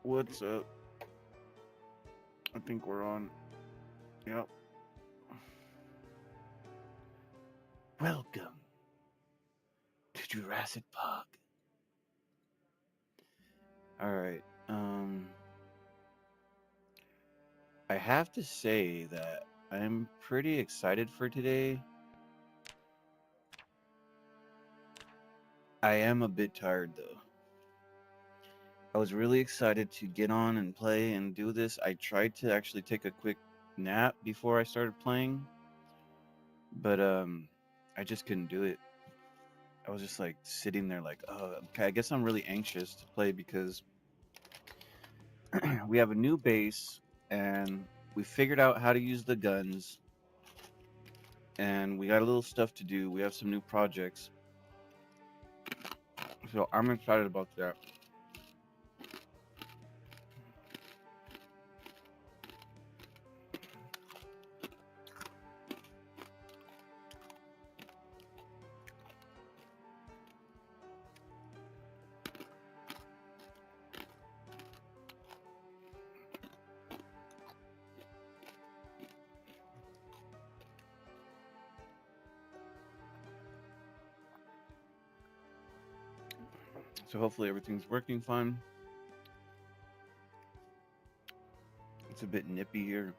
What's up? I think we're on. Yep. Welcome to Jurassic Park. All right. I have to say that I'm pretty excited for today. I am a bit tired though. I was really excited to get on and play and do this. I tried to actually take a quick nap before I started playing, but I just couldn't do it. I was just like sitting there like, oh, okay, I guess I'm really anxious to play because we have a new base and we figured out how to use the guns and we got a little stuff to do. We have some new projects. So I'm excited about that. So hopefully everything's working fine. It's a bit nippy here.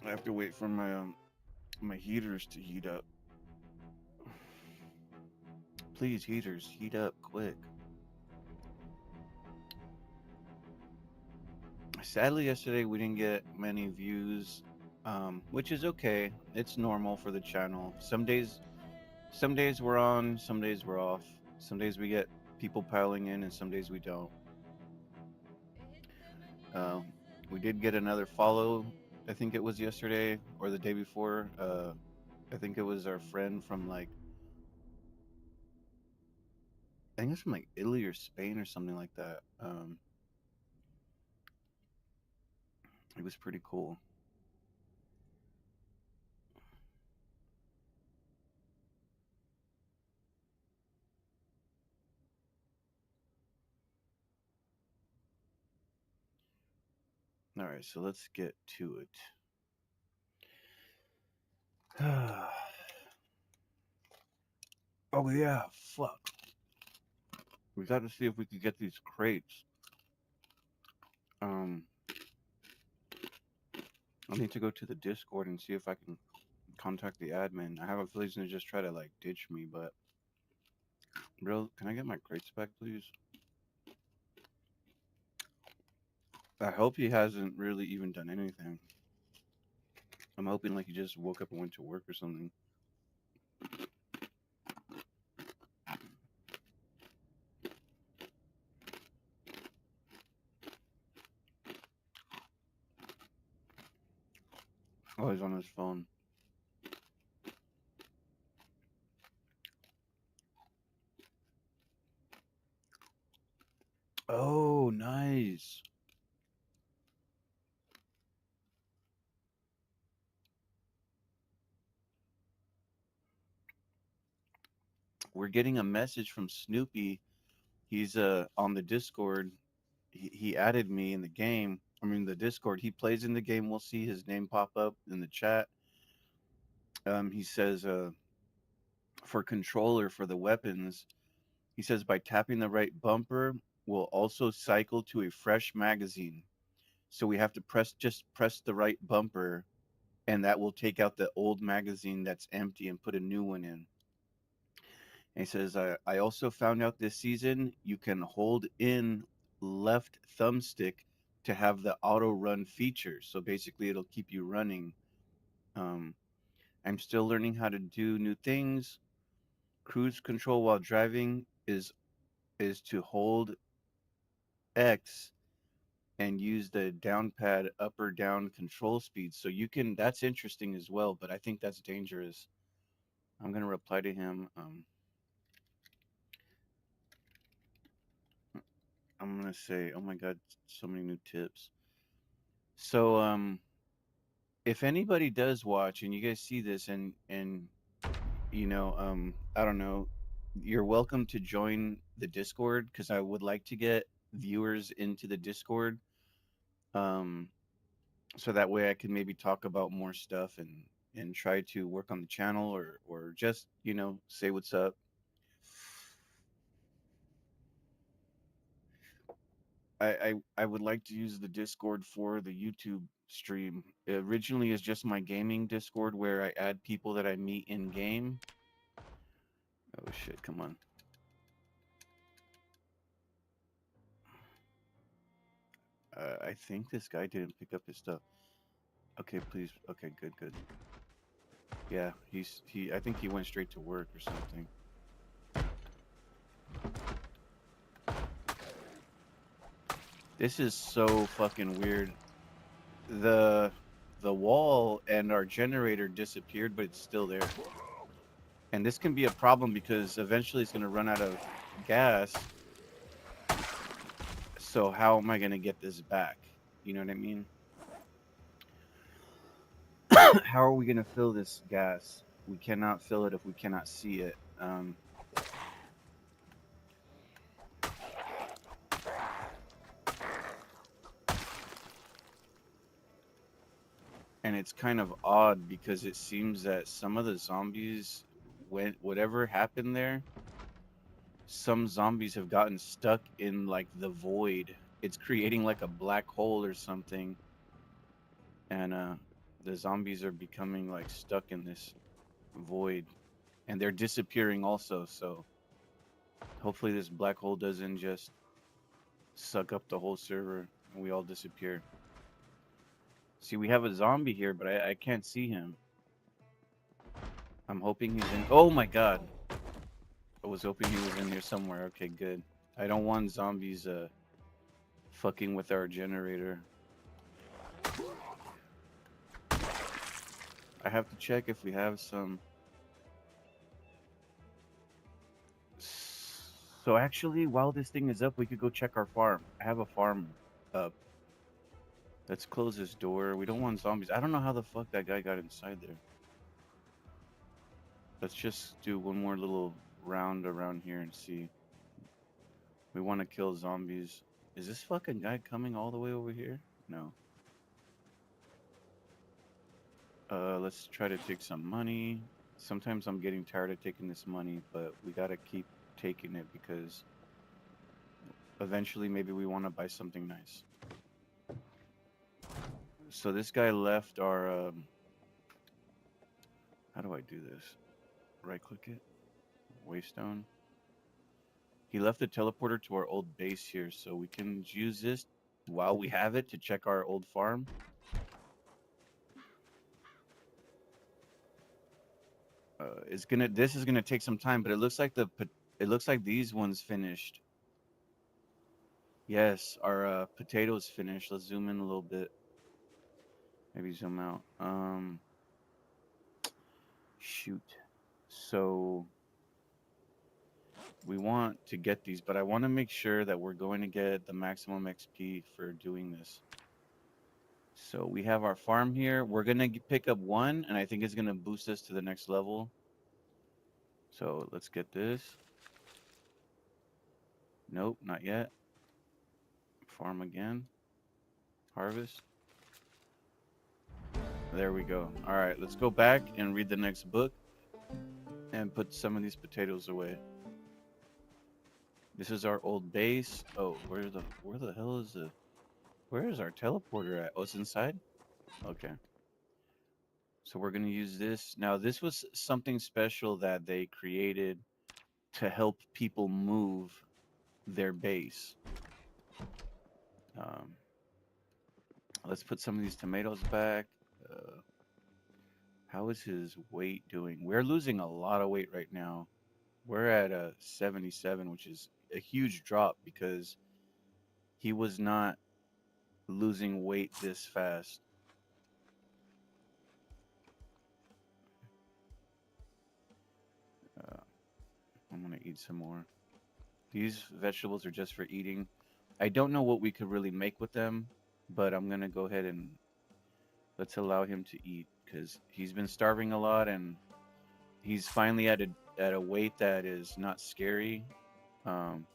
I have to wait for my heaters to heat up. Please, heaters, heat up quick. Sadly, yesterday we didn't get many views, which is okay. It's normal for the channel. Some days we're on, some days we're off. Some days we get people piling in, and some days we don't. Uh, we did get another follow. I think it was yesterday or the day before. I think it was our friend from like I think it's from like Italy or Spain or something like that. It was pretty cool. All right, so let's get to it. Oh yeah, fuck. We got to see if we could get these crates. Um, I need to go to the Discord and see if I can contact the admin. I have a feeling he's gonna just try to like ditch me, but real, can I get my crates back, please? I hope he hasn't really even done anything. I'm hoping like he just woke up and went to work or something. Oh, he's on his phone. Oh, nice. We're getting a message from Snoopy. He's on the Discord. He added me in the game. I mean the Discord. He plays in the game. We'll see his name pop up in the chat. He says for controller for the weapons. He says by tapping the right bumper will also cycle to a fresh magazine. So we have to press the right bumper and that will take out the old magazine that's empty and put a new one in. And he says, I also found out this season you can hold in left thumbstick to have the auto run feature. So basically, it'll keep you running. Um, I'm still learning how to do new things. Cruise control while driving is to hold X and use the down pad up or down control speed. So you can. That's interesting as well, but I think that's dangerous. I'm gonna reply to him. I'm gonna say, oh my god, so many new tips. So if anybody does watch and you guys see this and I don't know, you're welcome to join the Discord because I would like to get viewers into the Discord. Um, so that way I can maybe talk about more stuff and try to work on the channel or just, say what's up. I would like to use the Discord for the YouTube stream. It originally is just my gaming Discord where I add people that I meet in game. Oh shit, come on. I think this guy didn't pick up his stuff. Okay, please. Okay, good, good. Yeah, I think he went straight to work or something. This is so fucking weird. The the wall and our generator disappeared, but it's still there. And this can be a problem because eventually it's going to run out of gas. So how am I going to get this back? You know what I mean? How are we going to fill this gas? We cannot fill it if we cannot see it. And it's kind of odd because it seems that some of the zombies, when whatever happened there, some zombies have gotten stuck in like the void. It's creating like a black hole or something, and the zombies are becoming like stuck in this void, and they're disappearing also. So hopefully this black hole doesn't just suck up the whole server and we all disappear. See, we have a zombie here, but I can't see him. I'm hoping he's in. Oh my god. I was hoping he was in here somewhere. Okay, good. I don't want zombies fucking with our generator. I have to check if we have some. So actually, while this thing is up, we could go check our farm. I have a farm up. Let's close this door. We don't want zombies. I don't know how the fuck that guy got inside there. Let's just do one more little round around here and see. We want to kill zombies. Is this fucking guy coming all the way over here? No. Let's try to take some money. Sometimes I'm getting tired of taking this money, but we gotta keep taking it because eventually maybe we want to buy something nice. So this guy left our, how do I do this? Right click it, waystone. He left the teleporter to our old base here, so we can use this while we have it to check our old farm. This is gonna take some time, but it looks like these ones finished. Yes, our potatoes finished. Let's zoom in a little bit. Maybe zoom out. Shoot. So we want to get these, but I want to make sure that we're going to get the maximum XP for doing this. So we have our farm here. We're gonna pick up one, and I think it's gonna boost us to the next level. So let's get this. Nope, not yet. Farm again. Harvest. There we go. All right, let's go back and read the next book and put some of these potatoes away. This is our old base. Oh, where the hell is where is our teleporter at? Oh, it's inside? Okay. So we're going to use this. Now, this was something special that they created to help people move their base. Um, let's put some of these tomatoes back. How is his weight doing? We're losing a lot of weight right now. We're at a 77, which is a huge drop because he was not losing weight this fast. I'm gonna eat some more. These vegetables are just for eating. I don't know what we could really make with them, but I'm gonna go ahead and let's allow him to eat because he's been starving a lot and he's finally at a weight that is not scary. Um,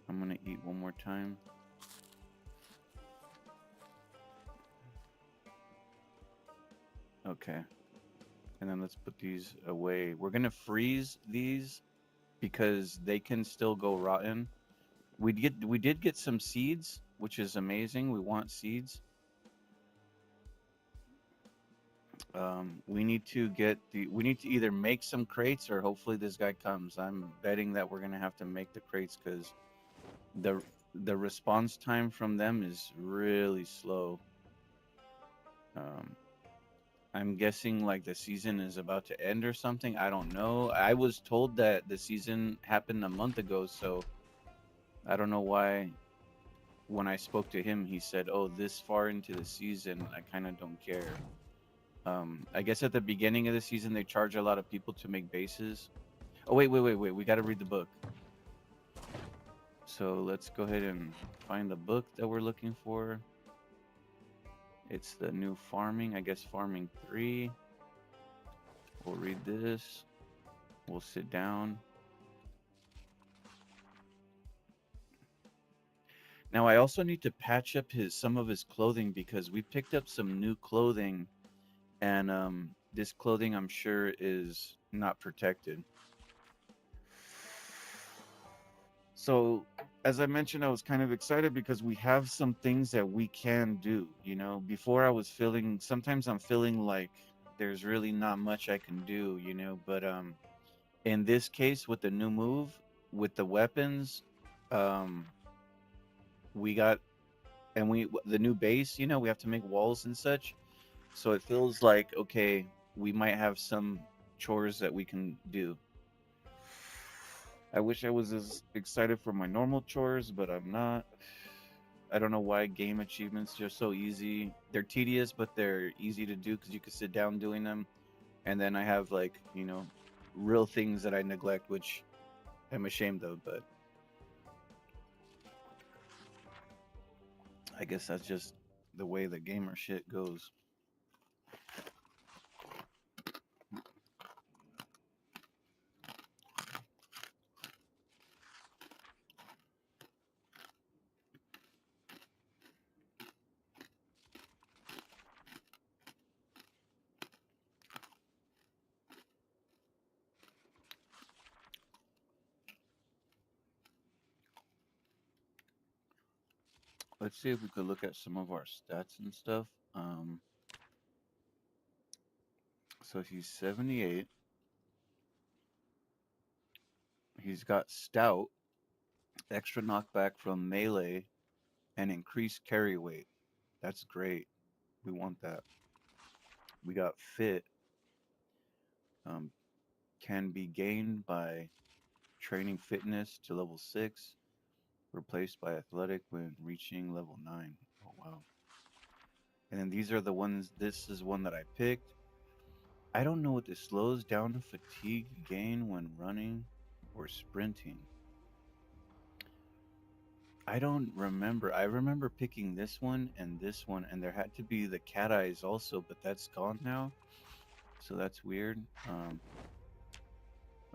I'm gonna eat one more time. Okay, and then let's put these away. We're gonna freeze these because they can still go rotten. We did get some seeds, which is amazing. We want seeds. We need to either make some crates or hopefully this guy comes. I'm betting that we're gonna have to make the crates because the the response time from them is really slow. Um, I'm guessing like the season is about to end or something. I don't know. I was told that the season happened a month ago, so I don't know why when I spoke to him he said, "Oh, this far into the season, I kind of don't care." I guess at the beginning of the season they charge a lot of people to make bases. Oh wait. We got to read the book. So let's go ahead and find the book that we're looking for. It's the new farming, I guess farming 3. We'll read this. We'll sit down. Now I also need to patch up his some of his clothing because we picked up some new clothing and this clothing I'm sure is not protected. So, as I mentioned, I was kind of excited because we have some things that we can do. You know, before I was feeling, sometimes I'm feeling like there's really not much I can do, you know, but in this case with the new move, with the weapons, um we got the new base, you know, we have to make walls and such. So it feels like okay, we might have some chores that we can do. I wish I was as excited for my normal chores, but I'm not. I don't know why game achievements are so easy. They're tedious, but they're easy to do because you can sit down doing them. And then I have like, you know, real things that I neglect, which I'm ashamed of, but I guess that's just the way the gamer shit goes. Let's see if we could look at some of our stats and stuff. So he's 78. He's got stout, extra knockback from melee, and increased carry weight. That's great. We want that. We got fit. Um, can be gained by training fitness to level 6, replaced by athletic when reaching level 9. Oh, wow. And then these are the ones, this is one that I picked. I don't know what this slows down fatigue gain when running or sprinting. I don't remember. I remember picking this one, and there had to be the cat eyes also, but that's gone now. So that's weird.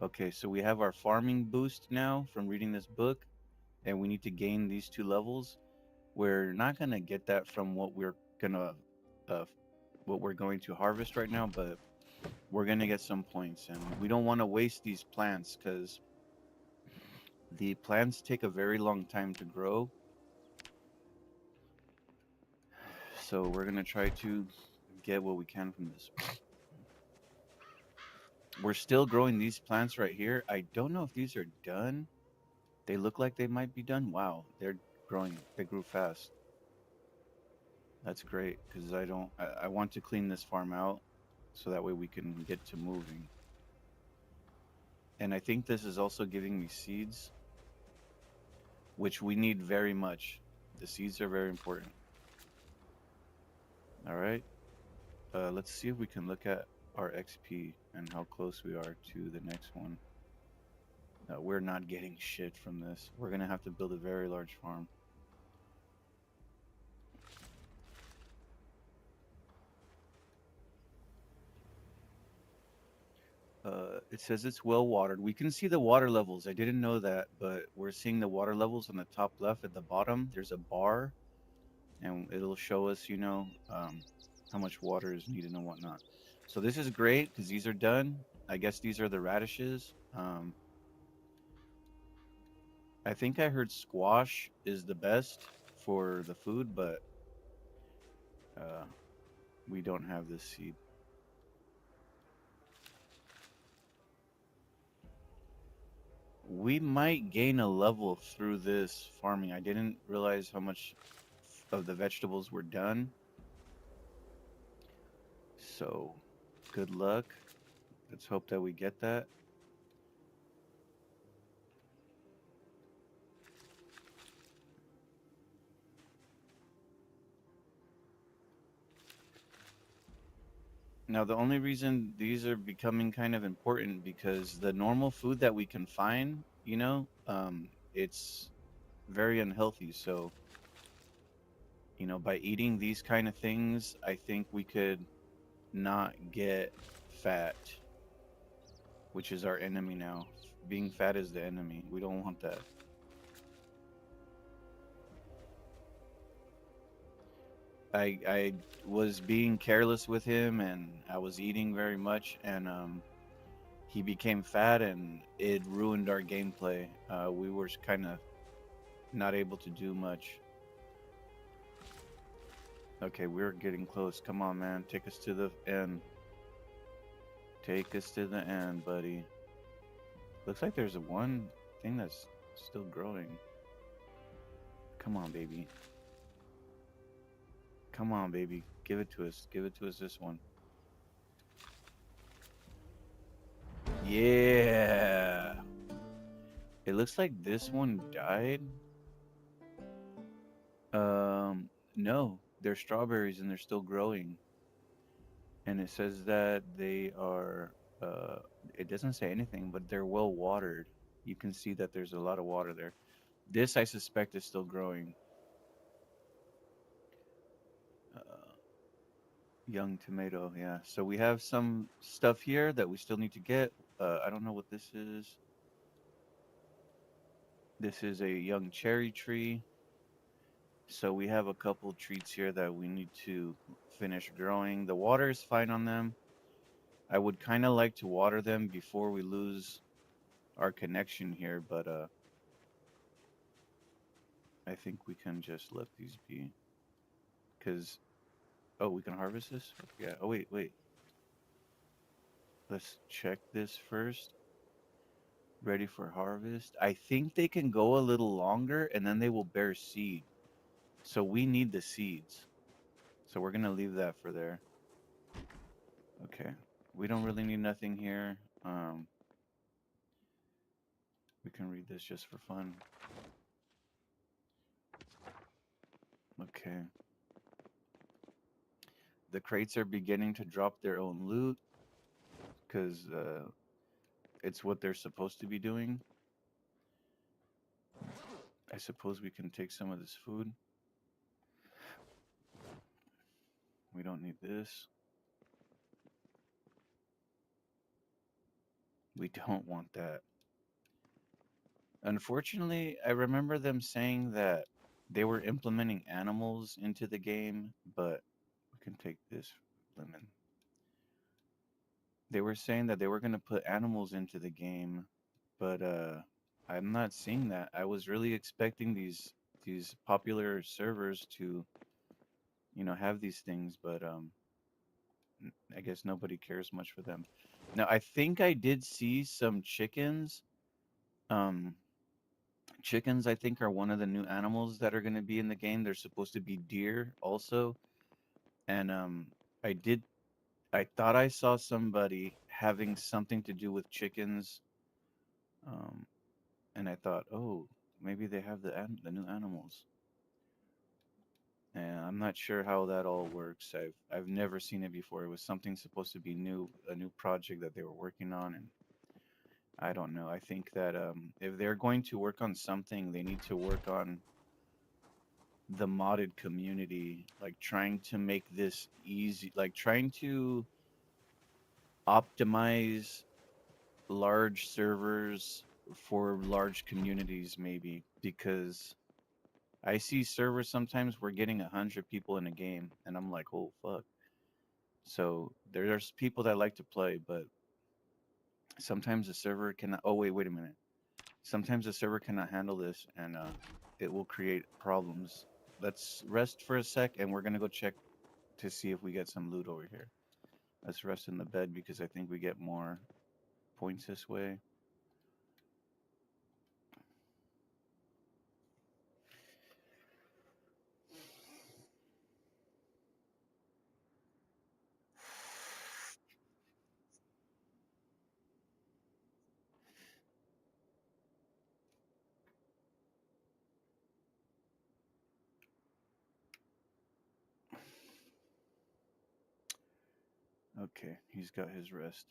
Okay, so we have our farming boost now from reading this book, and we need to gain these 2 levels. We're not gonna get that from uh, what we're going to harvest right now, but we're gonna get some points, and we don't want to waste these plants because the plants take a very long time to grow. So we're gonna try to get what we can from this. We're still growing these plants right here. I don't know if these are done. They look like they might be done. Wow, they're growing. They grew fast. That's great because I want to clean this farm out so that way we can get to moving. And I think this is also giving me seeds, which we need very much. The seeds are very important. All right. Let's see if we can look at our XP and how close we are to the next one. We're not getting shit from this. We're gonna have to build a very large farm. It says it's well watered. We can see the water levels. I didn't know that, but we're seeing the water levels on the top left. At the bottom, there's a bar, and it'll show us, how much water is needed and whatnot. So this is great because these are done. I guess these are the radishes. I think I heard squash is the best for the food, but uh, we don't have this seed. We might gain a level through this farming. I didn't realize how much of the vegetables were done. So, good luck. Let's hope that we get that. Now, the only reason these are becoming kind of important because the normal food that we can find, it's very unhealthy. So, by eating these kind of things, I think we could not get fat, which is our enemy now. Being fat is the enemy. We don't want that. I was being careless with him and I was eating very much and he became fat and it ruined our gameplay. We were kind of not able to do much. Okay, we're getting close. Come on, man. Take us to the end. Take us to the end, buddy. Looks like there's one thing that's still growing. Come on, baby. Come on, baby. Give it to us. Give it to us this one. Yeah. It looks like this one died. No, they're strawberries and they're still growing. And it says that they are, uh, it doesn't say anything, but they're well watered. You can see that there's a lot of water there. This, I suspect, is still growing. Uh, Young tomato, yeah. So we have some stuff here that we still need to get. I don't know what this is. This is a young cherry tree. So we have a couple treats here that we need to finish growing. The water is fine on them. I would kind of like to water them before we lose our connection here, but I think we can just let these be. Cause oh, we can harvest this? Yeah. Oh wait, wait. Let's check this first. Ready for harvest. I think they can go a little longer and then they will bear seed. So we need the seeds. So we're gonna leave that for there. Okay. We don't really need nothing here. We can read this just for fun. Okay. The crates are beginning to drop their own loot because it's what they're supposed to be doing. I suppose we can take some of this food. We don't need this. We don't want that. Unfortunately, I remember them saying that they were implementing animals into the game, but we can take this lemon. They were saying that they were going to put animals into the game, but I'm not seeing that. I was really expecting these popular servers to, have these things, but I guess nobody cares much for them. Now, I think I did see some chickens. Um, Chickens, I think, are one of the new animals that are going to be in the game. They're supposed to be deer also. And I did, I thought I saw somebody having something to do with chickens. Um, and I thought, oh, maybe they have the new animals. And I'm not sure how that all works. I've never seen it before. It was something supposed to be new, a new project that they were working on, and I don't know. I think that if they're going to work on something, they need to work on the modded community, like trying to make this easy, like trying to optimize large servers for large communities, maybe, because I see servers sometimes we're getting 100 people in a game, and I'm like, oh fuck. So there's people that like to play, but sometimes the server cannot. Oh wait a minute. Sometimes the server cannot handle this, and it will create problems. Let's rest for a sec, and we're gonna go check to see if we get some loot over here. Let's rest in the bed because I think we get more points this way. Okay, he's got his rest.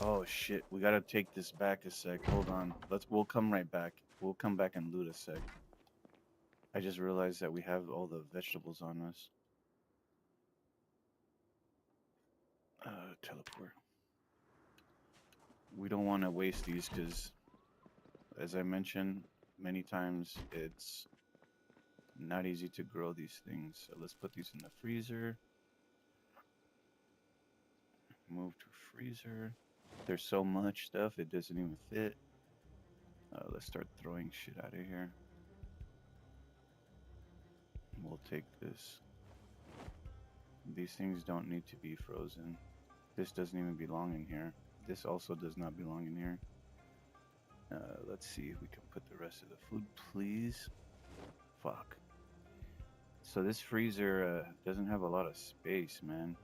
Oh shit, we gotta take this back a sec. Hold on. We'll come right back. We'll come back and loot a sec. I just realized that we have all the vegetables on us. Teleport. We don't want to waste these because, as I mentioned many times, it's not easy to grow these things. So let's put these in the freezer. Move to freezer. There's so much stuff, it doesn't even fit. Let's start throwing shit out of here. We'll take this. These things don't need to be frozen. This doesn't even belong in here. This also does not belong in here. Let's see if we can put the rest of the food, please. Fuck. So this freezer doesn't have a lot of space, man.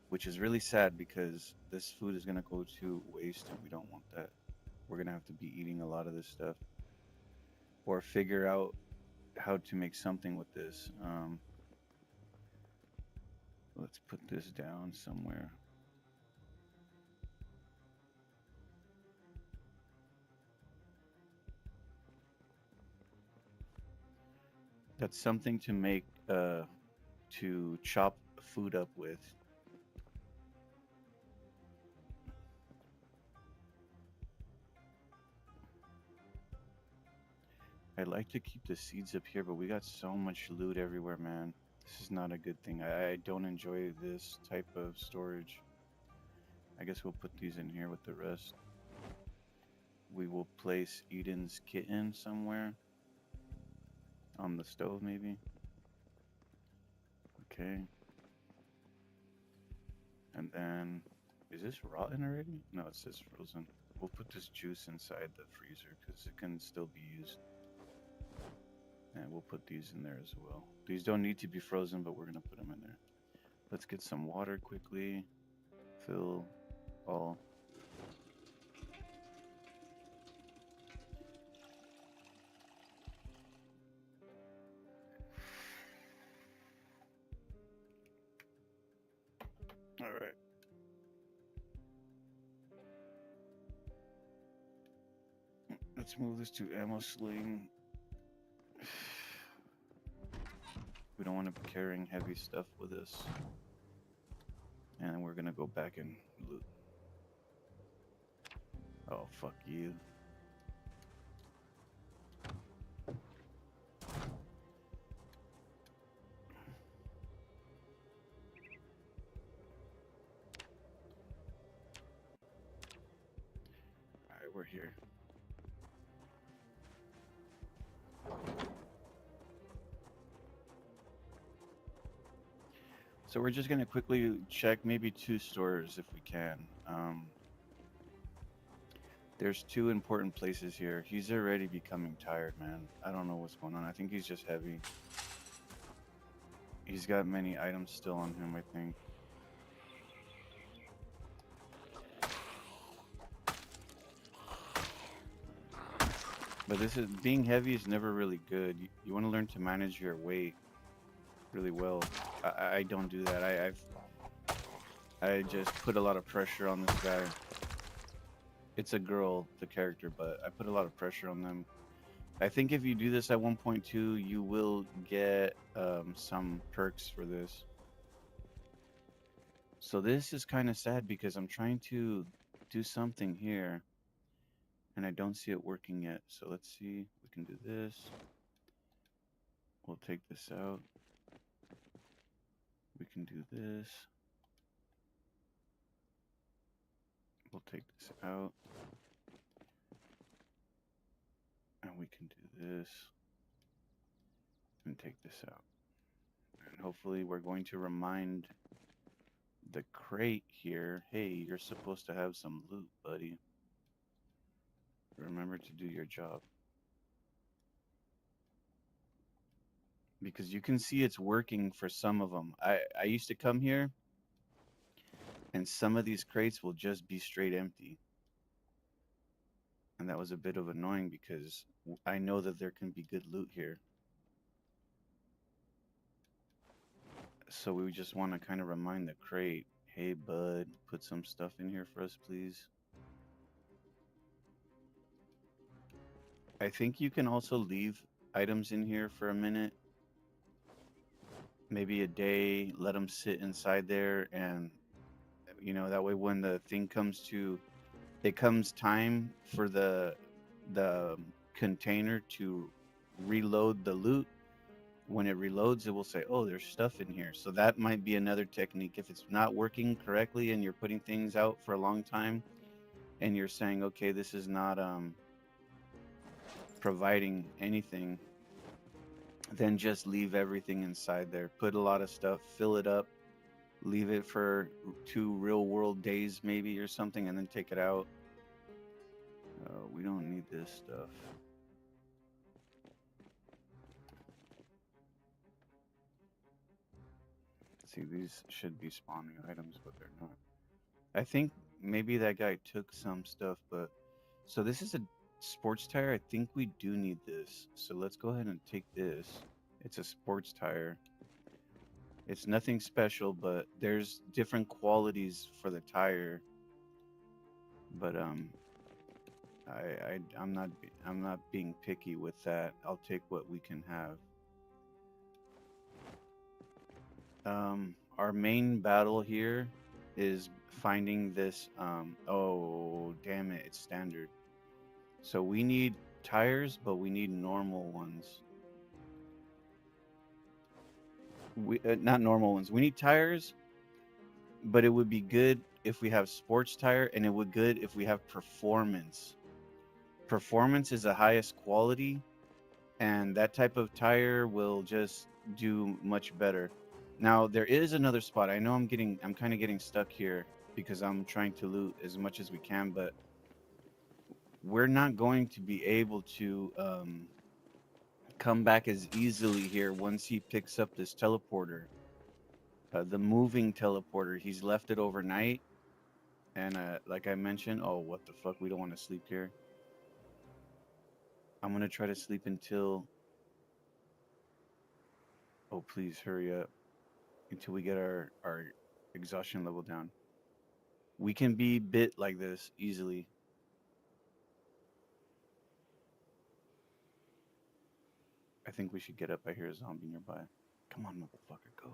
Which is really sad because this food is gonna go to waste and we don't want that. We're gonna have to be eating a lot of this stuff. Or figure out how to make something with this. Let's put this down somewhere. That's something to make, to chop food up with. I like to keep the seeds up here, but we got so much loot everywhere, man. This is not a good thing. I don't enjoy this type of storage. I guess we'll put these in here with the rest. We will place Eden's kitten somewhere. On the stove, maybe. Okay. And then, is this rotten already? No, it says frozen. We'll put this juice inside the freezer because it can still be used. And we'll put these in there as well. These don't need to be frozen, but we're gonna put them in there. Let's get some water quickly. Fill all. All right. Let's move this to ammo sling. We don't want to be carrying heavy stuff with us. And we're gonna go back and loot. Oh, fuck you. Alright, we're here. So we're just gonna quickly check maybe 2 stores if we can. There's 2 important places here. He's already becoming tired, man. I don't know what's going on. I think he's just heavy. He's got many items still on him, I think. But this is being heavy is never really good. You want to learn to manage your weight really well. I don't do that. I just put a lot of pressure on this guy. It's a girl, the character, but I put a lot of pressure on them. I think if you do this at 1.2, you will get some perks for this. So this is kind of sad because I'm trying to do something here and I don't see it working yet. So let's see. We can do this. We'll take this out. We can do this. We'll take this out. And we can do this. And take this out. And hopefully we're going to remind the crate here, hey, you're supposed to have some loot, buddy. Remember to do your job. Because you can see it's working for some of them. I used to come here, and some of these crates will just be straight empty. And that was a bit of annoying because I know that there can be good loot here. So we just want to kind of remind the crate, hey, bud, put some stuff in here for us, please. I think you can also leave items in here for a minute. Maybe a day, let them sit inside there, and you know, that way when the thing comes to, it comes time for the container to reload the loot. When it reloads, it will say, oh, there's stuff in here. So that might be another technique. If it's not working correctly and you're putting things out for a long time and you're saying, okay, this is not providing anything, then just leave everything inside there. Put a lot of stuff, fill it up, leave it for 2 real world days maybe or something, and then take it out. We don't need this stuff. See, these should be spawning items, but they're not. I think maybe that guy took some stuff, but so this is a sports tire. I think we do need this. So let's go ahead and take this. It's a sports tire. It's nothing special, but there's different qualities for the tire. But I'm not being picky with that. I'll take what we can have. Our main battle here is finding this. Oh, damn it! It's standard. So we need tires, but we need normal ones. We not normal ones. We need tires, but it would be good if we have sports tire, and it would good if we have performance. Performance is the highest quality, and that type of tire will just do much better. Now there is another spot. I know I'm kind of getting stuck here because I'm trying to loot as much as we can, but we're not going to be able to come back as easily here once he picks up this teleporter. The moving teleporter, he's left it overnight, and like I mentioned, oh, what the fuck, we don't want to sleep here. I'm gonna try to sleep until, oh, please hurry up, until we get our exhaustion level down. We can be bit like this easily. I think we should get up. I hear a zombie nearby. Come on, motherfucker, go.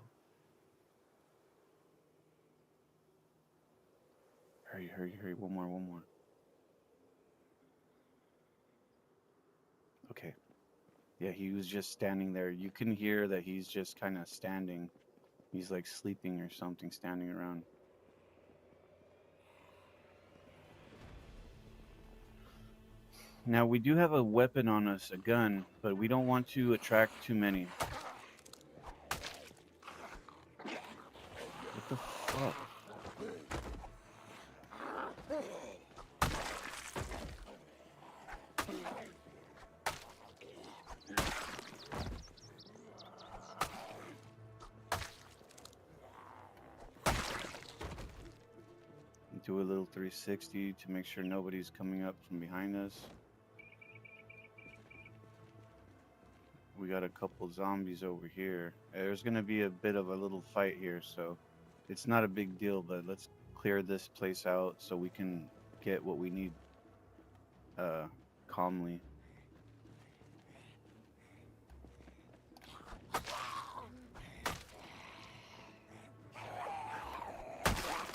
Hurry, hurry, hurry. One more, one more. Okay. Yeah, he was just standing there. You can hear that he's just kind of standing. He's like sleeping or something, standing around. Now, we do have a weapon on us, a gun, but we don't want to attract too many. What the fuck? Do a little 360 to make sure nobody's coming up from behind us. We got a couple zombies over here. There's gonna be a bit of a little fight here, so It's not a big deal, but let's clear this place out so we can get what we need uh calmly.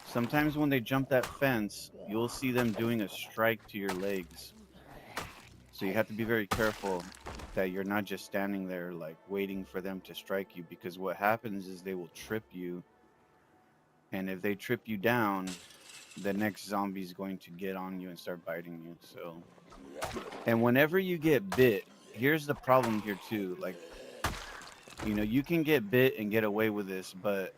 Sometimes when they jump that fence, you'll see them doing a strike to your legs. So you have to be very careful that you're not just standing there like waiting for them to strike you, because what happens is they will trip you, and if they trip you down, the next zombie is going to get on you and start biting you. So, and whenever you get bit, here's the problem here too. Like, you know, you can get bit and get away with this, but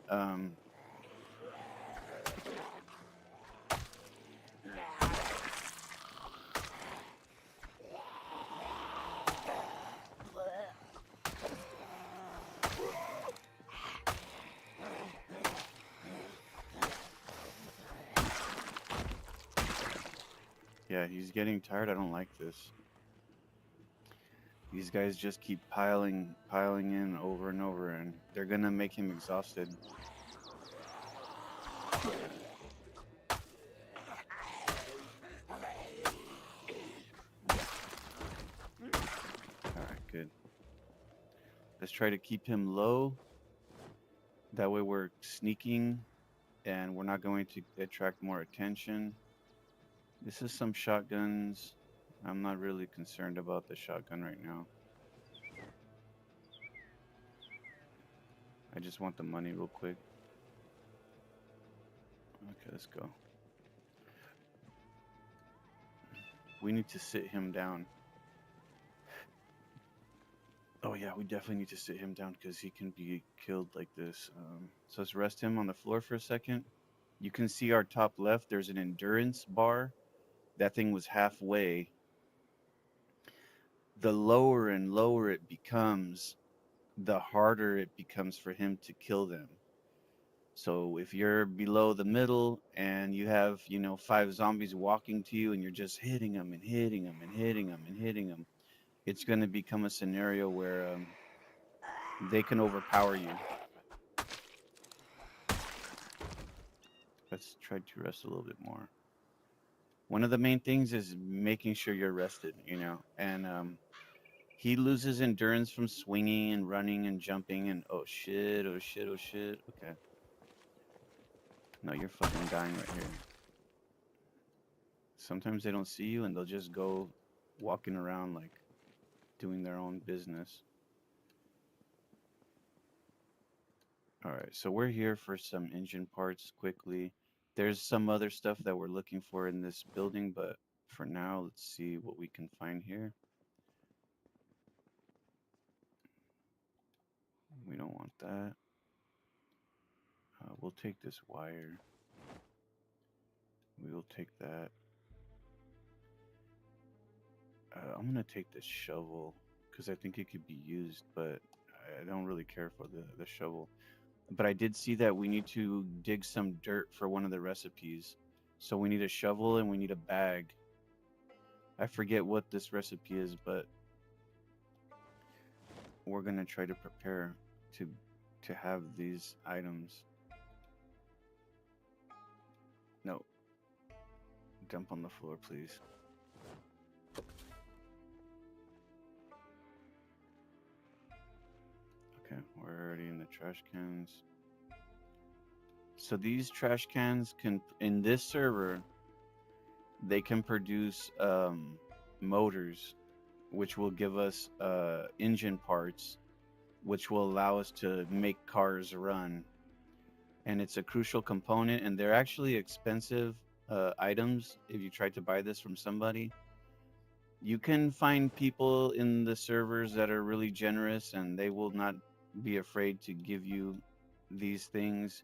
yeah, he's getting tired. I don't like this. These guys just keep piling in over and over, and they're gonna make him exhausted. All right, good. Let's try to keep him low. That way we're sneaking and we're not going to attract more attention. This is some shotguns. I'm not really concerned about the shotgun right now. I just want the money real quick. Okay, let's go. We need to sit him down. Oh yeah, we definitely need to sit him down because he can be killed like this. So let's rest him on the floor for a second. You can see our top left, there's an endurance bar. That thing was halfway. The lower and lower it becomes, the harder it becomes for him to kill them. So if you're below the middle and you have, you know, 5 zombies walking to you and you're just hitting them and hitting them and hitting them and hitting them, it's going to become a scenario where they can overpower you. Let's try to rest a little bit more. One of the main things is making sure you're rested, you know, and he loses endurance from swinging and running and jumping and oh shit, oh shit, oh shit. Okay. No, you're fucking dying right here. Sometimes they don't see you and they'll just go walking around like doing their own business. All right, so we're here for some engine parts quickly. There's some other stuff that we're looking for in this building, but for now, let's see what we can find here. We don't want that. We'll take this wire. We will take that. I'm gonna take this shovel because I think it could be used, but I don't really care for the shovel. But I did see that we need to dig some dirt for one of the recipes. So we need a shovel and we need a bag. I forget what this recipe is, but we're gonna try to prepare to have these items. No, dump on the floor, please. Okay, we're already in the trash cans. So these trash cans can, in this server, they can produce motors, which will give us engine parts, which will allow us to make cars run. And it's a crucial component, and they're actually expensive items if you try to buy this from somebody. You can find people in the servers that are really generous and they will not be afraid to give you these things.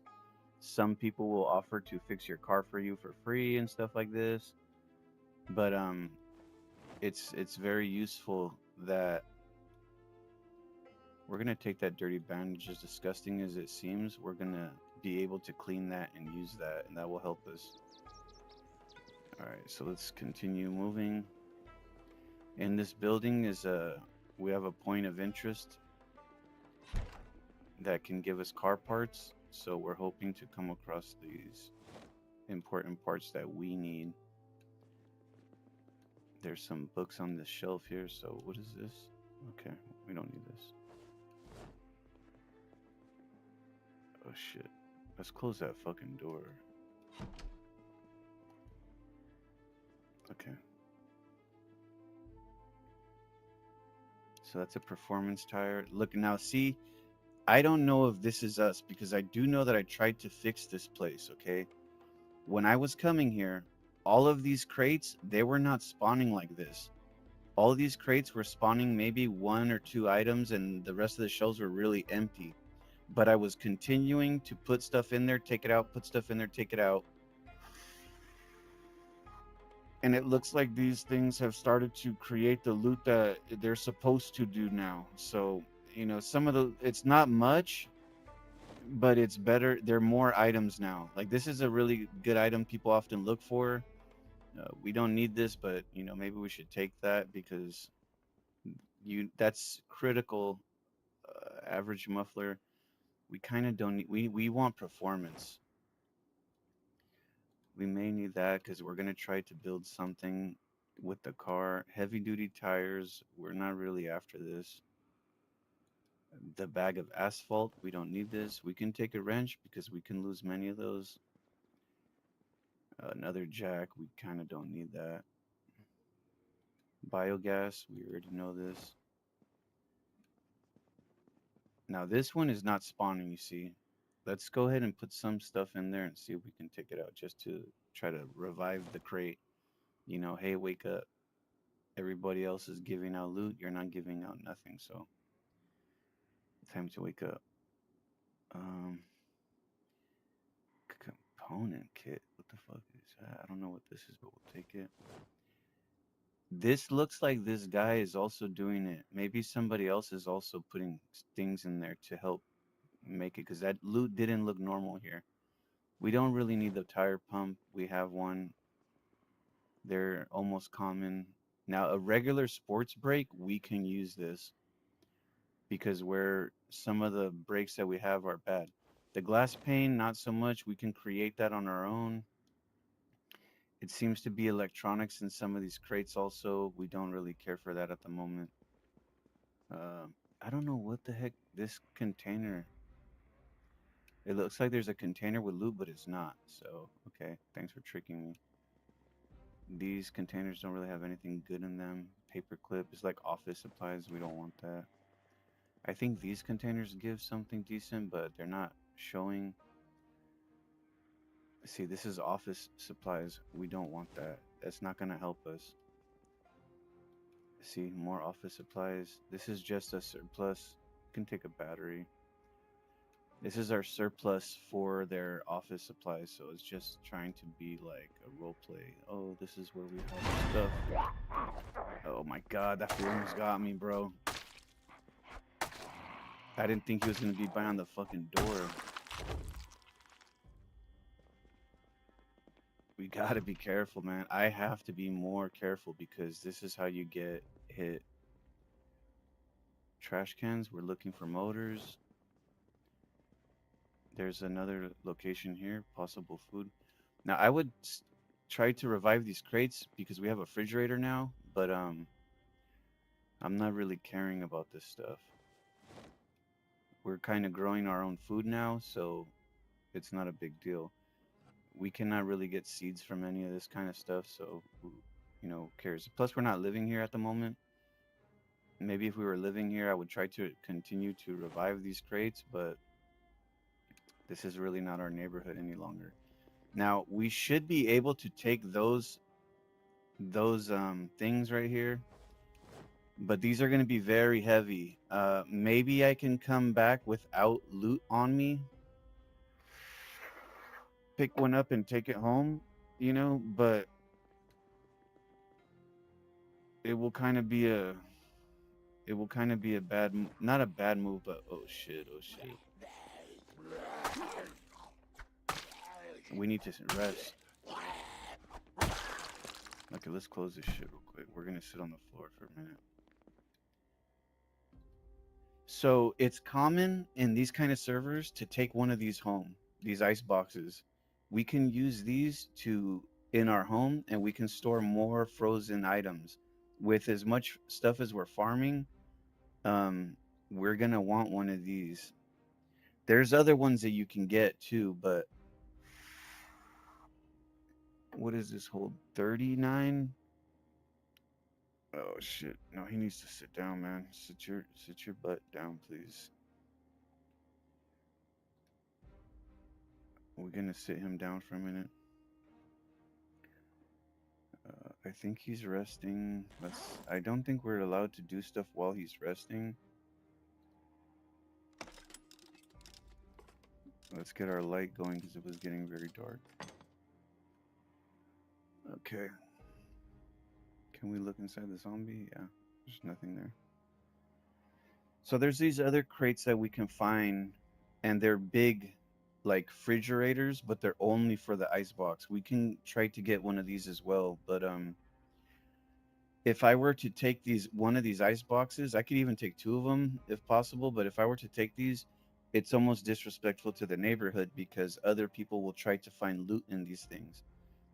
Some people will offer to fix your car for you for free and stuff like this. But it's very useful that we're gonna take that dirty bandage, as disgusting as it seems, we're gonna be able to clean that and use that, and that will help us. Alright, so let's continue moving. In this building is we have a point of interest that can give us car parts. So we're hoping to come across these important parts that we need. There's some books on the shelf here. So what is this? Okay, we don't need this. Oh shit. Let's close that fucking door. Okay. So that's a performance tire. Look now, see, I don't know if this is us because I do know that I tried to fix this place, okay? When I was coming here, all of these crates, they were not spawning like this. All of these crates were spawning maybe 1 or 2 items and the rest of the shelves were really empty. But I was continuing to put stuff in there, take it out, put stuff in there, take it out. And it looks like these things have started to create the loot that they're supposed to do now. So, you know, some of the, it's not much, but it's better. There are more items now. Like this is a really good item people often look for. We don't need this, but you know, maybe we should take that because that's critical. Average muffler. We kind of don't need, we want performance. We may need that because we're going to try to build something with the car. Heavy duty tires, we're not really after this. The bag of asphalt, we don't need this. We can take a wrench because we can lose many of those. Another jack, we kind of don't need that. Biogas, we already know this. Now this one is not spawning, you see. Let's go ahead and put some stuff in there and see if we can take it out just to try to revive the crate. You know, hey, wake up. Everybody else is giving out loot. You're not giving out nothing, so time to wake up. Um, component kit. What the fuck is that? I don't know what this is, but we'll take it. This looks like this guy is also doing it. Maybe somebody else is also putting things in there to help make it, because that loot didn't look normal here. We don't really need the tire pump. We have one. They're almost common. Now, a regular sports brake, we can use this because where some of the brakes that we have are bad. The glass pane, not so much. We can create that on our own. It seems to be electronics in some of these crates also. We don't really care for that at the moment. I don't know what the heck this container. It looks like there's a container with loot, but it's not. So, okay, thanks for tricking me. These containers don't really have anything good in them. Paperclip is like office supplies. We don't want that. I think these containers give something decent, but they're not showing. See, this is office supplies. We don't want that. That's not going to help us. See, more office supplies. This is just a surplus. You can take a battery. This is our surplus for their office supplies, so it's just trying to be like a role play. Oh, this is where we have stuff. Oh my god, that fool almost got me, bro. I didn't think he was gonna be behind the fucking door. We gotta be careful, man. I have to be more careful because this is how you get hit. Trash cans, we're looking for motors. There's another location here, possible food. Now, I would try to revive these crates because we have a refrigerator now, but I'm not really caring about this stuff. We're kind of growing our own food now, so it's not a big deal. We cannot really get seeds from any of this kind of stuff, so you know, who cares? Plus, we're not living here at the moment. Maybe if we were living here, I would try to continue to revive these crates, but this is really not our neighborhood any longer. Now, we should be able to take those things right here, but these are going to be very heavy. Maybe I can come back without loot on me, pick one up and take it home, you know, but it will kind of be a bad, not a bad move, but oh shit, oh shit. We need to rest. Okay, let's close this shit real quick. We're gonna sit on the floor for a minute. So it's common in these kind of servers to take one of these home, these ice boxes. We can use these to in our home, and we can store more frozen items. With as much stuff as we're farming, um, we're gonna want one of these. There's other ones that you can get too, but what does this hold? 39? Oh shit. No, he needs to sit down, man. Sit your butt down, please. We're gonna sit him down for a minute. I think he's resting. I don't think we're allowed to do stuff while he's resting. Let's get our light going because it was getting very dark. Okay. Can we look inside the zombie? Yeah, there's nothing there. So there's these other crates that we can find, and they're big, like refrigerators, but they're only for the ice box. We can try to get one of these as well, but if I were to take one of these ice boxes, I could even take two of them if possible. But if I were to take these, it's almost disrespectful to the neighborhood because other people will try to find loot in these things.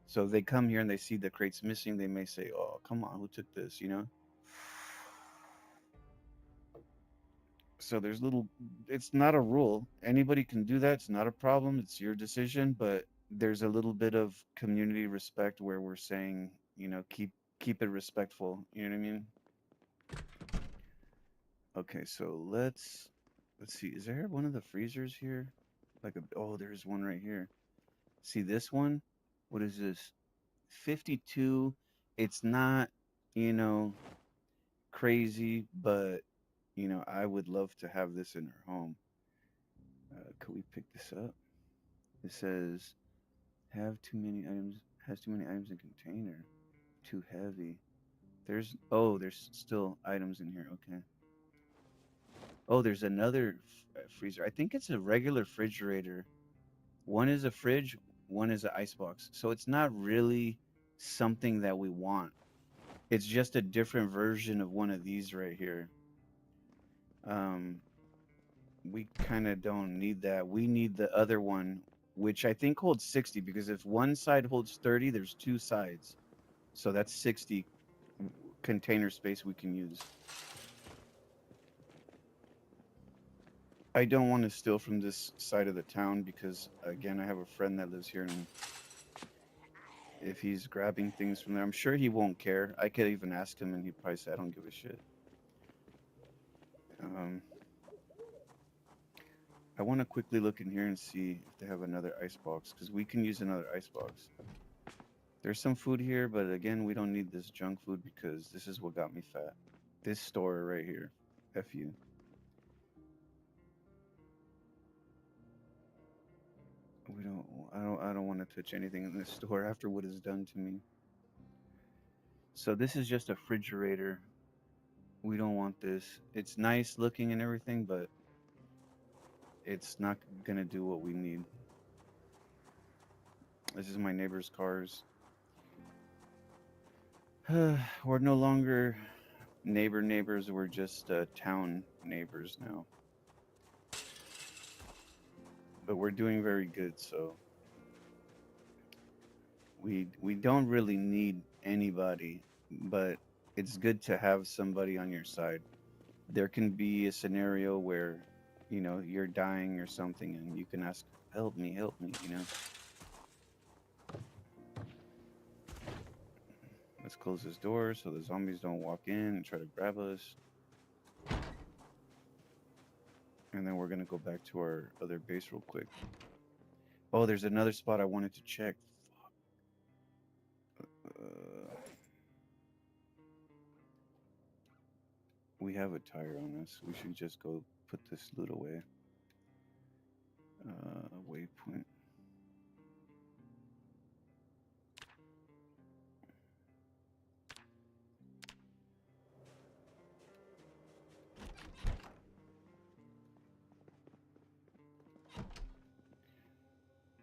So if they come here and they see the crates missing, they may say, "Oh, come on, who took this?" You know. So there's little. It's not a rule. Anybody can do that. It's not a problem. It's your decision. But there's a little bit of community respect where we're saying, keep it respectful. You know what I mean? Okay, so let's see. Is there one of the freezers here? Oh, there's one right here. See this one? What is this? 52. It's not, you know, crazy, but I would love to have this in our home. Could we pick this up? It says have too many items, has too many items in container. Too heavy. There's still items in here. Okay. Oh, there's another freezer. I think it's a regular refrigerator. One is a fridge, one is an icebox. So it's not really something that we want. It's just a different version of one of these right here. Um, we kind of don't need that. We need the other one, which I think holds 60 because if one side holds 30, there's two sides. So that's 60 container space we can use. I don't want to steal from this side of the town because, again, I have a friend that lives here, and if he's grabbing things from there, I'm sure he won't care. I could even ask him, and he'd probably say, "I don't give a shit." Um, I want to quickly look in here and see if they have another ice box because we can use another ice box. There's some food here, but again, we don't need this junk food because this is what got me fat. This store right here, F you. We don't. I don't want to touch anything in this store after what is done to me. So this is just a refrigerator. We don't want this. It's nice looking and everything, but it's not gonna do what we need. This is my neighbor's cars. We're no longer neighbors. We're just town neighbors now. But we're doing very good, so we don't really need anybody, but it's good to have somebody on your side. There can be a scenario where, you're dying or something and you can ask, help me. Let's close this door so the zombies don't walk in and try to grab us. And then we're gonna go back to our other base real quick. Oh, there's another spot I wanted to check. Uh, we have a tire on us. We should just go put this loot away. Waypoint.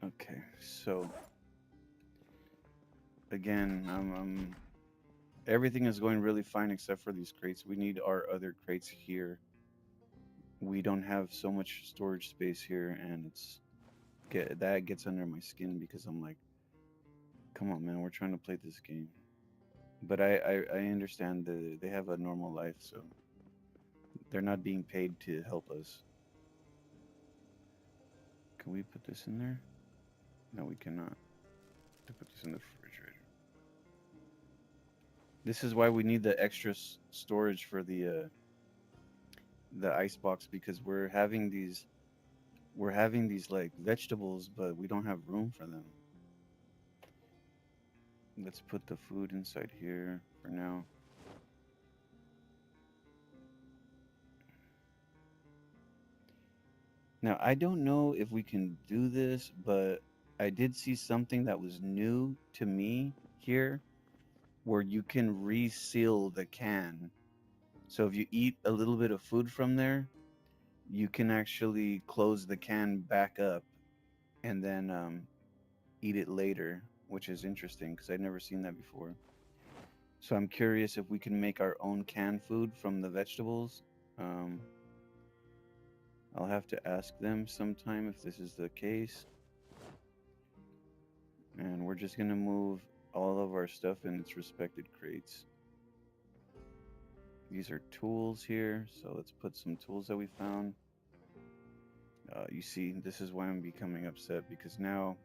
Okay, so again, everything is going really fine except for these crates. We need our other crates here. we don't have so much storage space here, and that gets under my skin because I'm like, come on, man, we're trying to play this game. But I understand that they have a normal life, so they're not being paid to help us. Can we put this in there? No, we cannot. To put this in the refrigerator. This is why we need the extra storage for the ice box, because we're having these like vegetables, but we don't have room for them. Let's put the food inside here for now. Now, I don't know if we can do this, but I did see something that was new to me here where you can reseal the can. So if you eat a little bit of food from there, you can actually close the can back up and then eat it later, which is interesting because I'd never seen that before. So I'm curious if we can make our own canned food from the vegetables. Um, I'll have to ask them sometime if this is the case. And we're just gonna move all of our stuff in its respected crates. These are tools here, so let's put some tools that we found. You see, this is why I'm becoming upset, because now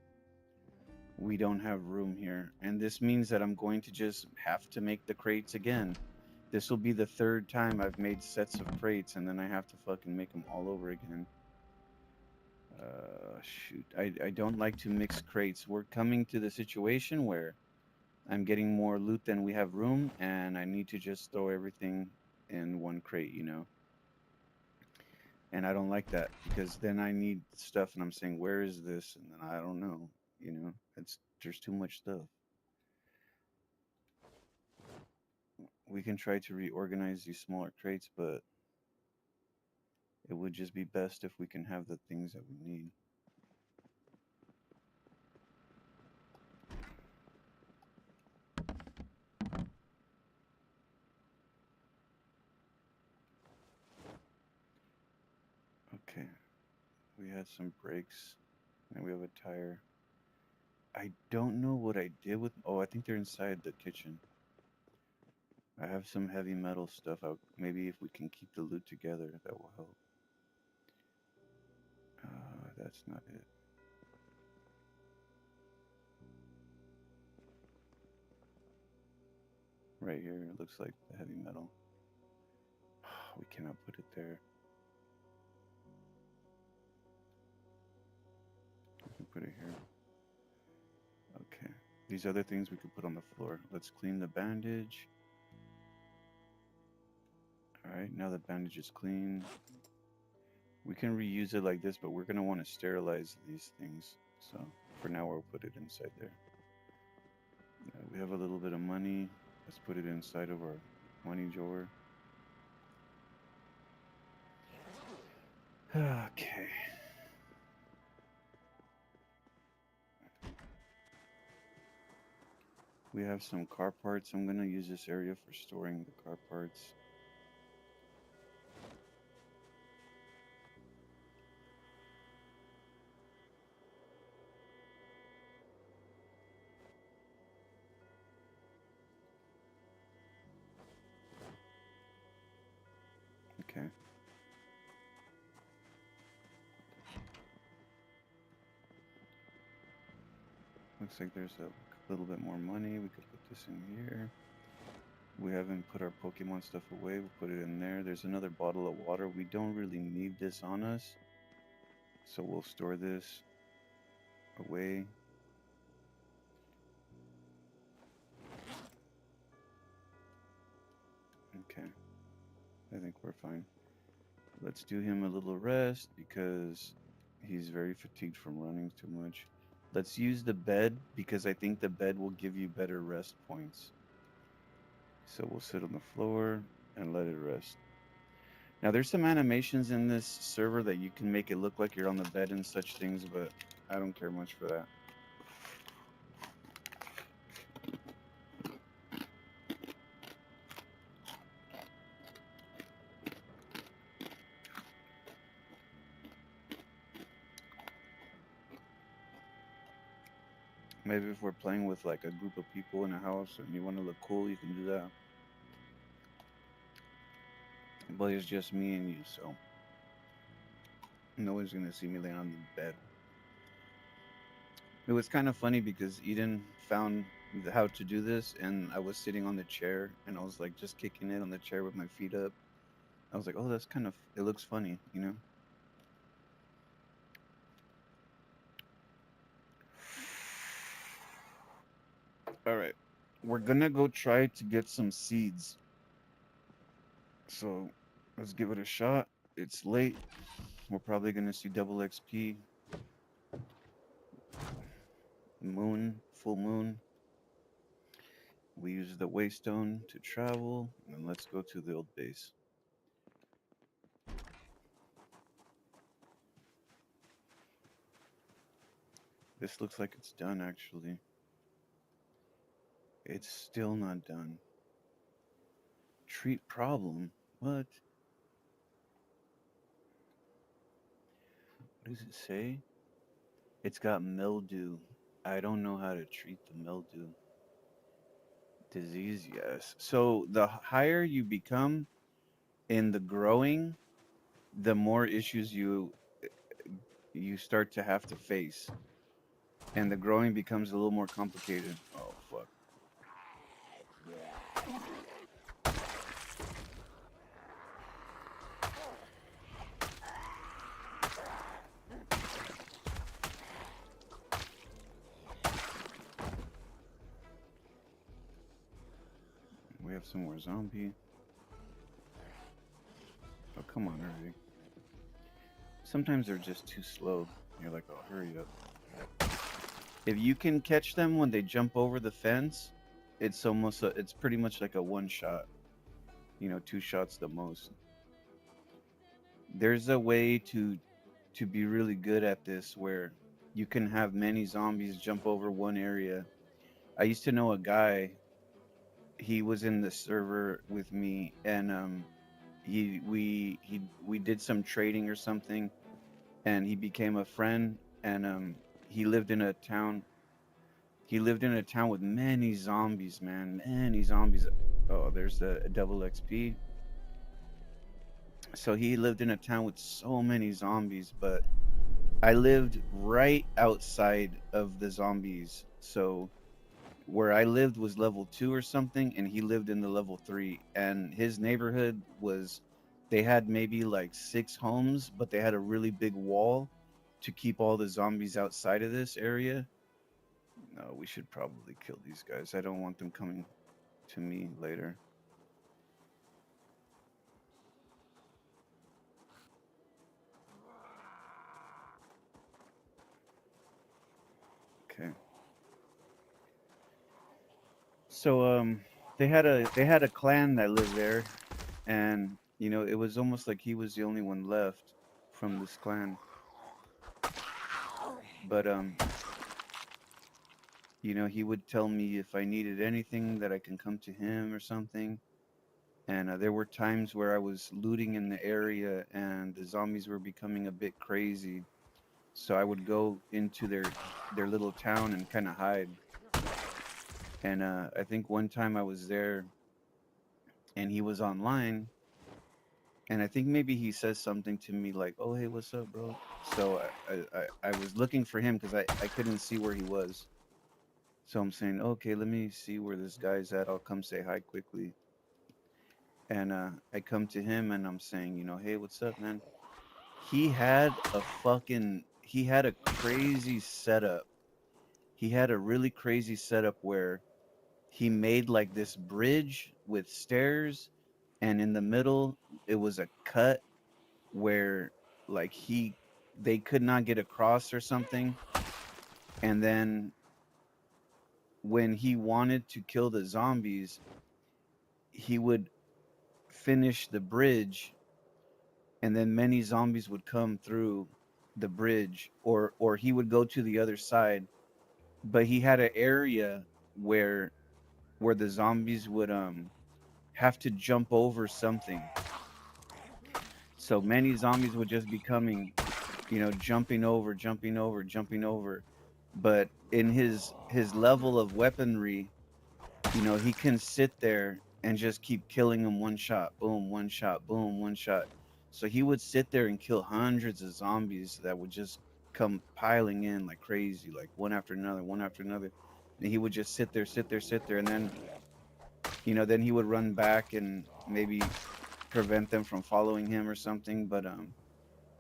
we don't have room here. And this means that I'm going to just have to make the crates again. This will be the third time I've made sets of crates, and then I have to fucking make them all over again. Shoot. I don't like to mix crates. We're coming to the situation where I'm getting more loot than we have room, and I need to just throw everything in one crate, you know? And I don't like that, because then I need stuff and I'm saying, where is this? And then I don't know, you know? There's too much stuff. We can try to reorganize these smaller crates, but it would just be best if we can have the things that we need. Okay, we had some brakes, and we have a tire. I don't know what I did with. Oh, I think they're inside the kitchen. I have some heavy metal stuff. Maybe if we can keep the loot together, that will help. That's not it. Right here, it looks like the heavy metal. We cannot put it there. We can put it here. Okay. These other things we could put on the floor. Let's clean the bandage. Alright, now the bandage is clean. We can reuse it like this, but we're going to want to sterilize these things. So for now, we'll put it inside there. We have a little bit of money. Let's put it inside of our money drawer. Okay. We have some car parts. I'm going to use this area for storing the car parts. Okay. Looks like there's a little bit more money. We could put this in here. We haven't put our Pokemon stuff away. We'll put it in there. There's another bottle of water. We don't really need this on us, so we'll store this away. Okay. I think we're fine. Let's do him a little rest because he's very fatigued from running too much. Let's use the bed because I think the bed will give you better rest points. So we'll sit on the floor and let it rest. Now there's some animations in this server that you can make it look like you're on the bed and such things, but I don't care much for that. Maybe if we're playing with like a group of people in a house and you want to look cool, you can do that. But it's just me and you, so no one's gonna see me laying on the bed. It was kind of funny because Eden found how to do this, and I was sitting on the chair, and I was like just kicking it on the chair with my feet up. I was like, oh, that's kind of, it looks funny, you know? All right. We're gonna go try to get some seeds. So let's give it a shot. It's late. We're probably gonna see double XP, moon, full moon. We use the waystone to travel, and let's go to the old base. This looks like it's done, actually. It's still not done. Treat problem. What? What does it say? It's got mildew. I don't know how to treat the mildew. Disease, yes. So the higher you become in the growing, the more issues you start to have to face. And the growing becomes a little more complicated. Oh fuck. We have some more zombie. Oh come on, hurry. Sometimes they're just too slow. You're like, oh hurry up. If you can catch them when they jump over the fence, it's pretty much like a one shot. You know, two shots the most. There's a way to be really good at this where you can have many zombies jump over one area. I used to know a guy, he was in the server with me, and we did some trading or something, and he became a friend, and he lived in a town he lived in a town with many zombies, man, many zombies. Oh, there's a double XP. So he lived in a town with so many zombies, but I lived right outside of the zombies. So where I lived was level 2 or something, and he lived in the level 3. And his neighborhood was, they had maybe like 6 homes, but they had a really big wall to keep all the zombies outside of this area. No, we should probably kill these guys. I don't want them coming to me later. Okay. So they had a clan that lived there, and you know it was almost like he was the only one left from this clan. But you know, he would tell me if I needed anything that I can come to him or something. And there were times where I was looting in the area and the zombies were becoming a bit crazy. So I would go into their little town and kind of hide. And I think one time I was there and he was online, and I think maybe he says something to me like, "Oh, hey, what's up, bro?" So I was looking for him because I couldn't see where he was. So I'm saying, okay, let me see where this guy's at. I'll come say hi quickly. And I come to him and I'm saying, you know, hey, what's up, man? He had a crazy setup. He had a really crazy setup where he made like this bridge with stairs, and in the middle it was a cut where like they could not get across or something. And then when he wanted to kill the zombies, he would finish the bridge, and then many zombies would come through the bridge, or he would go to the other side. But he had an area where the zombies would have to jump over something. So many zombies would just be coming, you know, jumping over, jumping over, jumping over. but in his level of weaponry, he can sit there and just keep killing them one shot, boom, one shot, boom, one shot. So he would sit there and kill hundreds of zombies that would just come piling in like crazy, like one after another, one after another. And he would just sit there, sit there, sit there, and then he would run back and maybe prevent them from following him or something. But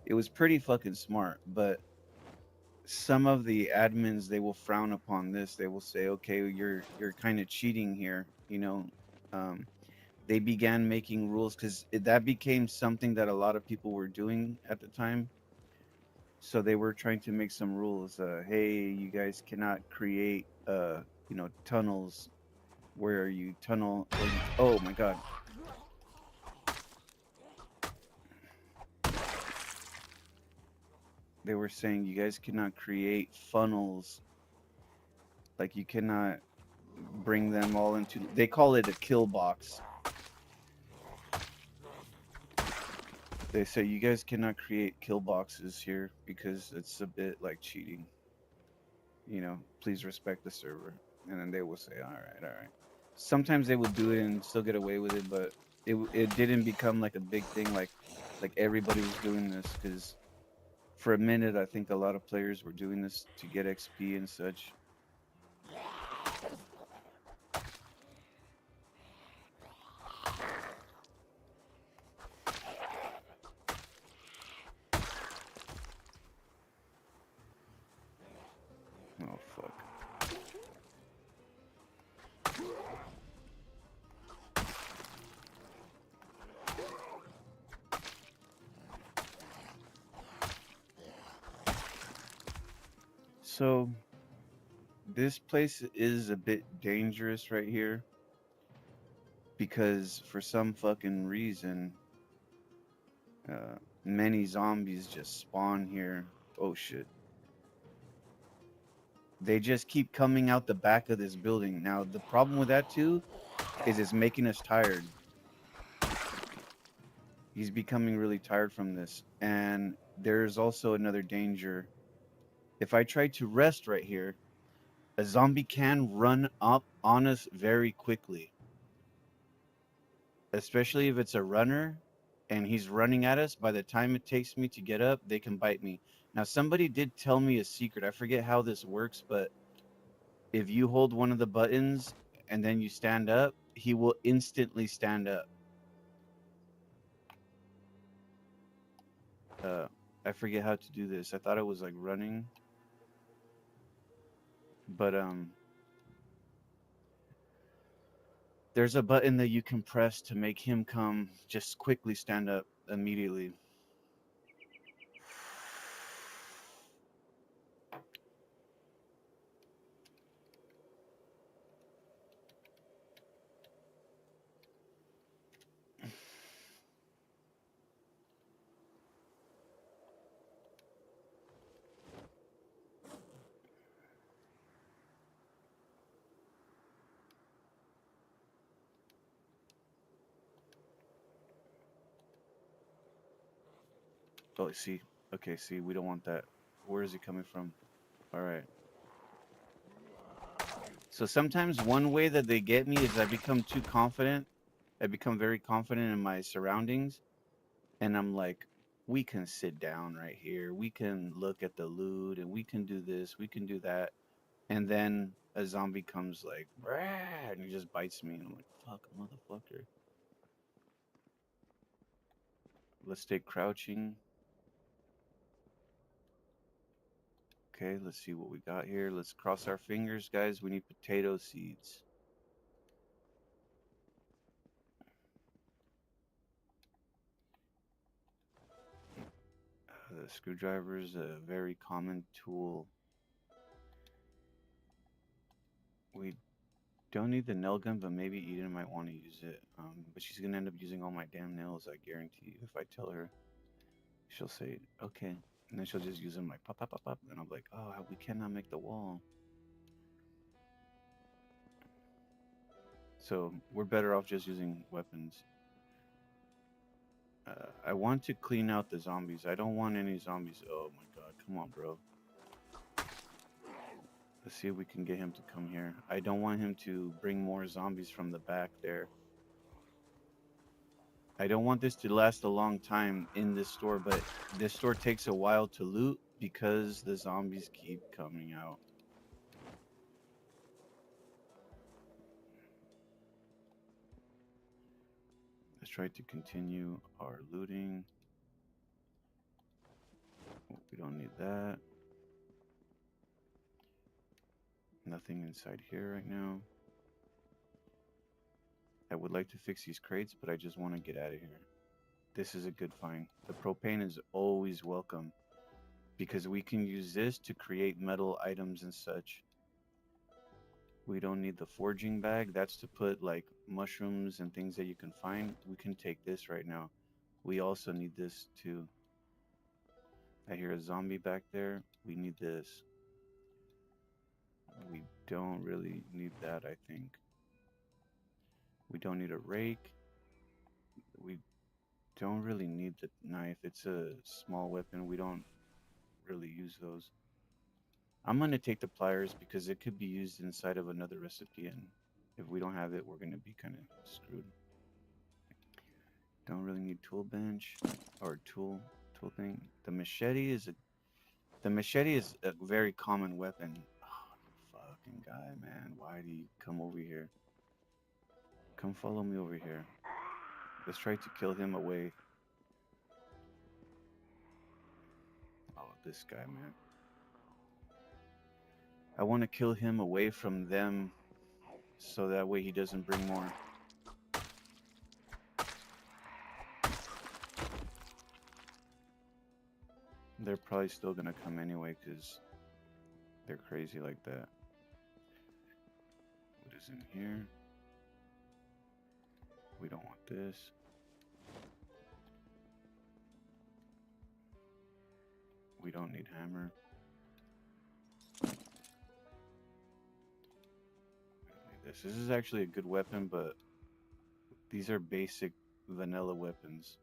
it was pretty fucking smart. But some of the admins, they will frown upon this. They will say, okay, you're kind of cheating here. um, they began making rules because that became something that a lot of people were doing at the time. So they were trying to make some rules. Hey, you guys cannot create tunnels where you tunnel or you, oh my god, they were saying you guys cannot create funnels, like you cannot bring them all into, they call it a kill box. They say you guys cannot create kill boxes here because it's a bit like cheating. Please respect the server. And then they will say, all right, all right. Sometimes they would do it and still get away with it, but it didn't become like a big thing, like everybody was doing this, because for a minute I think a lot of players were doing this to get XP and such. Oh fuck. So this place is a bit dangerous right here because for some fucking reason, many zombies just spawn here. Oh shit. They just keep coming out the back of this building. Now, the problem with that too is it's making us tired. He's becoming really tired from this. And there's also another danger. If I try to rest right here, a zombie can run up on us very quickly, especially if it's a runner and he's running at us. By the time it takes me to get up, they can bite me. Now, somebody did tell me a secret. I forget how this works, but if you hold one of the buttons and then you stand up, he will instantly stand up. Uh, I forget how to do this. I thought it was like running, but there's a button that you can press to make him come just quickly stand up immediately. Oh, see, okay, see, we don't want that. Where is he coming from? All right. So sometimes one way that they get me is I become too confident. I become very confident in my surroundings, and I'm like, we can sit down right here. We can look at the loot, and we can do this. We can do that. And then a zombie comes like, "Rah," and he just bites me, and I'm like, fuck, motherfucker. Let's stay crouching. Okay, let's see what we got here. Let's cross our fingers, guys. We need potato seeds. The screwdriver is a very common tool. We don't need the nail gun, but maybe Eden might want to use it. But she's gonna end up using all my damn nails, I guarantee you. If I tell her, she'll say, okay. And then she'll just use them like pop, pop, pop, pop. And I'm like, oh, we cannot make the wall. So we're better off just using weapons. I want to clean out the zombies. I don't want any zombies. Oh my god, come on, bro. Let's see if we can get him to come here. I don't want him to bring more zombies from the back there. I don't want this to last a long time in this store, but this store takes a while to loot because the zombies keep coming out. Let's try to continue our looting. Oh, we don't need that. Nothing inside here right now. I would like to fix these crates, but I just want to get out of here. This is a good find. The propane is always welcome because we can use this to create metal items and such. We don't need the forging bag. That's to put like mushrooms and things that you can find. We can take this right now. We also need this too. I hear a zombie back there. We need this. We don't really need that, I think. We don't need a rake. We don't really need the knife. It's a small weapon. We don't really use those. I'm gonna take the pliers because it could be used inside of another recipe, and if we don't have it, we're gonna be kind of screwed. Don't really need tool bench or tool thing. The machete is a very common weapon. Oh, you fucking guy, man! Why do you come over here? Come follow me over here. Let's try to kill him away. Oh, this guy, man. I want to kill him away from them so that way he doesn't bring more. They're probably still gonna come anyway because they're crazy like that. What is in here? We don't want this. We don't need hammer. We don't need this. This is actually a good weapon, but these are basic vanilla weapons.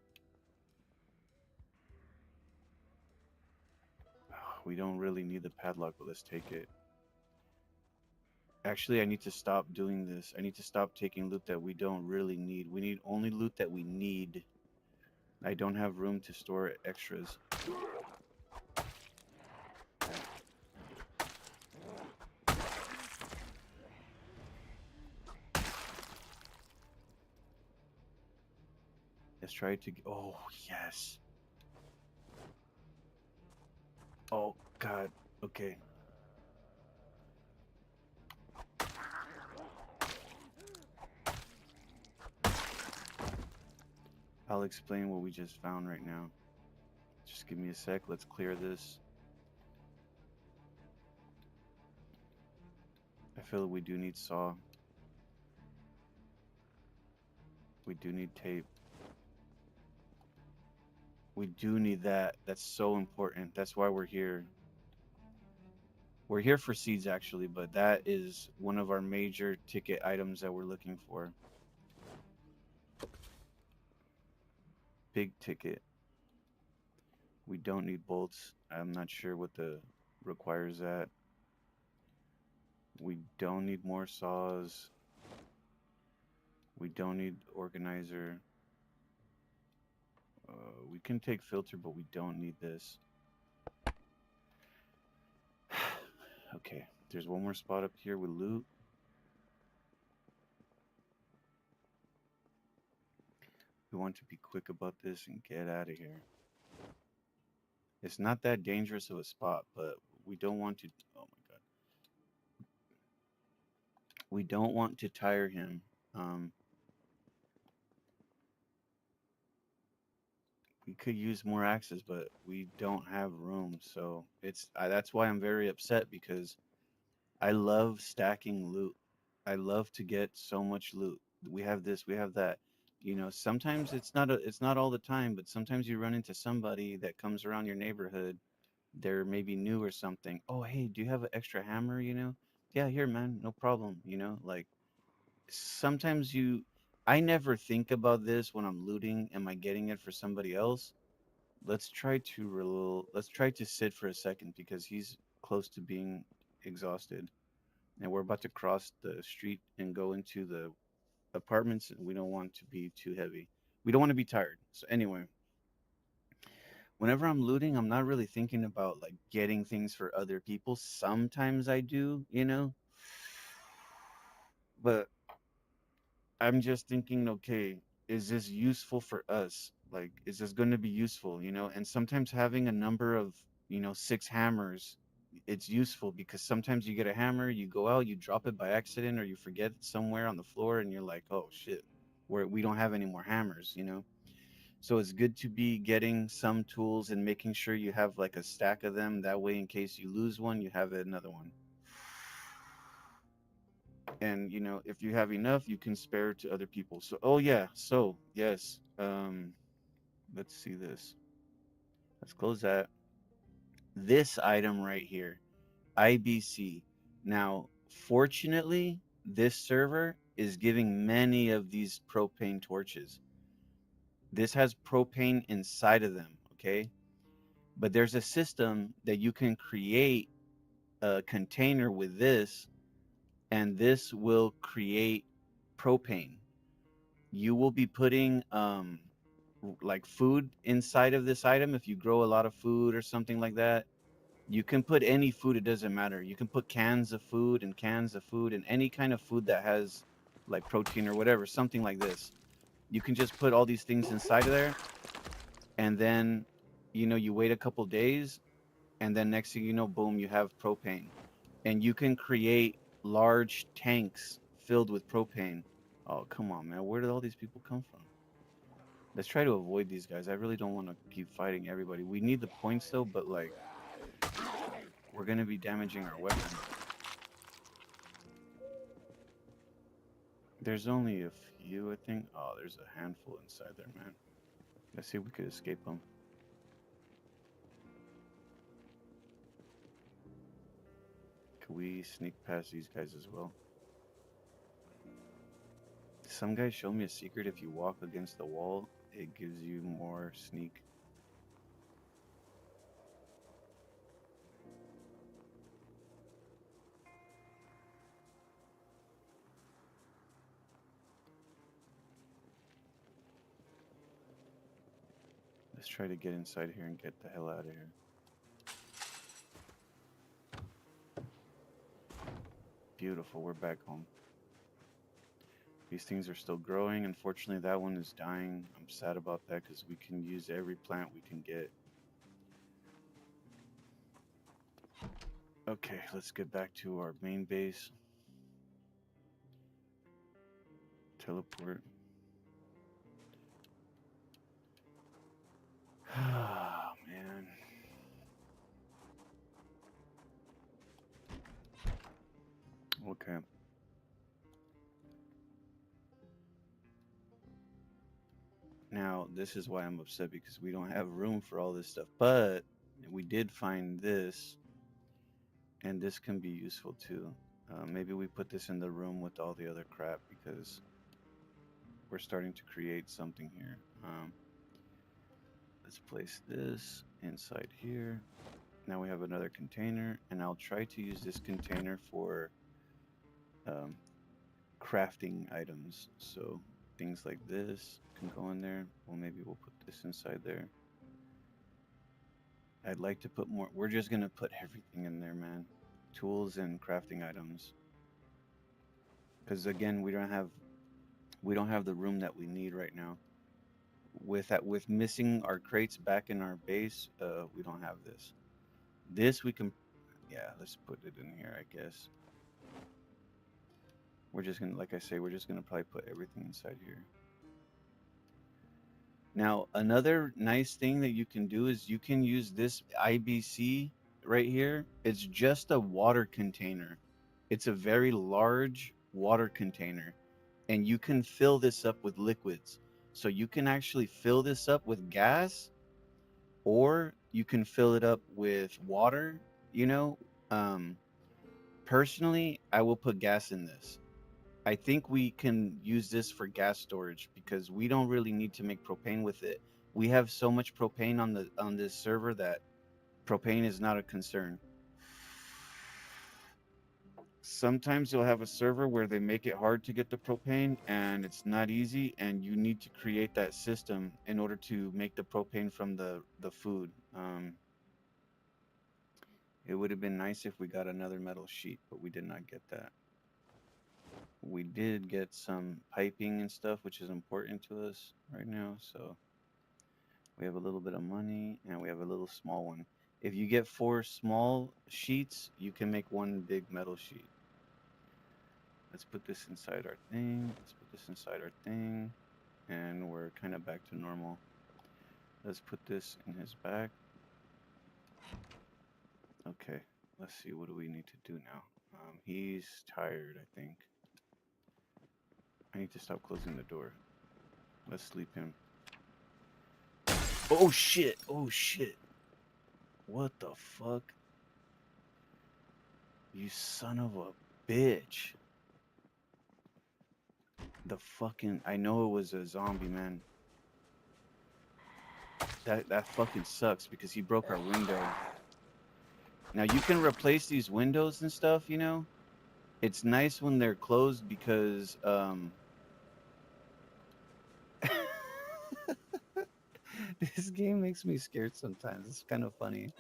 We don't really need the padlock, but let's take it. Actually, I need to stop doing this. I need to stop taking loot that we don't really need. We need only loot that we need. I don't have room to store extras. Let's try to. Oh, yes. Oh, God. Okay. I'll explain what we just found right now. Just give me a sec. Let's clear this. I feel like we do need saw. We do need tape. We do need that. That's so important. That's why we're here. We're here for seeds actually, but that is one of our major ticket items that we're looking for. Big ticket. We don't need bolts. I'm not sure what the requires that. We don't need more saws. We don't need organizer. We can take filter, but we don't need this. Okay, there's one more spot up here with loot. We want to be quick about this and get out of here. It's not that dangerous of a spot, but we don't want to. Oh my god. We don't want to tire him. Um, we could use more axes, but we don't have room. So that's why I'm very upset because I love stacking loot. I love to get so much loot. We have this, we have that. You know, sometimes it's not all the time, but sometimes you run into somebody that comes around your neighborhood. They're maybe new or something. Oh, hey, do you have an extra hammer, you know? Yeah, here, man, no problem, you know? Like sometimes I never think about this when I'm looting. Am I getting it for somebody else? Let's try to sit for a second because he's close to being exhausted, and we're about to cross the street and go into the apartments, and we don't want to be too heavy. We don't want to be tired. So anyway, whenever I'm looting, I'm not really thinking about like getting things for other people. Sometimes I do, but I'm just thinking, okay, is this useful for us? Like, is this going to be useful, And sometimes having a number of, 6 hammers, it's useful because sometimes you get a hammer, you go out, you drop it by accident, or you forget it somewhere on the floor, and you're like, oh shit, we don't have any more hammers. So it's good to be getting some tools and making sure you have like a stack of them. That way, in case you lose one, you have another one. And if you have enough, you can spare to other people. So, oh yeah, so yes, let's see this. Let's close that. This item right here, IBC. Now, fortunately, this server is giving many of these propane torches. This has propane inside of them, okay? But there's a system that you can create a container with this, and this will create propane. You will be putting like food inside of this item. If you grow a lot of food or something like that, you can put any food, it doesn't matter. You can put cans of food and cans of food and any kind of food that has like protein or whatever, something like this. You can just put all these things inside of there, and then you wait a couple days, and then next thing you know, boom, you have propane. And you can create large tanks filled with propane. Oh, come on, man. Where did all these people come from? Let's try to avoid these guys. I really don't want to keep fighting everybody. We need the points though, but like we're gonna be damaging our weapon. There's only a few, I think. Oh, there's a handful inside there, man. Let's see if we could escape them. Could we sneak past these guys as well? Some guy showed me a secret. If you walk against the wall, it gives you more sneak. Let's try to get inside here and get the hell out of here. Beautiful, we're back home. These things are still growing. Unfortunately, that one is dying. I'm sad about that because we can use every plant we can get. Okay, let's get back to our main base. Teleport. Ah, man. Okay. Now, this is why I'm upset because we don't have room for all this stuff. But we did find this, and this can be useful too. Maybe we put this in the room with all the other crap because we're starting to create something here. Let's place this inside here. Now we have another container, and I'll try to use this container for um, crafting items. So things like this can go in there. Well, maybe we'll put this inside there. I'd like to put more. We're just gonna put everything in there, man. Tools and crafting items. Because again, we don't have the room that we need right now. With missing our crates back in our base, we don't have this. This we can, yeah. Let's put it in here, I guess. We're just gonna, like I say, we're just gonna probably put everything inside here. Now, another nice thing that you can do is you can use this IBC right here. It's just a water container. It's a very large water container, and you can fill this up with liquids. So you can actually fill this up with gas, or you can fill it up with water, you know. Um, Personally, I will put gas in this. I think we can use this for gas storage because we don't really need to make propane with it. We have so much propane on this server that propane is not a concern. Sometimes you'll have a server where they make it hard to get the propane and it's not easy, and you need to create that system in order to make the propane from the food. It would have been nice if we got another metal sheet, but we did not get that. We did get some piping and stuff, which is important to us right now. So we have a little bit of money and we have a little small one. If you get 4 small sheets, you can make one big metal sheet. Let's put this inside our thing. Let's put this inside our thing. And we're kind of back to normal. Let's put this in his back. Okay, let's see. What do we need to do now? He's tired, I think. I need to stop closing the door. Let's sleep him. Oh shit! Oh shit! What the fuck? You son of a bitch! The fucking... I know it was a zombie, man. That fucking sucks because he broke our window. Now you can replace these windows and stuff, you know? It's nice when they're closed because this game makes me scared sometimes. It's kind of funny.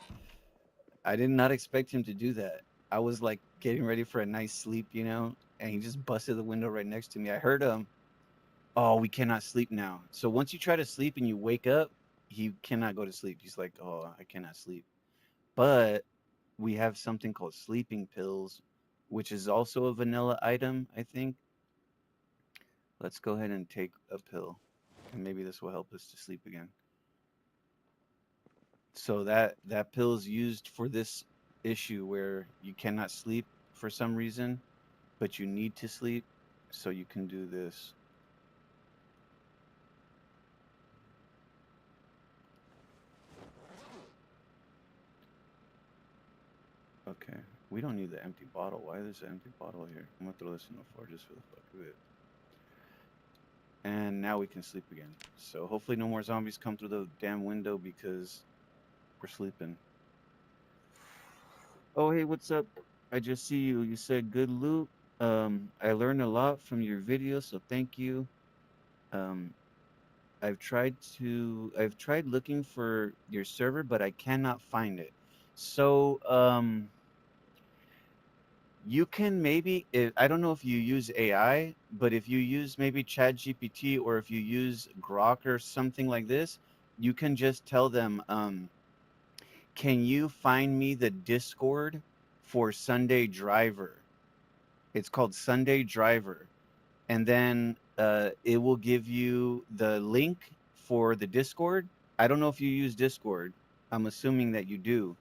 I did not expect him to do that. I was like getting ready for a nice sleep, you know, and he just busted the window right next to me. I heard him. Oh, we cannot sleep now. So once you try to sleep and you wake up, he cannot go to sleep. He's like, oh, I cannot sleep. But we have something called sleeping pills, which is also a vanilla item, I think. Let's go ahead and take a pill, and maybe this will help us to sleep again. So that pill is used for this issue where you cannot sleep for some reason, but you need to sleep, so you can do this. Okay, we don't need the empty bottle. Why is there an empty bottle here? I'm gonna throw this in the floor just for the fuck of it. And now we can sleep again. So hopefully no more zombies come through the damn window because we're sleeping. Oh, hey, what's up? I just see you. You said good loot. I learned a lot from your video, so thank you. Um, I've tried looking for your server, but I cannot find it. So, you can maybe, I don't know if you use AI, but if you use maybe ChatGPT or if you use Grok or something like this, you can just tell them, can you find me the Discord for Sunday Driver? It's called Sunday Driver. And then it will give you the link for the Discord. I don't know if you use Discord. I'm assuming that you do.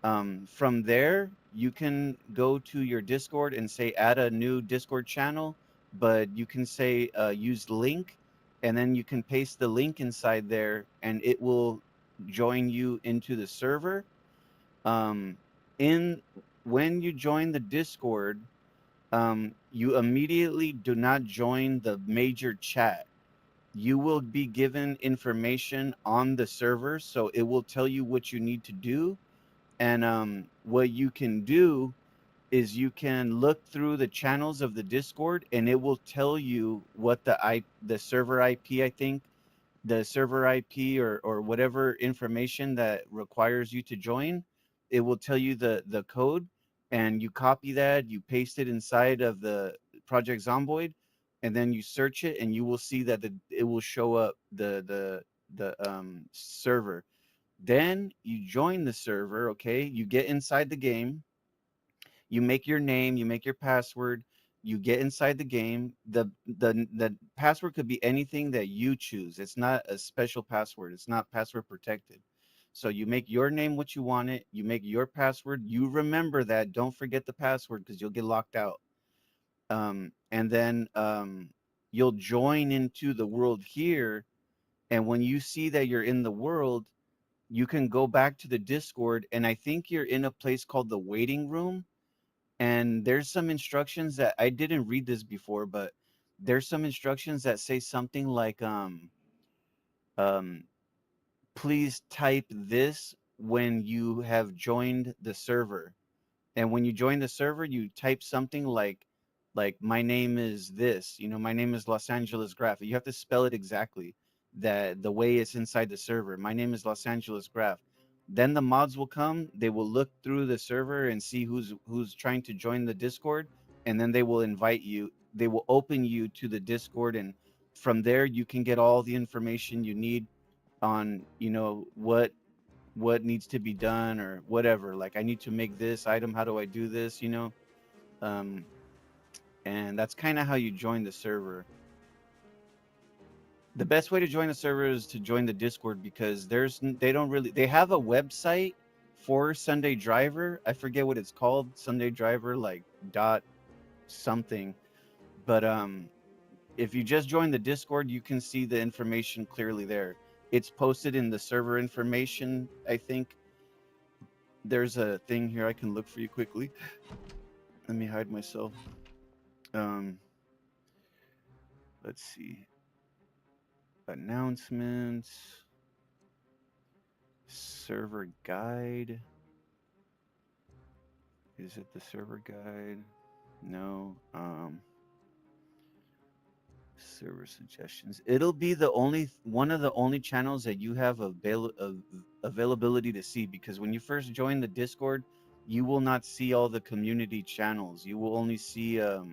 From there, you can go to your Discord and say add a new Discord channel, but you can say use link, and then you can paste the link inside there, and it will join you into the server. Um, in When you join the Discord, you immediately do not join the major chat. You will be given information on the server, so it will tell you what you need to do. And what you can do is you can look through the channels of the Discord, and it will tell you what the server IP, I think, the server IP or whatever information that requires you to join, it will tell you the code, and you copy that, you paste it inside of the Project Zomboid, and then you search it, and you will see that it will show up the server. Then you join the server, okay? You get inside the game, you make your name, you make your password, you get inside the game. The password could be anything that you choose. It's not a special password. It's not password protected. So you make your name what you want it, you make your password, you remember that, don't forget the password because you'll get locked out. And then you'll join into the world here, and when you see that you're in the world, you can go back to the Discord, and I think you're in a place called the waiting room, and there's some instructions that I didn't read this before, but there's some instructions that say something like um please type this when you have joined the server, And when you join the server, you type something like my name is this, my name is Los Angeles Graph. You have to spell it exactly, that the way it's inside the server. My name is Los Angeles Graph. Then the mods will come, they will look through the server and see who's trying to join the Discord, and then they will invite you. They will open you to the Discord, and from there you can get all the information you need on, what needs to be done or whatever. Like, I need to make this item, how do I do this, um and that's kind of how you join the server. The best way to join the server is to join the Discord, because they don't really, they have a website for Sunday Driver. I forget what it's called, Sunday Driver, like dot something. But if you just join the Discord, you can see the information clearly there. It's posted in the server information, I think. There's a thing here I can look for you quickly. Let me hide myself. Um, let's see. Announcements, server guide. Is it the server guide? No. Server suggestions. It'll be the only one of the only channels that you have availability to see, because when you first join the Discord, you will not see all the community channels. You will only see uh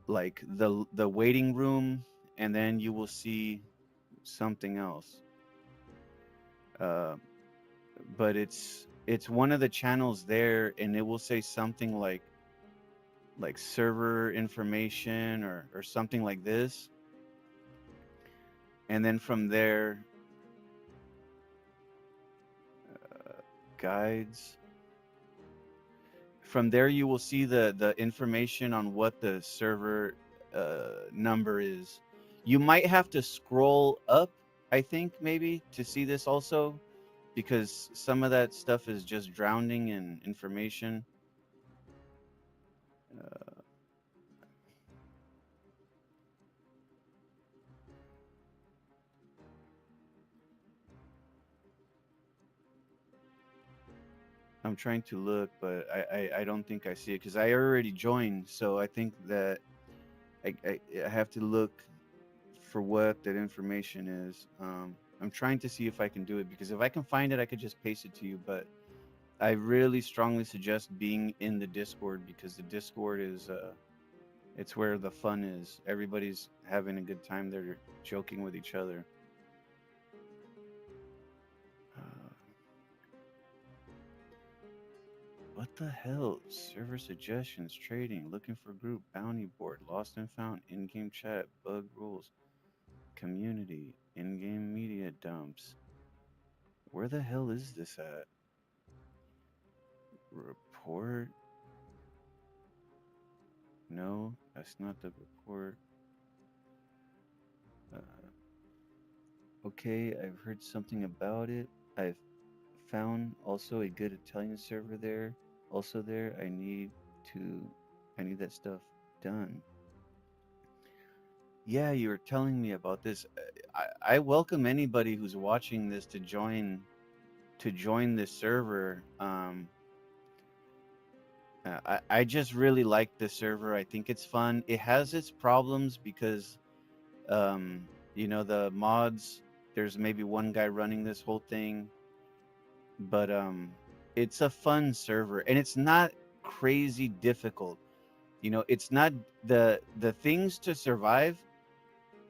like the waiting room, and then you will see something else. Uh, but it's one of the channels there, and it will say something like server information or something like this, and then from there, guides. From there, you will see the information on what the server number is. You might have to scroll up, I think, maybe to see this also, because some of that stuff is just drowning in information. Uh, I'm trying to look, but I don't think I see it because I already joined. So I think that I have to look for what that information is. I'm trying to see if I can do it, because if I can find it, I could just paste it to you. But I really strongly suggest being in the Discord, because the Discord is it's where the fun is. Everybody's having a good time. They're joking with each other. Uh, what the hell? Server suggestions, trading, looking for group, bounty board, lost and found, in-game chat, bug rules, community, in-game media dumps. Where the hell is this at? Report? No, that's not the report. Uh, okay, I've heard something about it. I've found also a good Italian server there. Also there, to, I need that stuff done. Yeah, you were telling me about this. I welcome anybody who's watching this to join this server. I just really like this server. I think it's fun. It has its problems because um, the mods. There's maybe one guy running this whole thing, but it's a fun server, and it's not crazy difficult. It's not the things to survive.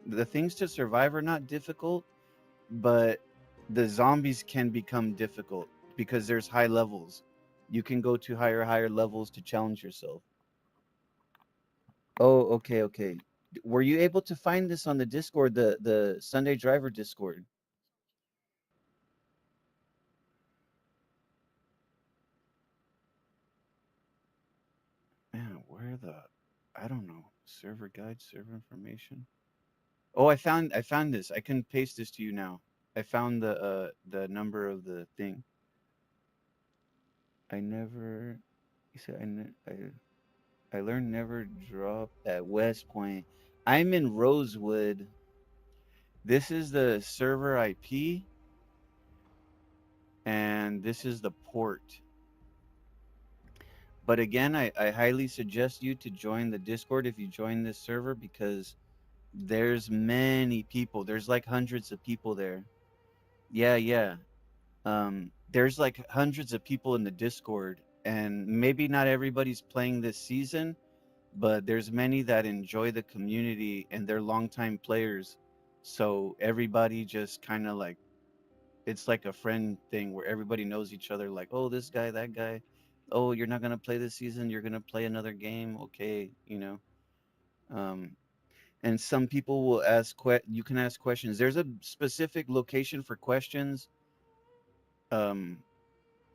The things to survive are not difficult, but the zombies can become difficult because there's high levels. You can go to higher levels to challenge yourself. Oh, okay, okay. Were you able to find this on the Discord, the Sunday Driver Discord? Man, where the I don't know. Server guide, server information. Oh, I found this. I can paste this to you now. I found the number of the thing. I never you said I learned never drop at West Point. I'm in Rosewood. This is the server IP, and this is the port. But again, I highly suggest you to join the Discord if you join this server because there's many people. There's like hundreds of people there. Yeah, yeah. There's like hundreds of people in the Discord, and maybe not everybody's playing this season, but there's many that enjoy the community and they're longtime players. So everybody just kind of like it's like a friend thing where everybody knows each other. Like, oh, this guy, that guy. Oh, you're not gonna play this season. You're gonna play another game. Okay, you know. Um, and some people will ask you can ask questions. There's a specific location for questions. Um,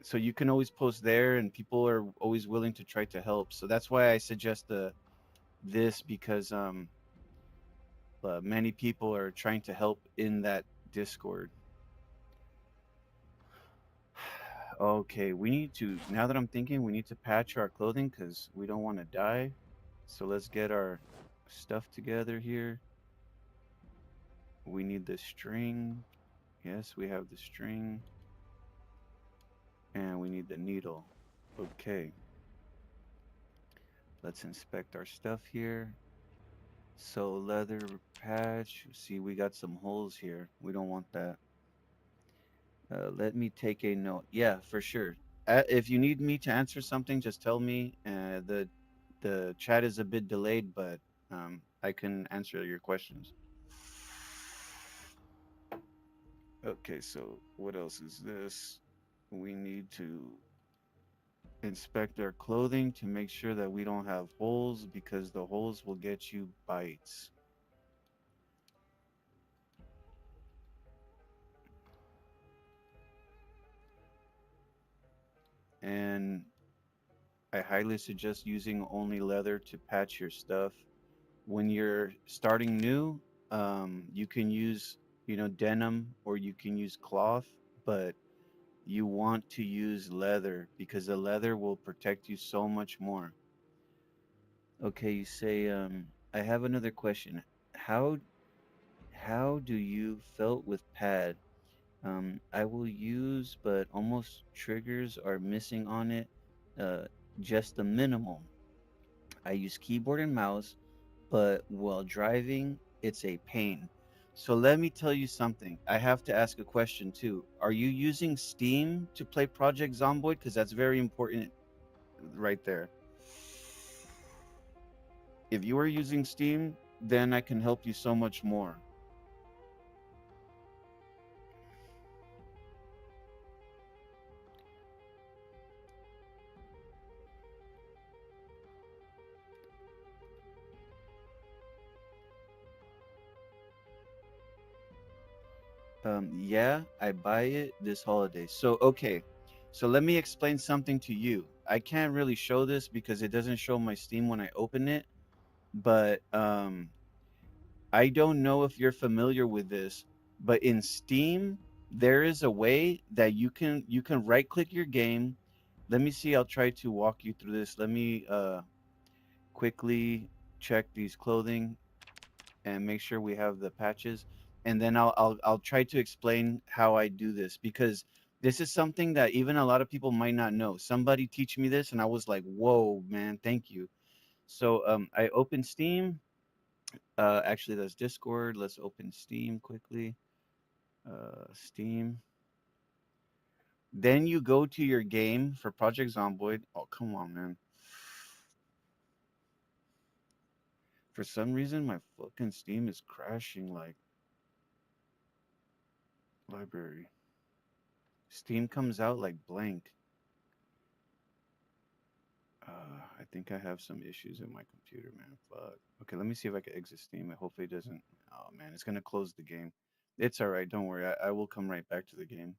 so you can always post there and people are always willing to try to help. So that's why I suggest the this because many people are trying to help in that Discord. Okay, we need to now that I'm thinking we need to patch our clothing cuz we don't want to die. So let's get our stuff together here. We need the string. Yes, we have the string and we need the needle. Okay, let's inspect our stuff here. So leather patch. See, we got some holes here. We don't want that. Let me take a note. Yeah, for sure. If you need me to answer something, just tell me. The chat is a bit delayed, but I can answer your questions. Okay, so what else is this? We need to inspect our clothing to make sure that we don't have holes because the holes will get you bites. And I highly suggest using only leather to patch your stuff. When you're starting new, you can use, denim or you can use cloth, but you want to use leather because the leather will protect you so much more. Okay, you say, I have another question. How how do you felt with pad? I will use, but almost triggers are missing on it. Uh, just the minimal. I use keyboard and mouse, but while driving, it's a pain. So let me tell you something. I have to ask a question too. Are you using Steam to play Project Zomboid? Because that's very important right there. If you are using Steam, then I can help you so much more. Yeah, I buy it this holiday. So, okay. So let me explain something to you. I can't really show this because it doesn't show my Steam when I open it, but I don't know if you're familiar with this, but in Steam, there is a way that you can right click your game. Let me see, I'll try to walk you through this. Let me quickly check these clothing and make sure we have the patches and then I'll try to explain how I do this because this is something that even a lot of people might not know. Somebody teach me this and I was like, "Whoa, man, thank you." So I open Steam. Actually, that's Discord. Let's open Steam quickly. Steam. Then you go to your game for Project Zomboid. Oh, come on, man. For some reason, my fucking Steam is crashing like library. Steam comes out like blank. I think I have some issues in my computer, man. Fuck. Okay, let me see if I can exit Steam. Hopefully it doesn't. Oh man, it's gonna close the game. It's all right. Don't worry. I will come right back to the game.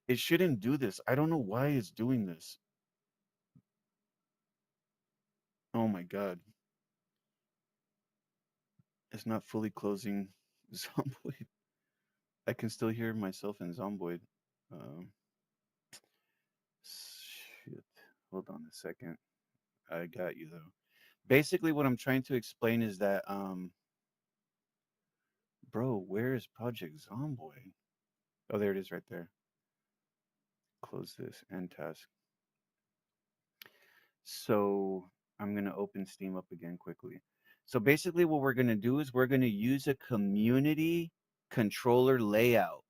It shouldn't do this. I don't know why it's doing this. Oh my god. It's not fully closing Zomboid. I can still hear myself in Zomboid. Um, shit. Hold on a second. I got you though. Basically, what I'm trying to explain is that, bro, where is Project Zomboid? Oh, there it is right there. close this end task. So I'm going to open Steam up again quickly. So basically, what we're going to do is we're going to use a community controller layout.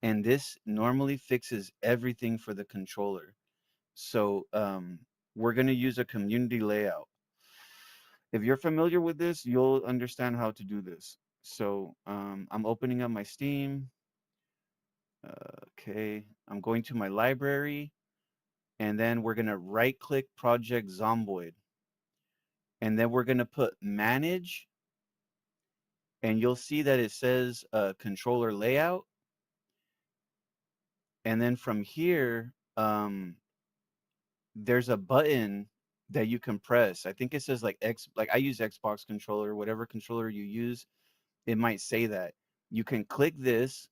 And this normally fixes everything for the controller. So we're going to use a community layout. If you're familiar with this, you'll understand how to do this. So I'm opening up my Steam. Okay, I'm going to my library, and then we're going to right click Project Zomboid. And then we're going to put manage, and you'll see that it says controller layout. And then from here, there's a button that you can press. I think it says like like I use Xbox controller, whatever controller you use, it might say that. You can click this,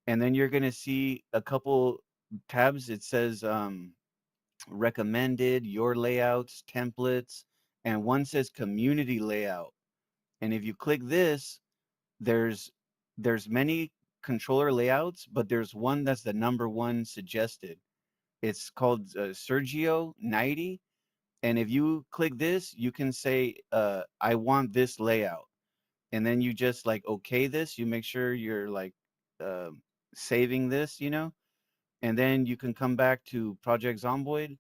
and then you're gonna see a couple tabs. It says recommended, your layouts, templates, and one says community layout. And if you click this, there's there's many controller layouts, but there's one that's the number one suggested. It's called Sergio 90. And if you click this, you can say, I want this layout. And then you just like okay this. You make sure you're like uh, saving this, and then you can come back to Project Zomboid,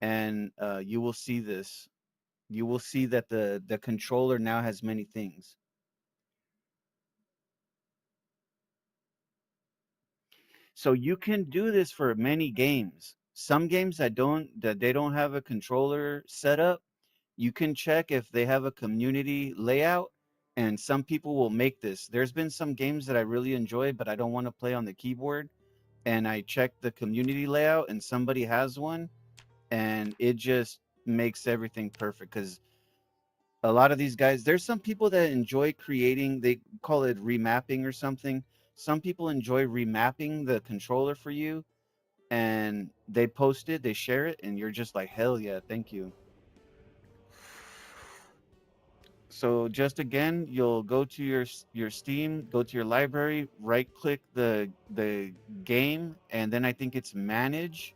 and you will see this. You will see that the controller now has many things. So you can do this for many games. Some games that they don't have a controller set up, you can check if they have a community layout, and some people will make this. There's been some games that I really enjoy, but I don't want to play on the keyboard, and I check the community layout and somebody has one, and it just makes everything perfect cuz a lot of these guys, there's some people that enjoy creating, they call it remapping or something. Some people enjoy remapping the controller for you, and they post it, they share it, and you're just like, hell yeah, thank you. So just again, you'll go to your Steam, go to your library, right click the game, and then I think it's manage,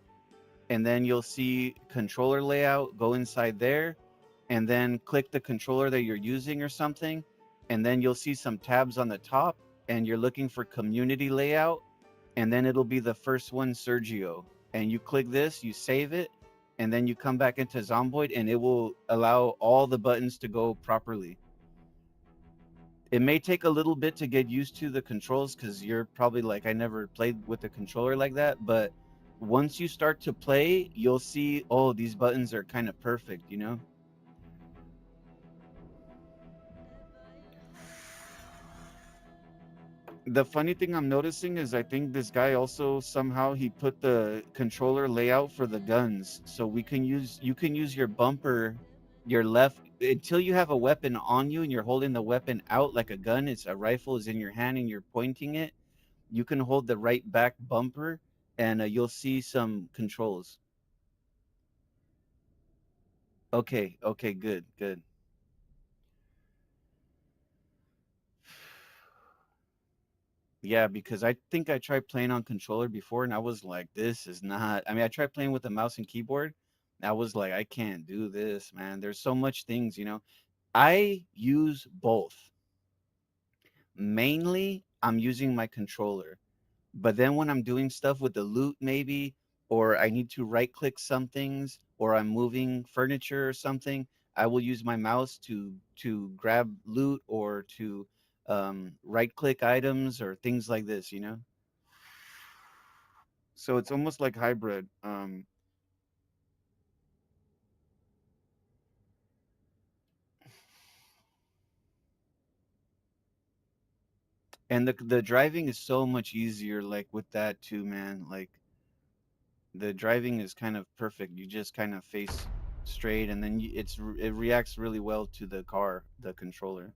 and then you'll see controller layout, go inside there, and then click the controller that you're using or something, and then you'll see some tabs on the top, and you're looking for community layout, and then it'll be the first one, Sergio. And you click this, you save it, and then you come back into Zomboid, and it will allow all the buttons to go properly. It may take a little bit to get used to the controls because you're probably like, I never played with the controller like that. But once you start to play, you'll see, oh, these buttons are kind of perfect. The funny thing I'm noticing is I think this guy also somehow he put the controller layout for the guns. So you can use your bumper, your left until you have a weapon on you and you're holding the weapon out like a gun. It's a rifle is in your hand and you're pointing it. You can hold the right back bumper, and you'll see some controls. Okay, okay, good, good. Yeah, because I think I tried playing on controller before and I was like, this is not. I mean, I tried playing with the mouse and keyboard. I was like, I can't do this, man. There's so much things. I use both. Mainly, I'm using my controller. But then when I'm doing stuff with the loot, maybe, or I need to right click some things, or I'm moving furniture or something, I will use my mouse to grab loot or to right click items or things like this. So it's almost like hybrid. And the driving is so much easier, like with that too, man. Like the driving is kind of perfect. You just kind of face straight, and then it reacts really well to the car, the controller.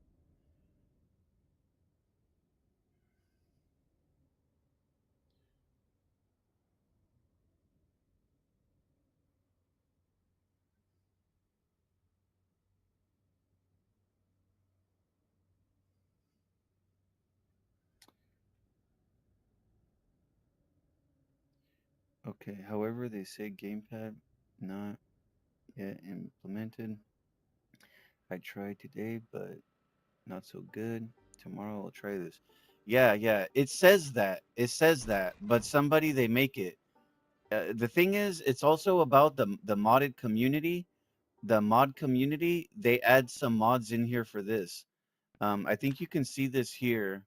Okay, however, they say gamepad not yet implemented. I tried today, but not so good. Tomorrow I'll try this. Yeah, yeah. It says that. It says that, but somebody they make it. The thing is, it's also about the modded community. The mod community, they add some mods in here for this. I think you can see this here.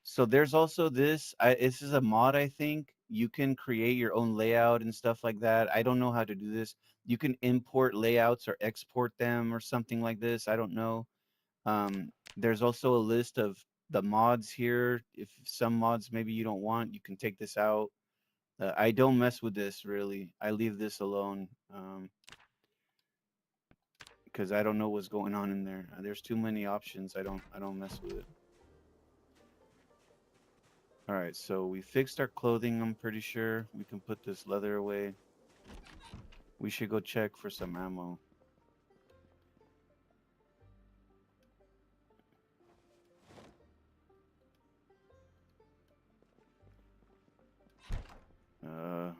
So there's also this. This is a mod, I think. You can create your own layout and stuff like that. I don't know how to do this. You can import layouts or export them or something like this. I don't know. There's also a list of the mods here. If some mods maybe you don't want, you can take this out. I don't mess with this really. I leave this alone because I don't know what's going on in there. There's too many options. I don't mess with it. All right, so we fixed our clothing. I'm pretty sure we can put this leather away. We should go check for some ammo. Uh,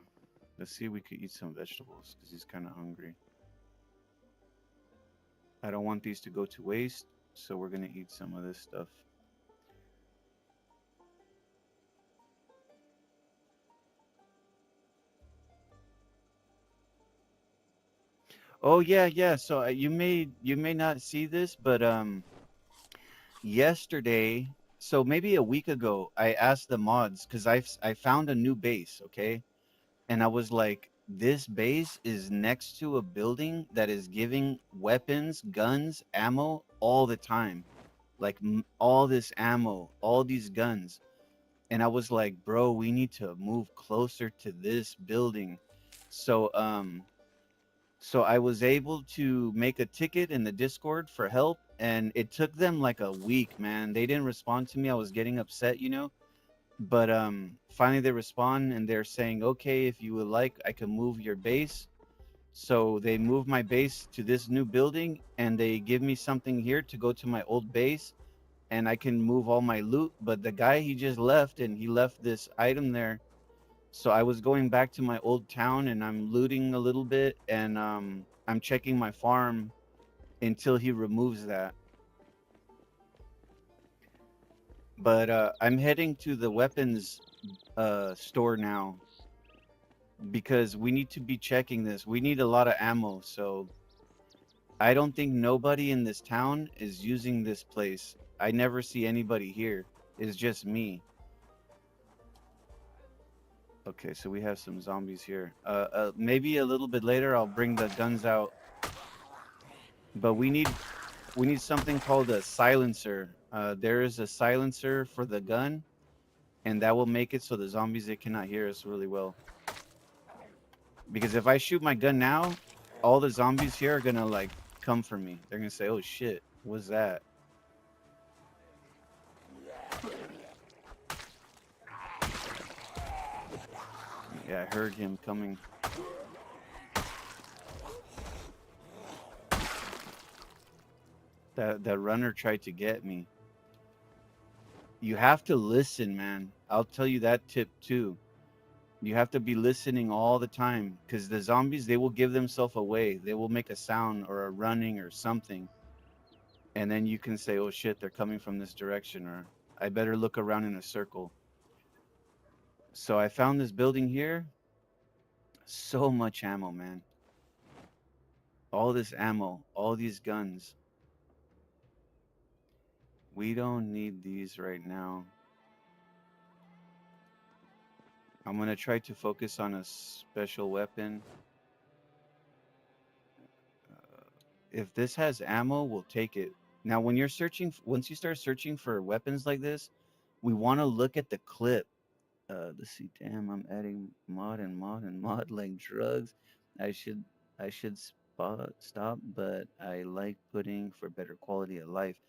let's see if we could eat some vegetables because he's kind of hungry. I don't want these to go to waste, so we're gonna eat some of this stuff. Oh yeah, yeah. So you may not see this, but yesterday, so maybe a week ago, I asked the mods because I found a new base, okay, and I was like, this base is next to a building that is giving weapons, guns, ammo all the time, like all this ammo, all these guns, and I was like, bro, we need to move closer to this building, so so I was able to make a ticket in the Discord for help, and it took them like a week, man. They didn't respond to me. I was getting upset, But finally they respond and they're saying, "Okay, if you would like, I can move your base." So they move my base to this new building and they give me something here to go to my old base and I can move all my loot, but the guy he just left and he left this item there, so I was going back to my old town and I'm looting a little bit and I'm checking my farm until he removes that. But I'm heading to the weapons store now because we need to be checking this. We need a lot of ammo, so I don't think nobody in this town is using this place. I never see anybody here. It's just me. Okay, so we have some zombies here. Maybe a little bit later I'll bring the guns out, but we need something called a silencer. There is a silencer for the gun, and that will make it so the zombies they cannot hear us really well. Because if I shoot my gun now, all the zombies here are gonna like come for me. They're gonna say, "Oh shit, what's that?" Yeah, I heard him coming. That runner tried to get me. You have to listen, man. I'll tell you that tip too. You have to be listening all the time because the zombies they will give themselves away. They will make a sound or a running or something, and then you can say, "Oh shit, they're coming from this direction," or "I better look around in a circle." So I found this building here. So much ammo, man. All this ammo, all these guns. We don't need these right now. I'm gonna try to focus on a special weapon. If this has ammo, we'll take it. Now, when you're searching, once you start searching for weapons like this, we want to look at the clip. Let's see. Damn, I'm adding mod and mod and mod like drugs. I should, I should stop, but I like putting for better quality of life.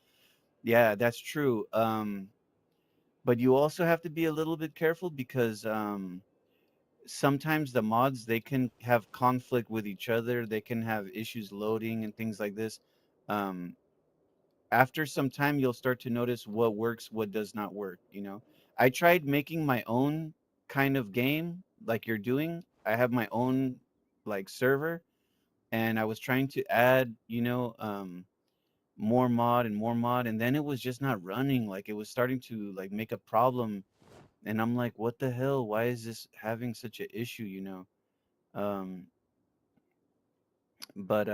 Yeah, that's true. But you also have to be a little bit careful because sometimes the mods they can have conflict with each other. They can have issues loading and things like this. Um, After some time, you'll start to notice what works, what does not work. I tried making my own kind of game, like you're doing. I have my own like server, and I was trying to add, more mod, and then it was just not running. Like it was starting to like make a problem, and I'm like, what the hell? Why is this having such an issue? Um, but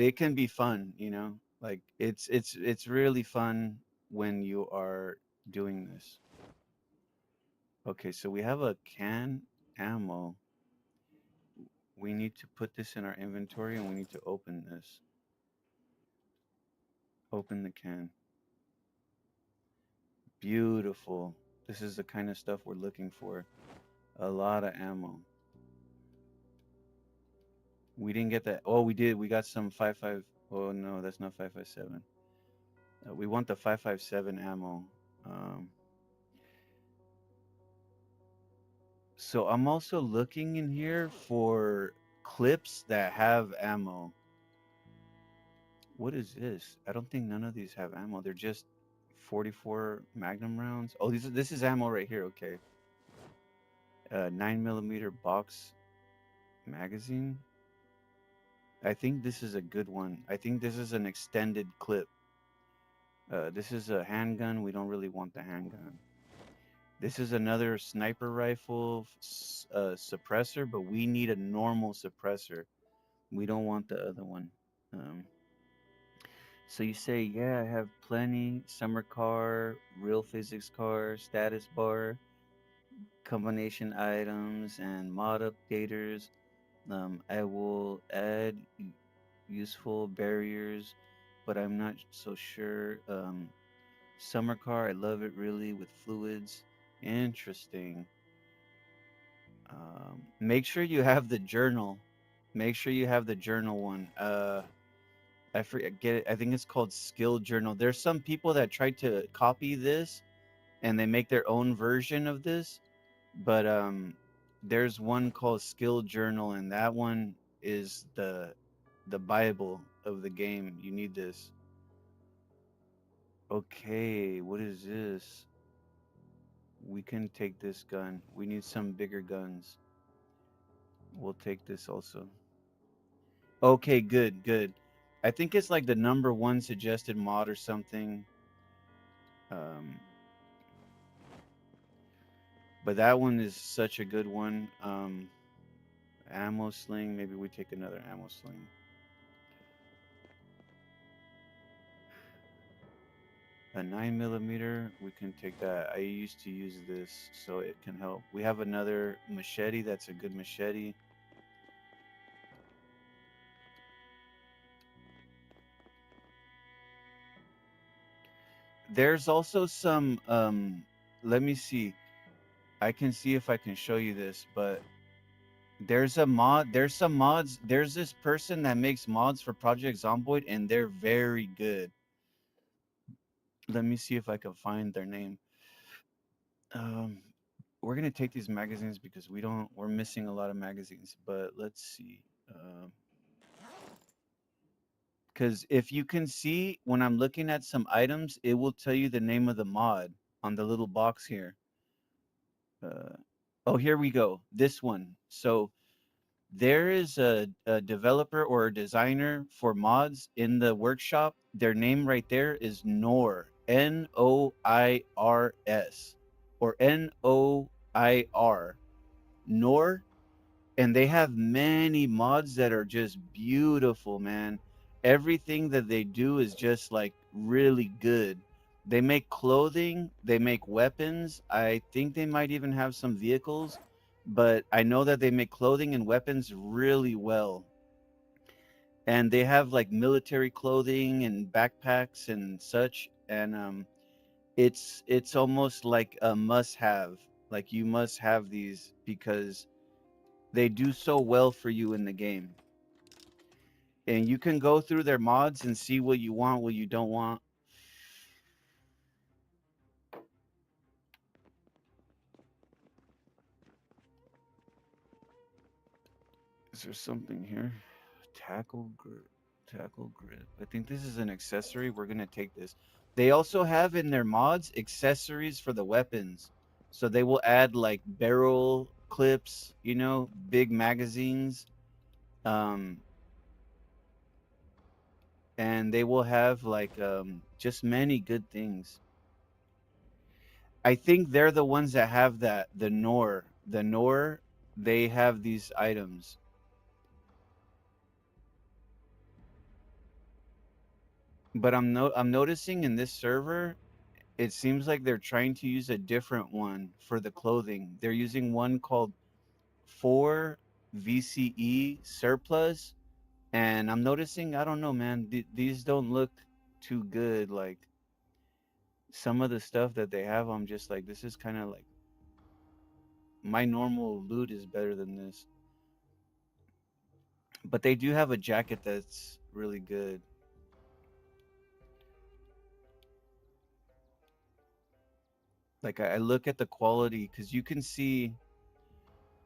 it can be fun, like it's really fun when you are doing this. Okay, so we have a can ammo. We need to put this in our inventory, and we need to open this. Open the can. Beautiful. This is the kind of stuff we're looking for. A lot of ammo. We didn't get that. Oh, we did. We got some 55. Oh no, that's not 557. We want the 557 ammo. Um, so I'm also looking in here for clips that have ammo. What is this? I don't think none of these have ammo. They're just 44 Magnum rounds. Oh, this is ammo right here. Okay. 9 millimeter box magazine. I think this is a good one. I think this is an extended clip. This is a handgun. We don't really want the handgun. This is another sniper rifle suppressor, but we need a normal suppressor. We don't want the other one. Um, so you say, yeah, I have plenty. Summer car, real physics car, status bar, combination items, and mod updaters. I will add useful barriers, but I'm not so sure. Summer car, I love it really with fluids. Interesting. Make sure you have the journal. Make sure you have the journal one. I forget it. I think it's called Skill Journal. There's some people that tried to copy this and they make their own version of this, but there's one called Skill Journal, and that one is the Bible of the game. You need this. Okay, what is this? We can take this gun. We need some bigger guns. We'll take this also. Okay, good, good. I think it's like the number one suggested mod or something. Um, but that one is such a good one. Ammo sling. Maybe we take another ammo sling. A 9 millimeter. We can take that. I used to use this, so it can help. We have another machete. That's a good machete. There's also some. Let me see. I can see if I can show you this, but there's some mods. There's this person that makes mods for Project Zomboid, and they're very good. Let me see if I can find their name. Um, we're gonna take these magazines because we're missing a lot of magazines, but let's see. Because if you can see when I'm looking at some items, it will tell you the name of the mod on the little box here. Uh, oh, here we go. This one. So there is a developer or a designer for mods in the workshop. Their name right there is Noir, Noirs, or Noir, Noir, and they have many mods that are just beautiful, man. Everything that they do is just like really good. They make clothing, they make weapons. I think they might even have some vehicles, but I know that they make clothing and weapons really well. And they have like military clothing and backpacks and such, and it's almost like a must have. Like you must have these because they do so well for you in the game. And you can go through their mods and see what you want, what you don't want. Is there something here? Tackle grip. Tackle grip. I think this is an accessory. We're gonna take this. They also have in their mods accessories for the weapons. So they will add like barrel clips, big magazines, um, and they will have like just many good things. I think they're the ones that have that the Nor, they have these items. But I'm noticing in this server, it seems like they're trying to use a different one for the clothing. They're using one called 4 VCE surplus, and I'm noticing, I don't know, man, these don't look too good. Like some of the stuff that they have, I'm just like, this is kind of like my normal loot is better than this. But they do have a jacket that's really good. Like I look at the quality because you can see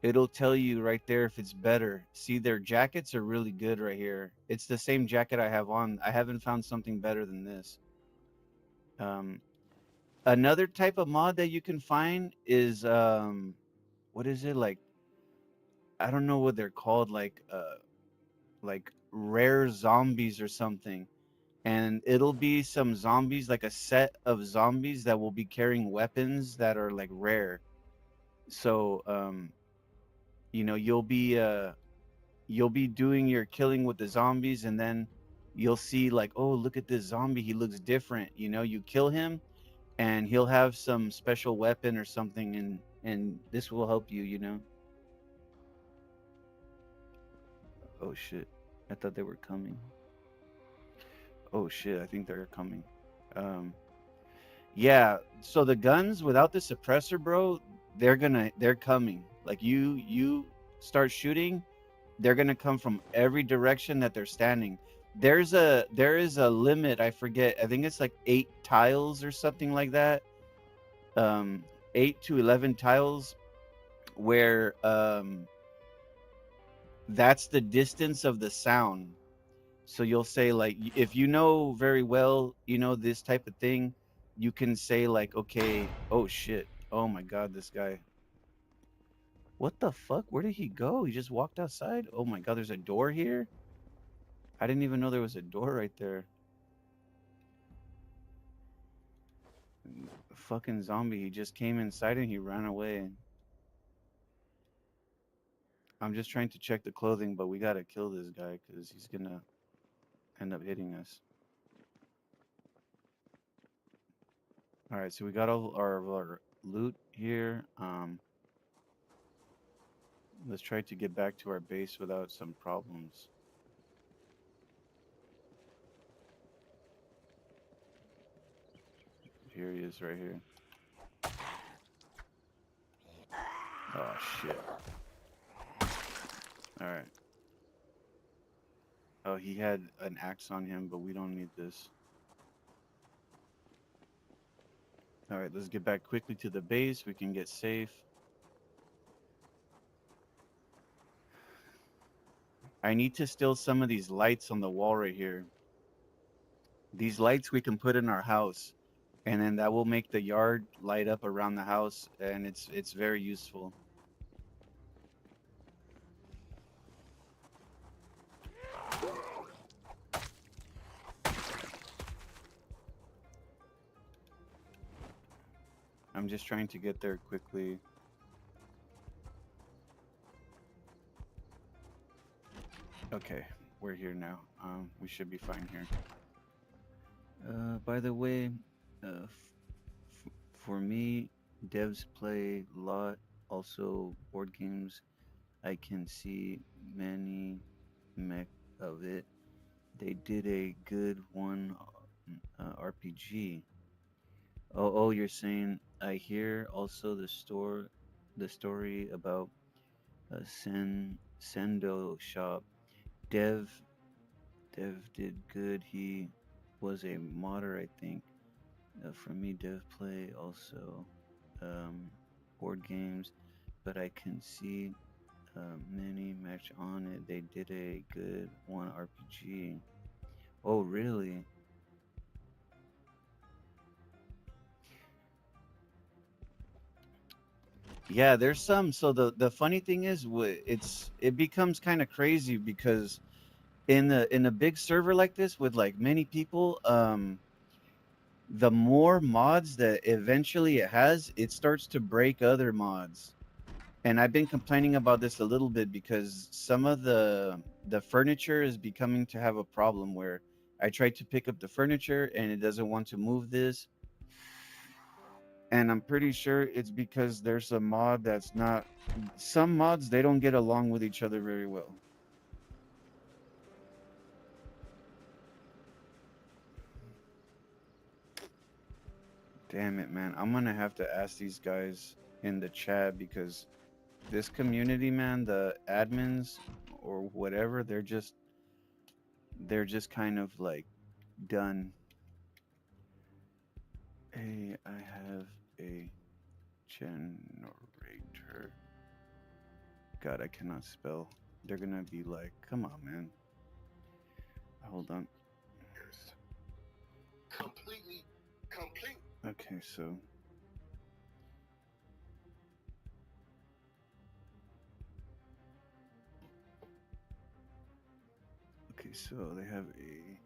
it'll tell you right there if it's better. See, their jackets are really good right here. It's the same jacket I have on. I haven't found something better than this. Um, Another type of mod that you can find is what is it like? I don't know what they're called, like rare zombies or something. And it'll be some zombies, like a set of zombies that will be carrying weapons that are like rare. So you'll be doing your killing with the zombies, and then you'll see like, oh, look at this zombie, he looks different. You kill him and he'll have some special weapon or something, and this will help you. Oh shit, I thought they were coming. Oh shit, I think they're coming. um yeah, so the guns without the suppressor, bro, they're coming. Like you start shooting, they're gonna come from every direction that they're standing. There is a limit. I forget. I think it's like 8 tiles or something like that. 8 to 11 tiles, where that's the distance of the sound. So you'll say like, if you know very well, this type of thing, you can say like, okay, oh shit, oh my god, this guy. What the fuck? Where did he go? He just walked outside. Oh my god, there's a door here. I didn't even know there was a door right there. Fucking zombie. He just came inside and he ran away. I'm just trying to check the clothing, but we gotta kill this guy because he's gonna end up hitting us. All right, so we got all our loot here. Let's try to get back to our base without some problems. Here he is, right here. Oh shit. All right. Oh, he had an axe on him, but we don't need this. All right, let's get back quickly to the base. We can get safe. I need to steal some of these lights on the wall right here. These lights we can put in our house, and then that will make the yard light up around the house, and it's very useful. I'm just trying to get there quickly. Okay, we're here now. We should be fine here. By the way, for me, devs play a lot. Also, board games. I can see many mech of it. They did a good one, RPG. Oh, you're saying I hear also the story about a Sendo shop. Dev Dev did good. He was a modder, I think. For me, Dev play also um, board games, but I can see many match on it. They did a good one RPG. Oh, really? Yeah, there's some. So the funny thing is, it becomes kind of crazy because in a big server like this with like many people, the more mods that eventually it has, it starts to break other mods. And I've been complaining about this a little bit because some of the furniture is becoming to have a problem where I tried to pick up the furniture and it doesn't want to move this. And I'm pretty sure it's because there's a mod that's not, some mods they don't get along with each other very well. Damn it, man. I'm gonna have to ask these guys in the chat because this community, man, the admins or whatever, they're just kind of like done. Hey, I have a generator. God, I cannot spell. They're gonna be like, come on, man. Hold on. Okay, so they have a.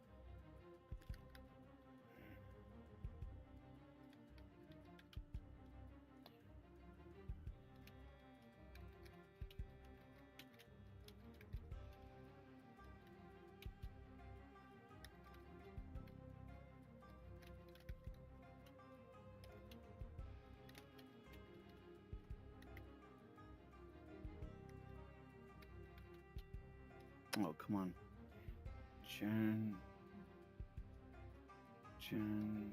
Oh, come on. Gen. Gen.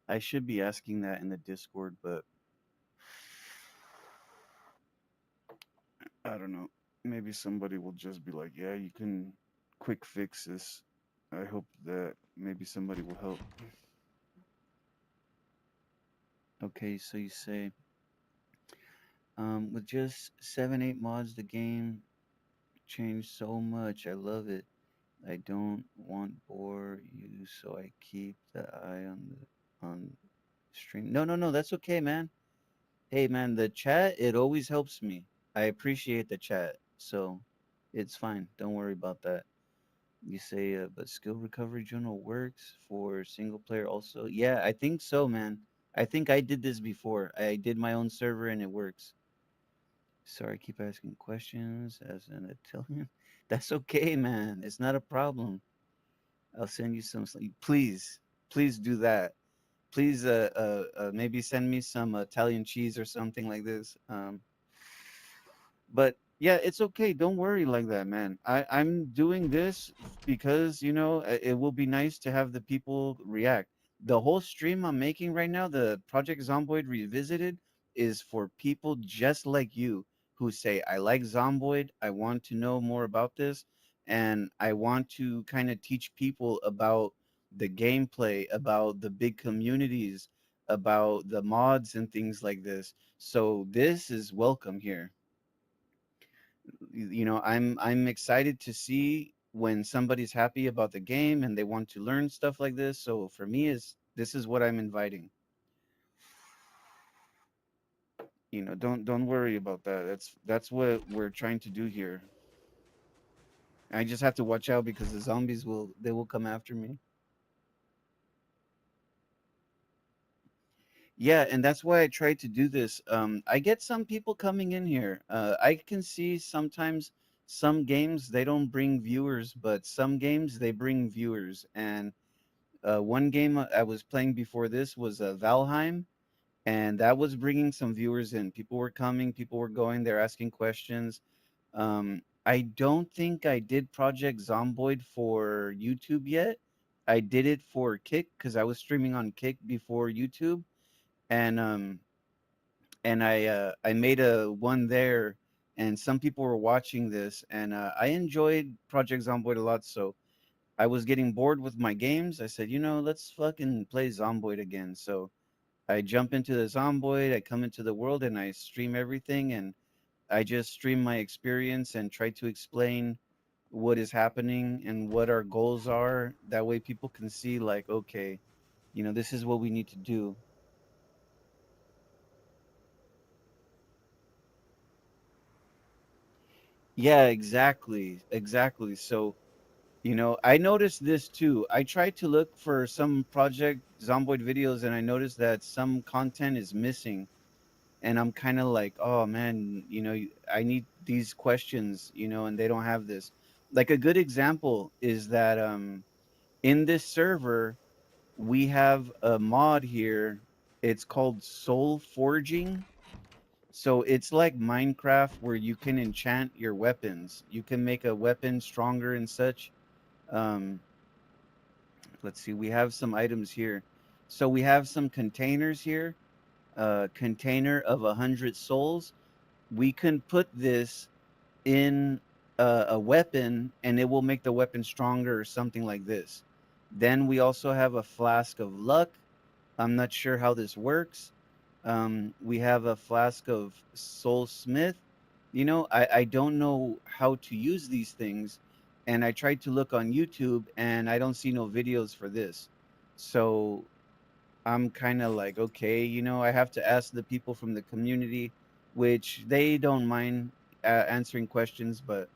I should be asking that in the Discord, but I don't know. Maybe somebody will just be like, yeah, you can quick fix this. I hope that maybe somebody will help. Okay, so you say, with just 7, 8 mods, the game changed so much. I love it. I don't want bore you, so I keep the eye on stream. No, no, no, that's okay, man. Hey, man, the chat, it always helps me. I appreciate the chat, so it's fine. Don't worry about that. You say, but skill recovery journal works for single player also. Yeah, I think so, man. I think I did this before. I did my own server and it works. Sorry, I keep asking questions as an Italian. That's okay, man. It's not a problem. I'll send you some. Please, please do that. Please, maybe send me some Italian cheese or something like this. But yeah, it's okay. Don't worry like that, man. I'm doing this because, it will be nice to have the people react. The whole stream I'm making right now, the Project Zomboid Revisited, is for people just like you who say, I like Zomboid. I want to know more about this. And I want to kind of teach people about the gameplay, about the big communities, about the mods and things like this. So this is welcome here. I'm excited to see when somebody's happy about the game and they want to learn stuff like this. So for me, is this is what I'm inviting. Don't worry about that. That's what we're trying to do here. I just have to watch out because the zombies will come after me. Yeah, and that's why I try to do this. I get some people coming in here. I can see sometimes some games they don't bring viewers, but some games they bring viewers. And one game I was playing before this was Valheim, and that was bringing some viewers in. People were coming, people were going, they're asking questions. I don't think I did Project Zomboid for YouTube yet. I did it for Kick because I was streaming on Kick before YouTube, and and I made a one there, and some people were watching this, and I enjoyed Project Zomboid a lot. So I was getting bored with my games. I said, let's fucking play Zomboid again. So I jump into the Zomboid, I come into the world, and I stream everything, and I just stream my experience and try to explain what is happening and what our goals are. That way people can see, like, okay, this is what we need to do. Yeah, exactly. Exactly. So, I noticed this too. I tried to look for some Project Zomboid videos and I noticed that some content is missing. And I'm kind of like, oh man, I need these questions, and they don't have this. Like a good example is that in this server, we have a mod here. It's called Soul Forging. So it's like Minecraft where you can enchant your weapons. You can make a weapon stronger and such. Um, let's see, we have some items here. So we have some containers here. Container of 100 souls. We can put this in a weapon and it will make the weapon stronger or something like this. Then we also have a flask of luck. I'm not sure how this works. We have a flask of Soul Smith. I don't know how to use these things. And I tried to look on YouTube and I don't see no videos for this. So I'm kind of like, okay, I have to ask the people from the community, which they don't mind answering questions, but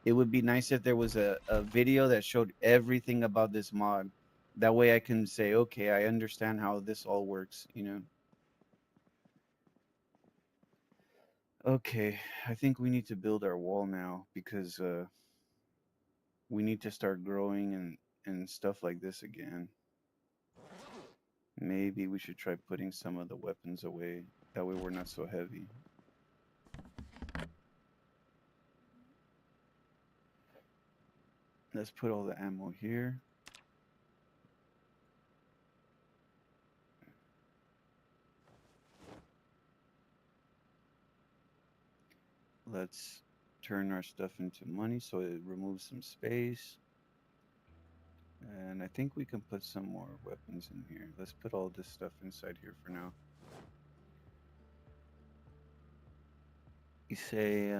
it would be nice if there was a video that showed everything about this mod. That way I can say, okay, I understand how this all works. Okay, I think we need to build our wall now because we need to start growing and stuff like this again. Maybe we should try putting some of the weapons away. That way we're not so heavy. Let's put all the ammo here. Let's turn our stuff into money so it removes some space. And I think we can put some more weapons in here. Let's put all this stuff inside here for now. You say,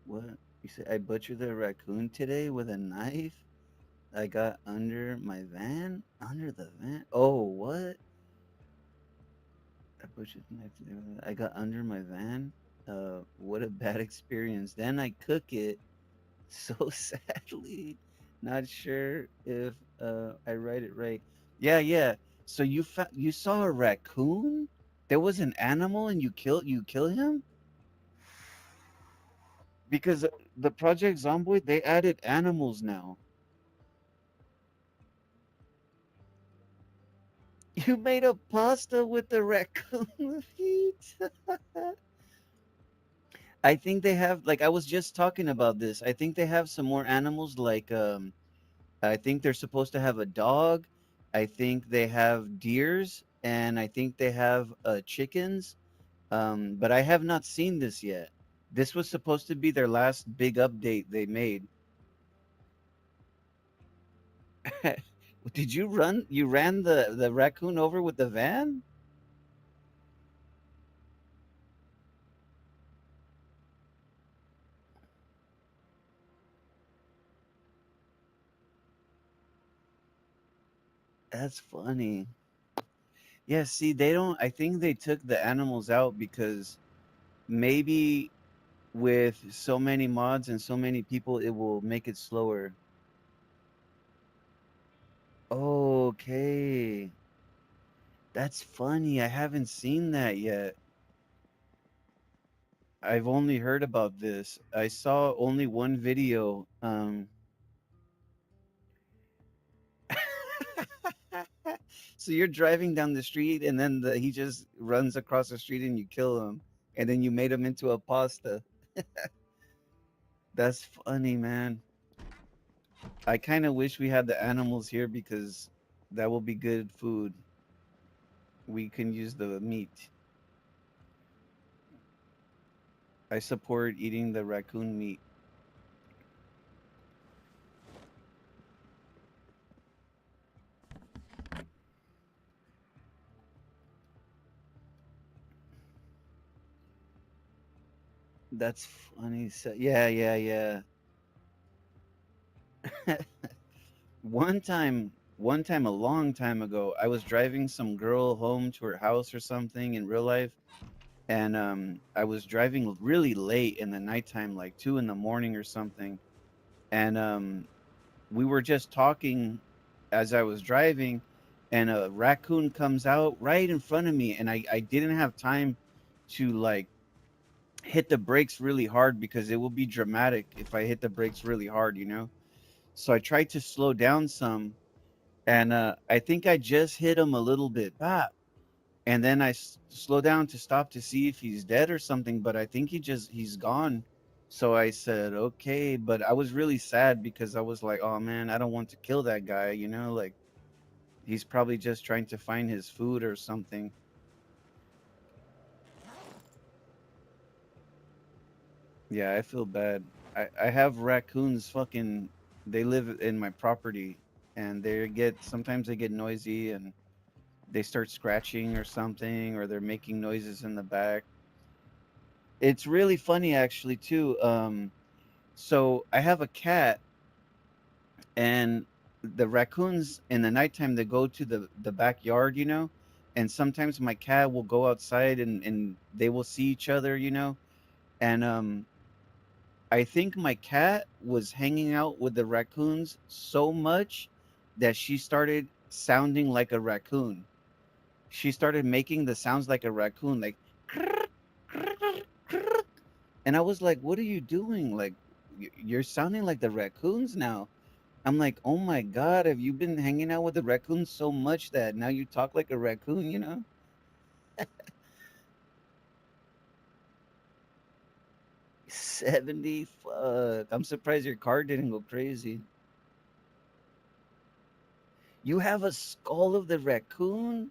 what? You say I butchered the raccoon today with a knife. I got under my van. Under the van. Oh, what? I butchered the knife today. I got under my van. What a bad experience. Then I cook it so sadly. Not sure if I write it right. Yeah, yeah. So you saw a raccoon? There was an animal and you kill him? Because the Project Zomboid, they added animals now. You made a pasta with the raccoon feet? I think they have, like, I was just talking about this. I think they have some more animals like I think they're supposed to have a dog. I think they have deers, and I think they have chickens. But I have not seen this yet. This was supposed to be their last big update they made. Did you run? You ran the raccoon over with the van? That's funny. Yeah, see, they don't. I think they took the animals out because maybe with so many mods and so many people, it will make it slower. Okay. That's funny. I haven't seen that yet. I've only heard about this. I saw only one video. So you're driving down the street and then he just runs across the street and you kill him. And then you made him into a pasta. That's funny, man. I kind of wish we had the animals here because that will be good food. We can use the meat. I support eating the raccoon meat. That's funny. So, yeah, yeah, yeah. One time, a long time ago, I was driving some girl home to her house or something in real life, and I was driving really late in the nighttime, like 2 in the morning or something, and we were just talking as I was driving, and a raccoon comes out right in front of me, and I didn't have time to like hit the brakes really hard because it will be dramatic if I hit the brakes really hard. So I tried to slow down some, and I think I just hit him a little bit back, and then I slow down to stop to see if he's dead or something, but I think he's gone. So I said, okay, but I was really sad because I was like, oh man, I don't want to kill that guy, like he's probably just trying to find his food or something. Yeah, I feel bad. I have raccoons fucking, they live in my property, and sometimes they get noisy, and they start scratching or something, or they're making noises in the back. It's really funny actually too. So I have a cat, and the raccoons in the nighttime they go to the backyard, and sometimes my cat will go outside, and they will see each other, and I think my cat was hanging out with the raccoons so much that she started sounding like a raccoon. She started making the sounds like a raccoon, like, and I was like, "What are you doing? Like, you're sounding like the raccoons now." I'm like, "Oh my God, have you been hanging out with the raccoons so much that now you talk like a raccoon?" 70, fuck. I'm surprised your car didn't go crazy. You have a skull of the raccoon?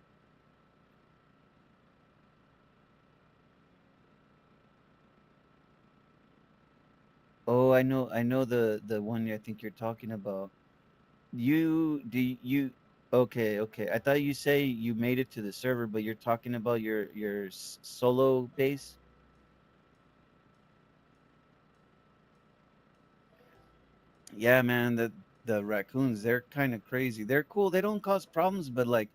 Oh, I know the one I think you're talking about. You do you Okay, okay. I thought you say you made it to the server, but you're talking about your solo base? Yeah, man, the raccoons, they're kind of crazy. They're cool. They don't cause problems, but like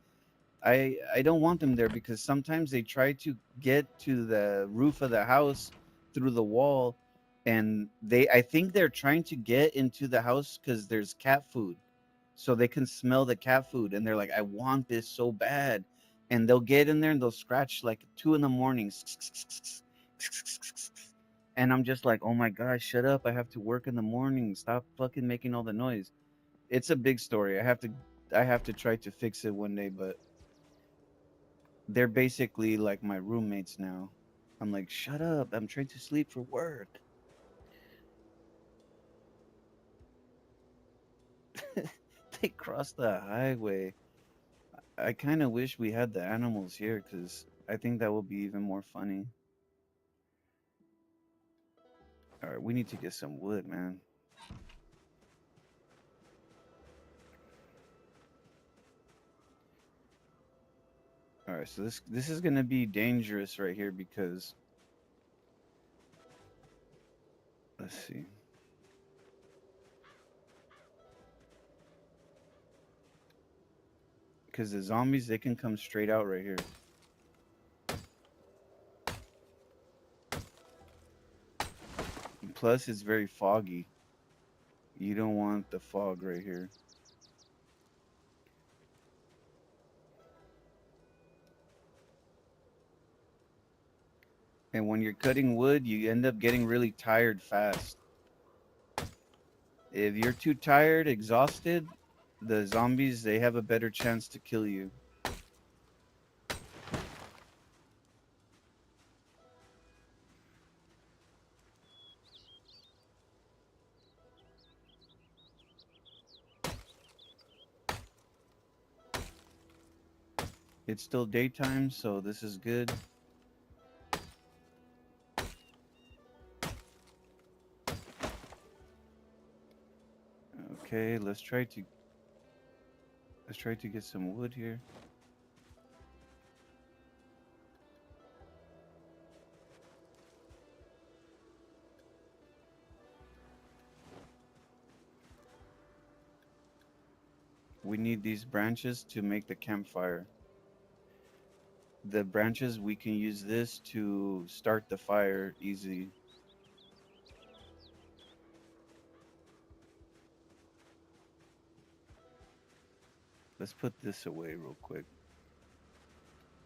I don't want them there because sometimes they try to get to the roof of the house through the wall, and I think they're trying to get into the house because there's cat food, so they can smell the cat food, and they're like, I want this so bad, and they'll get in there and they'll scratch like 2 in the morning, and I'm just like, oh my gosh, shut up! I have to work in the morning. Stop fucking making all the noise. It's a big story. I have to try to fix it one day, but they're basically like my roommates now. I'm like, shut up. I'm trying to sleep for work. They cross the highway. I kind of wish we had the animals here because I think that would be even more funny. All right, we need to get some wood, man. All right, so this is gonna be dangerous right here because let's see, because the zombies they can come straight out right here. And plus, it's very foggy. You don't want the fog right here. And when you're cutting wood, you end up getting really tired fast. If you're too tired, exhausted, the zombies they have a better chance to kill you. It's still daytime, so this is good. Okay, let's try to get some wood here. We need these branches to make the campfire. The branches, we can use this to start the fire easy. Let's put this away real quick.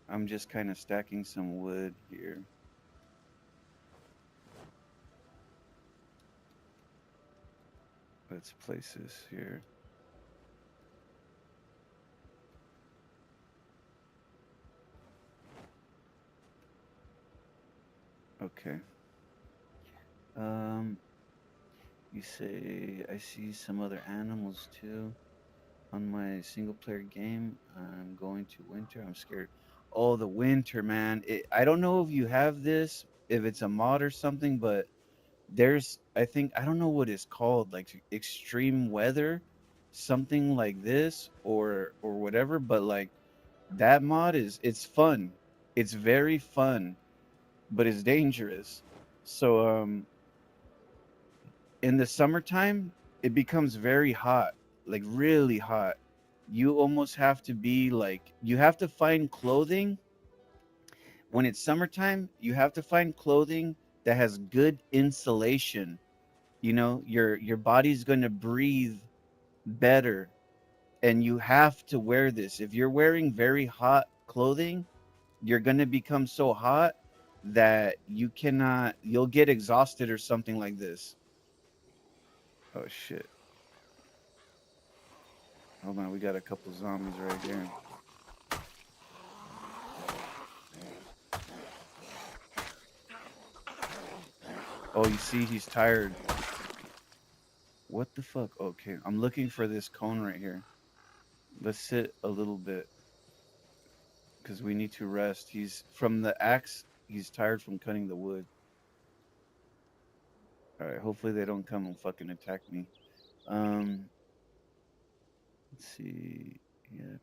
I'm just kind of stacking some wood here. Let's place this here. Okay. Um, you say I see some other animals too on my single player game. I'm going to winter. I'm scared. Oh, the winter, man. I don't know if you have this, if it's a mod or something, but there's, I think, I don't know what it's called, like extreme weather, something like this or whatever, but like that mod it's fun. It's very fun, but it's dangerous. So in the summertime, it becomes very hot, like really hot. You almost have to be like, you have to find clothing. When it's summertime, you have to find clothing that has good insulation. You know, your body's going to breathe better, and you have to wear this. If you're wearing very hot clothing, you're going to become so hot that you'll get exhausted or something like this. Oh shit. Hold on, we got a couple zombies right here. Oh, you see, he's tired. What the fuck? Okay, I'm looking for this cone right here. Let's sit a little bit because we need to rest. He's from the axe. He's tired from cutting the wood. All right, hopefully they don't come and fucking attack me. Um, let's see. Yeah,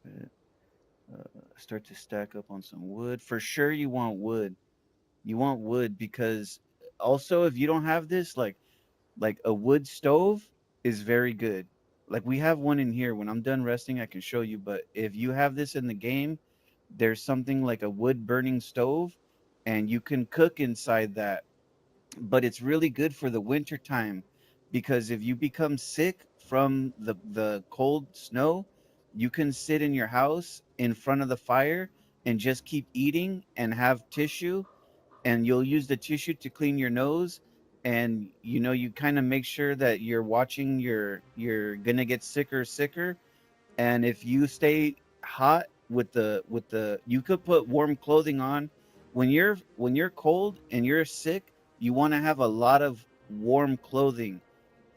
but, start to stack up on some wood. For sure, you want wood. You want wood because also if you don't have this, like a wood stove is very good. Like we have one in here. When I'm done resting, I can show you. But if you have this in the game, there's something like a wood burning stove, and you can cook inside that. But it's really good for the winter time because if you become sick from the cold snow, you can sit in your house in front of the fire and just keep eating and have tissue, and you'll use the tissue to clean your nose, and you know you kind of make sure that you're watching you're gonna get sicker, and if you stay hot with the you could put warm clothing on when you're cold and you're sick. You want to have a lot of warm clothing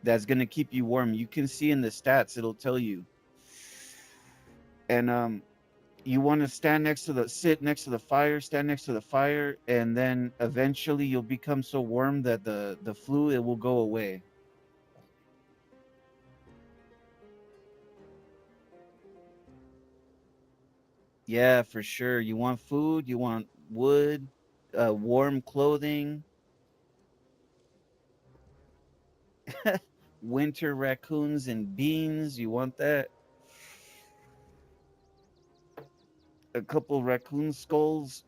that's going to keep you warm. You can see in the stats, it'll tell you. And you want to sit next to the fire, stand next to the fire, and then eventually you'll become so warm that the flu, it will go away. Yeah, for sure. You want food, you want wood, warm clothing, winter raccoons and beans. You want that? A couple raccoon skulls.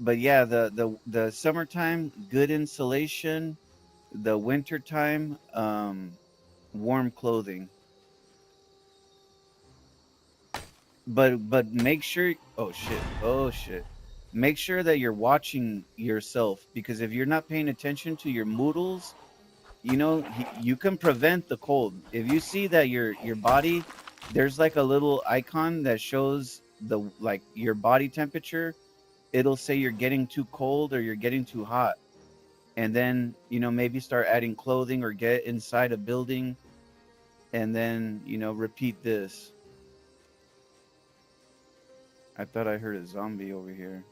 But yeah, the summertime, good insulation. The wintertime, warm clothing. But make sure. Oh shit. Oh shit. Make sure that you're watching yourself, because if you're not paying attention to your moodles, you can prevent the cold. If you see that your body, there's like a little icon that shows the like your body temperature. It'll say you're getting too cold or you're getting too hot. and then maybe start adding clothing or get inside a building, and then repeat this. I thought I heard a zombie over here.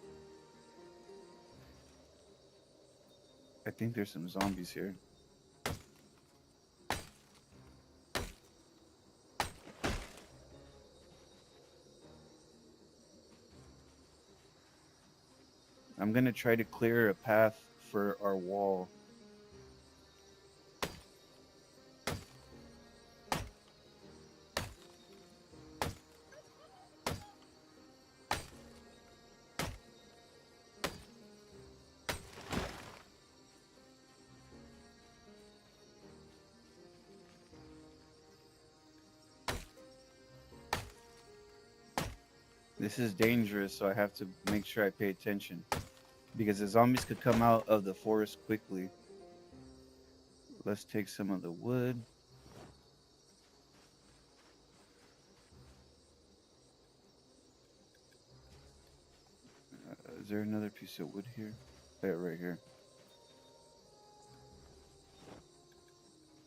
I think there's some zombies here. I'm gonna try to clear a path for our wall. This is dangerous, so I have to make sure I pay attention because the zombies could come out of the forest quickly. Let's take some of the wood. Is there another piece of wood here? Yeah, right here.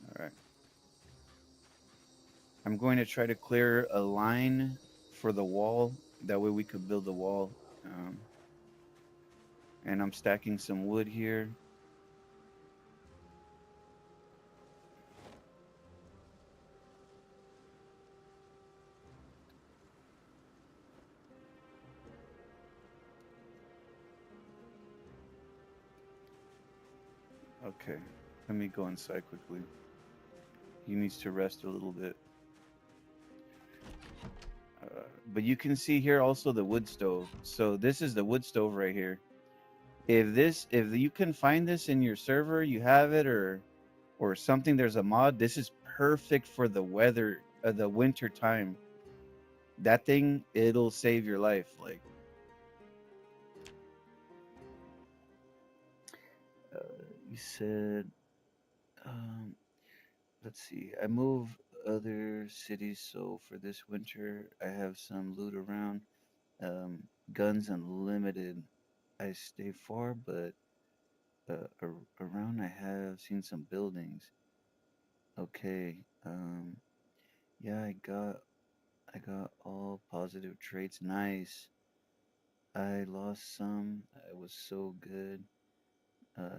All right. I'm going to try to clear a line for the wall. That way we could build the wall. Um, and I'm stacking some wood here. Okay. Let me go inside quickly. He needs to rest a little bit. But you can see here also the wood stove. So this is the wood stove right here. If you can find this in your server, you have it, or something, there's a mod. This is perfect for the weather, the winter time. That thing, it'll save your life. Like, you said, um, let's see. I move other cities, so for this winter, I have some loot around. Um, Guns unlimited. I stay far, but around I have seen some buildings. Okay. Yeah, I got all positive traits. Nice. I lost some. It was so good.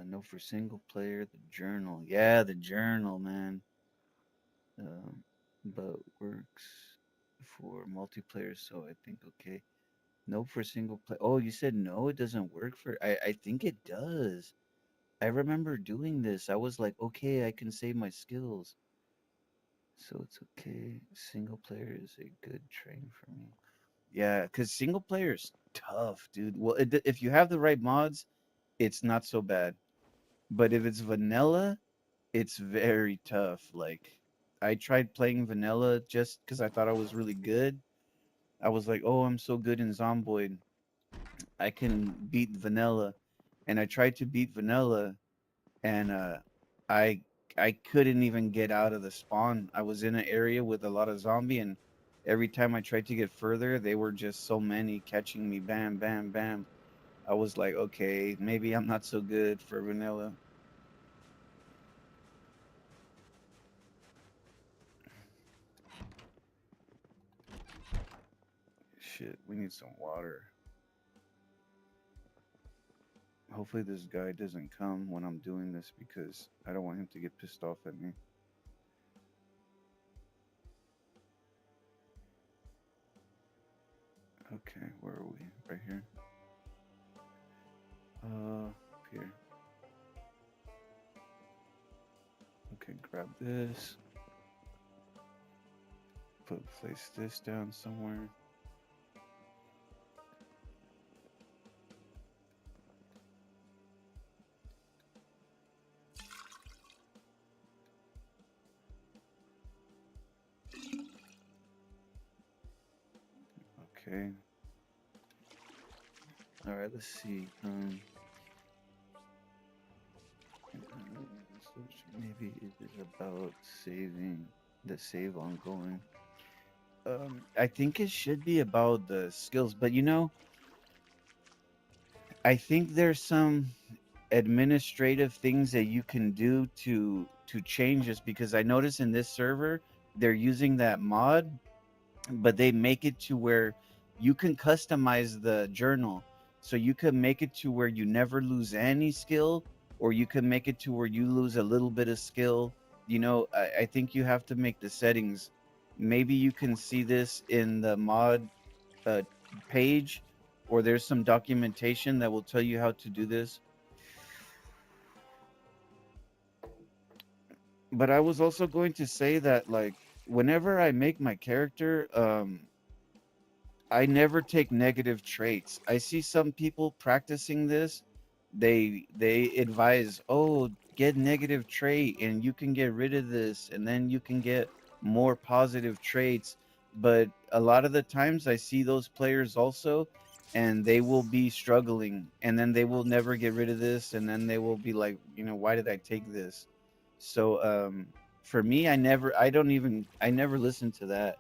No for single player. The journal. Yeah, the journal, man. Um, but works for multiplayer. So I think okay. No for single play. Oh, you said no. It doesn't work for. I think it does. I remember doing this. I was like, okay, I can save my skills. So it's okay. Single player is a good train for me. Yeah, because single player is tough, dude. Well, if you have the right mods, it's not so bad. But if it's vanilla, it's very tough. Like, I tried playing vanilla just because I thought I was really good. I was like, oh, I'm so good in Zomboid. I can beat vanilla. And I tried to beat vanilla, and I I couldn't even get out of the spawn. I was in an area with a lot of zombie, and every time I tried to get further, they were just so many catching me. Bam, bam, bam. I was like, okay, maybe I'm not so good for vanilla. Shit, we need some water. Hopefully this guy doesn't come when I'm doing this because I don't want him to get pissed off at me. Okay, where are we? Right here. Up here. Okay, grab this. Place this down somewhere. Okay. All right. Let's see. Maybe it is about saving the save ongoing. I think it should be about the skills, but I think there's some administrative things that you can do to change this, because I notice in this server they're using that mod, but they make it to where you can customize the journal. So you can make it to where you never lose any skill, or you can make it to where you lose a little bit of skill. I think you have to make the settings. Maybe you can see this in the mod uh, page, or there's some documentation that will tell you how to do this. But I was also going to say that, like, whenever I make my character, I never take negative traits. I see some people practicing this. They advise, "Oh, get negative trait and you can get rid of this and then you can get more positive traits." But a lot of the times I see those players also, and they will be struggling, and then they will never get rid of this, and then they will be like, "Why did I take this?" So for me, I never listen to that.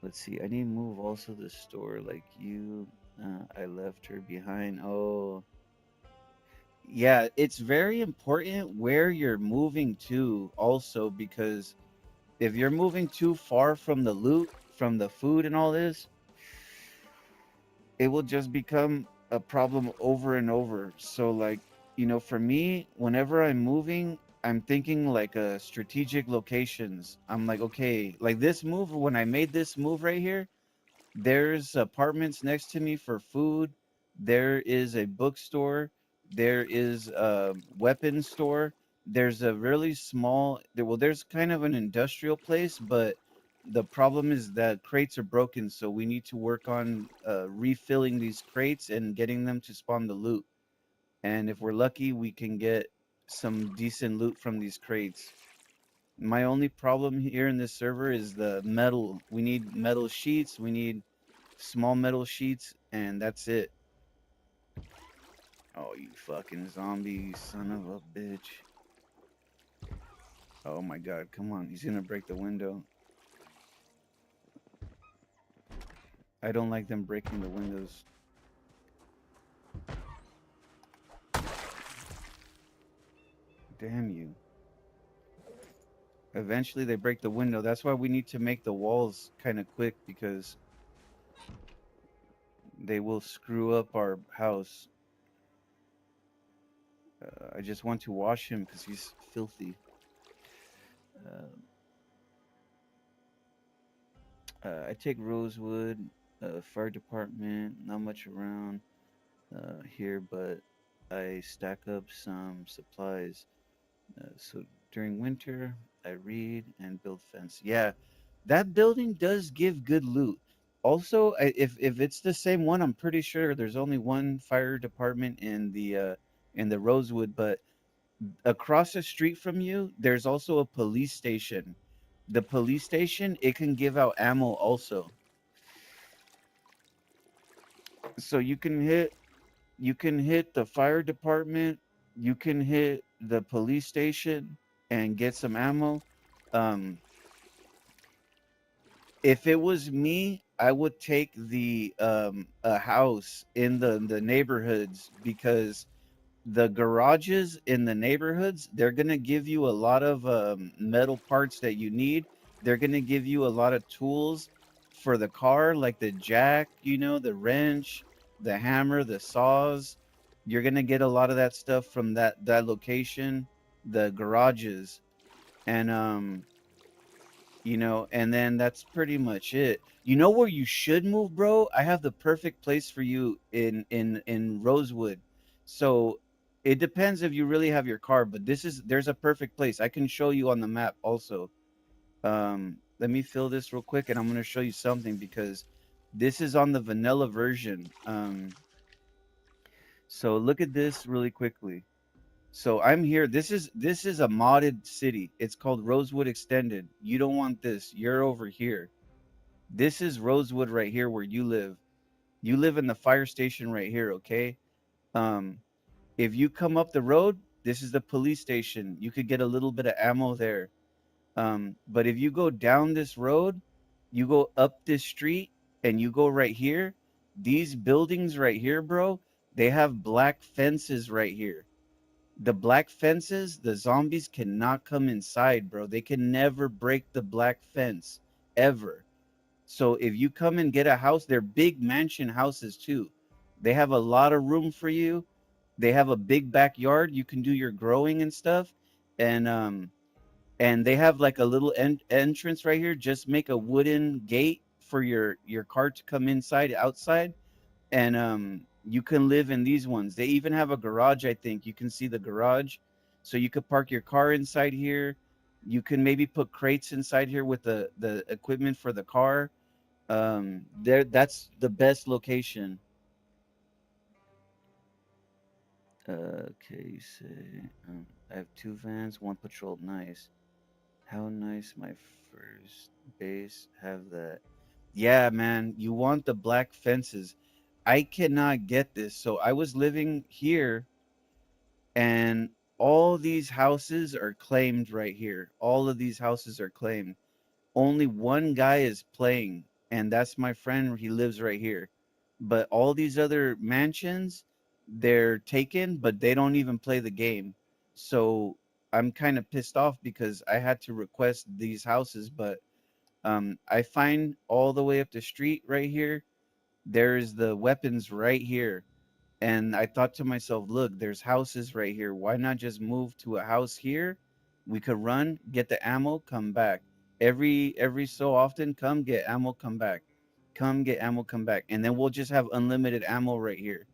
Let's see. I need to move also the store like you. I left her behind. Oh, yeah. It's very important where you're moving to also, because if you're moving too far from the loot, from the food and all this, it will just become a problem over and over. So, like, for me, whenever I'm moving, I'm thinking like strategic locations. I'm like, okay, like this move, when I made this move right here, there's apartments next to me for food. There is a bookstore. There is a weapons store. There's a really there's kind of an industrial place, but the problem is that crates are broken, so we need to work on refilling these crates and getting them to spawn the loot. And if we're lucky, we can get some decent loot from these crates. My only problem here in this server is the metal. We need metal sheets. We need small metal sheets, and that's it. Oh, you fucking zombie, you son of a bitch. Oh my god, come on. He's gonna break the window. I don't like them breaking the windows. Damn you. Eventually they break the window. That's why we need to make the walls kind of quick, because they will screw up our house. I just want to wash him because he's filthy. Uh, I take Rosewood, fire department, not much around here, but I stack up some supplies. So during winter, I read and build fence. Yeah, that building does give good loot. Also, if it's the same one, I'm pretty sure there's only one fire department in the Rosewood, but across the street from you, there's also a police station. The police station, it can give out ammo also. So you can hit the fire department, you can hit the police station and get some ammo. Um, if it was me, I would take the a house in the neighborhoods, because the garages in the neighborhoods, they're going to give you a lot of metal parts that you need. They're going to give you a lot of tools for the car, like the jack, the wrench, the hammer, the saws. You're going to get a lot of that stuff from that location, the garages. And and then that's pretty much it. You know where you should move, bro? I have the perfect place for you in Rosewood. So it depends if you really have your car, but there's a perfect place. I can show you on the map also. Let me fill this real quick, and I'm gonna show you something, because this is on the vanilla version. So look at this really quickly. So I'm here. This is a modded city. It's called Rosewood Extended. You don't want this. You're over here. This is Rosewood right here where you live. You live in the fire station right here, okay? Um, if you come up the road, this is the police station. You could get a little bit of ammo there. But if you go down this road, you go up this street and you go right here, these buildings right here, bro, They have black fences right here. The black fences, the zombies cannot come inside, bro. They can never break the black fence ever. So if you come and get a house, they're big mansion houses too. They have a lot of room for you. They have a big backyard. You can do your growing and stuff. And they have like a little entrance right here. Just make a wooden gate for your car to come inside, outside, and you can live in these ones. They even have a garage, I think. You can see the garage. So you could park your car inside here. You can maybe put crates inside here with the equipment for the car. There, that's the best location. Okay, say I have two vans, one patrol. Nice. How nice my first base have that. Yeah, man, you want the black fences. I cannot get this. So I was living here and all these houses are claimed right here. All of these houses are claimed. Only one guy is playing, and that's my friend. He lives right here. But all these other mansions, they're taken, but they don't even play the game. So I'm kind of pissed off because I had to request these houses, but I find all the way up the street right here, there's the weapons right here. And I thought to myself, look, there's houses right here. Why not just move to a house here? We could run, get the ammo, come back. Every so often, come get ammo, come back. Come get ammo, come back. And then we'll just have unlimited ammo right here.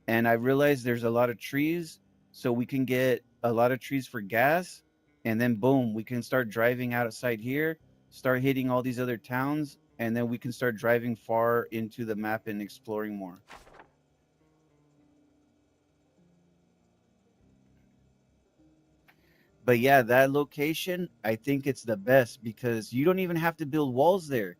And I realized there's a lot of trees, so we can get a lot of trees for gas. And then boom, we can start driving outside here, start hitting all these other towns, and then we can start driving far into the map and exploring more. But yeah, that location, I think it's the best because you don't even have to build walls there.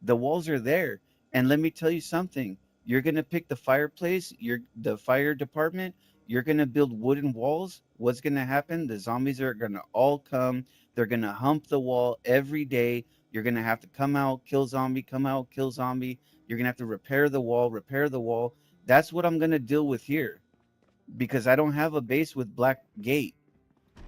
The walls are there. And let me tell you something. You're going to pick the fireplace, the fire department, you're going to build wooden walls. What's going to happen? The zombies are going to all come. They're going to hump the wall every day. You're going to have to come out, kill zombie, come out, kill zombie. You're going to have to repair the wall, repair the wall. That's what I'm going to deal with here because I don't have a base with black gate.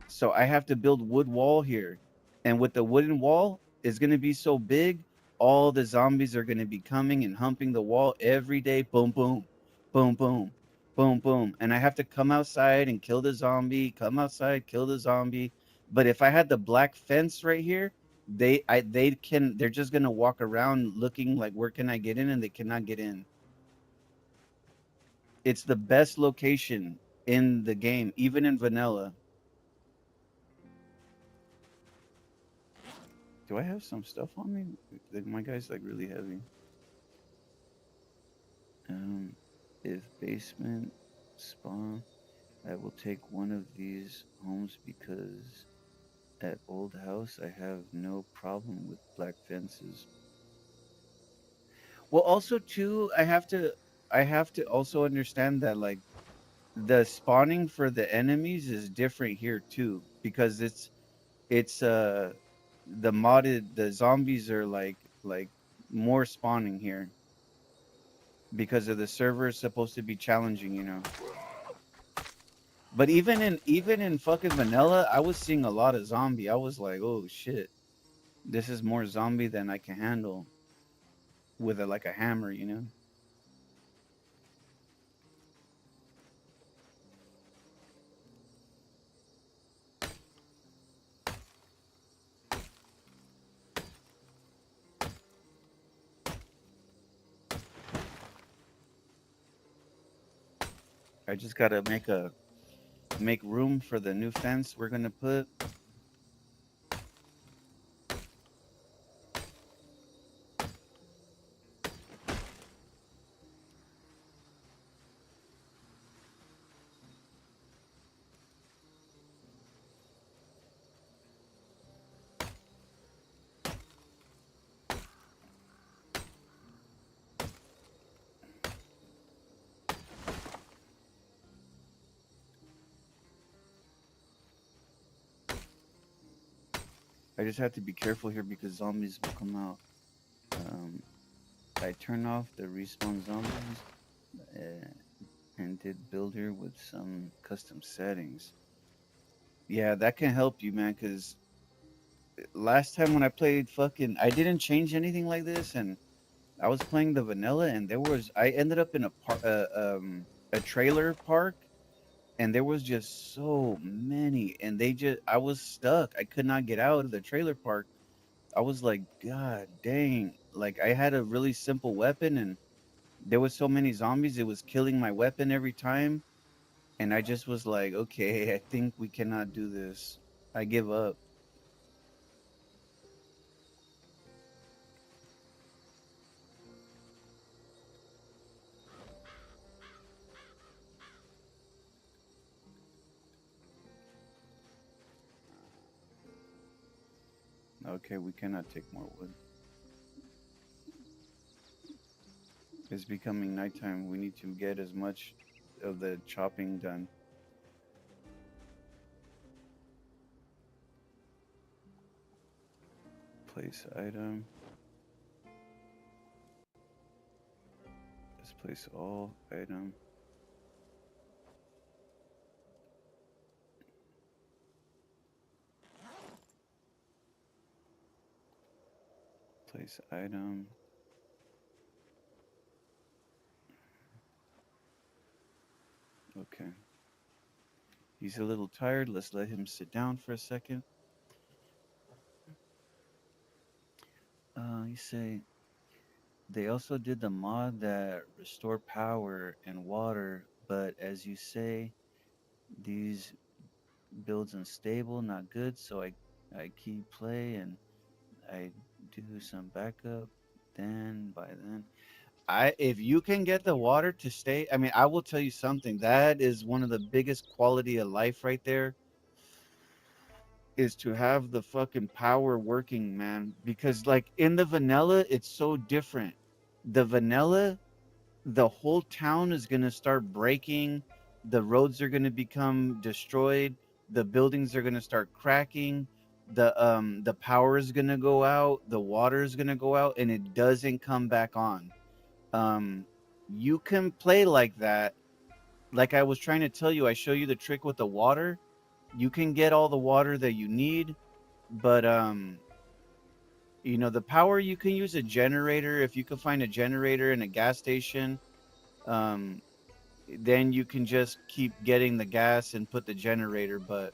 So I have to build wood wall here. And with the wooden wall, it's going to be so big, all the zombies are going to be coming and humping the wall every day. Boom, boom, boom, boom, boom, boom. And I have to come outside and kill the zombie, come outside, kill the zombie. But if I had the black fence right here, they're just going to walk around looking like, where can I get in? And they cannot get in. It's the best location in the game, even in vanilla. Do I have some stuff on me? Like, my guy's like really heavy. Um, if basement spawn, I will take one of these homes because at old house I have no problem with black fences. Well, also too, I have to also understand that like the spawning for the enemies is different here too because it's the zombies are like more spawning here because of the server is supposed to be challenging. But even in fucking vanilla, I was seeing a lot of zombie. I was like, oh shit, this is more zombie than I can handle with like a hammer. I just gotta make room for the new fence we're gonna put. I just have to be careful here because zombies will come out. Um, I turn off the respawn zombies. Uh, and did builder with some custom settings. Yeah, that can help you, man. Cause last time when I played, fucking, I didn't change anything like this, and I was playing the vanilla, and I ended up in a trailer park, and there was just so many, and I was stuck. I could not get out of the trailer park. I was like, God dang! Like I had a really simple weapon, and there was so many zombies, it was killing my weapon every time, and I just was like, okay, I think we cannot do this. I give up. Okay, we cannot take more wood. It's becoming nighttime. We need to get as much of the chopping done. Place item. Let's place all item. Place item. Okay. He's a little tired. Let's let him sit down for a second. You say they also did the mod that restore power and water, but as you say, these builds unstable, not good. So I keep play and I do some backup. Then by then, I if you can get the water to stay, I mean, I will tell you something. That is one of the biggest quality of life right there is to have the fucking power working, man. Because like in the vanilla, it's so different. The vanilla, the whole town is gonna start breaking, the roads are gonna become destroyed, the buildings are gonna start cracking, the power is gonna go out, the water is gonna go out, and it doesn't come back on. Um, you can play like that. Like I was trying to tell you, I show you the trick with the water. You can get all the water that you need, but the power, you can use a generator. If you can find a generator in a gas station, um, then you can just keep getting the gas and put the generator. But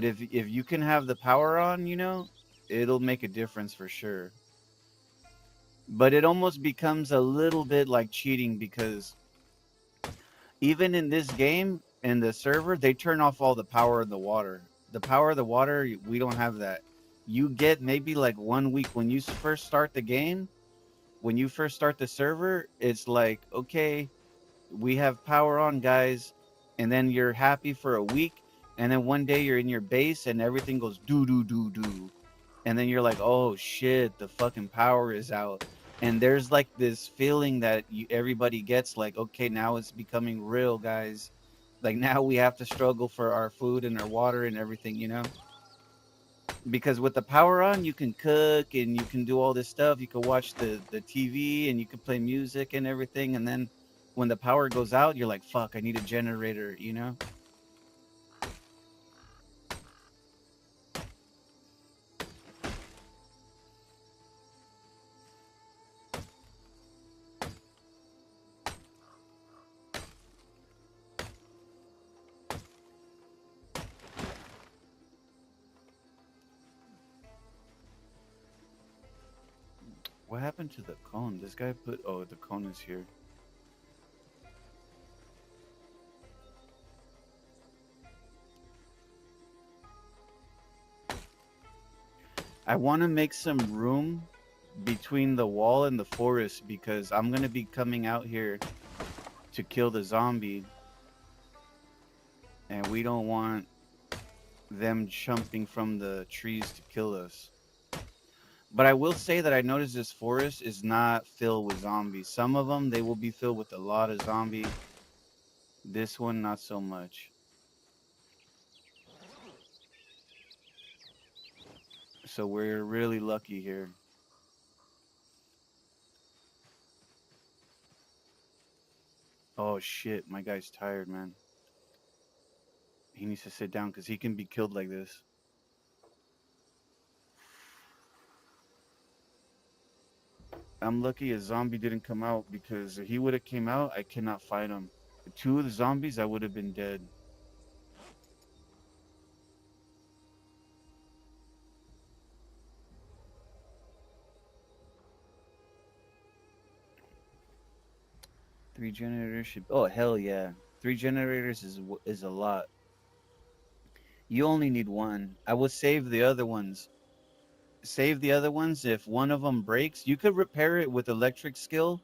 if you can have the power on, it'll make a difference for sure. But it almost becomes a little bit like cheating because even in this game in the server, they turn off all the power of the water. The power of the water, we don't have that. You get maybe like 1 week when you first start the game. When you first start the server, it's like, okay, we have power on, guys. And then you're happy for a week. And then one day you're in your base and everything goes doo doo doo doo. And then you're like, oh shit, the fucking power is out. And there's like this feeling that everybody gets like, okay, now it's becoming real, guys. Like now we have to struggle for our food and our water and everything. Because with the power on, you can cook and you can do all this stuff. You can watch the TV and you can play music and everything. And then when the power goes out, you're like, fuck, I need a generator. What happened to the cone? This guy put, oh, the cone is here. I want to make some room between the wall and the forest because I'm going to be coming out here to kill the zombie, and we don't want them jumping from the trees to kill us. But I will say that I noticed this forest is not filled with zombies. Some of them, they will be filled with a lot of zombie. This one, not so much. So we're really lucky here. Oh shit, my guy's tired, man. He needs to sit down because he can be killed like this. I'm lucky a zombie didn't come out because if he would have came out, I cannot fight him. Two of the zombies, I would have been dead. 3 generators should. Oh hell yeah, 3 generators is a lot. You only need one. I would save the other ones. Save the other ones. If one of them breaks, you could repair it with electric skill.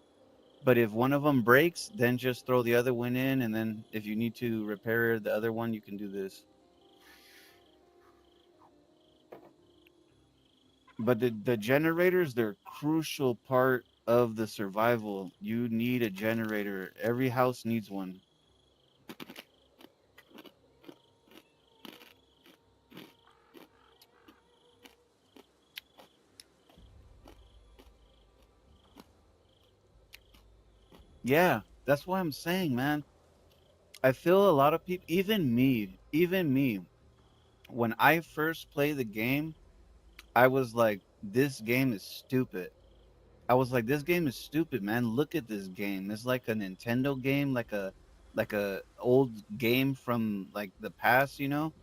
But if one of them breaks, then just throw the other one in, and then if you need to repair the other one, you can do this. But the generators, they're crucial part of the survival. You need a generator. Every house needs one. Yeah, that's what I'm saying, man. I feel a lot of people, even me, when I first played the game, I was like, this game is stupid. I was like, this game is stupid, man. Look at this game. It's like a Nintendo game, like a old game from like the past, you know?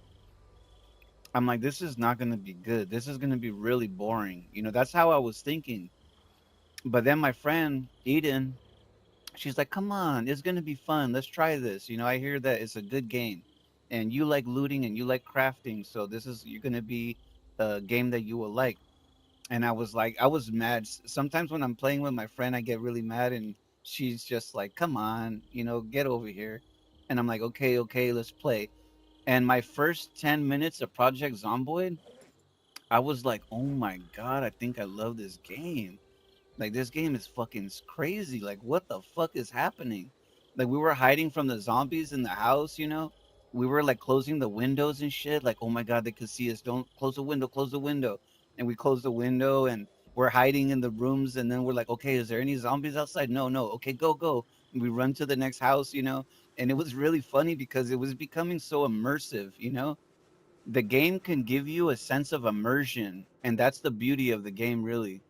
I'm like, this is not gonna be good. This is gonna be really boring. That's how I was thinking. But then my friend Eden, she's like, come on, it's gonna be fun. Let's try this. I hear that it's a good game. And you like looting and you like crafting, so this is you're gonna be a game that you will like. And I was like, I was mad. Sometimes when I'm playing with my friend, I get really mad, and she's just like, "Come on, get over here." And I'm like, "Okay, okay, let's play." And my first 10 minutes of Project Zomboid, I was like, "Oh my god, I think I love this game." Like this game is fucking crazy. Like what the fuck is happening? Like we were hiding from the zombies in the house. We were like closing the windows and shit. Like, oh my god, they could see us. Don't close the window, close the window. And we closed the window and we're hiding in the rooms and then we're like, okay, is there any zombies outside? No, no. Okay, go, go. And we run to the next house. And it was really funny because it was becoming so immersive. The game can give you a sense of immersion, and that's the beauty of the game, really.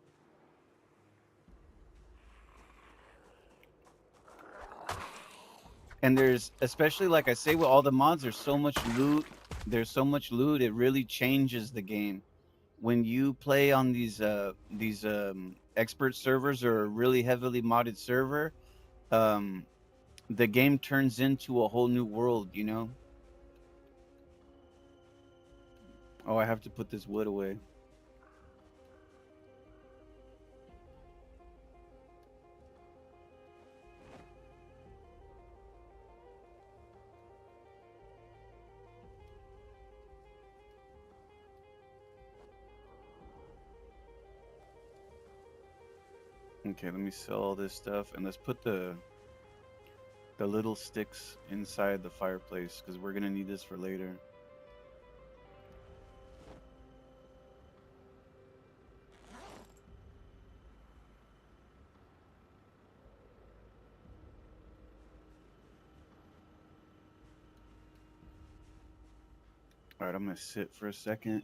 And there's, especially like I say with all the mods, there's so much loot. There's so much loot. It really changes the game. When you play on these expert servers or a really heavily modded server, um, the game turns into a whole new world. Oh, I have to put this wood away. Okay, let me sell all this stuff and let's put the little sticks inside the fireplace because we're gonna need this for later. All right, I'm gonna sit for a second.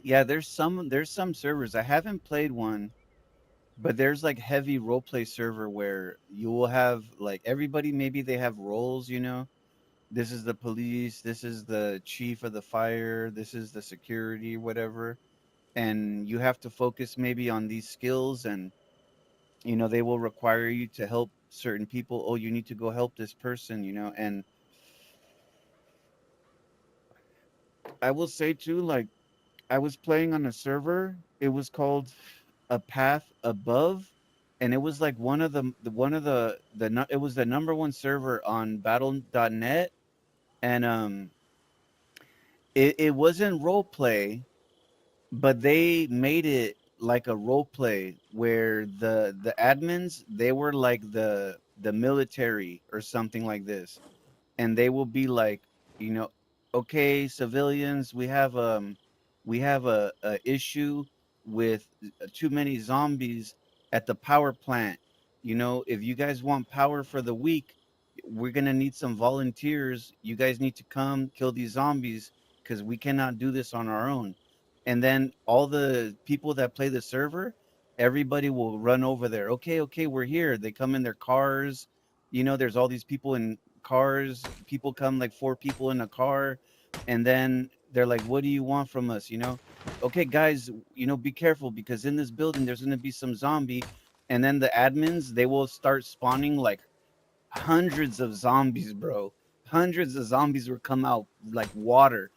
Yeah, there's some servers. I haven't played one, but there's like heavy role play server where you will have like everybody, maybe they have roles. This is the police, this is the chief of the fire, this is the security, whatever. And you have to focus maybe on these skills, and they will require you to help certain people. Oh, you need to go help this person. And I will say too, like I was playing on a server. It was called A Path Above, and it was like one of it was the number one server on Battle.net, and it wasn't role play, but they made it like a role play where the admins, they were like the military or something like this, and they will be like, you know, okay, civilians, we have a issue. with too many zombies at the power plant. You know, if you guys want power for the week, we're gonna need some volunteers. You guys need to come kill these zombies because we cannot do this on our own. And then all the people that play the server, everybody will run over there. Okay, okay, we're here. They come in their cars. You know, there's all these people in cars. People come like four people in a car, and then they're like, "What do you want from us?" You know, okay, guys, you know, be careful because in this building there's gonna be some zombie, and then the admins they will start spawning like hundreds of zombies, bro. Hundreds of zombies will come out like water.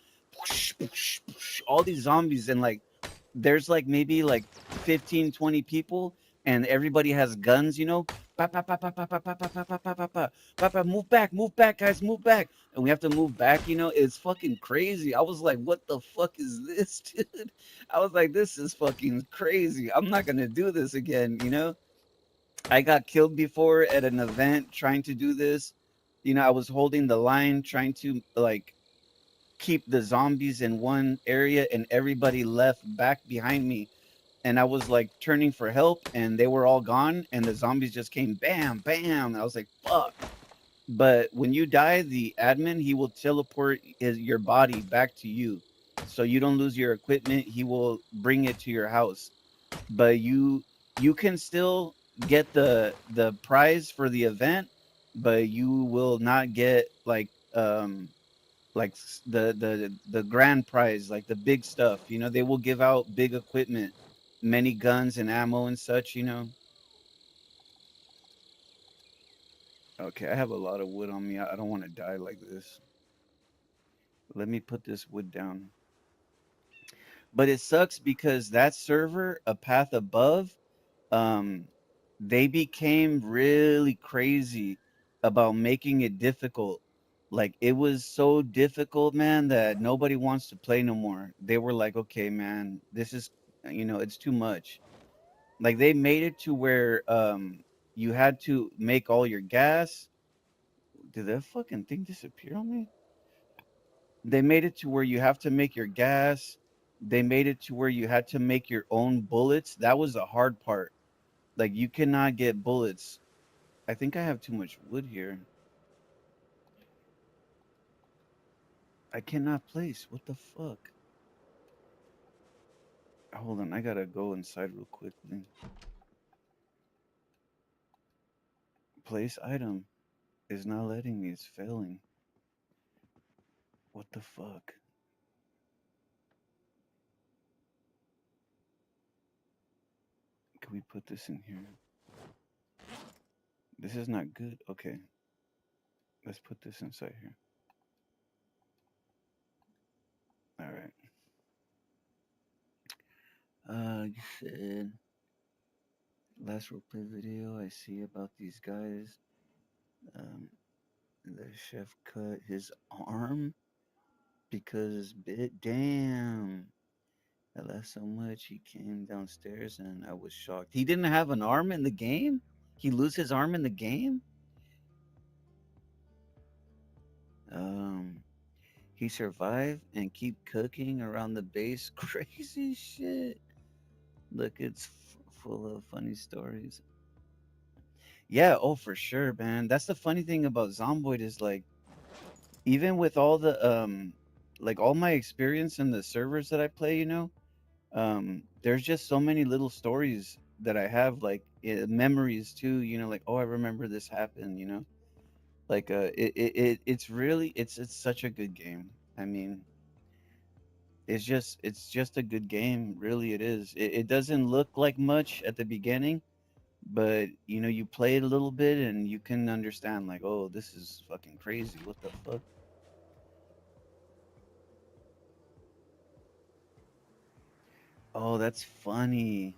All these zombies, and like there's like maybe like 15, 20 people, and everybody has guns, you know. Pa, pa, pa, pa, pa, pa, pa, pa, pa, pa, pa, pa, pa, pa, pa, move back, guys, move back. And we have to move back, you know. It's fucking crazy. I was like, what the fuck is this, dude? I was like, this is fucking crazy. I'm not gonna do this again, you know. I got killed before at an event trying to do this. You know, I was holding the line trying to like keep the zombies in one area and everybody left back behind me. And I was like turning for help and they were all gone and the zombies just came bam, bam. And I was like, fuck. But when you die, the admin, he will teleport your body back to you. So you don't lose your equipment. He will bring it to your house, but you can still get the prize for the event, but you will not get like the grand prize, like the big stuff. You know, they will give out big equipment, many guns and ammo and such, you know. Okay, I have a lot of wood on me. I don't want to die like this. Let me put this wood down. But it sucks because that server, a path above, um they became really crazy about making it difficult. Like it was so difficult, man, that nobody wants to play no more. They were like, okay, man, this is, you know, it's too much. Like they made it to where you had to make all your gas. Did that fucking thing disappear on me? They made it to where you have to make your gas. They made it to where you had to make your own bullets. That was the hard part. Like you cannot get bullets. I think I have too much wood here. I cannot place. What the fuck? Hold on, I gotta go inside real quickly. Place item is not letting me. It's failing. What the fuck? Can we put this in here? This is not good. Okay, let's put this inside here. All right. You said last roleplay video I see about these guys. Um, the chef cut his arm because bit. Damn. I laughed so much he came downstairs and I was shocked. He didn't have an arm in the game? He lose his arm in the game? Um he survived and keep cooking around the base. Crazy shit. Look, it's full of funny stories. Yeah, oh for sure, man. That's the funny thing about Zomboid is like even with all the like all my experience in the servers that I play, you know, there's just so many little stories that I have, like memories too, you know, like, oh, I remember this happened, you know, like it's really it's such a good game. I mean, it's just a good game, really. It is. It doesn't look like much at the beginning, but you know, you play it a little bit and you can understand, like, oh, this is fucking crazy. What the fuck? Oh, that's funny.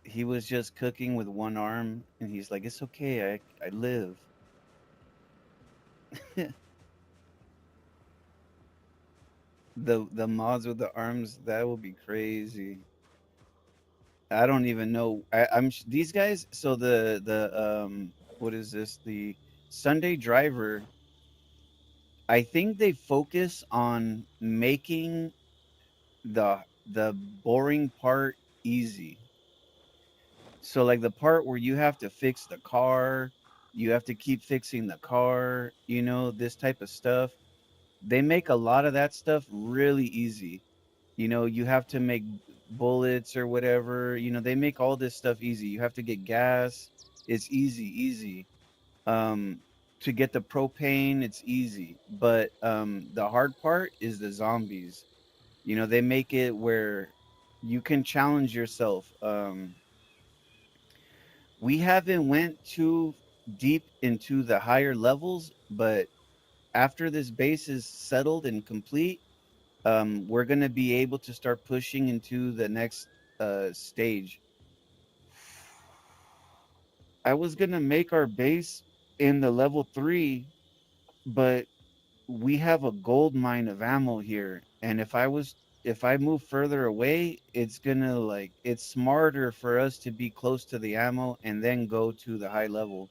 He was just cooking with one arm, and he's like, "It's okay, I live." The mods with the arms, that will be crazy. I don't even know. These guys. So the what is this? The Sunday Driver. I think they focus on making the the boring part easy. So like the part where you have to fix the car, you have to keep fixing the car, this type of stuff. They make a lot of that stuff really easy. You have to make bullets or whatever. They make all this stuff easy. You have to get gas. It's easy, easy. Um, to get the propane, it's easy. But the hard part is the zombies. They make it where you can challenge yourself. We haven't went too deep into the higher levels, but after this base is settled and complete, we're gonna be able to start pushing into the next stage. I was gonna make our base in the level 3, but we have a gold mine of ammo here, and if I move further away, it's gonna like it's smarter for us to be close to the ammo and then go to the high level.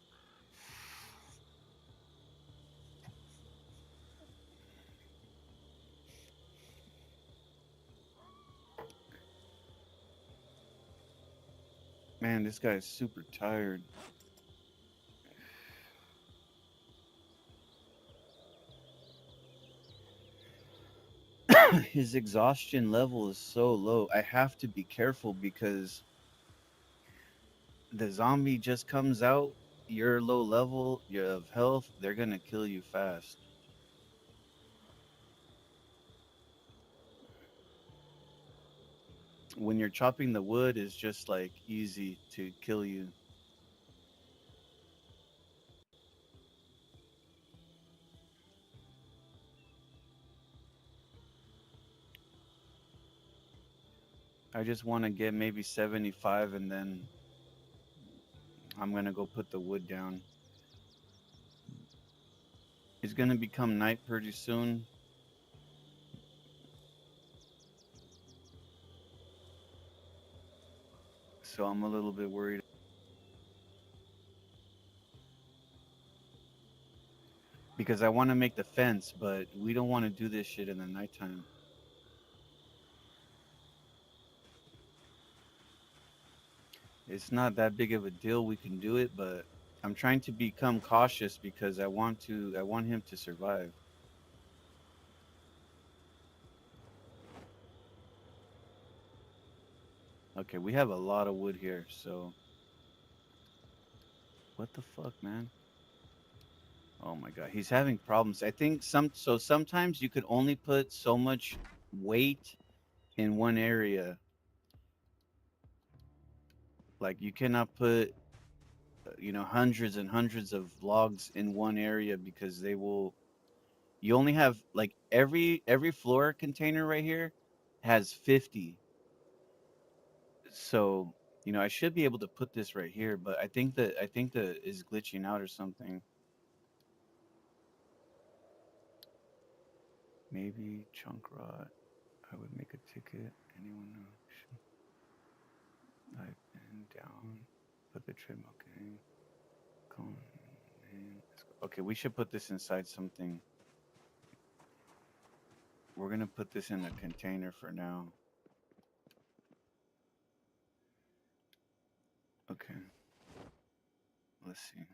Man, this guy is super tired. His exhaustion level is so low. I have to be careful because the zombie just comes out, you're low level, you're of health, they're gonna kill you fast. When you're chopping the wood, it's just like easy to kill you. I just want to get maybe 75 and then I'm gonna go put the wood down. It's gonna become night pretty soon, so I'm a little bit worried because I want to make the fence, but we don't want to do this shit in the nighttime. It's not that big of a deal. We can do it, but I'm trying to become cautious because I want him to survive. Okay, we have a lot of wood here, so what the fuck, man? Oh my god, he's having problems. I think sometimes you could only put so much weight in one area. Like you cannot put hundreds and hundreds of logs in one area because they will you only have like every floor container right here has 50. So, I should be able to put this right here, but I think that is glitching out or something. Maybe chunk rot. I would make a ticket. Anyone know? I've been down. Put the trim. Okay. Come in. Okay, we should put this inside something. We're gonna put this in a container for now. Okay. Let's see.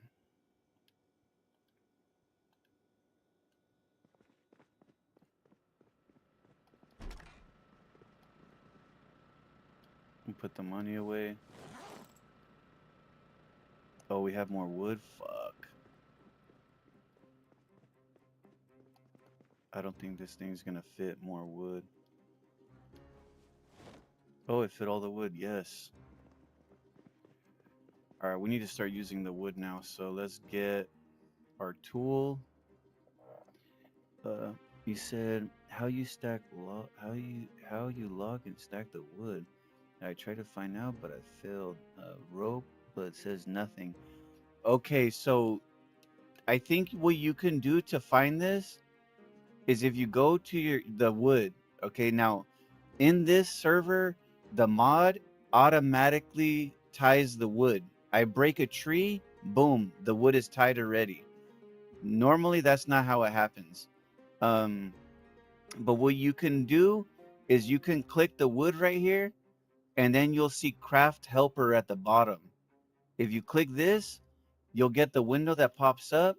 We put the money away. Oh, we have more wood. Fuck. I don't think this thing's gonna fit more wood. Oh, it fit all the wood. Yes. All right, we need to start using the wood now. So let's get our tool. Uh, you said how you log and stack the wood. I tried to find out, but I failed. Rope, but it says nothing. Okay, so I think what you can do to find this is if you go to the wood. Okay, now in this server, the mod automatically ties the wood. I break a tree, boom, the wood is tied already. Normally, that's not how it happens. Um, but what you can do is you can click the wood right here, and then you'll see craft helper at the bottom. If you click this, you'll get the window that pops up,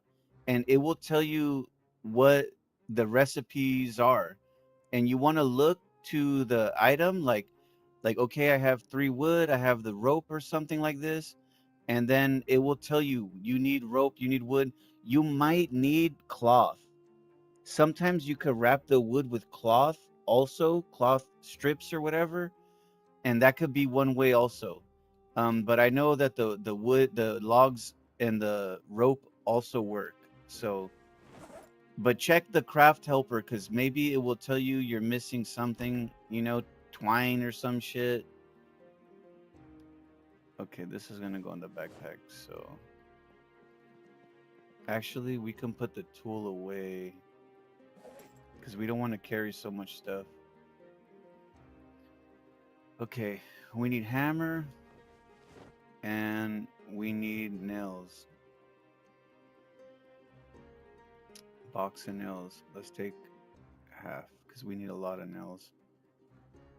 and it will tell you what the recipes are. And you want to look to the item like okay, I have 3 wood, I have the rope or something like this, and then it will tell you you need rope, you need wood, you might need cloth. Sometimes you could wrap the wood with cloth, also cloth strips or whatever, and that could be one way also. But I know that the wood, the logs, and the rope also work. So, but check the craft helper because maybe it will tell you you're missing something, twine or some shit. Okay, this is gonna go in the backpack. So, actually, we can put the tool away because we don't want to carry so much stuff. Okay, we need hammer and we need nails. Box of nails. Let's take half because we need a lot of nails.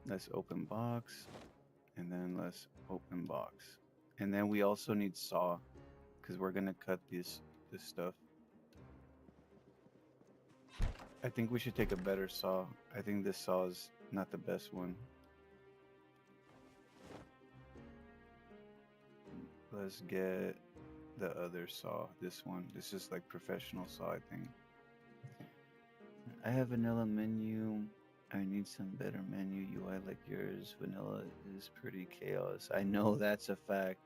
Let's open box and then let's open box. And then we also need saw because we're gonna cut this stuff. I think we should take a better saw. I think this saw is not the best one. Let's get the other saw. This one. This is like professional saw, I think. I have vanilla menu. I need some better menu UI like yours. Vanilla is pretty chaos. I know that's a fact.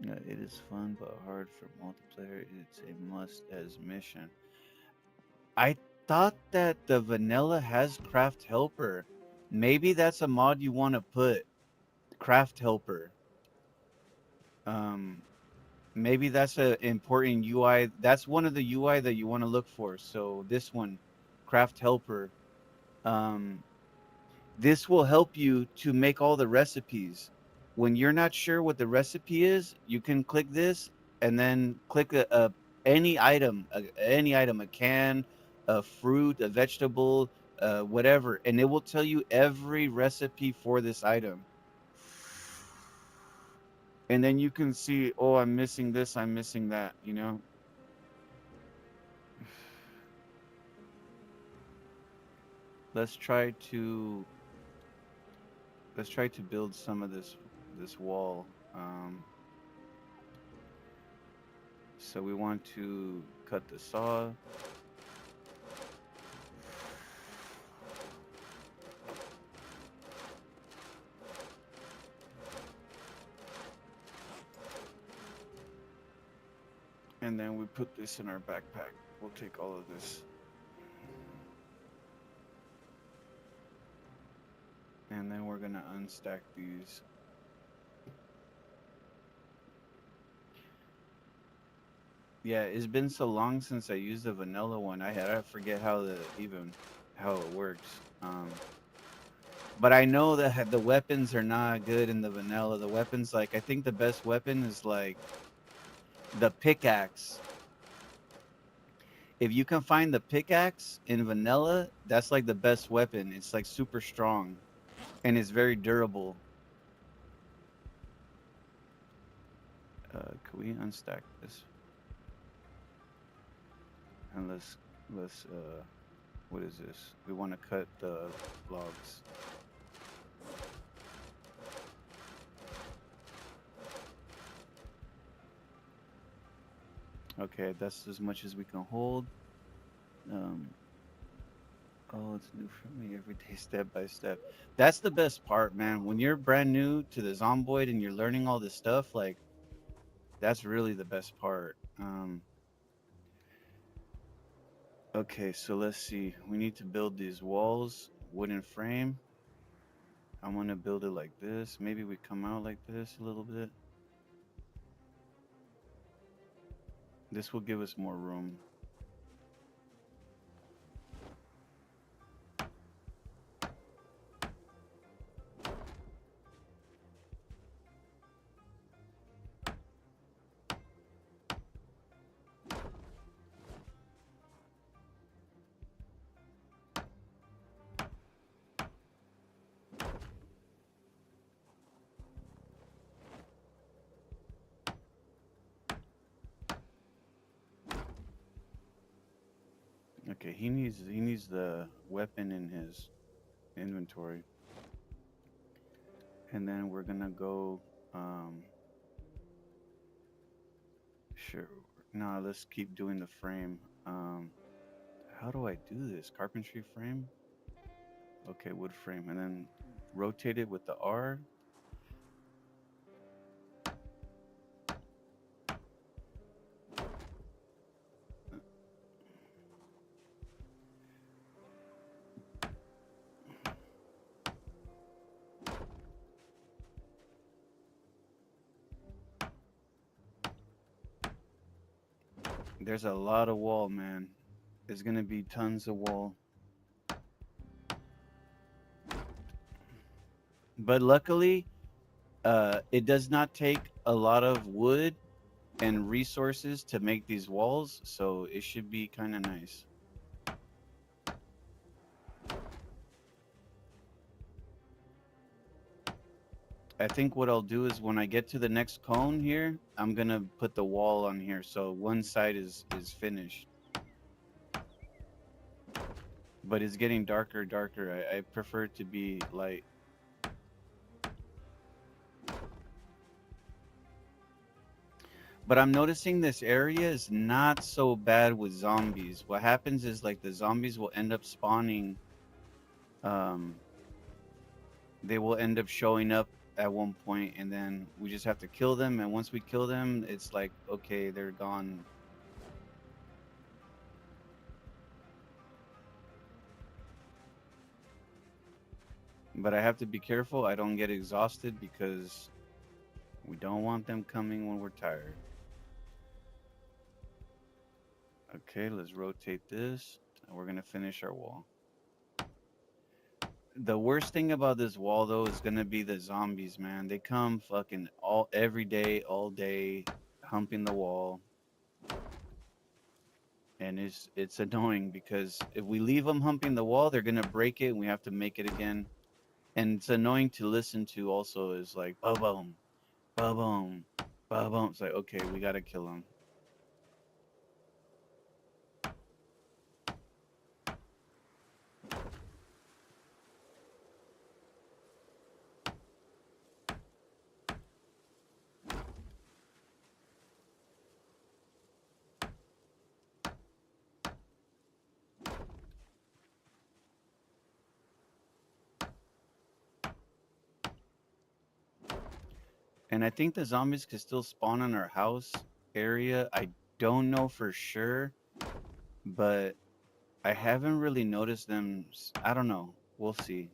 It is fun but hard for multiplayer. It's a must as mission. I thought that the vanilla has craft helper. Maybe that's a mod you want to put. Craft helper. Um Maybe that's an important UI. That's one of the UI that you want to look for. So this one, craft helper. Um This will help you to make all the recipes. When you're not sure what the recipe is, you can click this and then click any item, a can, a fruit, a vegetable, whatever, and it will tell you every recipe for this item. And then you can see, oh, I'm missing this, I'm missing that. Let's try to build some of this wall. So we want to cut the saw. And then we put this in our backpack. We'll take all of this. And then we're gonna unstack these. Yeah, it's been so long since I used the vanilla one. I forget how it works. But I know that the weapons are not good in the vanilla. The weapons, like, I think the best weapon is like the pickaxe. If you can find the pickaxe in vanilla, that's like the best weapon. It's like super strong and it's very durable. Can we unstack this? And let's what is this? We want to cut the logs. Okay, that's as much as we can hold. Oh, it's new for me every day, step by step. That's the best part, man. When you're brand new to the Zomboid and you're learning all this stuff, like, that's really the best part. Okay, so let's see. We need to build these walls, wooden frame. I'm gonna build it like this. Maybe we come out like this a little bit. This will give us more room. Okay, he needs the weapon in his inventory. And then we're gonna go sure. No, let's keep doing the frame. How do I do this? Carpentry frame? Okay, wood frame. And then rotate it with the R. There's a lot of wall, man. There's gonna be tons of wall. But luckily, it does not take a lot of wood and resources to make these walls, so it should be kind of nice. I think what I'll do is when I get to the next cone here, I'm gonna put the wall on here so one side is finished. But it's getting darker, darker. I prefer it to be light. But I'm noticing this area is not so bad with zombies. What happens is like the zombies will end up spawning. Um, they will end up showing up at one point, and then we just have to kill them. And once we kill them, it's like okay, they're gone. But I have to be careful I don't get exhausted because we don't want them coming when we're tired. Okay, let's rotate this. And we're gonna finish our wall. The worst thing about this wall though is gonna be the zombies, man. They come fucking every day, all day, humping the wall. And it's annoying because if we leave them humping the wall, they're gonna break it and we have to make it again. And it's annoying to listen to also is like ba boom, ba boom, ba boom. It's like okay, we gotta kill them. And I think the zombies could still spawn in our house area. I don't know for sure, but I haven't really noticed them. I don't know. We'll see.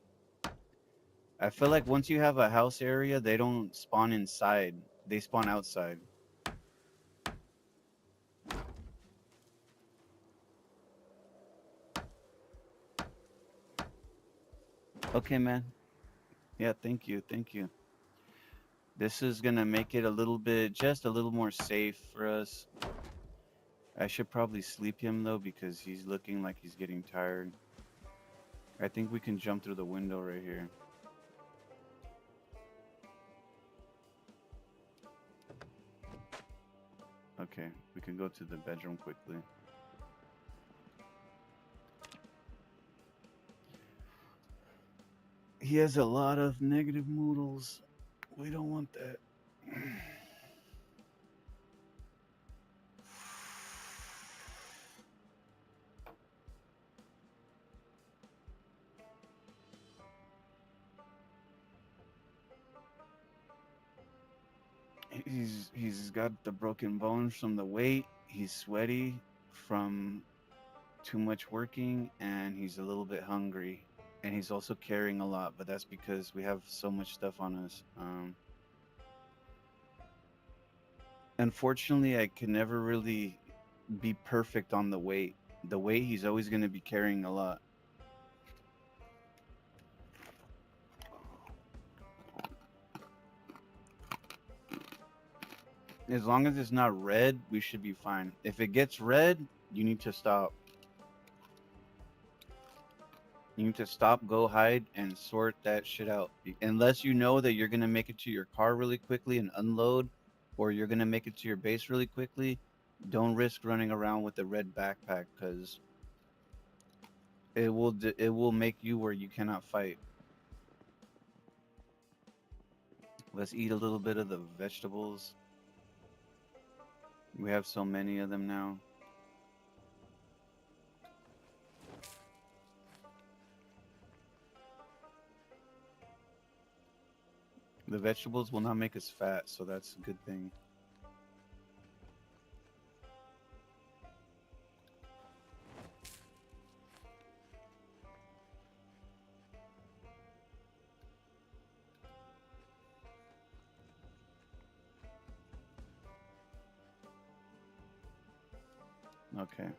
I feel like once you have a house area, they don't spawn inside. They spawn outside. Okay, man. Yeah, thank you. Thank you. This is gonna make it a little bit, just a little more safe for us. I should probably sleep him though because he's looking like he's getting tired. I think we can jump through the window right here. Okay, we can go to the bedroom quickly. He has a lot of negative moodles. We don't want that. He's got the broken bones from the weight. He's sweaty from too much working, and he's a little bit hungry. And he's also carrying a lot, but that's because we have so much stuff on us. Unfortunately, I can never really be perfect on the weight. The weight, he's always going to be carrying a lot. As long as it's not red, we should be fine. If it gets red, you need to stop. You need to stop, go hide, and sort that shit out. Unless you know that you're gonna make it to your car really quickly and unload, or you're gonna make it to your base really quickly, don't risk running around with the red backpack, because it will make you where you cannot fight. Let's eat a little bit of the vegetables. We have so many of them now. The vegetables will not make us fat, so that's a good thing. Okay.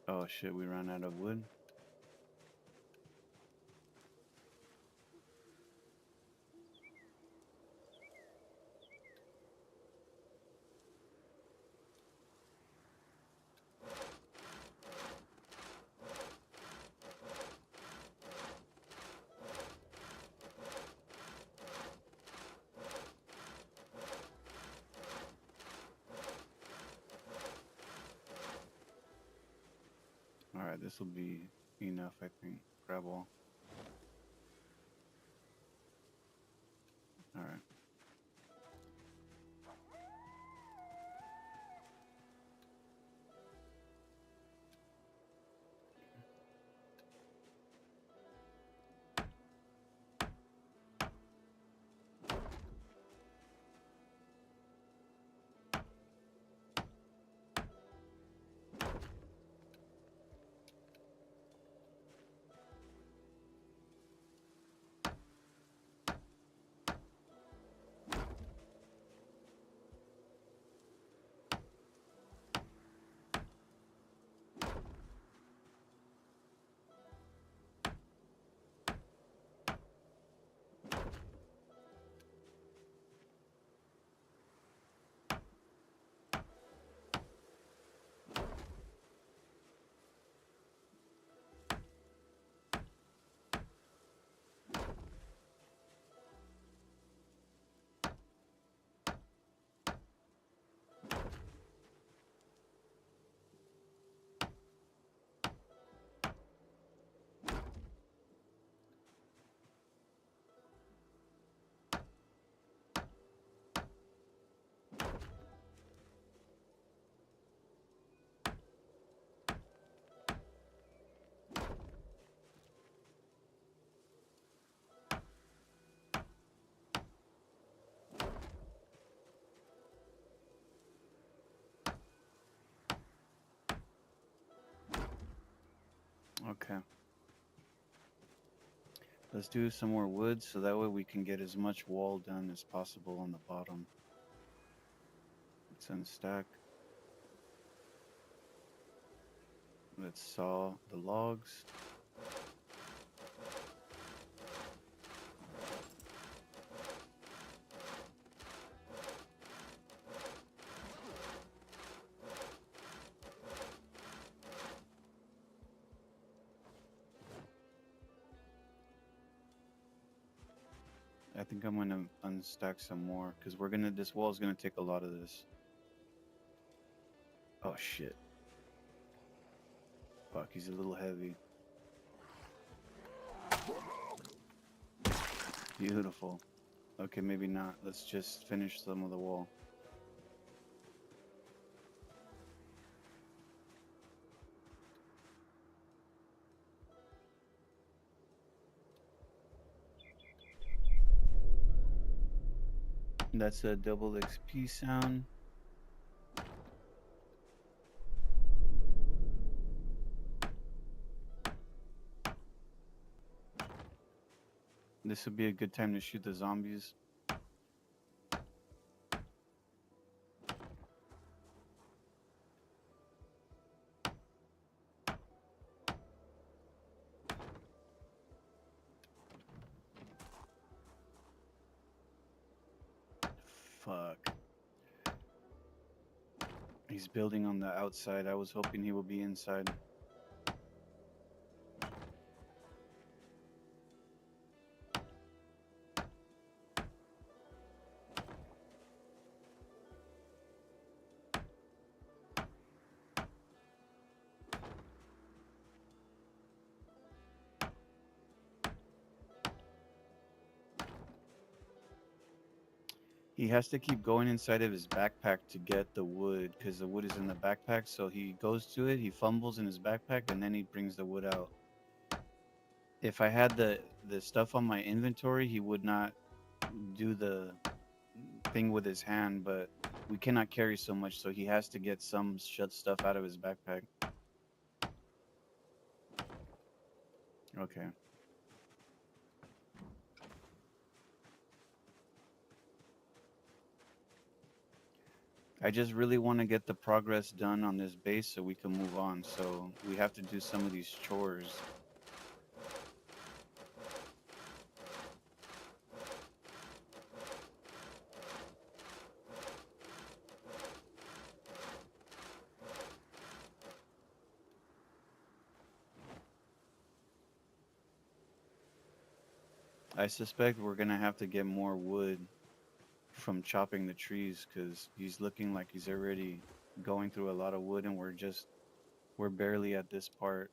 Oh shit, we ran out of wood. Alright, this will be enough, I think. Grab all. Alright. Okay. Let's do some more wood so that way we can get as much wall done as possible on the bottom. Let's unstack. Let's saw the logs. I think I'm gonna unstack some more because this wall is gonna take a lot of this. Oh shit. Fuck, he's a little heavy. Beautiful. Okay, maybe not. Let's just finish some of the wall. That's a double XP sound. This would be a good time to shoot the zombies. Fuck. He's building on the outside. I was hoping he would be inside. He has to keep going inside of his backpack to get the wood because the wood is in the backpack. So he goes to it, he fumbles in his backpack, and then he brings the wood out. If I had the stuff on my inventory, he would not do the thing with his hand, but we cannot carry so much, so he has to get some shut stuff out of his backpack. Okay. I just really want to get the progress done on this base so we can move on. So we have to do some of these chores. I suspect we're gonna have to get more wood from chopping the trees because he's looking like he's already going through a lot of wood and we're barely at this part.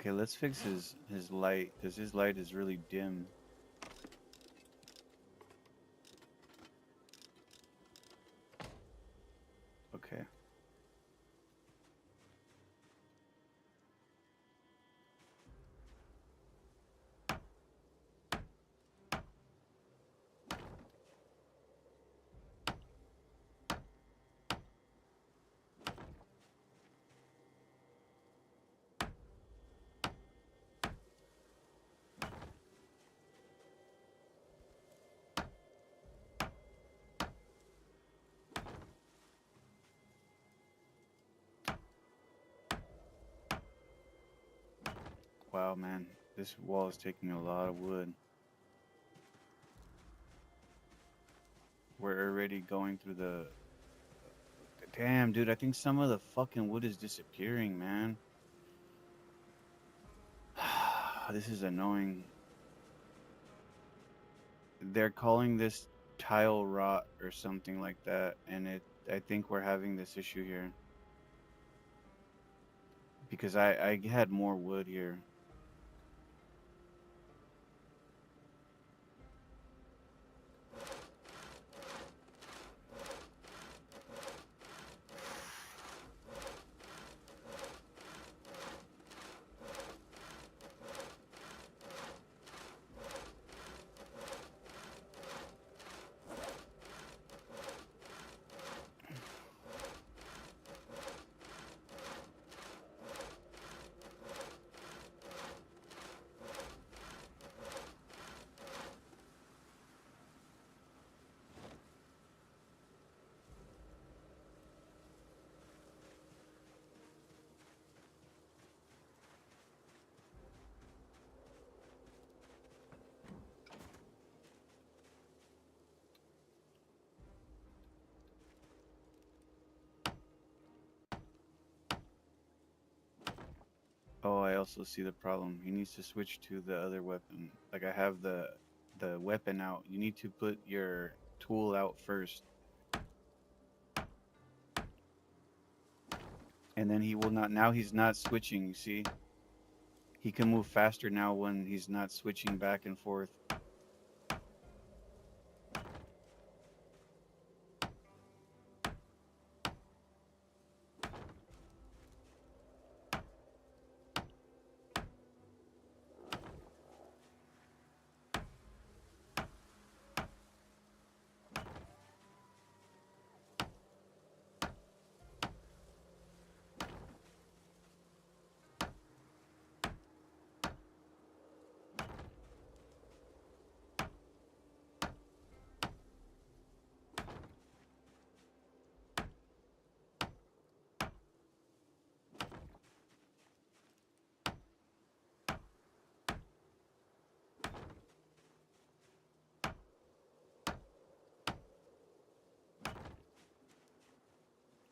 Okay, let's fix his light because his light is really dim. Okay. Wow, man, this wall is taking a lot of wood. We're already going through the... Damn, dude, I think some of the fucking wood is disappearing, man. This is annoying. They're calling this tile rot or something like that, and I think we're having this issue here. Because I had more wood here. Oh, I also see the problem. He needs to switch to the other weapon. Like I have the weapon out. You need to put your tool out first. and then he will not. Now he's not switching. You see, he can move faster now when he's not switching back and forth.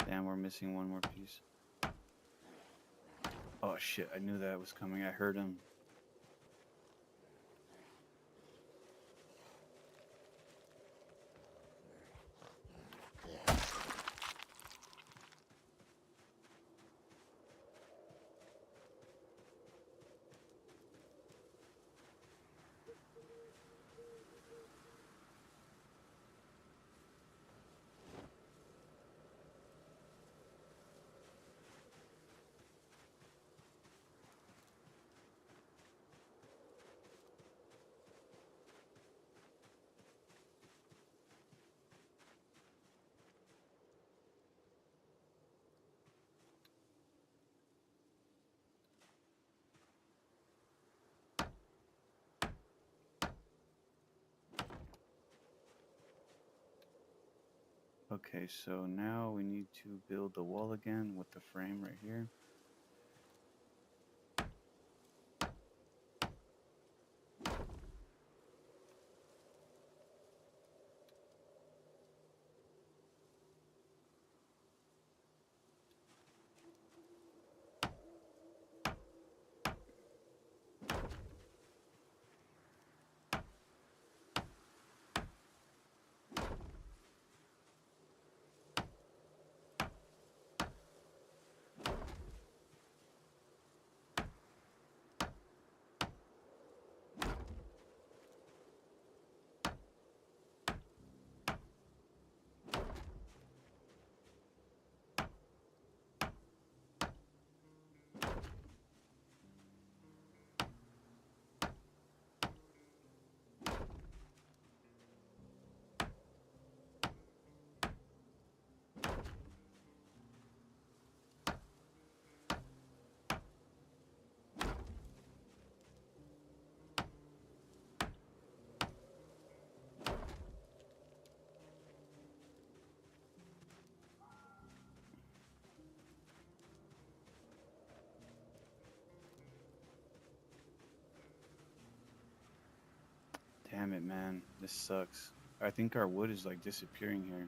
Damn, we're missing one more piece. Oh shit, I knew that was coming. I heard him. Okay, so now we need to build the wall again with the frame right here. Damn it, man. This sucks. I think our wood is like disappearing here.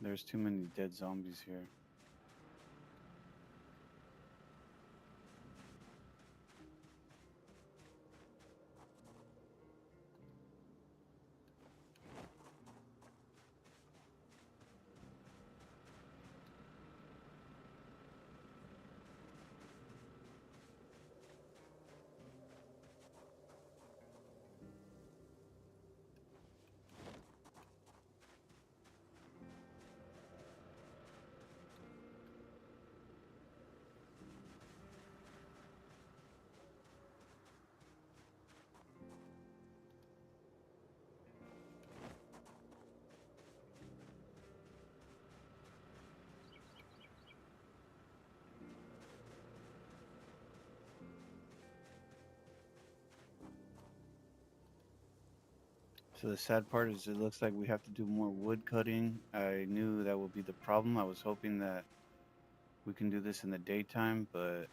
There's too many dead zombies here. So the sad part is it looks like we have to do more wood cutting. I knew that would be the problem. I was hoping that we can do this in the daytime, but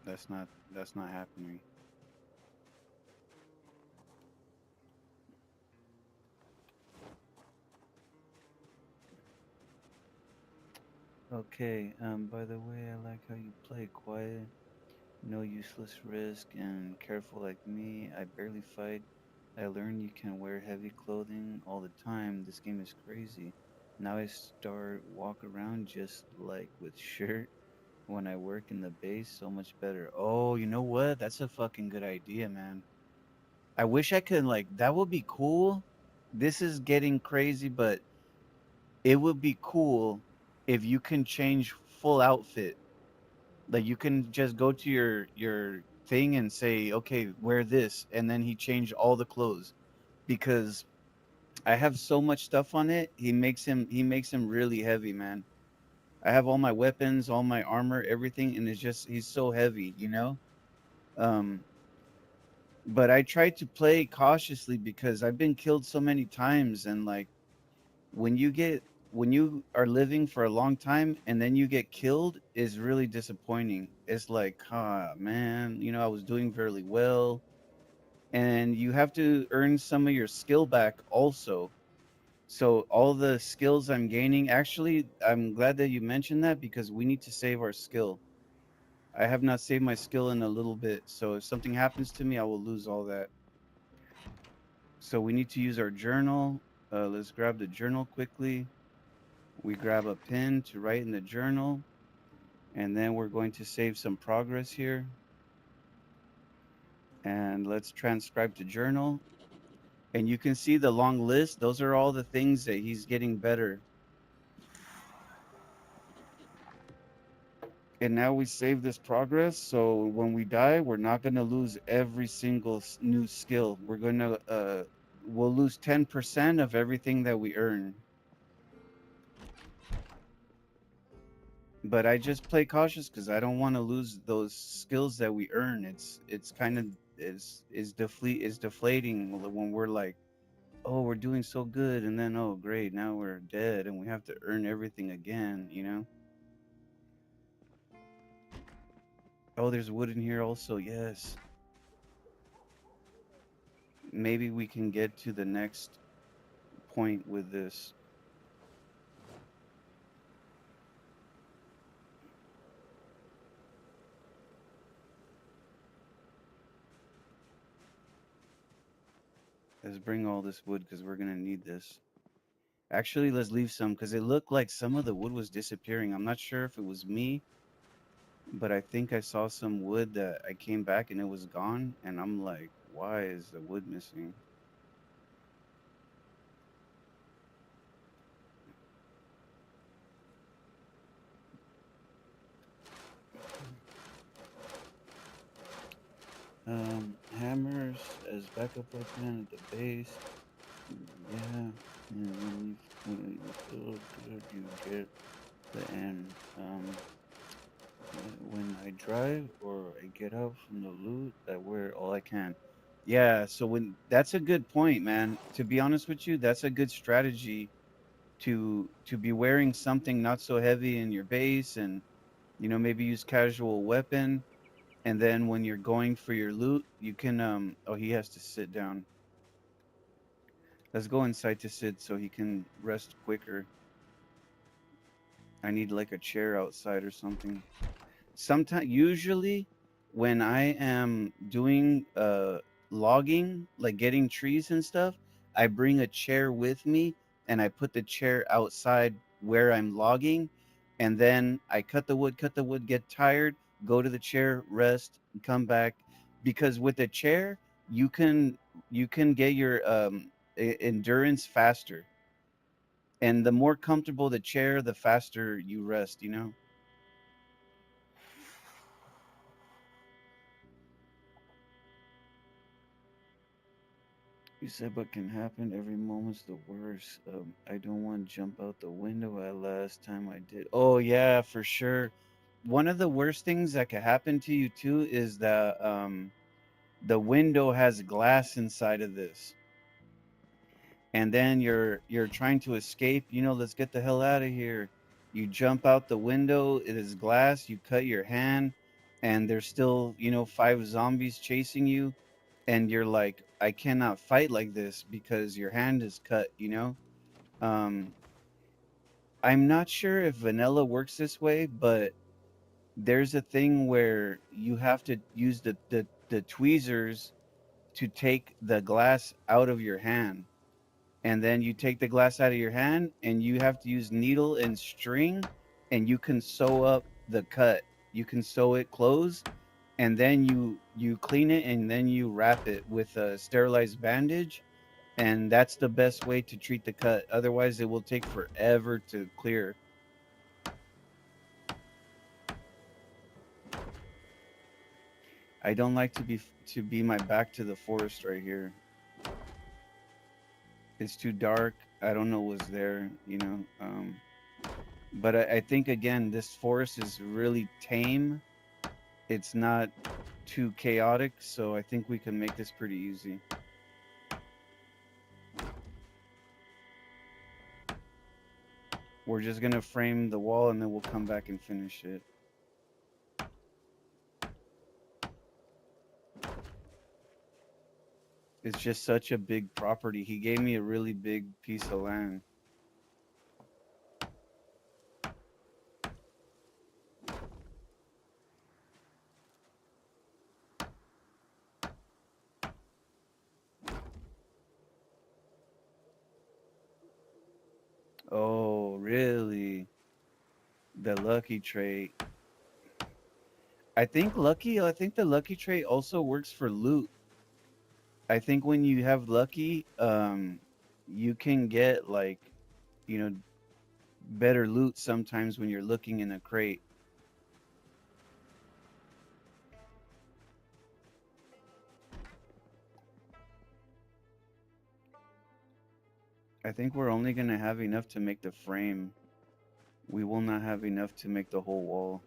that's not happening. Okay, by the way, I like how you play quiet, no useless risk, and careful like me. I barely fight. I learned you can wear heavy clothing all the time. This game is crazy. Now I start walk around just like with shirt when I work in the base, so much better. Oh, you know what? That's a fucking good idea, man. I wish I could like that would be cool. This is getting crazy, but it would be cool if you can change full outfit. Like you can just go to your thing and say, "Okay, wear this," and then he changed all the clothes because I have so much stuff on it. He makes him really heavy, man. I have all my weapons, all my armor, everything, and it's just he's so heavy, you know? Um but I try to play cautiously because I've been killed so many times and like when you get when you are living for a long time and then you get killed is really disappointing. It's like, ah, man, I was doing fairly well, and you have to earn some of your skill back also. So all the skills I'm gaining, actually, I'm glad that you mentioned that because we need to save our skill. I have not saved my skill in a little bit, so if something happens to me, I will lose all that. So we need to use our journal. Let's grab the journal quickly. We grab a pen to write in the journal, and then we're going to save some progress here. And let's transcribe to journal. And you can see the long list. Those are all the things that he's getting better. And now we save this progress. So when we die, we're not going to lose every single new skill. We'll lose 10% of everything that we earn. But I just play cautious because I don't want to lose those skills that we earn. It's kind of is deflating when we're like, oh, we're doing so good, and then oh, great, now we're dead, and we have to earn everything again. Oh, there's wood in here also. Yes, maybe we can get to the next point with this. Let's bring all this wood because we're gonna need this. Actually, let's leave some because it looked like some of the wood was disappearing. I'm not sure if it was me, but I think I saw some wood that I came back and it was gone, and I'm like, why is the wood missing? Hammers as backup weapon at the base. Yeah, and when you feel good, you get the end. When I drive or I get out from the loot, I wear all I can. Yeah, so when that's a good point, man. To be honest with you, that's a good strategy to be wearing something not so heavy in your base and maybe use casual weapon, and then when you're going for your loot, you can oh, he has to sit down. Let's go inside to sit so he can rest quicker. I need like a chair outside or something. Sometimes Usually when I am doing logging, like getting trees and stuff, I bring a chair with me and I put the chair outside where I'm logging, and then I cut the wood, get tired, go to the chair, rest, and come back, because with the chair you can get your endurance faster, and the more comfortable the chair, the faster you rest. You said what can happen every moment's the worst. I don't want to jump out the window at last time I did. Oh yeah, for sure. One of the worst things that could happen to you too is that the window has glass inside of this. And then you're trying to escape, let's get the hell out of here. You jump out the window, it is glass, you cut your hand, and there's still, five zombies chasing you, and you're like, I cannot fight like this because your hand is cut. Um I'm not sure if vanilla works this way, but there's a thing where you have to use the tweezers to take the glass out of your hand. And then you take the glass out of your hand and you have to use needle and string and you can sew up the cut. You can sew it closed and then you clean it and then you wrap it with a sterilized bandage, and that's the best way to treat the cut. Otherwise it will take forever to clear. I don't like to be my back to the forest right here. It's too dark. I don't know what's there, you know. But I think again, this forest is really tame. It's not too chaotic, so I think we can make this pretty easy. We're just gonna frame the wall and then we'll come back and finish it. It's just such a big property. He gave me a really big piece of land. Oh, really? The lucky trait. I think the lucky trait also works for loot. I think when you have lucky, you can get like, you know, better loot sometimes when you're looking in a crate. I think we're only gonna have enough to make the frame. We will not have enough to make the whole wall.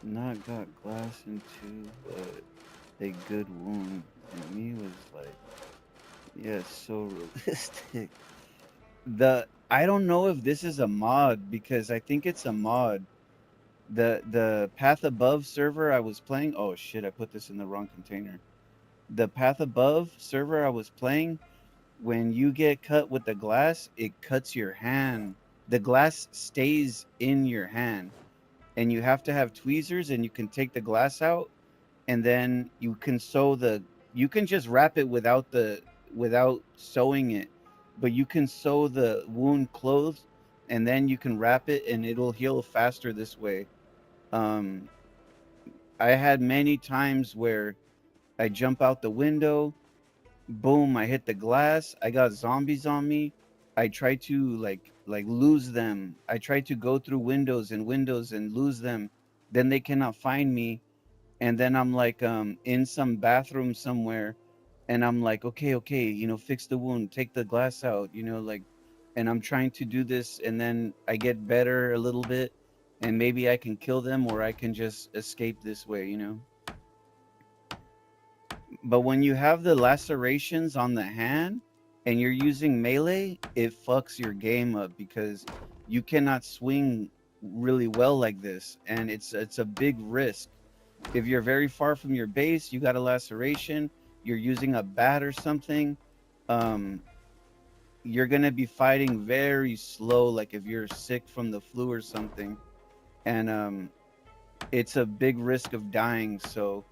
Not got glass into, but a good wound. And me was like, yeah, so realistic. I don't know if this is a mod because I think it's a mod. The Path Above server I was playing. Oh shit! I put this in the wrong container. The Path Above server I was playing. When you get cut with the glass, it cuts your hand. The glass stays in your hand, and you have to have tweezers, and you can take the glass out, and then you can sew the. You can just wrap it without sewing it, but you can sew the wound closed, and then you can wrap it, and it'll heal faster this way. Um, I had many times where I jump out the window, boom, I hit the glass, I got zombies on me. I try to like lose them. I try to go through windows and lose them. Then they cannot find me. And then I'm like in some bathroom somewhere and I'm like, okay, you know, fix the wound, take the glass out, you know, like, and I'm trying to do this and then I get better a little bit and maybe I can kill them or I can just escape this way, you know. But when you have the lacerations on the hand and you're using melee, it fucks your game up because you cannot swing really well like this, and it's a big risk. If you're very far from your base, you got a laceration, you're using a bat or something, um, you're gonna be fighting very slow, like if you're sick from the flu or something, and it's a big risk of dying. So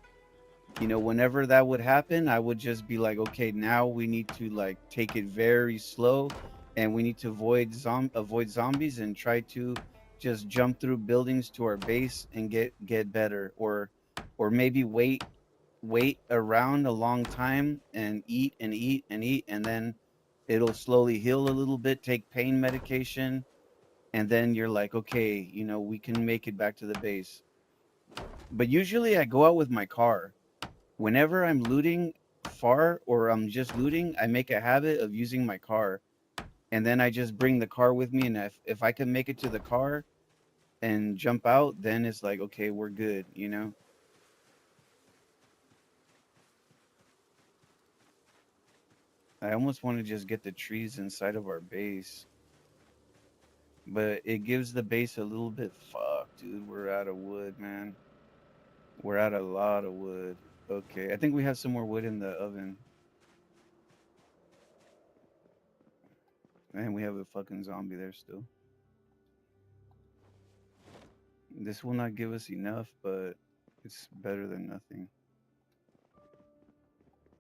you know, whenever that would happen, I would just be like, okay, now we need to like take it very slow and we need to avoid zombies and try to just jump through buildings to our base and get better, or maybe wait around a long time and eat and eat and eat, and then it'll slowly heal a little bit, take pain medication, and then you're like, okay, you know, we can make it back to the base. But usually I go out with my car. Whenever I'm looting far or I'm just looting, I make a habit of using my car. And then I just bring the car with me. And if I can make it to the car and jump out, then it's like, okay, we're good, you know? I almost want to just get the trees inside of our base, but it gives the base a little bit. Fuck, dude, we're out of wood, man. We're out a lot of wood. Okay, I think we have some more wood in the oven. And we have a fucking zombie there still. This will not give us enough, but it's better than nothing.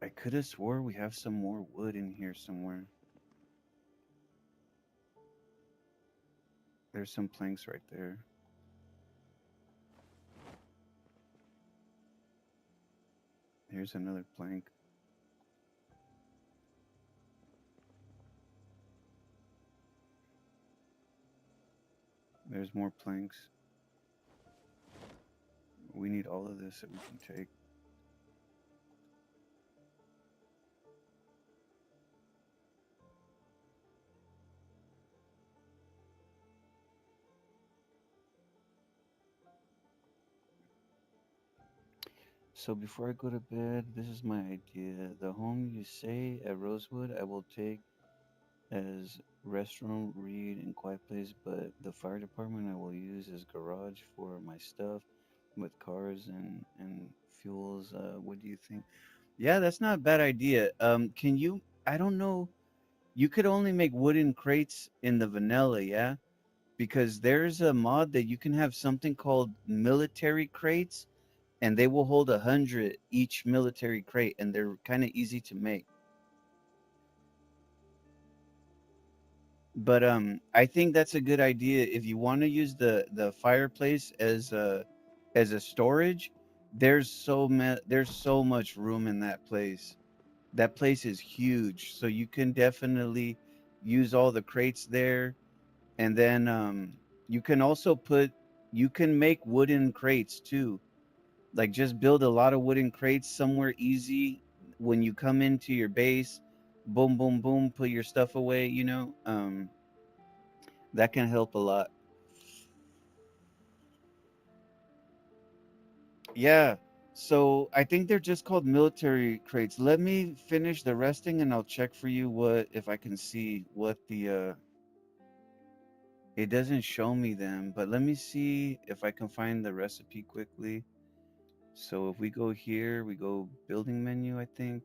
I could have swore we have some more wood in here somewhere. There's some planks right there. Here's another plank. There's more planks. We need all of this that we can take. So before I go to bed, this is my idea. The home you say at Rosewood, I will take as restroom, read, and quiet place, but the fire department I will use as garage for my stuff with cars and fuels. What do you think? Yeah, that's not a bad idea. Can you? I don't know. You could only make wooden crates in the vanilla, yeah? Because there's a mod that you can have something called military crates, and they will hold 100 each military crate, and they're kind of easy to make. But I think that's a good idea if you want to use the fireplace as a storage. There's so much room in that place. That place is huge, so you can definitely use all the crates there. And then you can also put you can make wooden crates too. Like just build a lot of wooden crates somewhere easy when you come into your base. Boom, boom, boom. Put your stuff away. That can help a lot. Yeah. So I think they're just called military crates. Let me finish the resting and I'll check for you what if I can see what the it doesn't show me them, but let me see if I can find the recipe quickly. So if we go here, we go building menu, I think.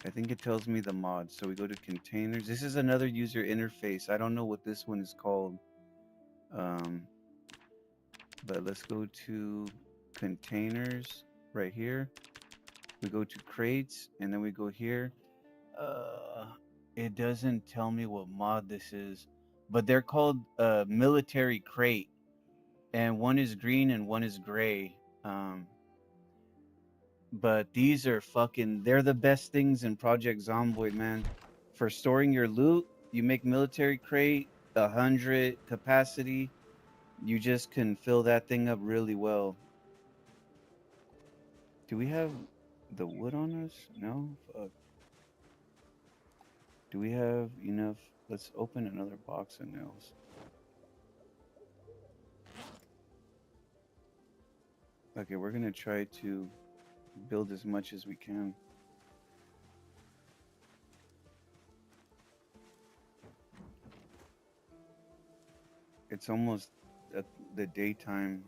I think it tells me the mod. So we go to containers. This is another user interface. I don't know what this one is called. Um, but let's go to containers right here. We go to crates and then we go here. Uh, it doesn't tell me what mod this is, but they're called military crate, and one is green and one is gray. Um, but these are fucking. They're the best things in Project Zomboid, man. For storing your loot, you make military crate 100 capacity. You just can fill that thing up really well. Do we have the wood on us? No? Fuck. Do we have enough? Let's open another box of nails. Okay, we're gonna try to build as much as we can. It's almost at the daytime.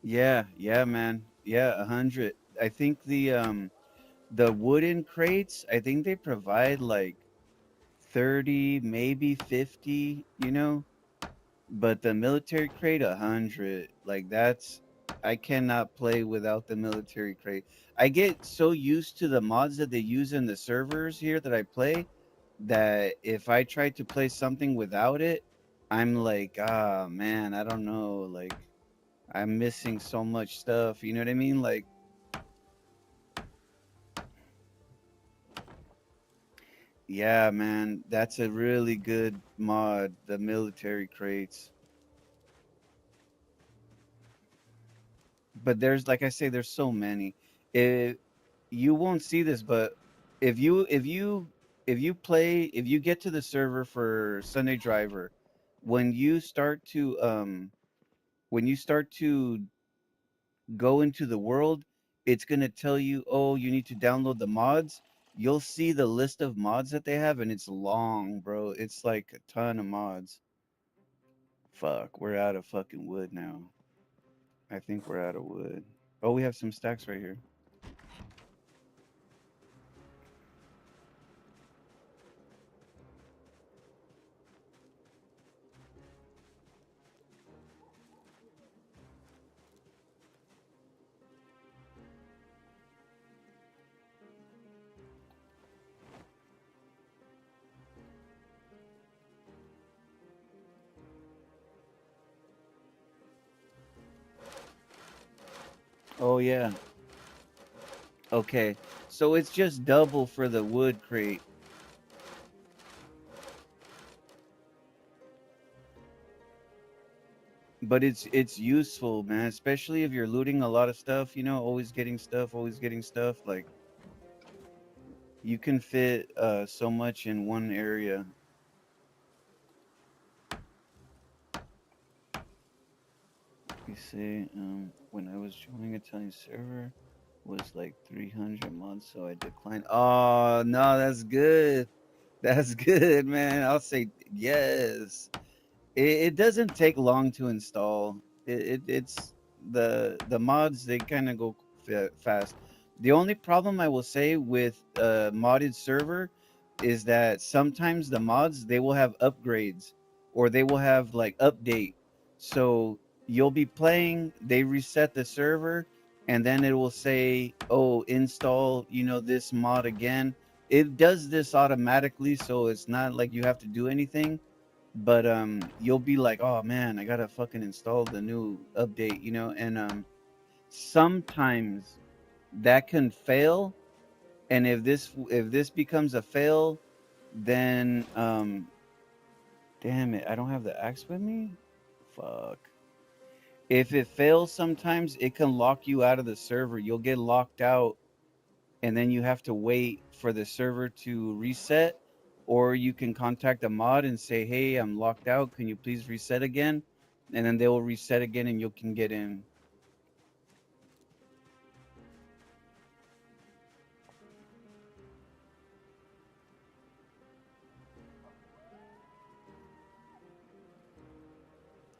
Yeah, yeah, man. Yeah, 100. I think the wooden crates, I think they provide like 30, maybe 50, but the military crate 100. Like that's I cannot play without the military crate. I get so used to the mods that they use in the servers here that I play that if I try to play something without it, I'm like, ah, man, I don't know, like I'm missing so much stuff. You know what I mean? Like, yeah, man, that's a really good mod, the military crates. But there's, like I say, there's so many. If you won't see this, but if you if you if you get to the server for Sunday Driver, when you start to go into the world, it's gonna tell you, oh, you need to download the mods. You'll see the list of mods that they have, and it's long, bro. It's like a ton of mods. Fuck, we're out of fucking wood now. I think we're out of wood. Oh, we have some stacks right here. Oh yeah. Okay. So it's just double for the wood crate, but it's useful, man, especially if you're looting a lot of stuff, always getting stuff, always getting stuff. Like you can fit so much in one area. You see, when I was joining Italian server was like 300 months, so I declined. Oh, no, that's good. That's good, man. I'll say yes. It doesn't take long to install. It's the mods, they kind of go fast. The only problem I will say with a modded server is that sometimes the mods, they will have upgrades or they will have like update. So you'll be playing, they reset the server, and then it will say, "Oh, install, this mod again." It does this automatically, so it's not like you have to do anything, but you'll be like, oh man, I gotta fucking install the new update, and sometimes that can fail, and if this becomes a fail, then damn it, I don't have the axe with me. Fuck. If it fails, sometimes it can lock you out of the server. You'll get locked out, and then you have to wait for the server to reset, or you can contact a mod and say, hey, I'm locked out, can you please reset again? And then they will reset again and you can get in.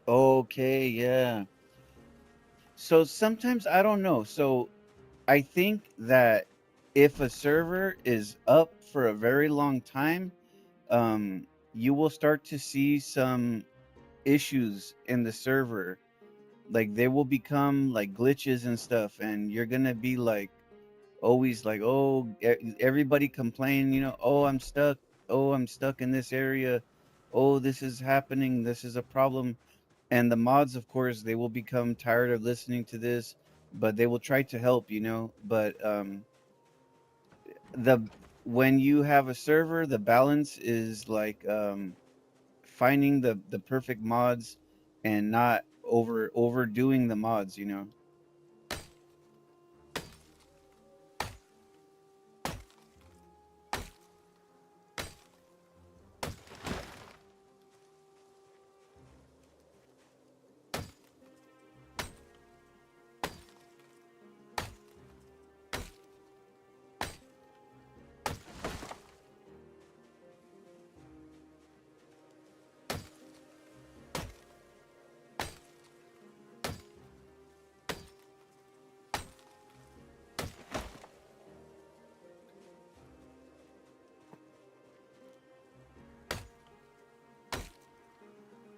Okay, yeah. So sometimes I don't know. So I think that if a server is up for a very long time, you will start to see some issues in the server. Like they will become like glitches and stuff, and you're gonna be like always like, oh, everybody complain, oh, I'm stuck in this area, oh, this is happening, this is a problem. And the mods, of course, they will become tired of listening to this, but they will try to help, but the when you have a server, the balance is like finding the perfect mods and not overdoing the mods.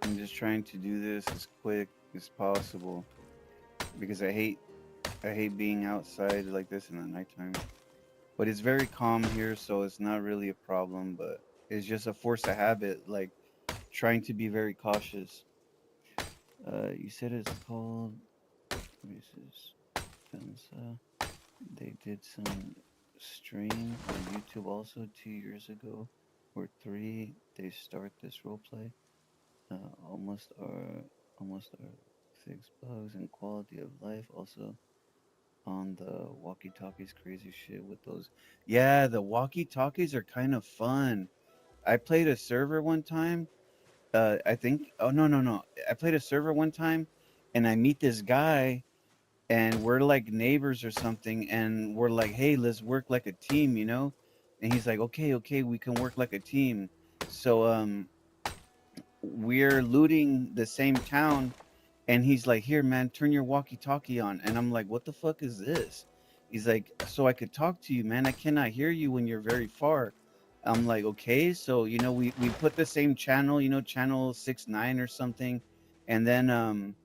I'm just trying to do this as quick as possible because I hate being outside like this in the nighttime. But it's very calm here, so it's not really a problem, but it's just a force of habit, like trying to be very cautious. You said it's called Reese's Fensa. They did some stream on YouTube also 2 years ago or three. They start this roleplay. Almost are fixed bugs and quality of life. Also, On the walkie-talkies, crazy shit with those. Yeah, the walkie-talkies are kind of fun. I played a server one time. I think. Oh no, no, no. I played a server one time, and I meet this guy, and we're like neighbors or something, and we're like, hey, let's work like a team, you know? And he's like, okay, okay, we can work like a team. So we're looting the same town, and he's like, here, man, turn your walkie-talkie on. And I'm like, what the fuck is this? He's like, so I could talk to you, man. I cannot hear you when you're very far. I'm like, okay. So, we put the same channel, channel 6 9 or something. And then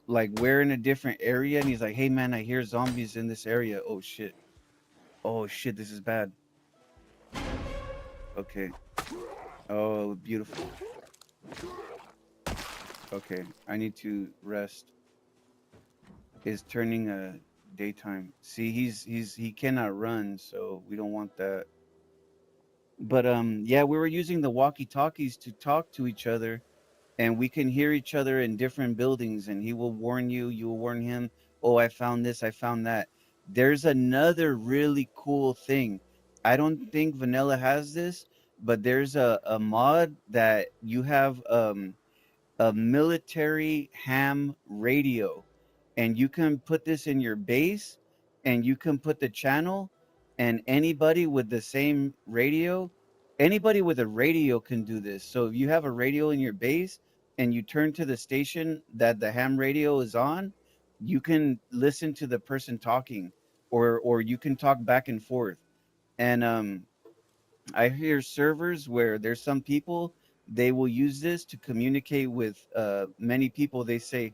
like we're in a different area, and he's like, hey man, I hear zombies in this area. Oh shit. Oh shit, this is bad. Okay. Oh, beautiful. Okay. I need to rest. Is turning daytime. See, he cannot run, so we don't want that. But yeah, we were using the walkie-talkies to talk to each other, and we can hear each other in different buildings, and he will warn you, you will warn him. Oh, I found this, I found that. There's another really cool thing. I don't think vanilla has this, but there's a mod that you have a military ham radio, and you can put this in your base, and you can put the channel, and anybody with the same radio, anybody with a radio can do this. So if you have a radio in your base and you turn to the station that the ham radio is on, you can listen to the person talking, or you can talk back and forth. And I hear servers where there's some people, they will use this to communicate with many people. They say,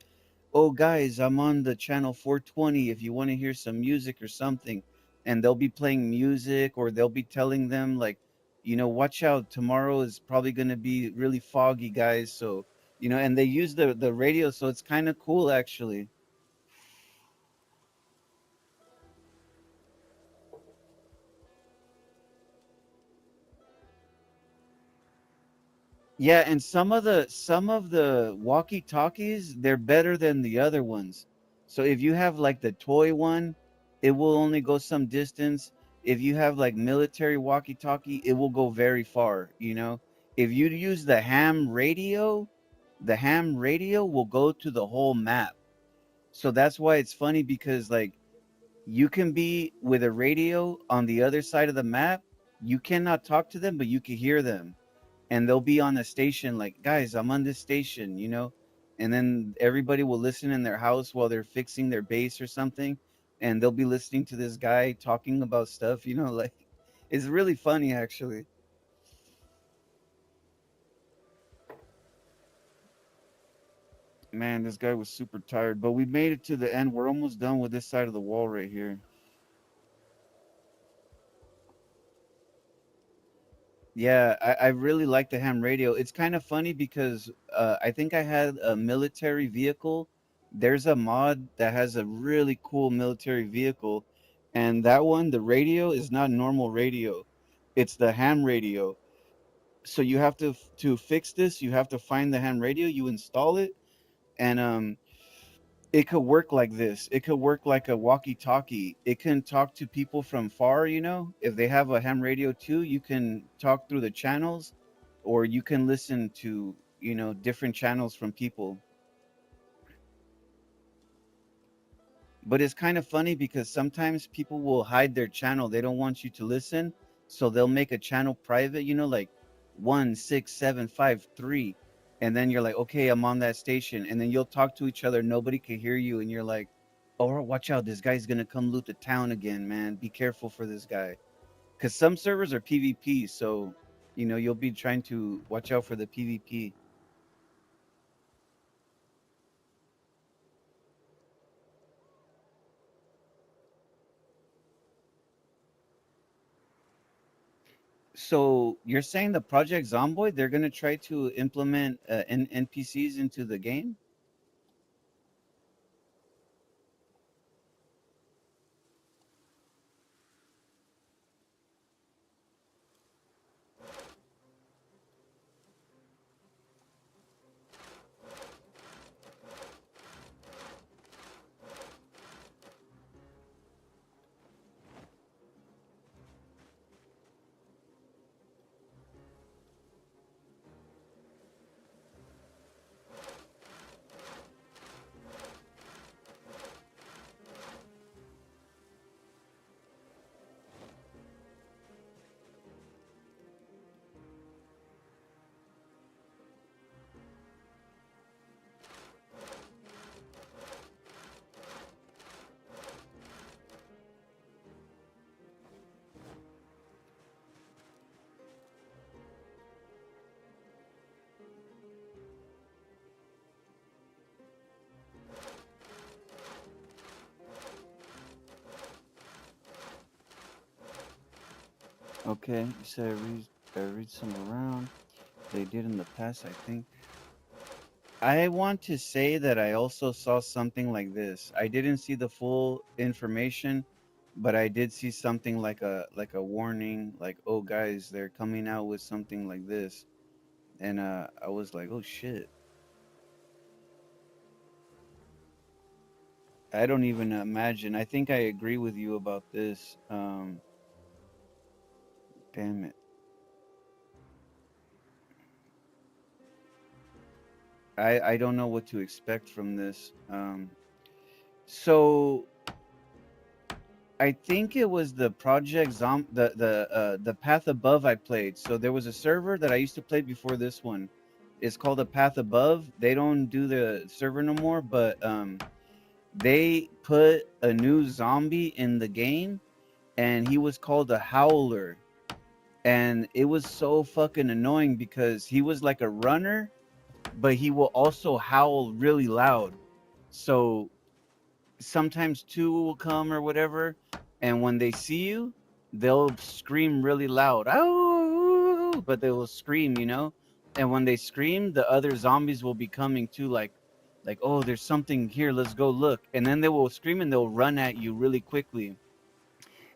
"Oh guys, I'm on the channel 420 if you want to hear some music or something." And they'll be playing music, or they'll be telling them like, watch out, tomorrow is probably going to be really foggy, guys. So, and they use the radio, so it's kind of cool actually. Yeah, and some of the walkie-talkies, they're better than the other ones. So if you have like the toy one, it will only go some distance. If you have like military walkie-talkie, it will go very far, you know? If you use the ham radio will go to the whole map. So that's why it's funny, because like you can be with a radio on the other side of the map, you cannot talk to them, but you can hear them, and they'll be on the station like, guys, I'm on this station, and then everybody will listen in their house while they're fixing their base or something, and they'll be listening to this guy talking about stuff, like it's really funny actually. Man, this guy was super tired, but we made it to the end. We're almost done with this side of the wall right here. Yeah, I really like the ham radio. It's kind of funny because I think I had a military vehicle. There's a mod that has a really cool military vehicle, and that one, the radio is not normal radio. It's the ham radio. So you have to fix this, you have to find the ham radio, you install it, and it could work like this. It could work like a walkie-talkie. It can talk to people from far, If they have a ham radio too, you can talk through the channels, or you can listen to, different channels from people. But it's kind of funny because sometimes people will hide their channel. They don't want you to listen, so they'll make a channel private, like 16753, and then you're like, okay, I'm on that station, and then you'll talk to each other. Nobody can hear you, and you're like, oh, watch out, this guy's gonna come loot the town again, man. Be careful for this guy, because some servers are PvP, so you'll be trying to watch out for the PvP. So you're saying the project Zomboid, they're gonna try to implement NPCs into the game? Okay, you said I read some around. They did in the past, I think. I want to say that I also saw something like this. I didn't see the full information, but I did see something like a warning, like, oh guys, they're coming out with something like this. And I was like, oh shit. I don't even imagine. I think I agree with you about this. Damn it. I don't know what to expect from this. So I think it was the Project the Path Above I played. So there was a server that I used to play before this one. It's called the Path Above. They don't do the server no more, but they put a new zombie in the game, and he was called a Howler. And it was so fucking annoying because he was like a runner, but he will also howl really loud. So sometimes two will come or whatever, and when they see you, they'll scream really loud, oh, but they will scream, you know. And when they scream, the other zombies will be coming too, like, oh, there's something here, let's go look. And then they will scream and they'll run at you really quickly,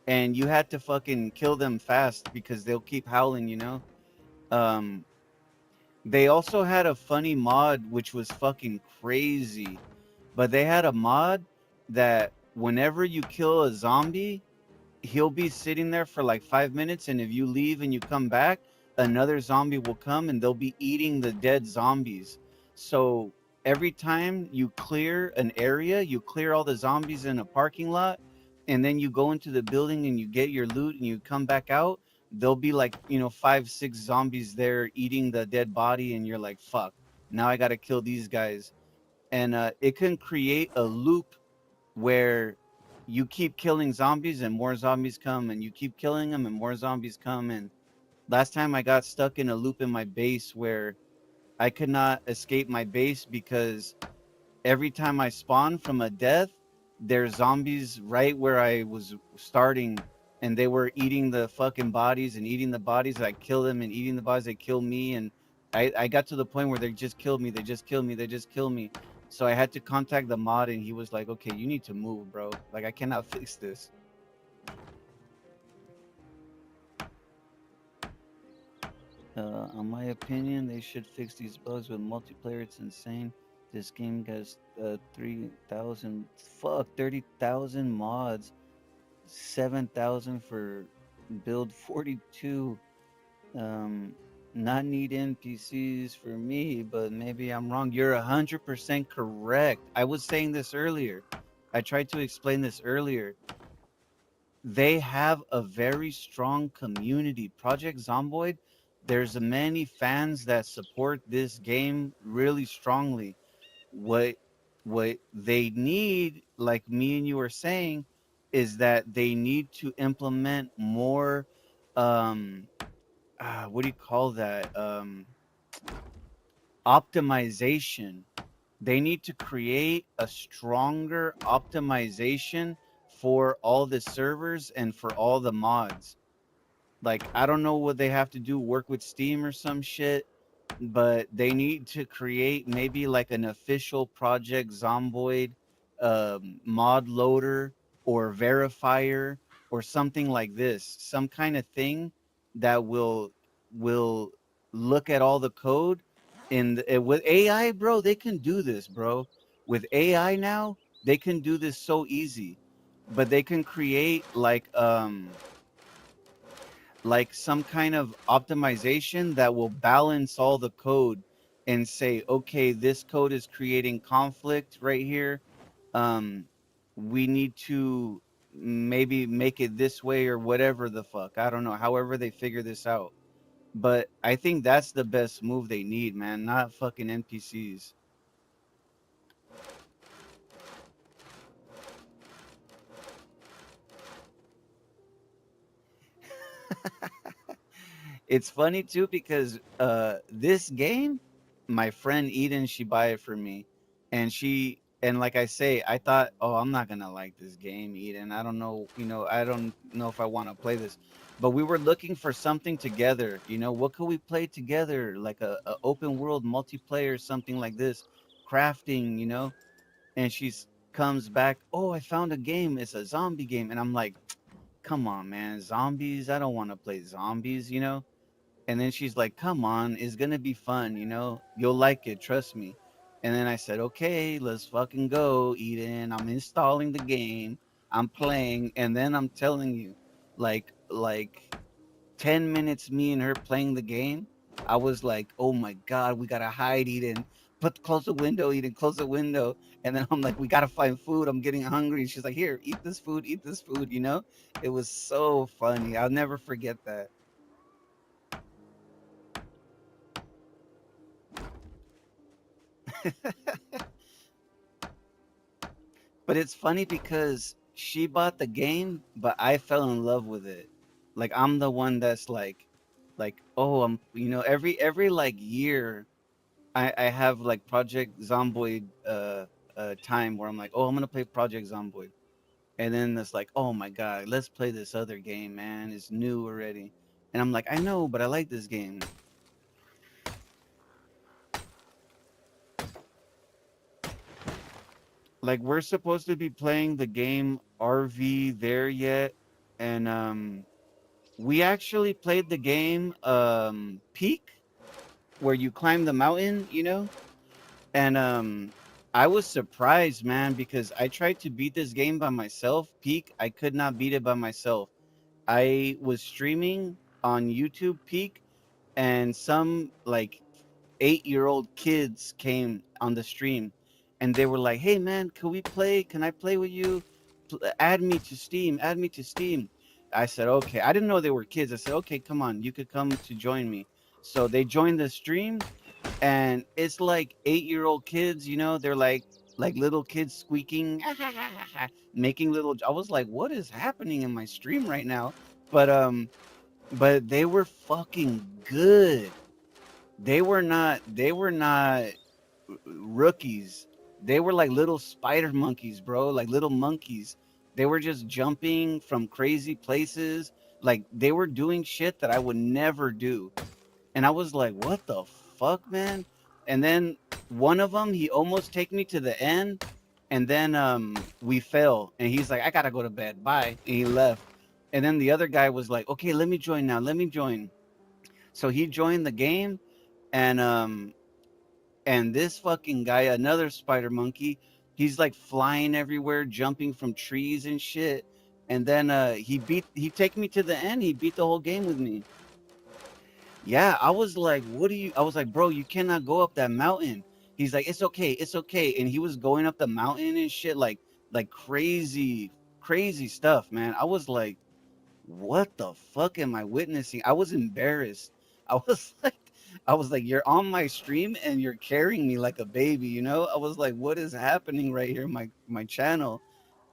and you had to fucking kill them fast because they'll keep howling, you know. um they also had a funny mod which was fucking crazy, but they had a mod that whenever you kill a zombie, he'll be sitting there for like 5 minutes, and if you leave and you come back, another zombie will come and they'll be eating the dead zombies. So every time you clear an area, you clear all the zombies in a parking lot, and then you go into the building and you get your loot and you come back out, there'll be like, you know, 5 6 zombies there eating the dead body, and you're like, fuck, now I gotta kill these guys. And it can create a loop where you keep killing zombies and more zombies come, and you keep killing them and more zombies come. And last time I got stuck in a loop in my base where I could not escape my base because every time I spawn from a death, there's zombies right where I was starting, and they were eating the fucking bodies and eating the bodies. I kill them and eating the bodies. They kill me, and I got to the point where they just killed me. They just killed me. They just killed me. So I had to contact the mod, and he was like, "Okay, you need to move, bro. Like I cannot fix this." On my opinion, they should fix these bugs with multiplayer. It's insane. This game has 3,000, fuck, 30,000 mods, 7,000 for build 42. Um, Not need NPCs for me, but maybe I'm wrong. You're 100% correct. I was saying this earlier. I tried to explain this earlier. They have a very strong community. Project Zomboid, there's many fans that support this game really strongly. What what they need, like me and you were saying, is that they need to implement more um what do you call that? Optimization. They need to create a stronger optimization for all the servers and for all the mods. Like, I don't know what they have to do, work with Steam or some shit, but they need to create maybe like an official Project Zomboid mod loader or verifier or something like this, some kind of thing that will look at all the code. And with AI, bro, they can do this, bro. With AI now, they can do this so easy. But they can create like some kind of optimization that will balance all the code and say, okay, this code is creating conflict right here. Um, we need to maybe make it this way or whatever the fuck. I don't know. However they figure this out. But I think that's the best move they need, man. Not fucking NPCs. It's funny too because this game, my friend Eden, she buy it for me, and she And like I say, I thought, oh, I'm not gonna like this game, Eden. I don't know, I don't know if I want to play this. But we were looking for something together. What could we play together? Like a open world multiplayer, something like this, crafting. And she's comes back. Oh, I found a game. It's a zombie game, and I'm like, come on, man, zombies. I don't want to play zombies. And then she's like, come on, it's gonna be fun. You'll like it, trust me. And then I said, okay, let's fucking go, Eden. I'm installing the game, I'm playing, and then I'm telling you, like 10 minutes me and her playing the game, I was like, oh my God, we gotta hide, Eden. Close the window, Eden, close the window. And then I'm like, we gotta find food. I'm getting hungry. She's like, here, eat this food. It was so funny. I'll never forget that. But it's funny because she bought the game, but I fell in love with it. Like I'm the one that's like, oh, every like year I have like Project Zomboid time where I'm like, oh, I'm gonna play Project Zomboid. And then it's like, oh my God, let's play this other game, man. It's new already. And I'm like, I know, but I like this game. Like we're supposed to be playing the game RV there yet. And we actually played the game Peak, where you climb the mountain. And I was surprised, man, because I tried to beat this game by myself. Peak, I could not beat it by myself. I was streaming on YouTube Peak, and some like 8-year-old kids came on the stream, and they were like, hey man, can we play? Can I play with you? Add me to Steam, add me to Steam. I said, okay. I didn't know they were kids. I said, okay, come on, you could come to join me. So they joined the stream, and it's like 8-year-old kids. They're like little kids squeaking, making little. I was like, what is happening in my stream right now? But they were fucking good. They were not rookies. They were like little spider monkeys, bro, like little monkeys. They were just jumping from crazy places. Like they were doing shit that I would never do. And I was like, what the fuck, man? And then one of them, he almost take me to the end, and then we fell, and he's like, I gotta go to bed, bye, and he left. And then the other guy was like, okay, let me join now, let me join. So he joined the game, and this fucking guy, another spider monkey, he's like flying everywhere, jumping from trees and shit. And then he take me to the end. He beat the whole game with me. Yeah, I was like, I was like, bro, you cannot go up that mountain. He's like, it's okay. And he was going up the mountain and shit, like crazy, crazy stuff, man. I was like, what the fuck am I witnessing? I was embarrassed. I was like, you're on my stream and you're carrying me like a baby. I was like, what is happening right here, my channel?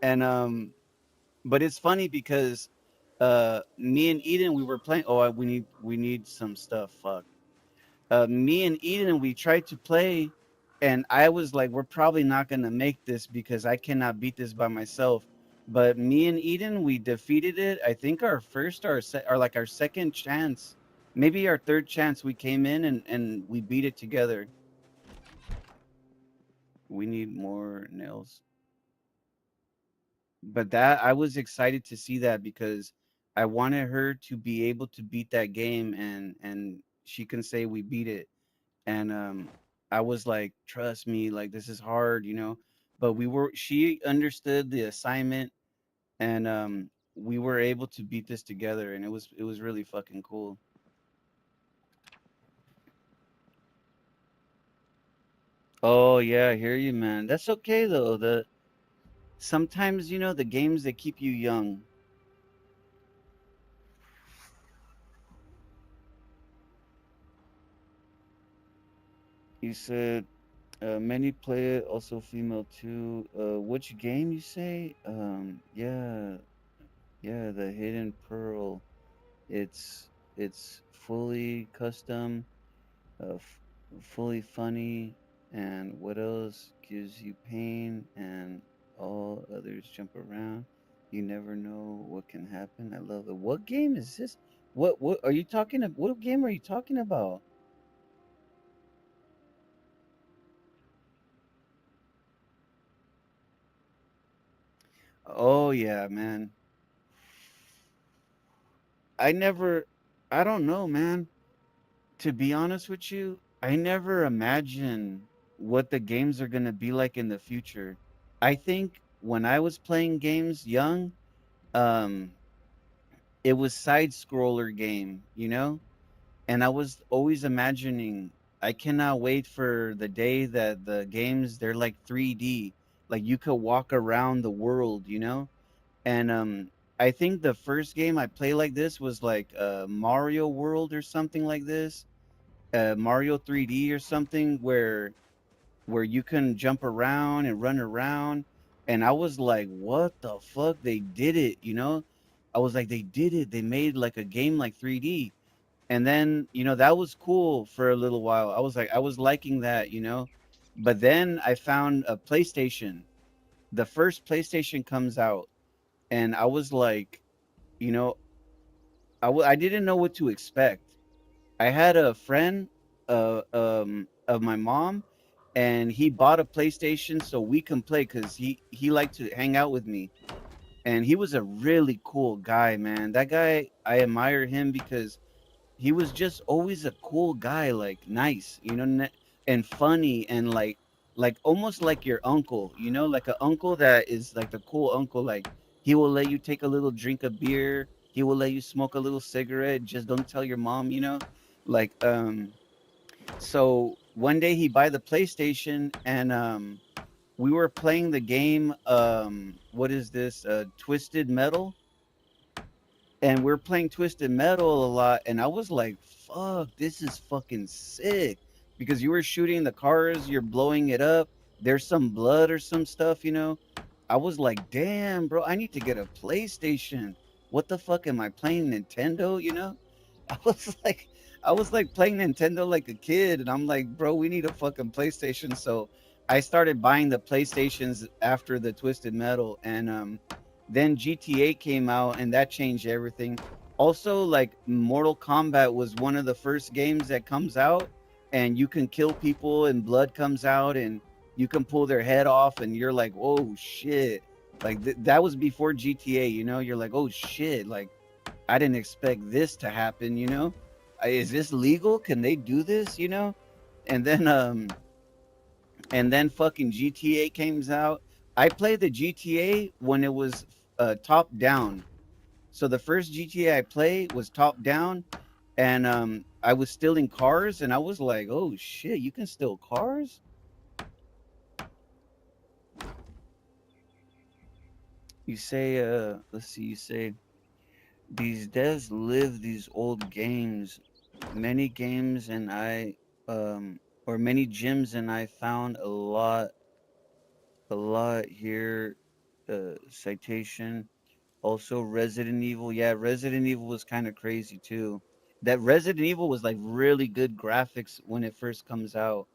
And but it's funny because me and Eden, we were playing. Oh, we need some stuff. Fuck. Me and Eden, we tried to play, and I was like, we're probably not gonna make this because I cannot beat this by myself. But me and Eden, we defeated it. I think our first or like our second chance, maybe our third chance, we came in and we beat it together. We need more nails. But that I was excited to see that because I wanted her to be able to beat that game, and she can say we beat it. And I was like, trust me, like this is hard. But she understood the assignment, and we were able to beat this together, and it was really fucking cool. Oh yeah, I hear you, man. That's okay though. The Sometimes the games that keep you young. You said many play it, also female too. Which game you say? Yeah, yeah, the Hidden Pearl. It's fully custom, fully funny. And what else gives you pain and all others jump around? You never know what can happen. I love it. What game is this? What are you talking about? What game are you talking about? Oh yeah, man. I never I don't know, man. To be honest with you, I never imagine what the games are going to be like in the future. I think when I was playing games young, um it was side scroller game, you know? And I was always imagining I cannot wait for the day that the games they're like 3D, like you could walk around the world, you know? And I think the first game I played like this was like Mario World or something like this, Mario 3D or something where you can jump around and run around. And I was like, what the fuck? They did it, you know? I was like, they did it. They made like a game like 3D. And then, that was cool for a little while. I was like, I was liking that, you know? But then I found a PlayStation. The first PlayStation comes out, and I was like, you know, I didn't know what to expect. I had a friend of my mom, and he bought a PlayStation so we can play because he liked to hang out with me. And he was a really cool guy, man. That guy, I admire him because he was just always a cool guy, like nice, and funny, and like almost like your uncle, like an uncle that is like the cool uncle. Like he will let you take a little drink of beer, he will let you smoke a little cigarette, just don't tell your mom. Like so one day he buy the PlayStation, and we were playing the game, what is this, Twisted Metal, and we're playing Twisted Metal a lot, and I was like, "Fuck, this is fucking sick," because you were shooting the cars, you're blowing it up. There's some blood or some stuff. I was like, "Damn, bro, I need to get a PlayStation. What the fuck am I playing, Nintendo?" I was like, I was like playing Nintendo like a kid, and I'm like, "Bro, we need a fucking PlayStation." So I started buying the PlayStations after the Twisted Metal, and then GTA came out, and that changed everything. Also, like Mortal Kombat was one of the first games that comes out, and you can kill people, and blood comes out, and you can pull their head off, and you're like, "Oh shit!" Like that was before GTA. You're like, "Oh shit!" Like I didn't expect this to happen. Is this legal? Can they do this? And then fucking GTA comes out. I played the GTA when it was top down. So the first GTA I played was top down, and I was stealing cars, and I was like, "Oh shit, you can steal cars?" You say, let's see, you say these devs live these old games, many games, and or many gyms, and I found a lot here. Citation. Also, Resident Evil. Yeah, Resident Evil was kind of crazy too. That Resident Evil was like really good graphics when it first comes out.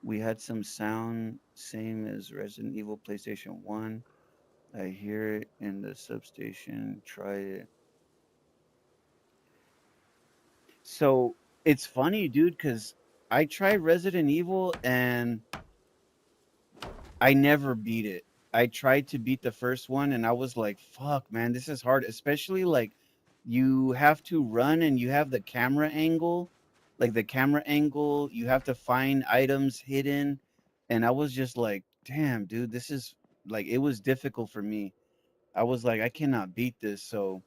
We had some sound, same as Resident Evil PlayStation 1. I hear it in the substation. Try it. So it's funny, dude, because I tried Resident Evil and I never beat it. I tried to beat the first one, and I was like, fuck, man, this is hard. Especially like you have to run, and you have the camera angle. Like the camera angle, you have to find items hidden. And I was just like, damn, dude, this is like, it was difficult for me. I was like, I cannot beat this. So,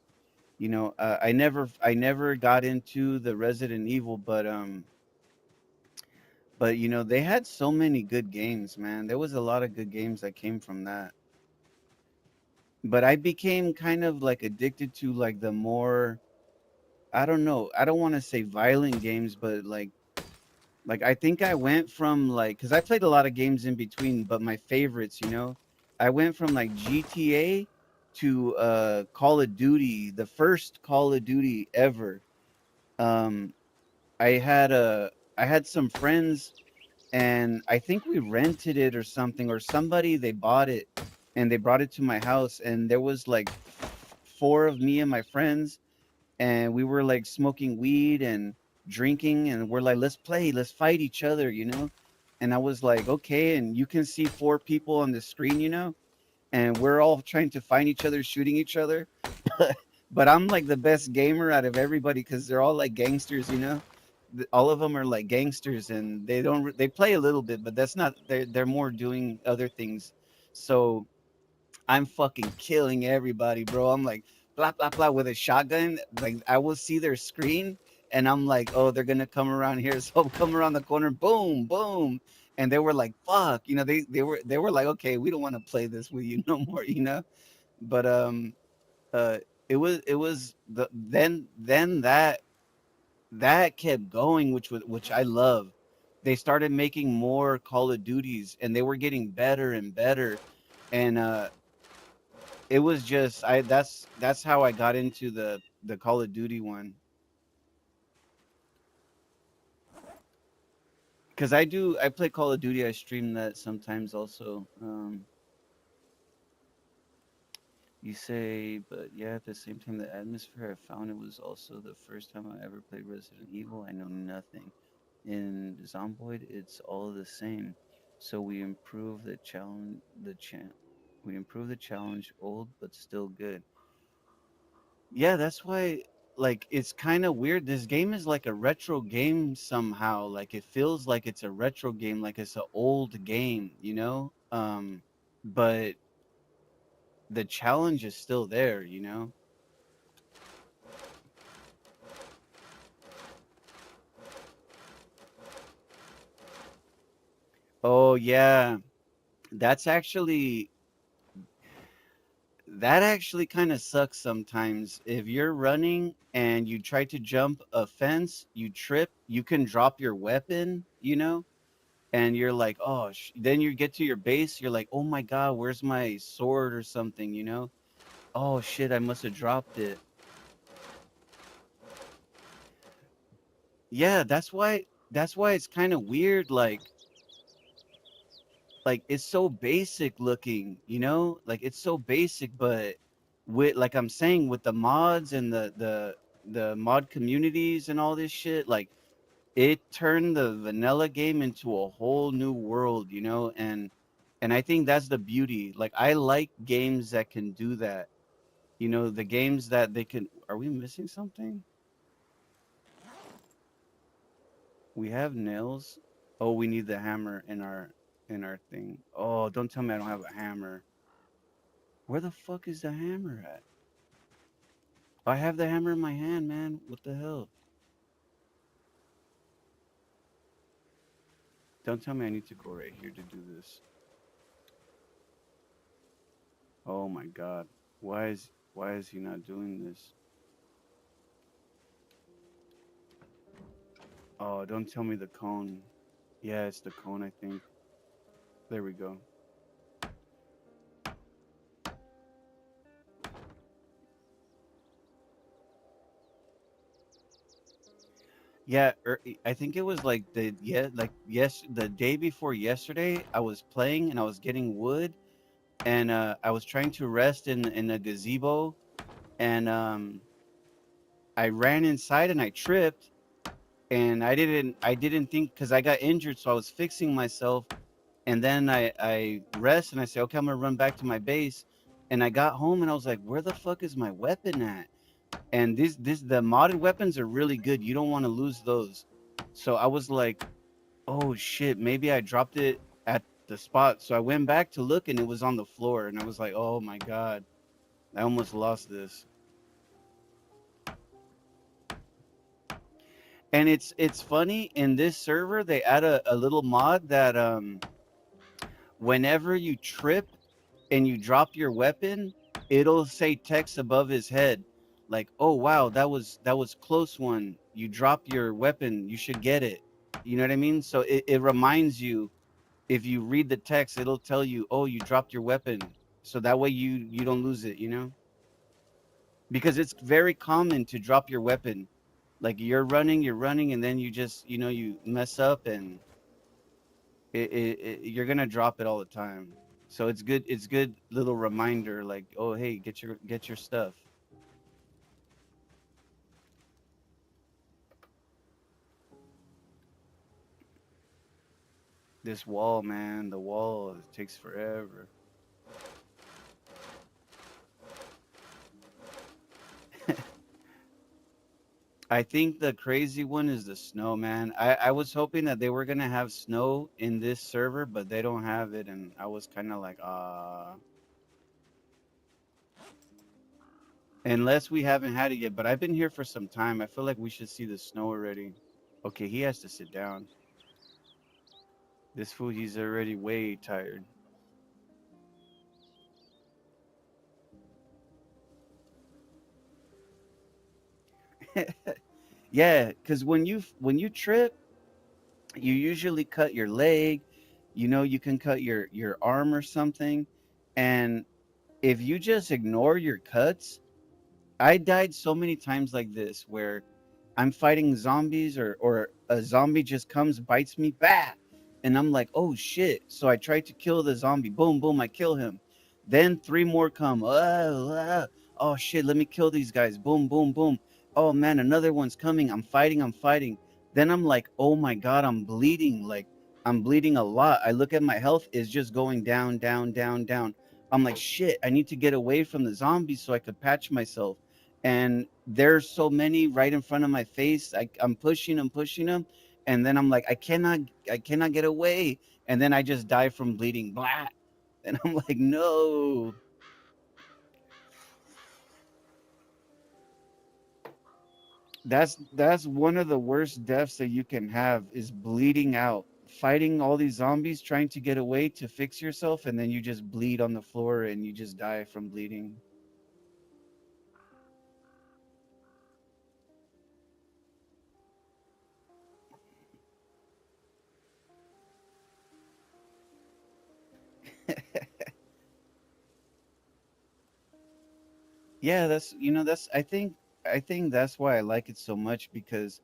I never got into the Resident Evil, but they had so many good games, man. There was a lot of good games that came from that. But I became kind of like addicted to like the more, I don't know, I don't want to say violent games, but like I think I went from like, cuz I played a lot of games in between, but my favorites, I went from like GTA to Call of Duty, the first Call of Duty ever. Um I had some friends, and I think we rented it or something, or somebody they bought it and they brought it to my house, and there was like four of me and my friends, and we were like smoking weed and drinking, and we're like, let's play, let's fight each other, you know. And I was like, okay. And you can see four people on the screen, you know, and we're all trying to find each other, shooting each other. But I'm like the best gamer out of everybody because they're all like gangsters, you know. All of them are like gangsters, and they don't they play a little bit, but that's not, they're more doing other things. So I'm fucking killing everybody, bro. I'm like blah blah blah with a shotgun. Like I will see their screen, and I'm like, oh, they're gonna come around here. So I'll come around the corner, boom, boom, and they were like, fuck, you know, they were like, okay, we don't want to play this with you no more, you know. But uh, it was then that kept going, which I love. They started making more Call of Duties, and they were getting better and better, and it was just I that's how I got into the Call of Duty one. Because I play Call of Duty. I stream that sometimes also. You say, but yeah, at the same time, the atmosphere I found, it was also the first time I ever played Resident Evil. I know nothing. In Zomboid, it's all the same. So we improve the challenge. We improve the challenge. Old but still good. Yeah, that's why. Like, it's kind of weird. This game is like a retro game somehow. Like, it feels like it's a retro game, like it's an old game, you know. But the challenge is still there, you know. Oh yeah, that's actually that actually kind of sucks sometimes. If you're running and you try to jump a fence, you trip, you can drop your weapon, you know, and you're like, oh, then you get to your base, you're like, oh my God, where's my sword or something, you know? Oh shit, I must have dropped it. Yeah, that's why it's kind of weird, like it's so basic looking, you know? Like it's so basic, but with, like I'm saying, with the mods and the mod communities and all this shit, like it turned the vanilla game into a whole new world, you know? And I think that's the beauty. Like I like games that can do that. You know, the games that they can. Are we missing something? We have nails. Oh, we need the hammer in our thing. Oh, don't tell me I don't have a hammer. Where the fuck is the hammer at? I have the hammer in my hand, man. What the hell? Don't tell me I need to go right here to do this. Oh my god. Why is he not doing this? Oh, don't tell me the cone. Yeah, it's the cone, I think. There we go. Yeah, I think it was like the day before yesterday. I was playing and I was getting wood, and I was trying to rest in a gazebo, and I ran inside and I tripped, and I didn't think because I got injured, so I was fixing myself, and then I rest and I say, okay, I'm gonna run back to my base, and I got home and I was like, where the fuck is my weapon at? And the modded weapons are really good. You don't want to lose those. So I was like, oh shit, maybe I dropped it at the spot. So I went back to look and it was on the floor, and I was like, oh my god, I almost lost this. And it's funny, in this server they add a little mod that whenever you trip and you drop your weapon, it'll say text above his head like, oh wow, that was close one. You drop your weapon, you should get it. You know what I mean? So it reminds you, if you read the text, it'll tell you, oh, you dropped your weapon. So that way you don't lose it, you know? Because it's very common to drop your weapon. Like you're running, and then you just, you know, you mess up, and You're gonna drop it all the time. So it's good. It's good little reminder, like, oh hey, get your stuff. This wall, man, the wall, it takes forever. I think the crazy one is the snow, man. I was hoping that they were gonna have snow in this server, but they don't have it, and I was kind of like, unless we haven't had it yet. But I've been here for some time. I feel like we should see the snow already. Okay, he has to sit down. This fool, he's already way tired. Yeah, because when you trip, you usually cut your leg. You know, you can cut your arm or something, and if you just ignore your cuts, I died so many times like this where I'm fighting zombies or a zombie just comes, bites me, bah! And I'm like, oh shit. So I try to kill the zombie. Boom, boom, I kill him. Then three more come. Oh shit, let me kill these guys. Boom, boom, boom. Oh man, another one's coming. I'm fighting. Then I'm like, oh my god, I'm bleeding. Like I'm bleeding a lot. I look at my health is just going down, down, down, down. I'm like, shit, I need to get away from the zombies so I could patch myself. And there's so many right in front of my face. I'm pushing them, and then I'm like, I cannot get away, and then I just die from bleeding. Blah, and I'm like, no. That's one of the worst deaths that you can have is bleeding out, fighting all these zombies, trying to get away to fix yourself, and then you just bleed on the floor and you just die from bleeding. Yeah, that's I think that's why I like it so much because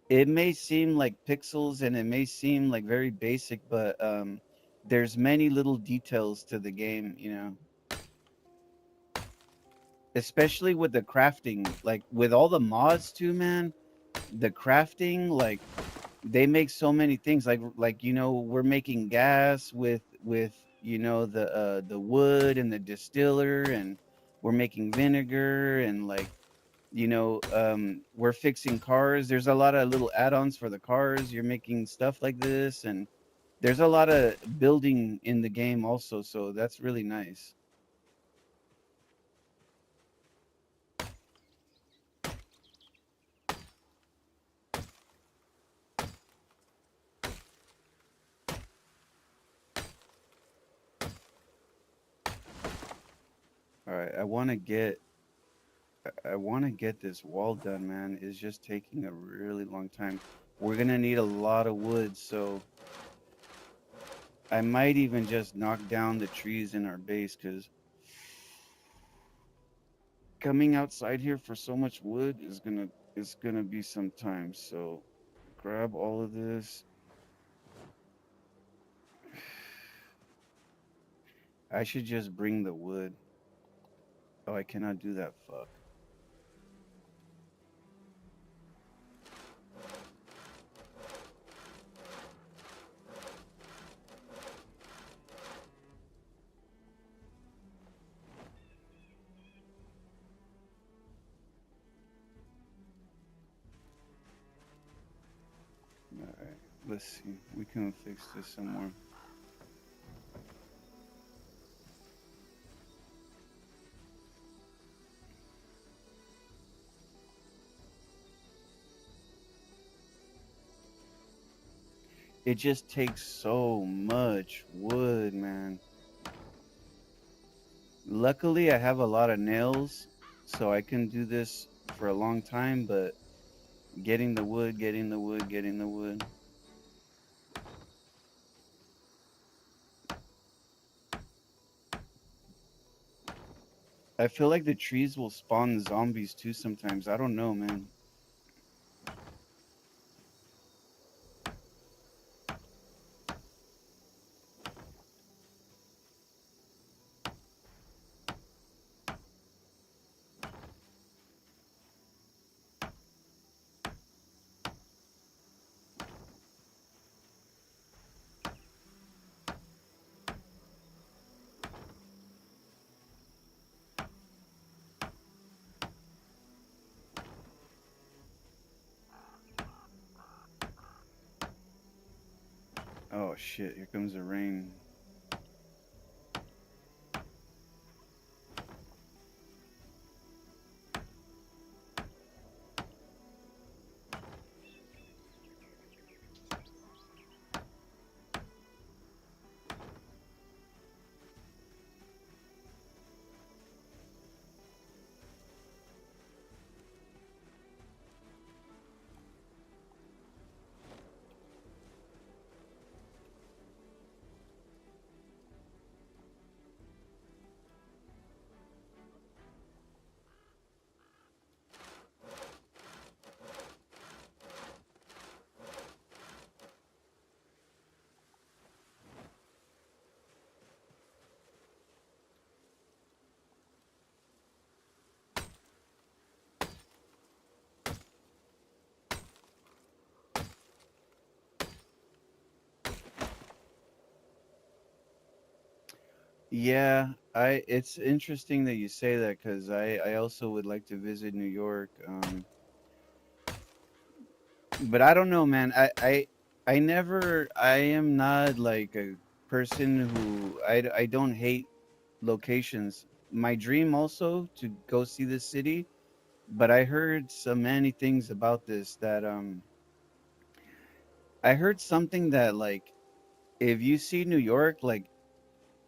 it may seem like pixels and it may seem like very basic, but there's many little details to the game, especially with the crafting, like with all the mods too, man. The crafting, like they make so many things, like we're making gas with the wood and the distiller, and we're making vinegar, and like we're fixing cars. There's a lot of little add-ons for the cars. You're making stuff like this, and there's a lot of building in the game also, so that's really nice. All right, I want to get this wall done, man. It's just taking a really long time. We're gonna need a lot of wood, so I might even just knock down the trees in our base, because coming outside here for so much wood is gonna be some time. So grab all of this. I should just bring the wood. Oh, I cannot do that. Fuck. All right, let's see. We can fix this somewhere. It just takes so much wood, man. Luckily, I have a lot of nails, so I can do this for a long time, but getting the wood, getting the wood, getting the wood. I feel like the trees will spawn zombies too sometimes. I don't know, man. shit, here comes the rain. Yeah, I it's interesting that you say that because I also would like to visit New York. But I don't know, man. I never I am not like a person who I don't hate locations. My dream also to go see this city, but I heard so many things about this that I heard something that like if you see New York, like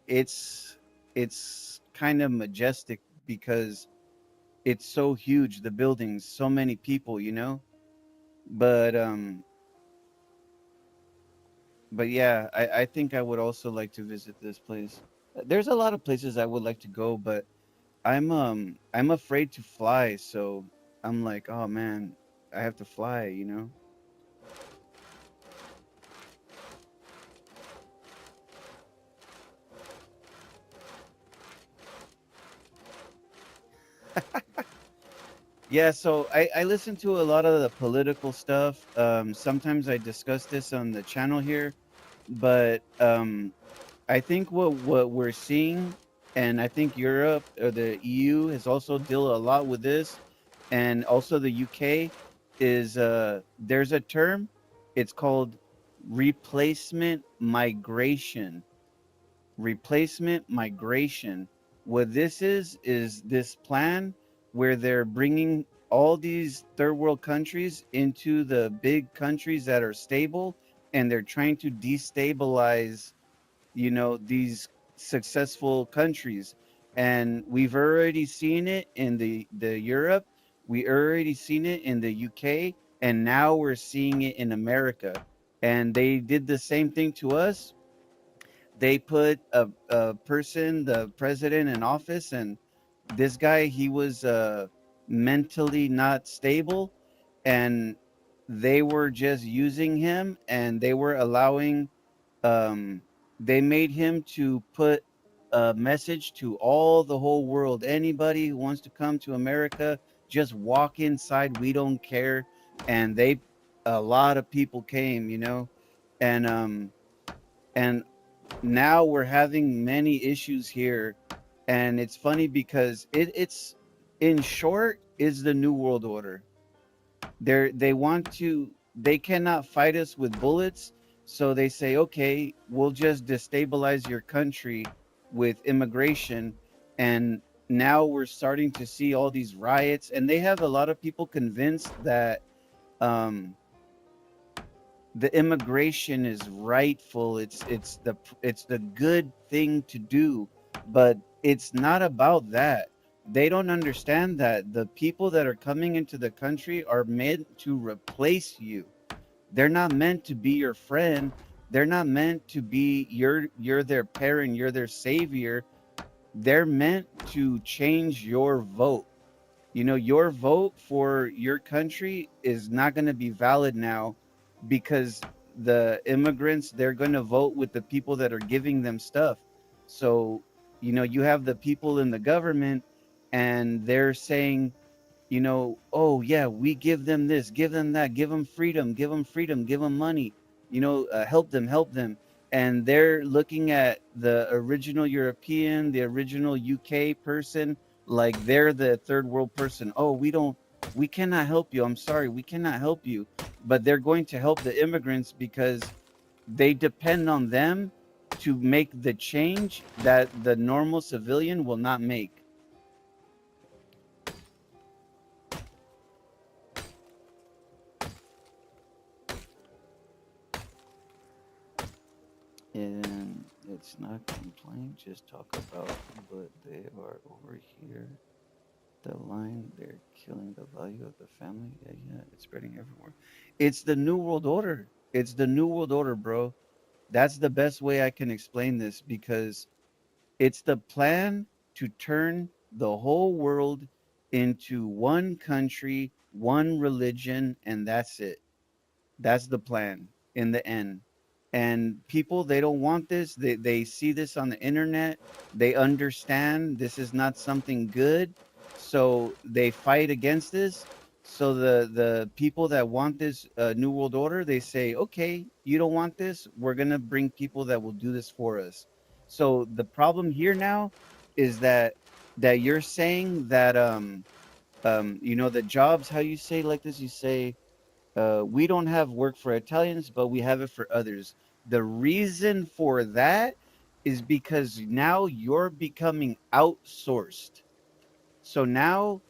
it's it's kind of majestic because it's so huge, the buildings, so many people, you know? But yeah, I think I would also like to visit this place. There's a lot of places I would like to go, but I'm afraid to fly, so I'm like, oh man, I have to fly, you know? Yeah, so I listen to a lot of the political stuff. Sometimes I discuss this on the channel here, but I think what we're seeing, and I think Europe or the EU has also dealt a lot with this, and also the UK is there's a term, it's called replacement migration. Replacement migration. What this is this plan where they're bringing all these third world countries into the big countries that are stable, and they're trying to destabilize, you know, these successful countries. And we've already seen it in the Europe, we already seen it in the UK, and now we're seeing it in America. And they did the same thing to us. They put a person, the president, in office, and this guy, he was mentally not stable, and they were just using him, and they were allowing um they made him to put a message to all the whole world. Anybody who wants to come to America, just walk inside, we don't care. And they a lot of people came, you know. And now we're having many issues here. And it's funny because it's in short is the new world order. They want to, they cannot fight us with bullets, so they say, okay, we'll just destabilize your country with immigration. And now we're starting to see all these riots, and they have a lot of people convinced that um the immigration is rightful, it's the good thing to do. But it's not about that. They don't understand that the people that are coming into the country are meant to replace you. They're not meant to be your friend. They're not meant to be you're their parent, you're their savior. They're meant to change your vote. You know, your vote for your country is not going to be valid now because the immigrants, they're going to vote with the people that are giving them stuff. So, you know, you have the people in the government, and they're saying, you know, oh yeah, we give them this, give them that, give them freedom, give them freedom, give them money, you know, help them, help them. And they're looking at the original European, the original UK person, like they're the third world person. Oh, we cannot help you. I'm sorry, we cannot help you. But they're going to help the immigrants because they depend on them to make the change that the normal civilian will not make. And it's not complaint, just talk about, but they are over here. The line, they're killing the value of the family. Yeah, yeah, it's spreading everywhere. It's the New World Order. It's the New World Order, bro. That's the best way I can explain this because it's the plan to turn the whole world into one country, one religion, and that's it. That's the plan in the end. And people, they don't want this. They see this on the internet. They understand this is not something good. So they fight against this. So the people that want this new world order, they say, okay, you don't want this. We're gonna bring people that will do this for us. So the problem here now is that you're saying that you know the jobs, how you say like this, you say we don't have work for Italians, but we have it for others. The reason for that is because now you're becoming outsourced. So now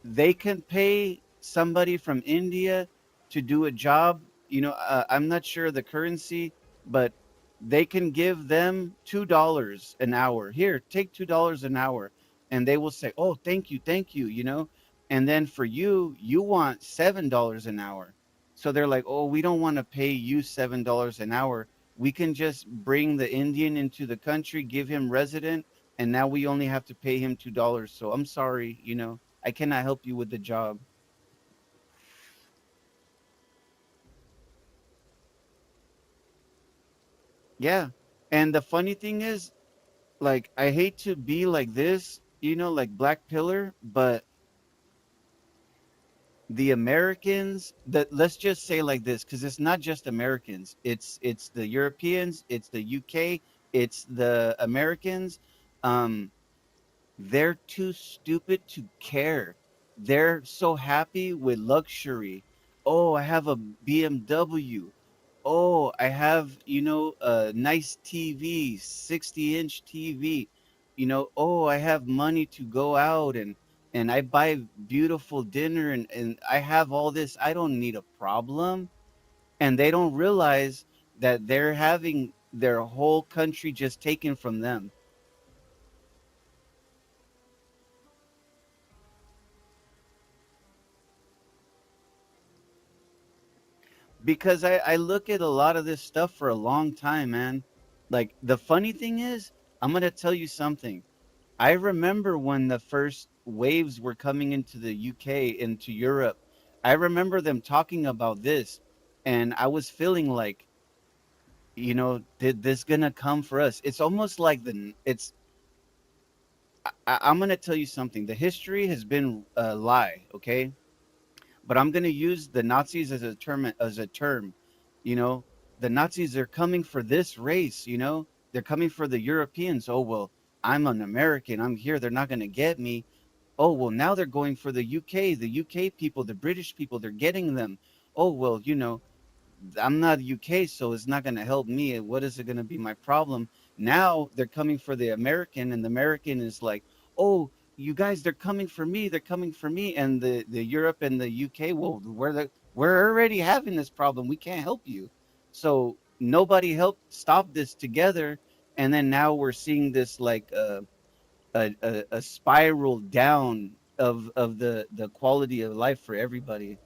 they can pay somebody from India to do a job. You know, I'm not sure the currency, but they can give them $2 an hour. Here, take $2 an hour. And they will say, oh, thank you, you know. And then for you, you want $7 an hour. So they're like, oh, we don't want to pay you $7 an hour. We can just bring the Indian into the country, give him resident, and now we only have to pay him $2. So I'm sorry, you know, I cannot help you with the job. Yeah. And the funny thing is, like, I hate to be like this, you know, like Black Pillar, but the Americans that let's just say like this, because it's not just Americans, it's the Europeans, it's the UK, it's the Americans. Um, they're too stupid to care. They're so happy with luxury. Oh, I have a BMW. Oh, I have, you know, a nice TV, 60-inch TV. You know, oh, I have money to go out and I buy beautiful dinner and I have all this. I don't need a problem. And they don't realize that they're having their whole country just taken from them. Because I look at a lot of this stuff for a long time, man. Like the funny thing is, I'm gonna tell you something. I remember when the first waves were coming into the UK, into Europe. I remember them talking about this, and I was feeling like, you know, did this gonna come for us? It's almost like it's. I'm gonna tell you something. The history has been a lie, okay? But I'm going to use the Nazis as a term. You know, the Nazis are coming for this race. You know, they're coming for the Europeans. Oh well, I'm an American. I'm here. They're not going to get me. Oh well, now they're going for the UK. The UK people, the British people, they're getting them. Oh well, you know, I'm not UK, so it's not going to help me. What is it going to be my problem? Now they're coming for the American, and the American is like, oh, you guys, they're coming for me. They're coming for me. And the Europe and the UK, well, we're already having this problem. We can't help you. So nobody helped stop this together. And then now we're seeing this like a spiral down of the quality of life for everybody.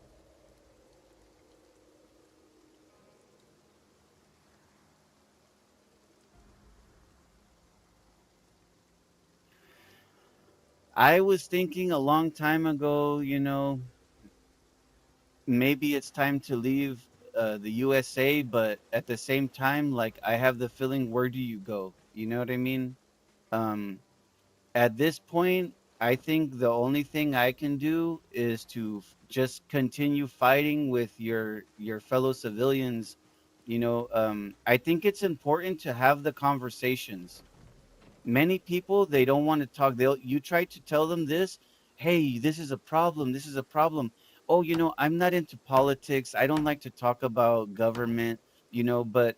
I was thinking a long time ago, you know, maybe it's time to leave the USA, but at the same time, like I have the feeling, where do you go? You know what I mean? Um, at this point, I think the only thing I can do is to just continue fighting with your fellow civilians. You know, I think it's important to have the conversations. Many people, they don't want to talk. They'll You try to tell them this, hey, this is a problem, this is a problem. Oh, you know, I'm not into politics, I don't like to talk about government, you know, but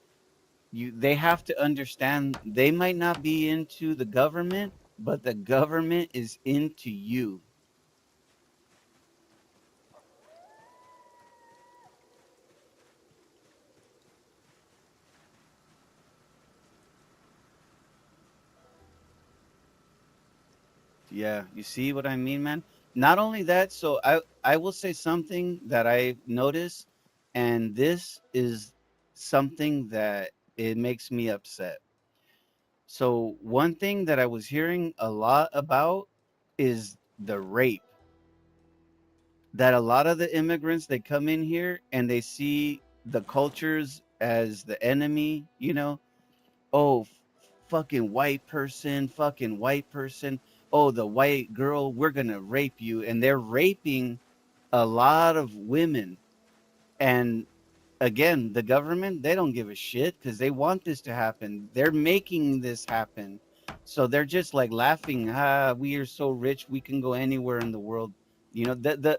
They have to understand they might not be into the government, but the government is into you. Yeah, you see what I mean, man? Not only that, so I will say something that I noticed, and this is something that it makes me upset. So one thing that I was hearing a lot about is the rape. That a lot of the immigrants, they come in here and they see the cultures as the enemy, you know? Oh, fucking white person, fucking white person. Oh, the white girl, we're going to rape you. And they're raping a lot of women. And again, the government, they don't give a shit because they want this to happen. They're making this happen. So they're just like laughing, we are so rich, we can go anywhere in the world. You know, the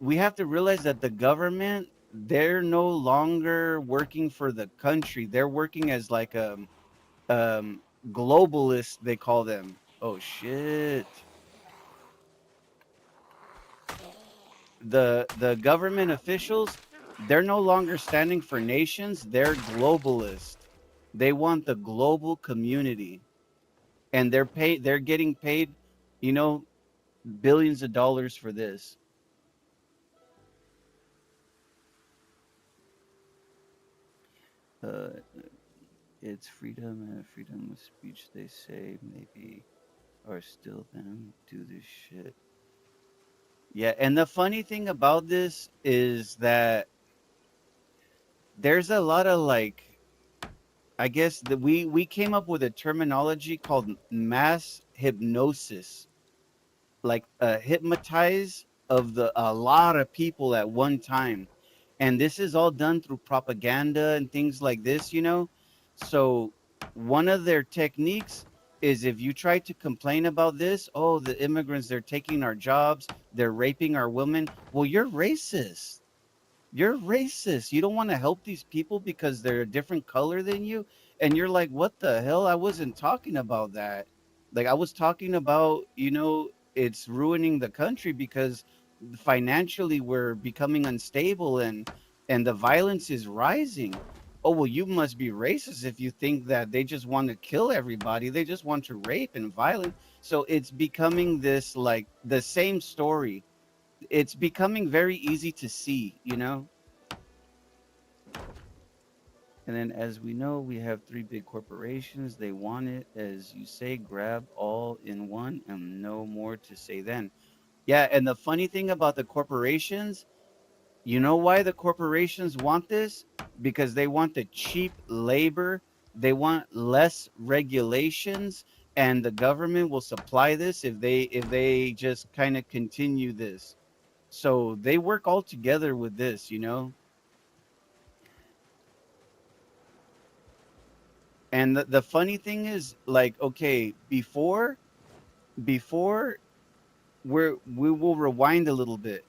we have to realize that the government, they're no longer working for the country. They're working as like um globalists, they call them. Oh shit. The government officials, they're no longer standing for nations, they're globalist. They want the global community, and they're getting paid, you know, billions of dollars for this. uh it's freedom and freedom of speech, they say, maybe are still them do this shit. Yeah, and the funny thing about this is that there's a lot of like, I guess that we came up with a terminology called mass hypnosis, like hypnotize of the a lot of people at one time, and this is all done through propaganda and things like this, you know. So one of their techniques is if you try to complain about this, oh, the immigrants, they're taking our jobs, they're raping our women. Well, you're racist. You're racist. You don't want to help these people because they're a different color than you. And you're like, what the hell? I wasn't talking about that. Like, I was talking about, you know, it's ruining the country because financially we're becoming unstable, and the violence is rising. Oh, well, you must be racist if you think that they just want to kill everybody. They just want to rape and violence. So it's becoming this like the same story. It's becoming very easy to see, you know? And then, as we know, we have three big corporations. They want it, as you say, grab all in one, and no more to say then. Yeah, and the funny thing about the corporations, you know why the corporations want this? Because they want the cheap labor, they want less regulations, and the government will supply this if they just kind of continue this. So they work all together with this, you know? And the funny thing is, like, okay, before we will rewind a little bit.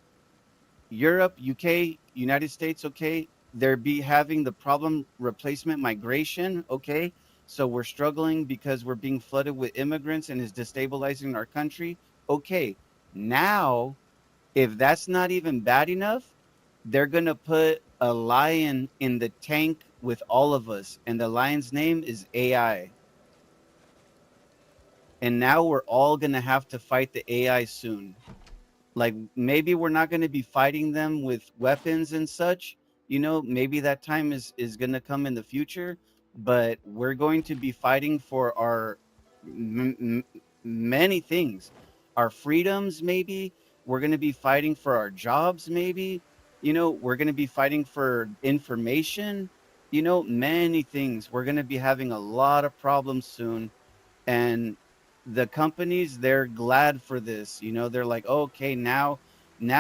Europe, UK, United States, okay, they're be having the problem replacement migration, okay. So we're struggling because we're being flooded with immigrants and is destabilizing our country. Okay. Now, if that's not even bad enough, they're gonna put a lion in the tank with all of us, and the lion's name is AI. And now we're all going to have to fight the AI soon. Like maybe we're not going to be fighting them with weapons and such, you know, maybe that time is going to come in the future, but we're going to be fighting for our m- m- many things. Our freedoms, maybe we're going to be fighting for our jobs, maybe, you know, we're going to be fighting for information, you know, many things. We're going to be having a lot of problems soon, and the companies, they're glad for this, you know. They're like, okay, now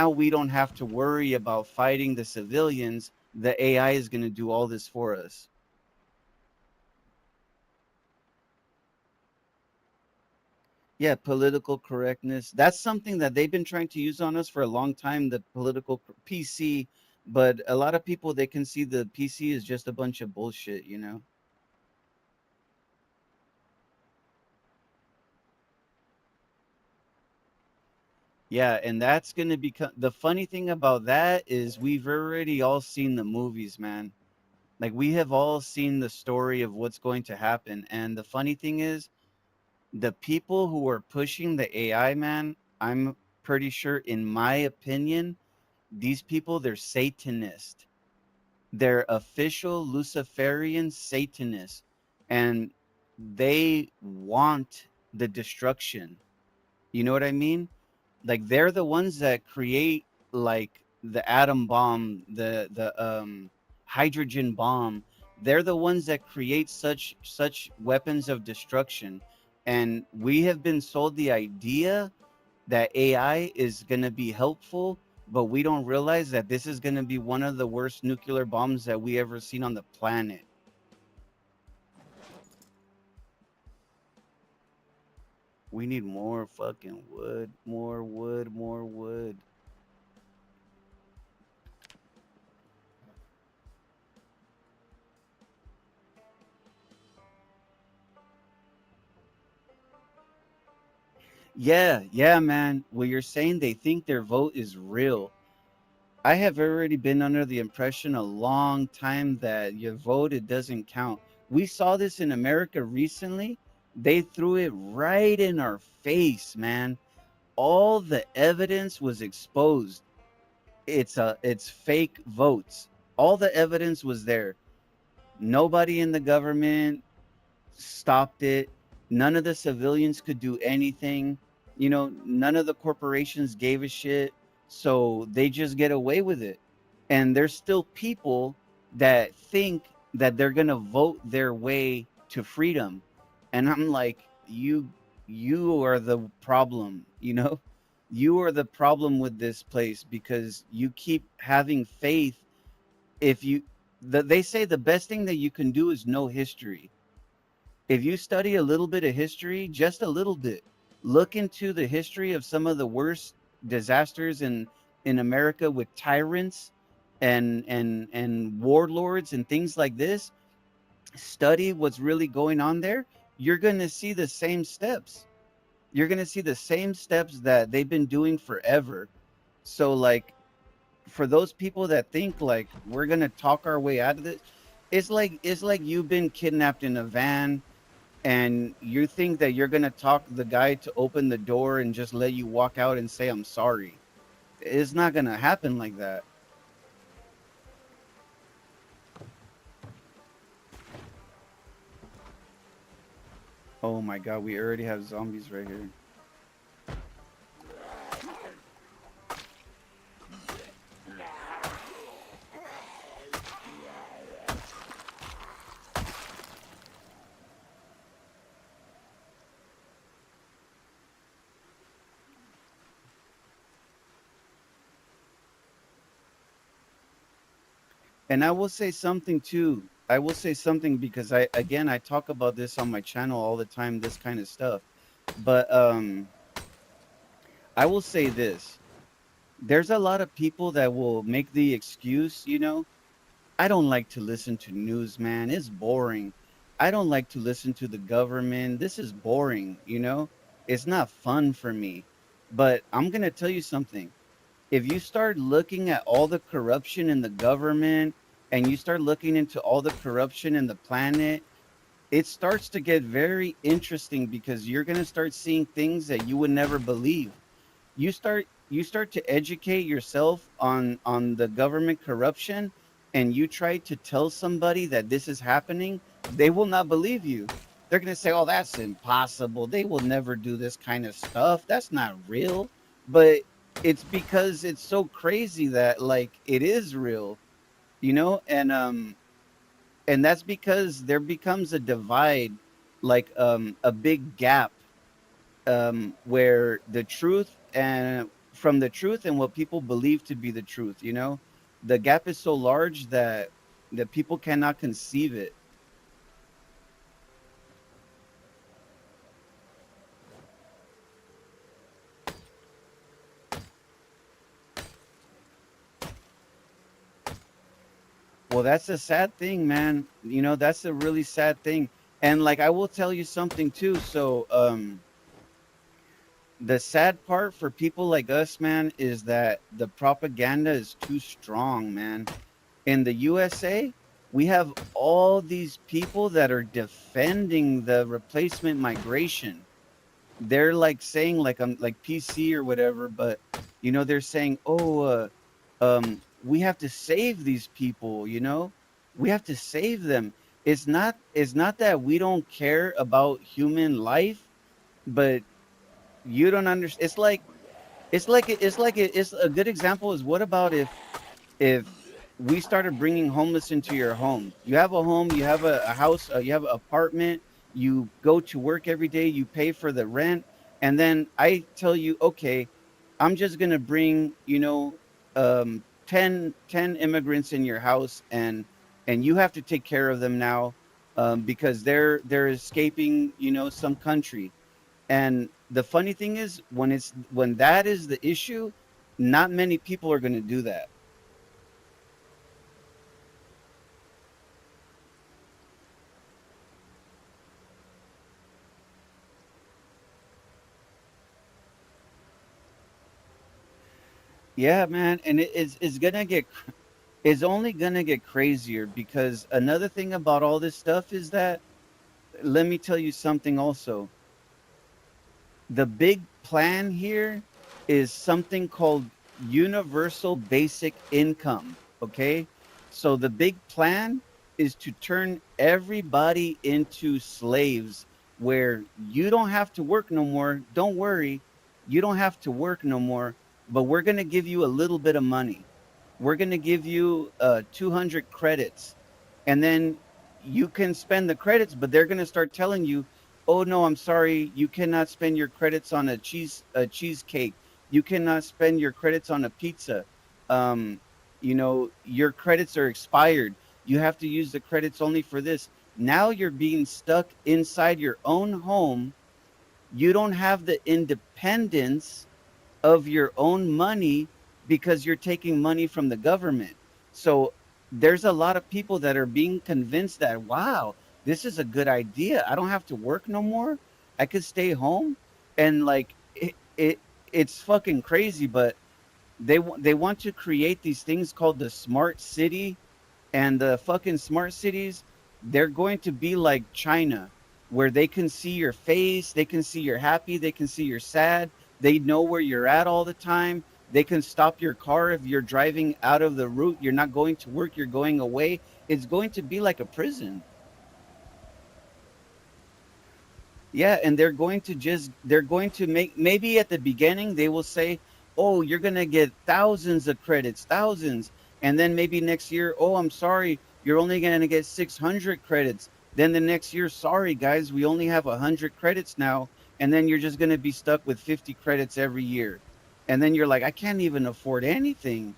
we don't have to worry about fighting the civilians. The AI is going to do all this for us. Yeah, political correctness, that's something that they've been trying to use on us for a long time, the PC. But a lot of people, they can see the PC is just a bunch of bullshit, you know. Yeah, and that's going to become the funny thing about that is we've already all seen the movies, man. Like we have all seen the story of what's going to happen. And the funny thing is, the people who are pushing the AI, man, I'm pretty sure, in my opinion, these people, they're Satanists. They're official Luciferian Satanists. And they want the destruction. You know what I mean? Like they're the ones that create like the atom bomb, the hydrogen bomb. They're the ones that create such weapons of destruction. And we have been sold the idea that AI is going to be helpful, but we don't realize that this is going to be one of the worst nuclear bombs that we ever seen on the planet. We need more fucking wood, more wood, more wood. Yeah, yeah, man. Well, you're saying they think their vote is real. I have already been under the impression a long time that your vote, it doesn't count. We saw this in America recently. They threw it right in our face, man. All the evidence was exposed. It's fake votes. All the evidence was there. Nobody in the government stopped it. None of the civilians could do anything. You know, none of the corporations gave a shit. So they just get away with it. And there's still people that think that they're going to vote their way to freedom. And I'm like, you are the problem, you know? You are the problem with this place because you keep having faith. If you they say the best thing that you can do is know history. If you study a little bit of history, just a little bit, look into the history of some of the worst disasters in America with tyrants and warlords and things like this. Study what's really going on there. You're going to see the same steps. You're going to see the same steps that they've been doing forever. So like for those people that think like we're going to talk our way out of this, it's like you've been kidnapped in a van and you think that you're gonna talk the guy to open the door and just let you walk out and say I'm sorry. It's not gonna happen like that. Oh my god, we already have zombies right here. And I will say something too. I will say something because I talk about this on my channel all the time, this kind of stuff. But I will say this. There's a lot of people that will make the excuse, you know, I don't like to listen to news, man. It's boring. I don't like to listen to the government. This is boring, you know? It's not fun for me. But I'm going to tell you something. If you start looking at all the corruption in the government and you start looking into all the corruption in the planet, it starts to get very interesting because you're going to start seeing things that you would never believe. You start to educate yourself on the government corruption, and you try to tell somebody that this is happening, they will not believe you. They're going to say, oh, that's impossible, they will never do this kind of stuff, that's not real. But it's because it's so crazy that like it is real, you know. And that's because there becomes a divide, like a big gap, where the truth and from the truth and what people believe to be the truth, you know, the gap is so large that people cannot conceive it. Well, that's a sad thing, man. You know, that's a really sad thing. And like I will tell you something too. So the sad part for people like us, man, is that the propaganda is too strong, man. In the USA, we have all these people that are defending the replacement migration. They're like saying like I'm like PC or whatever, but they're saying, "Oh, we have to save these people, We have to save them." It's not that we don't care about human life, but you don't understand. It's a good example is what about if we started bringing homeless into your home? You have a home, you have a house, you have an apartment, you go to work every day, you pay for the rent, and then I tell you, okay, I'm just gonna bring 10 immigrants in your house, and you have to take care of them now, because they're escaping some country. And the funny thing is, when that is the issue, not many people are going to do that. Yeah, man, and it's only gonna get crazier because another thing about all this stuff is that, let me tell you something also. The big plan here is something called universal basic income. Okay. So the big plan is to turn everybody into slaves where you don't have to work no more. Don't worry. You don't have to work no more, but we're going to give you a little bit of money. We're going to give you 200 credits, and then you can spend the credits, but they're going to start telling you, "Oh no, I'm sorry, you cannot spend your credits on a cheesecake. You cannot spend your credits on a pizza. Um, your credits are expired. You have to use the credits only for this." Now you're being stuck inside your own home. You don't have the independence of your own money because you're taking money from the government. So there's a lot of people that are being convinced that, wow, this is a good idea. I don't have to work no more. I could stay home. And like it's fucking crazy, but they want to create these things called the smart city, and the fucking smart cities, they're going to be like China, where they can see your face, they can see you're happy, they can see you're sad, they know where you're at all the time. They can stop your car if you're driving out of the route, you're not going to work, you're going away. It's going to be like a prison. Yeah, and they're going to make, maybe at the beginning they will say, "Oh, you're going to get thousands of credits, thousands." And then maybe next year, "Oh, I'm sorry, you're only going to get 600 credits." Then the next year, "Sorry guys, we only have 100 credits now." And then you're just going to be stuck with 50 credits every year. And then you're like, "I can't even afford anything."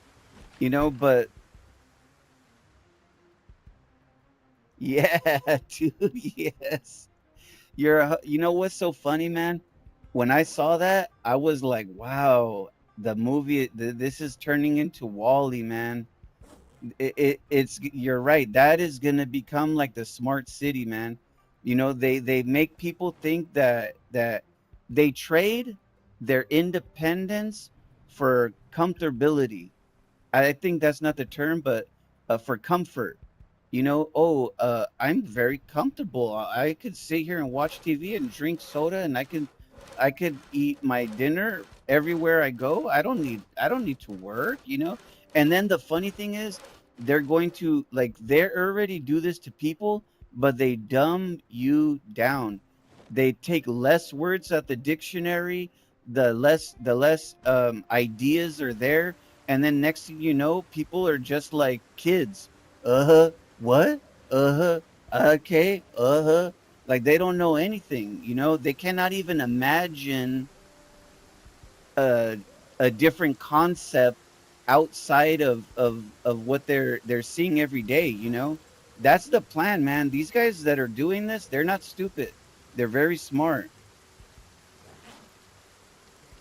But yeah, dude, yes. You know what's so funny, man? When I saw that, I was like, wow, the movie, this is turning into Wally, man. You're right. That is gonna become like the smart city, man. They make people think that they trade their independence for comfortability. I think that's not the term, but for comfort. "Oh, I'm very comfortable. I could sit here and watch TV and drink soda, and I could eat my dinner everywhere I go. I don't need to work." And then the funny thing is, they're going to like they already do this to people, but they dumb you down. They take less words at the dictionary, the less ideas are there, and then next thing you know, people are just like kids. Uh-huh. What? Uh-huh. Okay. Uh-huh. Like they don't know anything. They cannot even imagine a a different concept outside of what they're seeing every day. That's the plan, man. These guys that are doing this, they're not stupid. They're very smart.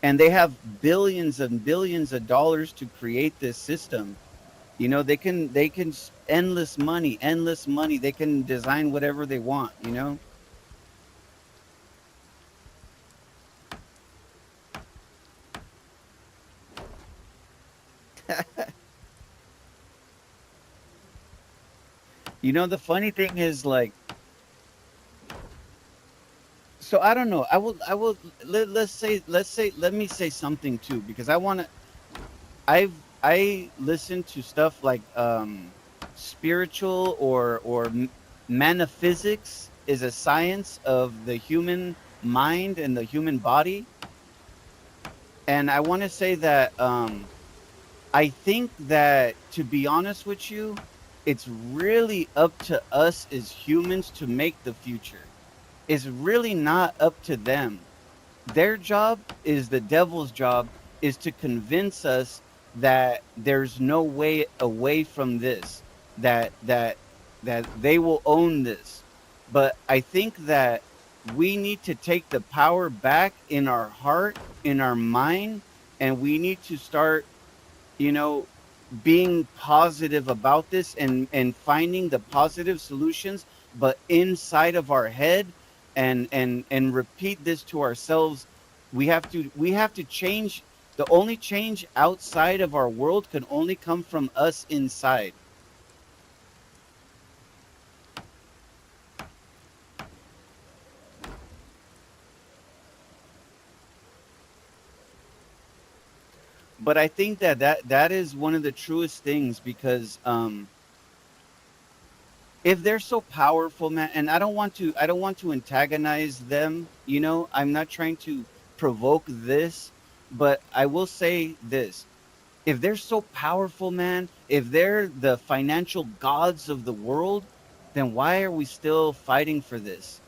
And they have billions and billions of dollars to create this system. They can endless money. They can design whatever they want. The funny thing is, like, so I don't know. Let me say something too, because I listen to stuff like spiritual or metaphysics is a science of the human mind and the human body, and I want to say that I think that, to be honest with you, it's really up to us as humans to make the future. It's really not up to them. Their job is the devil's job, is to convince us that there's no way away from this, that they will own this. But I think that we need to take the power back in our heart, in our mind, and we need to start, you know being positive about this, and finding the positive solutions, but inside of our head, and repeat this to ourselves. We have to change. The only change outside of our world can only come from us inside. But I think that is one of the truest things, because if they're so powerful, man, and I don't want to antagonize them, I'm not trying to provoke this, but I will say this. If they're so powerful, man, if they're the financial gods of the world, then why are we still fighting for this?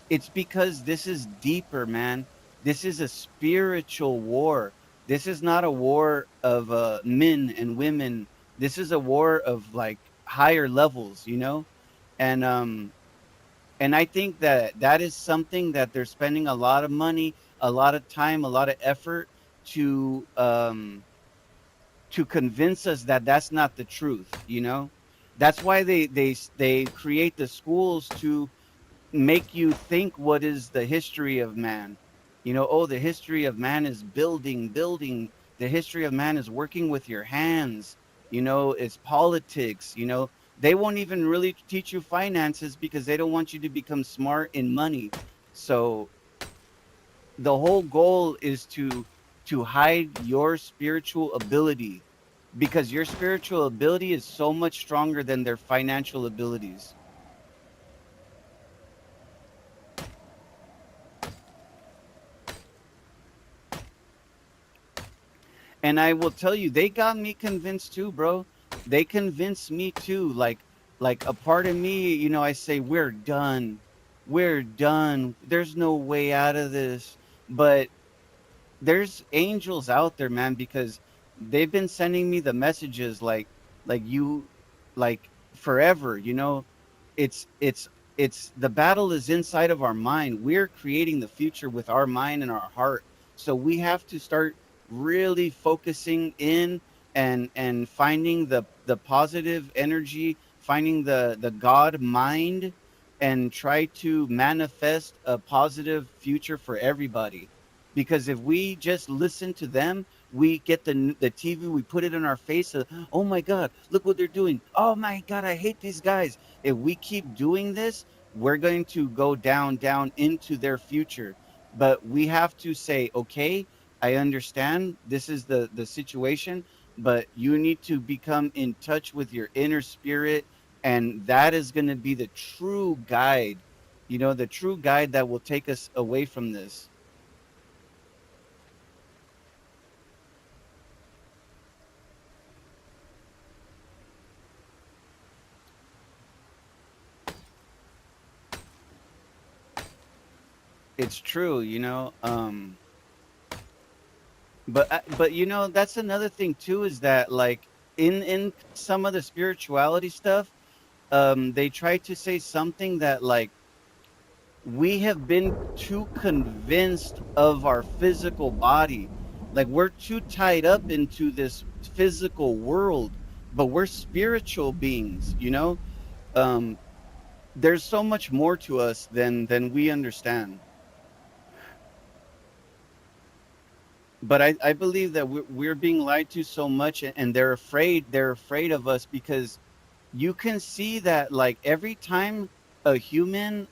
It's because this is deeper, man. This is a spiritual war. This is not a war of men and women. This is a war of, like, higher levels, and I think that that is something that they're spending a lot of money, a lot of time, a lot of effort to convince us that that's not the truth. That's why they create the schools to make you think what is the history of man. Oh, the history of man is building. The history of man is working with your hands. It's politics. They won't even really teach you finances, because they don't want you to become smart in money. So the whole goal is to hide your spiritual ability, because your spiritual ability is so much stronger than their financial abilities. And I will tell you, they got me convinced too, bro. They convinced me too. Like a part of me, I say, we're done. We're done. There's no way out of this. But there's angels out there, man, because they've been sending me the messages, like you like forever. It's the battle is inside of our mind. We're creating the future with our mind and our heart. So we have to start really focusing in, and finding the positive energy, finding the God mind, and try to manifest a positive future for everybody. Because if we just listen to them, we get the TV, we put it in our face. Oh my God, look what they're doing. Oh my God, I hate these guys. If we keep doing this, we're going to go down, down into their future. But we have to say, okay, I understand this is the situation, but you need to become in touch with your inner spirit, and that is going to be the true guide. The true guide that will take us away from this. It's true, but that's another thing too, is that, like, in some of the spirituality stuff, they try to say something that, like, we have been too convinced of our physical body. Like, we're too tied up into this physical world, but we're spiritual beings. Um, there's so much more to us than we understand. But I believe that we're being lied to so much, and they're afraid of us, because You can see that like every time a human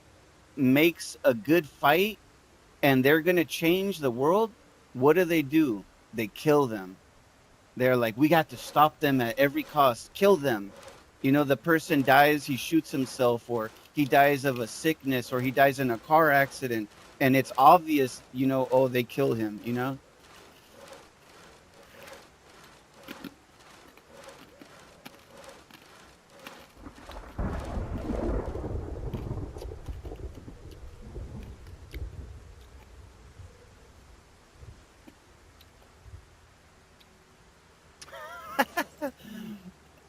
makes a good fight and they're going to change the world, what do? They kill them. They're like, we got to stop them at every cost, kill them. You know, the person dies, he shoots himself, or he dies of a sickness, or he dies in a car accident. And it's obvious, you know, oh, they kill him, you know?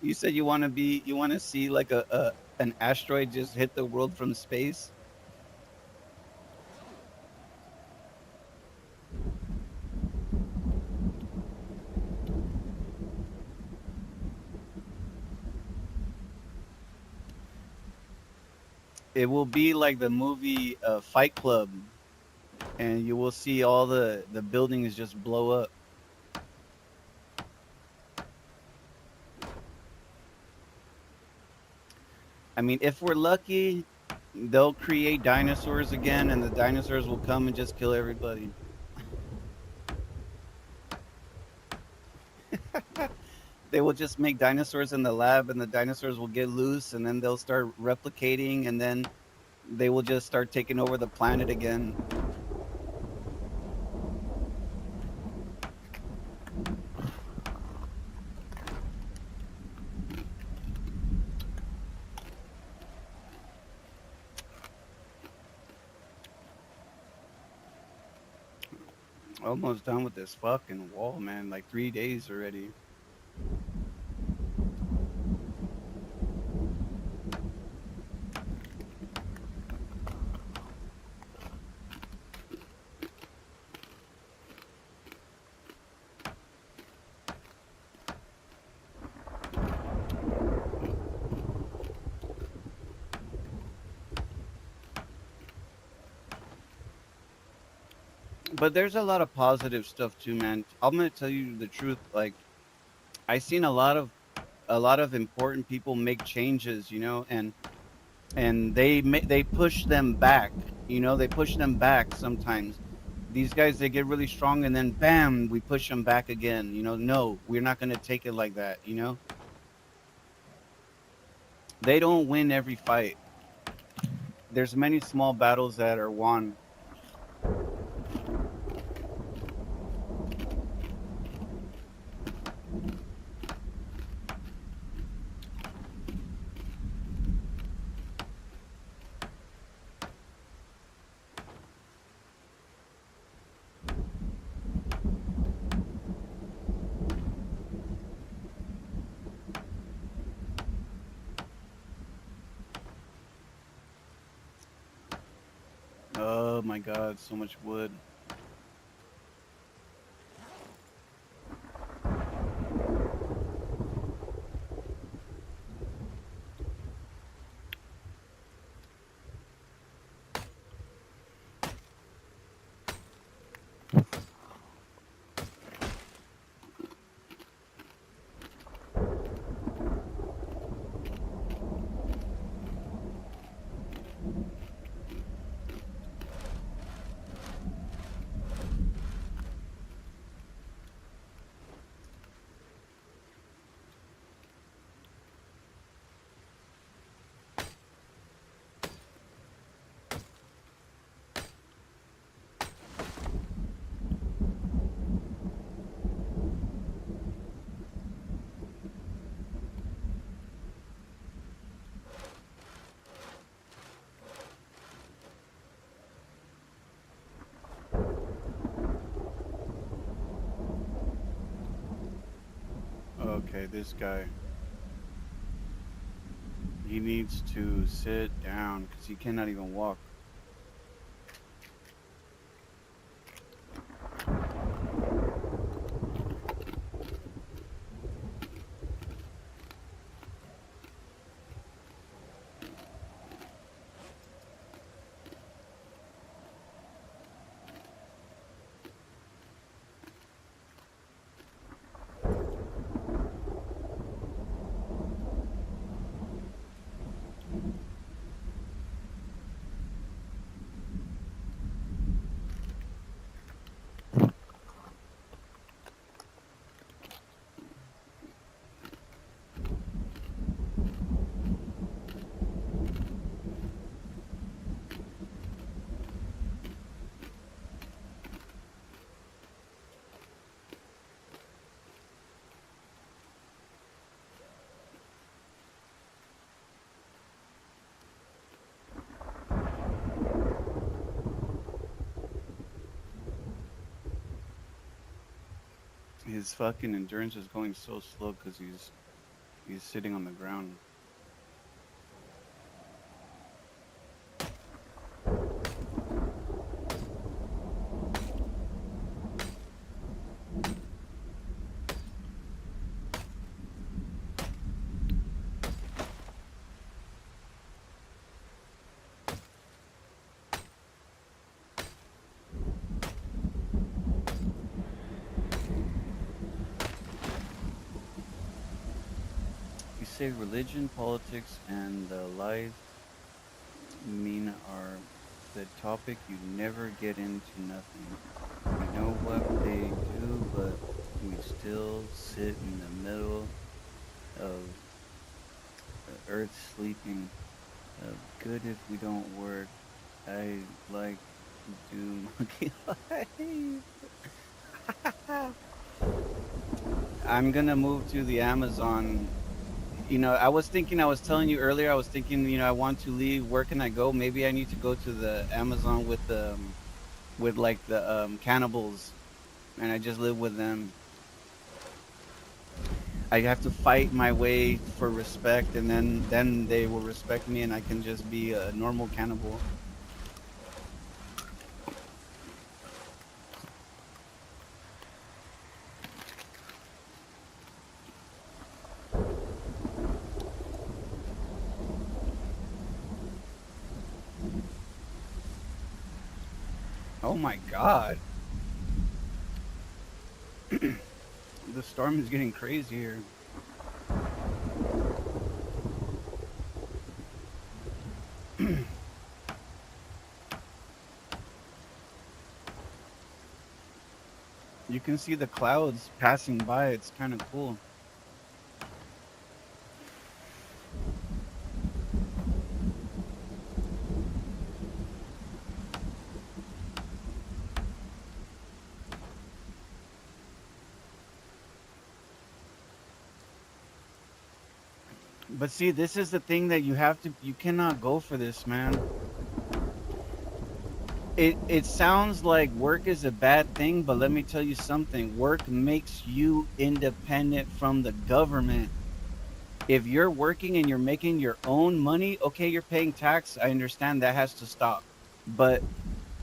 You said you want to see like a an asteroid just hit the world from space. It will be like the movie Fight Club, and you will see all the buildings just blow up. I mean, if we're lucky, they'll create dinosaurs again, and the dinosaurs will come and just kill everybody. They will just make dinosaurs in the lab, and the dinosaurs will get loose, and then they'll start replicating, and then they will just start taking over the planet again. Almost done with this fucking wall, man. Like 3 days already. But there's a lot of positive stuff too, man. I'm gonna tell you the truth. Like I seen a lot of important people make changes, you know, and they push them back. You know, they push them back sometimes. These guys they get really strong, and then bam, we push them back again. You know, no, we're not gonna take it like that. You know, they don't win every fight. There's many small battles that are won. Oh my God, so much wood. Okay, this guy. He needs to sit down because he cannot even walk. his fucking endurance is going so slow because he's sitting on the ground. You say religion, politics, and the life mean are the topic you never get into nothing. We know what they do, but we still sit in the middle of the earth sleeping. Good if we don't work. I like to do monkey life. I'm gonna move to the Amazon. I was thinking, I was telling you earlier, I was thinking, I want to leave. Where can I go? Maybe I need to go to the Amazon with like the cannibals, and I just live with them. I have to fight my way for respect, and then they will respect me, and I can just be a normal cannibal. Oh my God, the storm is getting crazier. You can see the clouds passing by. It's kind of cool. But see, this is the thing that you cannot go for this, man. It sounds like work is a bad thing, but let me tell you something. Work makes you independent from the government. If you're working and you're making your own money, okay, you're paying tax. I understand that has to stop. But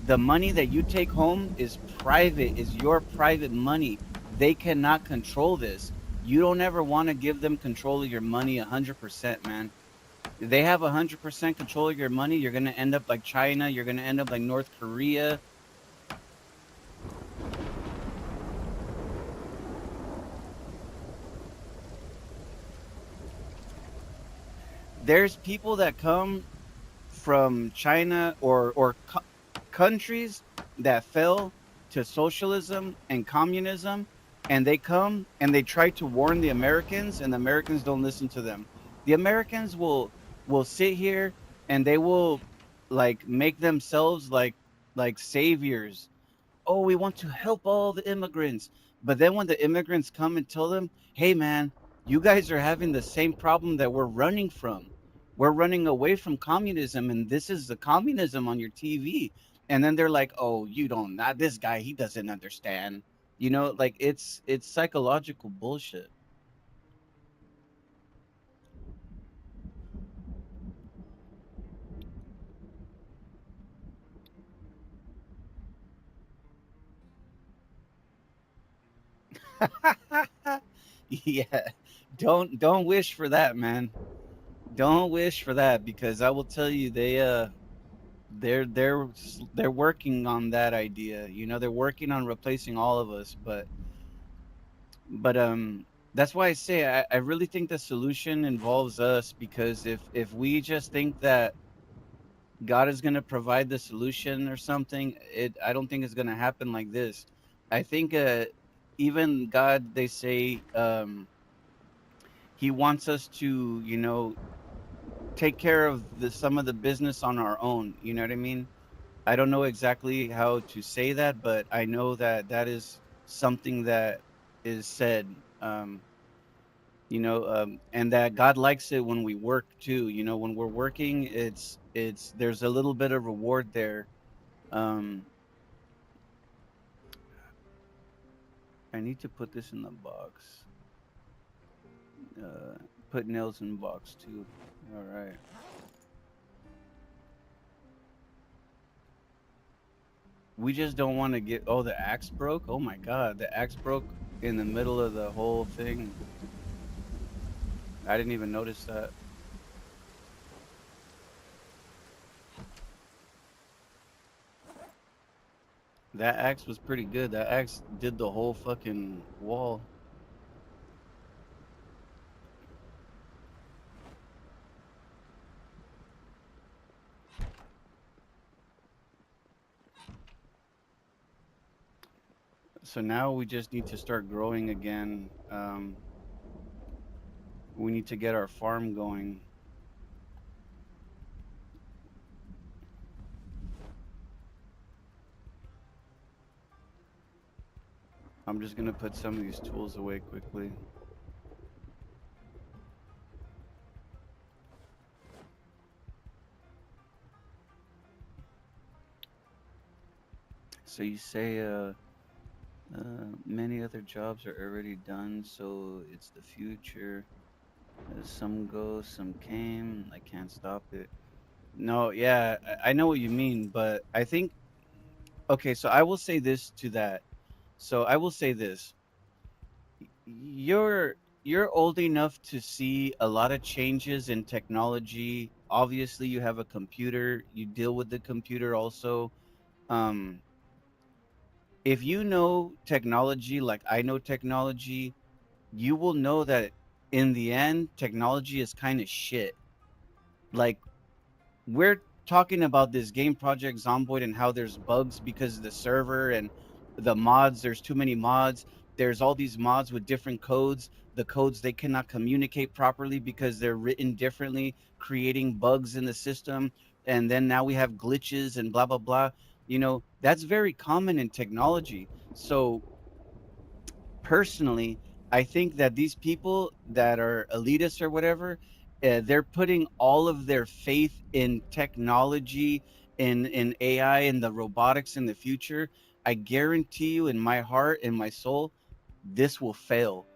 the money that you take home is private, is your private money. They cannot control this. You don't ever want to give them control of your money 100%, man. If they have 100% control of your money, you're going to end up like China. You're going to end up like North Korea. There's people that come from China or countries that fell to socialism and communism, and they come and they try to warn the Americans, and the Americans don't listen to them. The Americans will sit here and they will like make themselves like saviors. Oh, we want to help all the immigrants. But then when the immigrants come and tell them, hey, man, you guys are having the same problem that we're running from. We're running away from communism, and this is the communism on your TV. And then they're like, oh, you don't, not this guy, he doesn't understand. Like it's psychological bullshit. Yeah. Don't wish for that, man. Don't wish for that because I will tell you they're working on that idea. They're working on replacing all of us, but that's why I say I really think the solution involves us because if we just think that God is going to provide the solution or something, it I don't think it's going to happen like this. I think even God, they say, he wants us to, take care of some of the business on our own. You know what I mean? I don't know exactly how to say that, but I know that that is something that is said. And that God likes it when we work too. When we're working, it's there's a little bit of reward there. Um, I need to put this in the box. Uh, put nails in box too. All right. We just don't want to get. Oh, the axe broke. Oh my god, the axe broke in the middle of the whole thing. I didn't even notice that. That axe was pretty good. That axe did the whole fucking wall. So now we just need to start growing again. We need to get our farm going. I'm just gonna put some of these tools away quickly. So you say many other jobs are already done, so it's the future. Some go, some came. I can't stop it. No, yeah, I know what you mean, but I think okay. So I will say this to that. So I will say this: you're you're old enough to see a lot of changes in technology. Obviously, you have a computer. You deal with the computer also. Um, if you know technology like I know technology, you will know that in the end, technology is kind of shit. Like we're talking about this game project Zomboid and how there's bugs because of the server and the mods. There's too many mods. There's all these mods with different codes. The codes they cannot communicate properly because they're written differently, creating bugs in the system. And then now we have glitches and blah blah blah. You know, that's very common in technology. So personally, I think that these people that are elitists or whatever, they're putting all of their faith in technology, in AI, and the robotics in the future. I guarantee you, in my heart, in my soul, this will fail.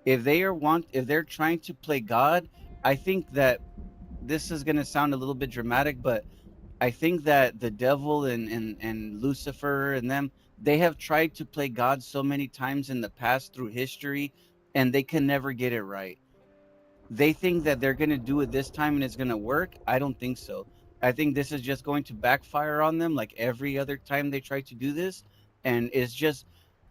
If they're trying to play God, I think that this is going to sound a little bit dramatic, but I think that the devil and Lucifer and them, they have tried to play God so many times in the past through history, and they can never get it right. They think that they're going to do it this time and it's going to work. I don't think so. I think this is just going to backfire on them like every other time they try to do this. And it's just,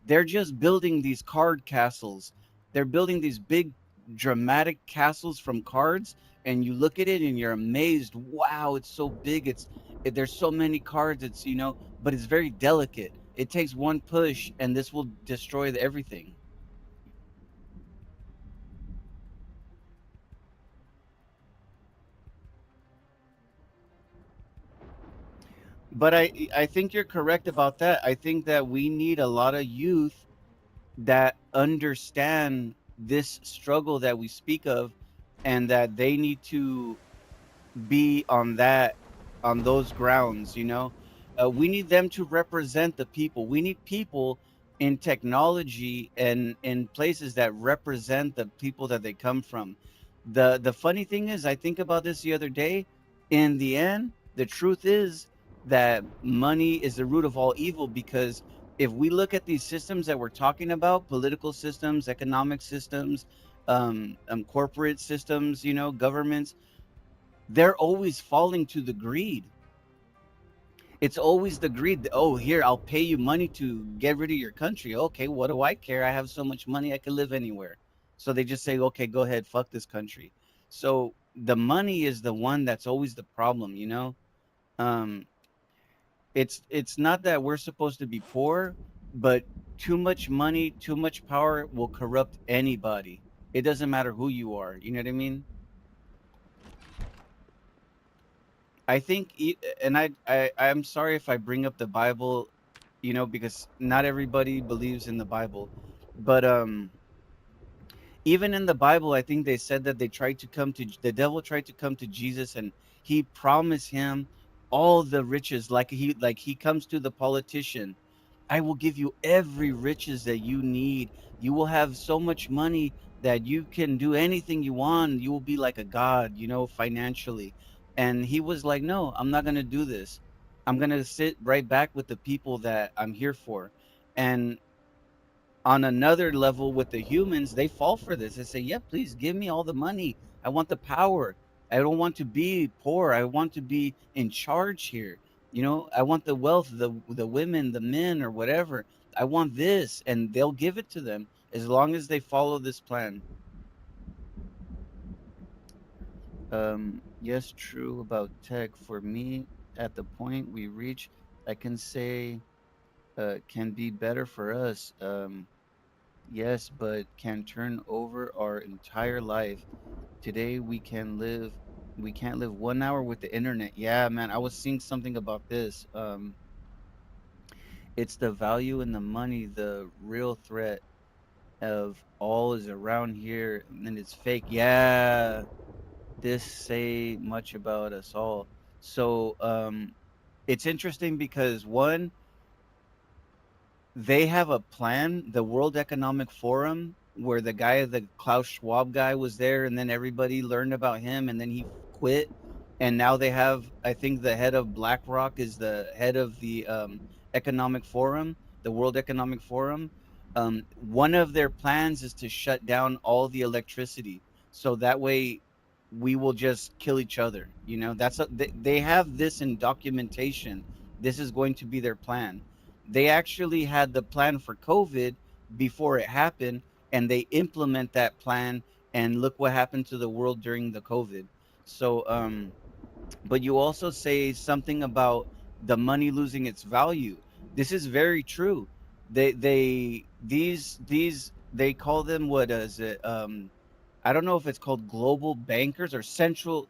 they're just building these card castles. They're building these big, dramatic castles from cards. And you look at it and you're amazed. Wow, it's so big. There's so many cards. But it's very delicate. It takes one push and this will destroy everything. But I think you're correct about that. I think that we need a lot of youth that understand this struggle that we speak of, and that they need to be on those grounds. We need them to represent the people. We need people in technology and in places that represent the people that they come from. The funny thing is, I think about this the other day. In the end, the truth is that money is the root of all evil, because if we look at these systems that we're talking about, political systems, economic systems, corporate systems, governments, they're always falling to the greed. It's always the greed. Oh, here, I'll pay you money to get rid of your country. Okay, what do I care? I have so much money, I can live anywhere. So they just say, okay, go ahead, fuck this country. So the money is the one that's always the problem. Um, it's not that we're supposed to be poor, but too much money, too much power will corrupt anybody. It doesn't matter who you are. You know what I mean? I think, and I'm sorry if I bring up the Bible, because not everybody believes in the Bible, but even in the Bible, I think they said that the devil tried to come to Jesus, and he promised him all the riches, like he comes to the politician. I will give you every riches that you need. You will have so much money that you can do anything you want. You will be like a god, financially. And he was like, no, I'm not going to do this. I'm going to sit right back with the people that I'm here for. And on another level with the humans, they fall for this. They say, yeah, please give me all the money. I want the power. I don't want to be poor. I want to be in charge here. I want the wealth, the women, the men, or whatever. I want this, and they'll give it to them as long as they follow this plan. Yes, true about tech. For me, at the point we reach, I can say can be better for us. Yes, but can turn over our entire life. Today we can't live 1 hour with the internet. Yeah, man, I was seeing something about this. It's the value in the money, the real threat of all is around here and it's fake. Yeah, this say much about us all. So it's interesting because one, they have a plan, the World Economic Forum, where the Klaus Schwab guy was there, and then everybody learned about him, and then he quit. And now they have, I think, the head of BlackRock is the head of the Economic Forum, the World Economic Forum. One of their plans is to shut down all the electricity, so that way we will just kill each other. They have this in documentation. This is going to be their plan. They actually had the plan for COVID before it happened, and they implement that plan. And look what happened to the world during the COVID. So, but you also say something about the money losing its value. This is very true. They call them, what is it? I don't know if it's called global bankers or central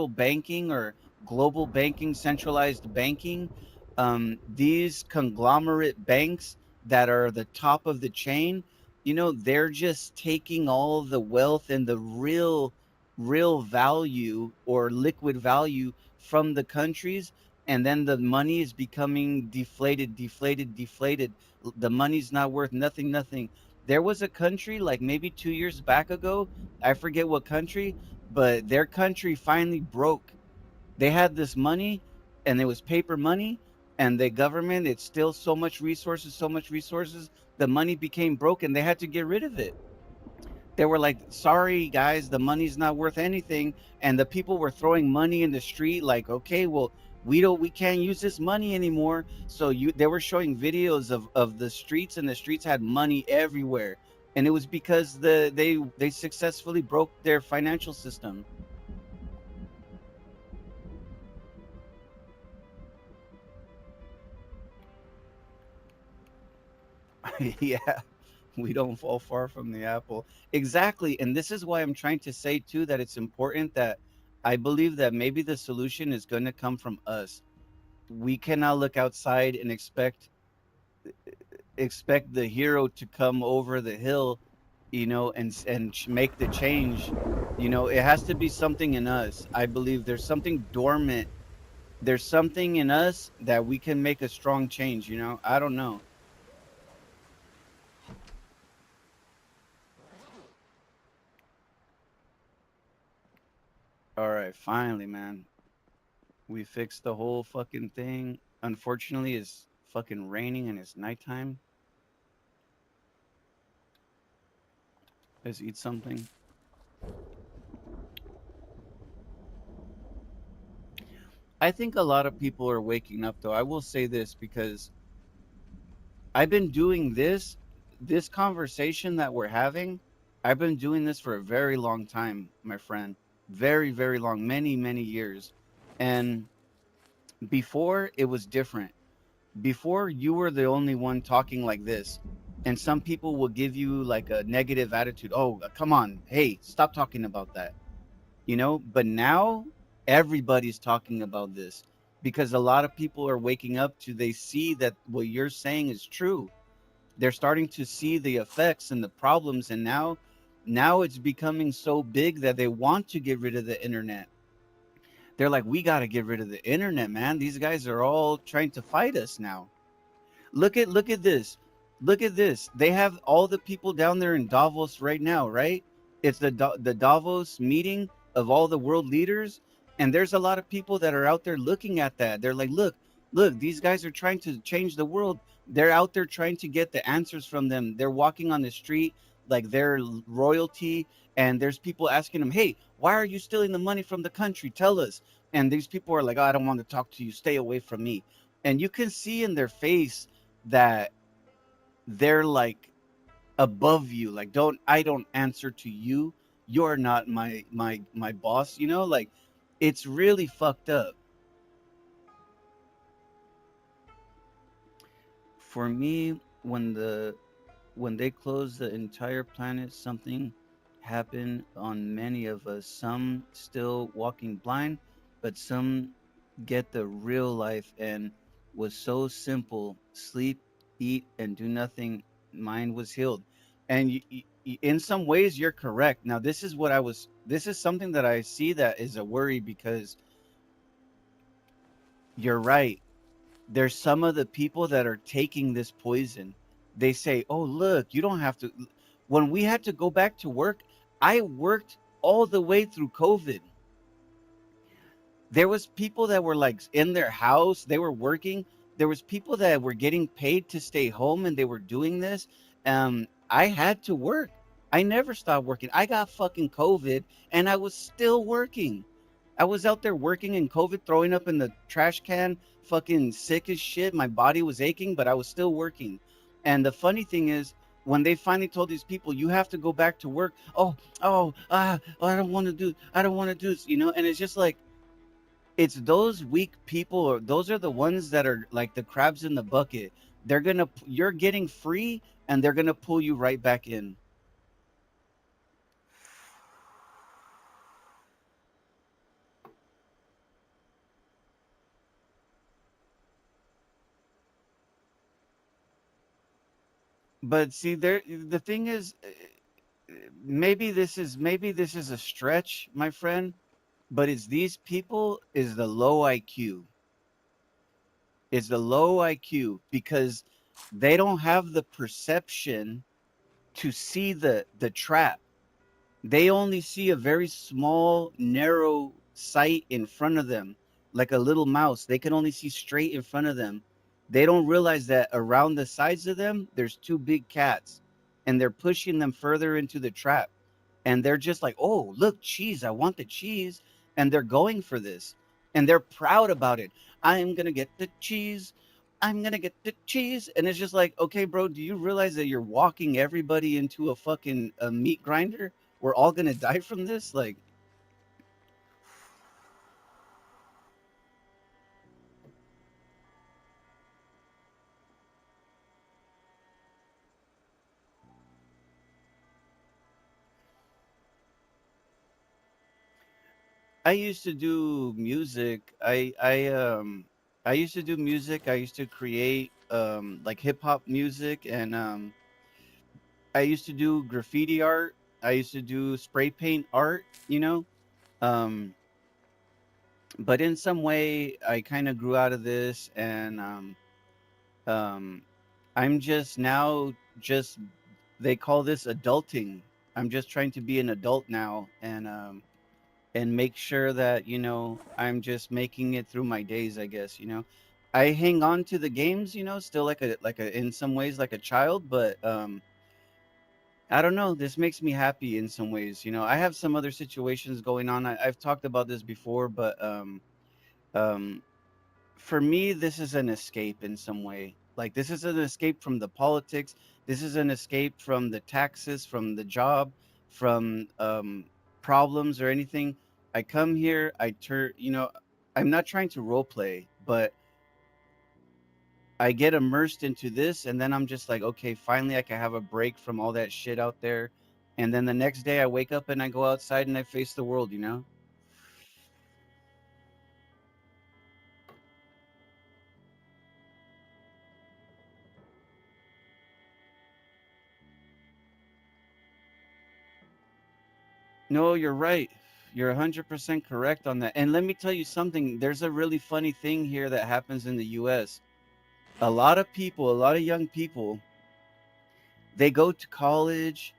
banking or global banking, centralized banking. These conglomerate banks that are the top of the chain, they're just taking all of the wealth and the real value or liquid value from the countries, and then the money is becoming deflated. The money's not worth nothing. There was a country like maybe 2 years back ago, I forget what country, but their country finally broke. They had this money, and it was paper money, and the government, it's still so much resources, the money became broke and they had to get rid of it. They were like, sorry guys, the money's not worth anything. And the people were throwing money in the street, like, okay, well, we can't use this money anymore. So they were showing videos of the streets, and the streets had money everywhere. And it was because they successfully broke their financial system. Yeah, we don't fall far from the apple. Exactly. And this is why I'm trying to say too that it's important that I believe that maybe the solution is going to come from us. We cannot look outside and expect the hero to come over the hill, make the change. It has to be something in us. I believe there's something dormant. There's something in us that we can make a strong change. I don't know. All right, finally, man, we fixed the whole fucking thing. Unfortunately, it's fucking raining and it's nighttime. Let's eat something. I think a lot of people are waking up, though. I will say this because I've been doing this conversation that we're having. I've been doing this for a very long time, my friend. Very, very long, many years. And before it was different. Before you were the only one talking like this. And some people will give you like a negative attitude. Oh, come on. Hey, stop talking about that. But now everybody's talking about this because a lot of people are waking up to, they see that what you're saying is true. They're starting to see the effects and the problems, and now it's becoming so big that they want to get rid of the internet. They're like, we got to get rid of the internet, man. These guys are all trying to fight us now. Look at this. Look at this. They have all the people down there in Davos right now, right? It's the Davos meeting of all the world leaders, and there's a lot of people that are out there looking at that. They're like, look, these guys are trying to change the world. They're out there trying to get the answers from them. They're walking on the street like they're royalty, and there's people asking them, "Hey, why are you stealing the money from the country? Tell us." And these people are like, "Oh, I don't want to talk to you. Stay away from me." And you can see in their face that they're like above you, like, don't answer to you, you're not my boss, like, it's really fucked up. For me, when they close the entire planet, something happened on many of us. Some still walking blind, but some get the real life and was so simple: sleep, eat, and do nothing. Mine was healed. And in some ways, you're correct. Now, this is something that I see that is a worry because you're right. There's some of the people that are taking this poison. They say, "Oh, look, you don't have to." When we had to go back to work, I worked all the way through COVID. There was people that were like in their house, they were working. There was people that were getting paid to stay home and they were doing this. I had to work. I never stopped working. I got fucking COVID and I was still working. I was out there working in COVID, throwing up in the trash can, fucking sick as shit. My body was aching, but I was still working. And the funny thing is, when they finally told these people, you have to go back to work. I don't want to do, I don't want to do this, And it's just like, it's those weak people, or those are the ones that are like the crabs in the bucket. You're getting free and they're gonna pull you right back in. But see, the thing is, maybe this is a stretch, my friend, but it's these people is the low IQ. It's the low IQ because they don't have the perception to see the trap. They only see a very small, narrow sight in front of them, like a little mouse. They can only see straight in front of them. They don't realize that around the sides of them, there's two big cats, and they're pushing them further into the trap. And they're just like, "Oh, look, cheese! I want the cheese," and they're going for this, and they're proud about it. I'm gonna get the cheese. I'm gonna get the cheese, and it's just like, okay, bro, do you realize that you're walking everybody into a fucking meat grinder? We're all gonna die from this. Like, I used to do music. I used to do music. I used to create like hip hop music, and I used to do graffiti art. I used to do spray paint art. Um, but in some way, I kind of grew out of this, and um, I'm just now just they call this adulting. I'm just trying to be an adult now, and make sure that I'm just making it through my days, I guess. I hang on to the games, still like a in some ways like a child, but I don't know, this makes me happy in some ways. I have some other situations going on. I've talked about this before, but um for me, this is an escape in some way. Like, this is an escape from the politics. This is an escape from the taxes, from the job, from problems or anything. I come here, I'm not trying to role play, but I get immersed into this, and then I'm just like, okay, finally I can have a break from all that shit out there. And then the next day I wake up and I go outside and I face the world. No, you're right. You're 100% correct on that. And let me tell you something. There's a really funny thing here that happens in the US. A lot of people, a lot of young people, they go to college.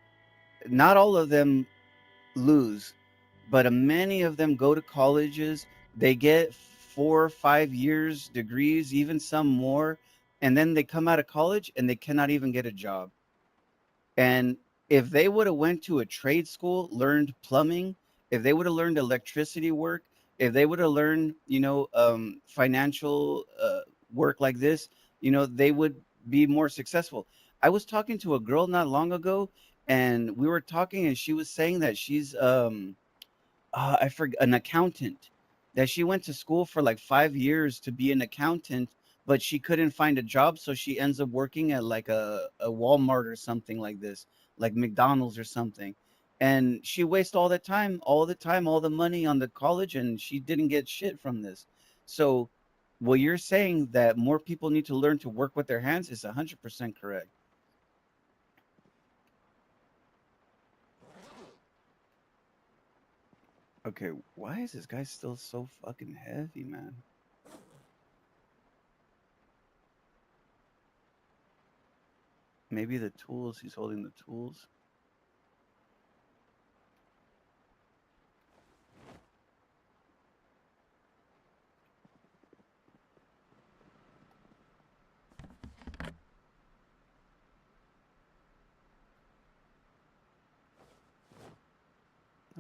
Not all of them lose, but many of them go to colleges. They get 4 or 5 years degrees, even some more, and then they come out of college and they cannot even get a job. And if they would have went to a trade school, learned plumbing, if they would have learned electricity work, if they would have learned, financial work like this, they would be more successful. I was talking to a girl not long ago, and we were talking, and she was saying that she's I forget, an accountant, that she went to school for like 5 years to be an accountant, but she couldn't find a job, so she ends up working at like a Walmart or something like this, like McDonald's or something. And she wastes all that time, all the time, all the money on the college, and she didn't get shit from this. So, what you're saying that more people need to learn to work with their hands is 100% correct. Okay, why is this guy still so fucking heavy, man? Maybe the tools, he's holding the tools.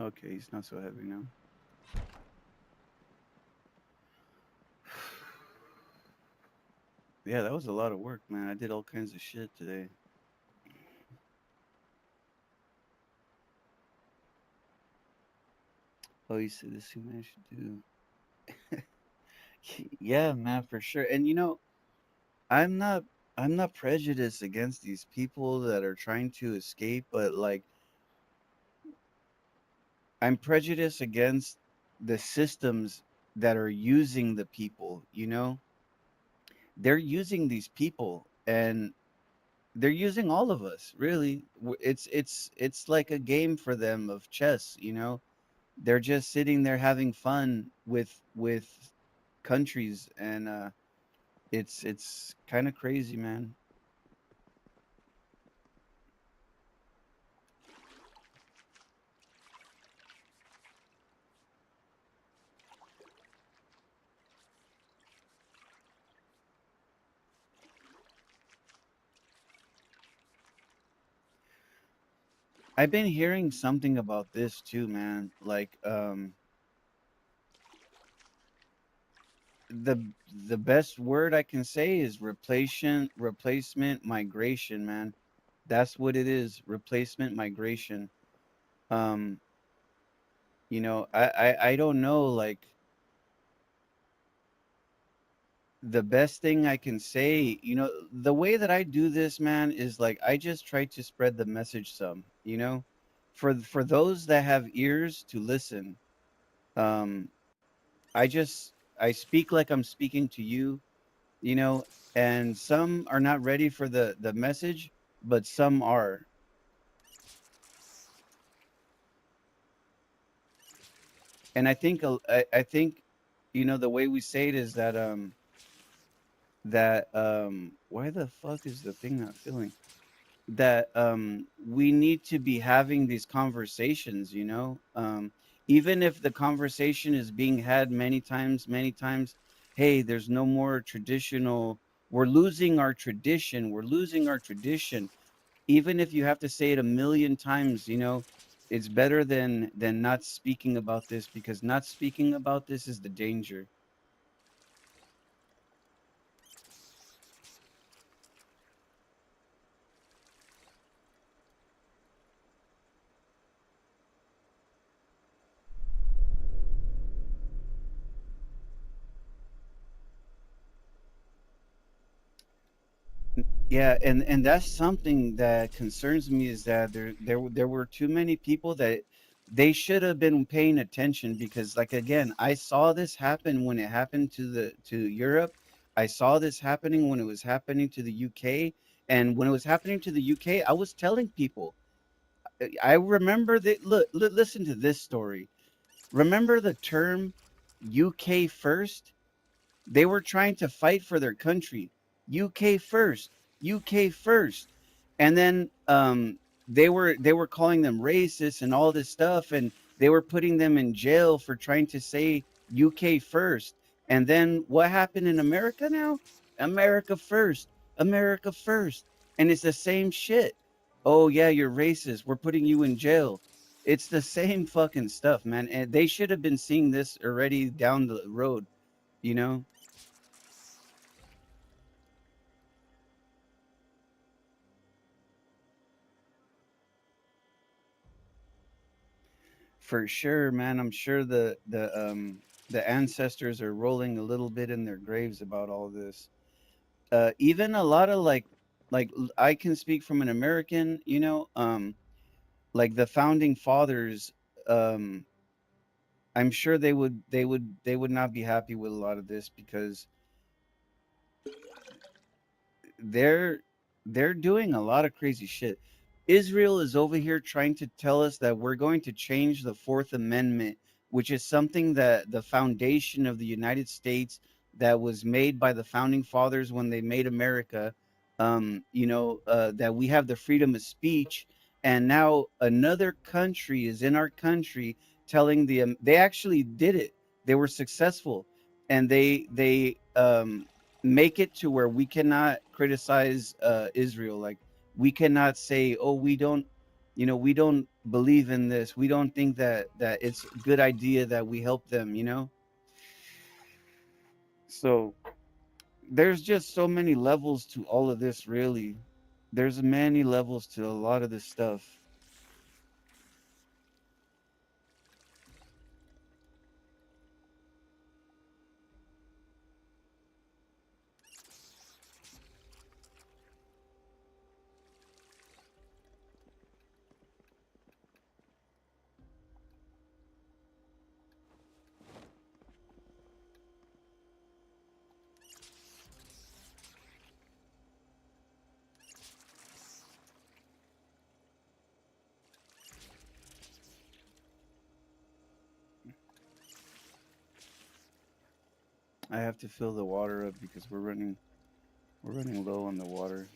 Okay, he's not so heavy now. Yeah, that was a lot of work, man. I did all kinds of shit today. Oh, you said this is what I should do. Yeah, man, for sure. And I'm not I'm not prejudiced against these people that are trying to escape, but like I'm prejudiced against the systems that are using the people, They're using these people, and they're using all of us, really. It's like a game for them of chess. They're just sitting there having fun with countries, and it's kind of crazy, man. I've been hearing something about this too, man. Like the the best word I can say is replacement migration, man. That's what it is, replacement migration. Um, I don't know, like the best thing I can say, the way that I do this, man, is like I just try to spread the message for those that have ears to listen. Um, I speak like I'm speaking to you, you know, and some are not ready for the message, but some are. And I think the way we say it is that why the fuck is the thing not filling? That we need to be having these conversations, even if the conversation is being had many times. Hey, there's no more traditional. We're losing our tradition. We're losing our tradition. Even if you have to say it a million times, it's better than not speaking about this, because not speaking about this is the danger. Yeah, and that's something that concerns me, is that there were too many people that they should have been paying attention, because like again, I saw this happen when it happened to Europe. I saw this happening when it was happening to the UK, and when it was happening to the UK, I was telling people. I remember that. Look, listen to this story. Remember the term UK first? They were trying to fight for their country. UK first, UK first. And then they were calling them racist and all this stuff, and they were putting them in jail for trying to say UK first. And then what happened in America now? America first, America first. And it's the same shit. Oh yeah, you're racist. We're putting you in jail. It's the same fucking stuff, man. And they should have been seeing this already down the road, you know? For sure, man. I'm sure the ancestors are rolling a little bit in their graves about all this. Even a lot of I can speak from an American, like the founding fathers. Um, I'm sure they would not be happy with a lot of this because they're they're doing a lot of crazy shit. Israel is over here trying to tell us that we're going to change the Fourth Amendment, which is something that the foundation of the United States that was made by the founding fathers when they made America. That we have the freedom of speech, and now another country is in our country telling they actually did it. They were successful, and they make it to where we cannot criticize Israel. Like we cannot say, "Oh, we don't believe in this. We don't think that it's a good idea that we help them." So there's just so many levels to all of this. Really, there's many levels to a lot of this stuff. I have to fill the water up because we're running low on the water.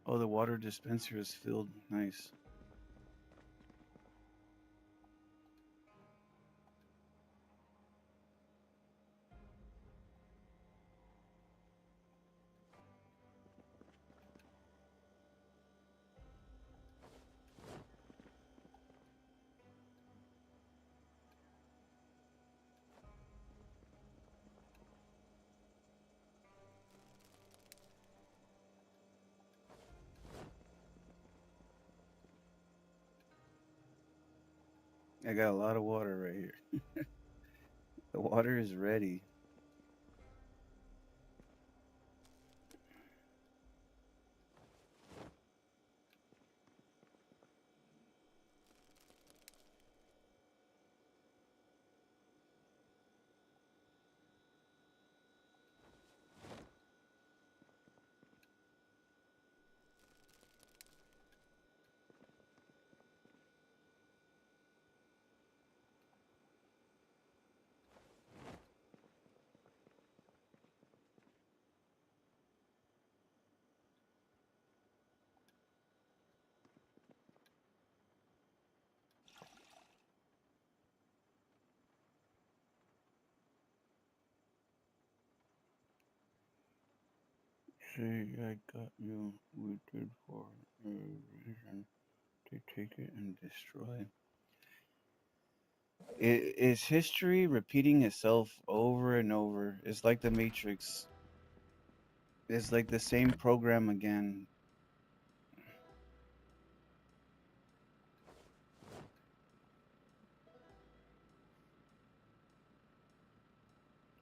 Oh, the water dispenser is filled. Nice. I got a lot of water right here. The water is ready. See, I got you. We did for a reason to take it and destroy. Is history repeating itself over and over? It's like the Matrix. It's like the same program again.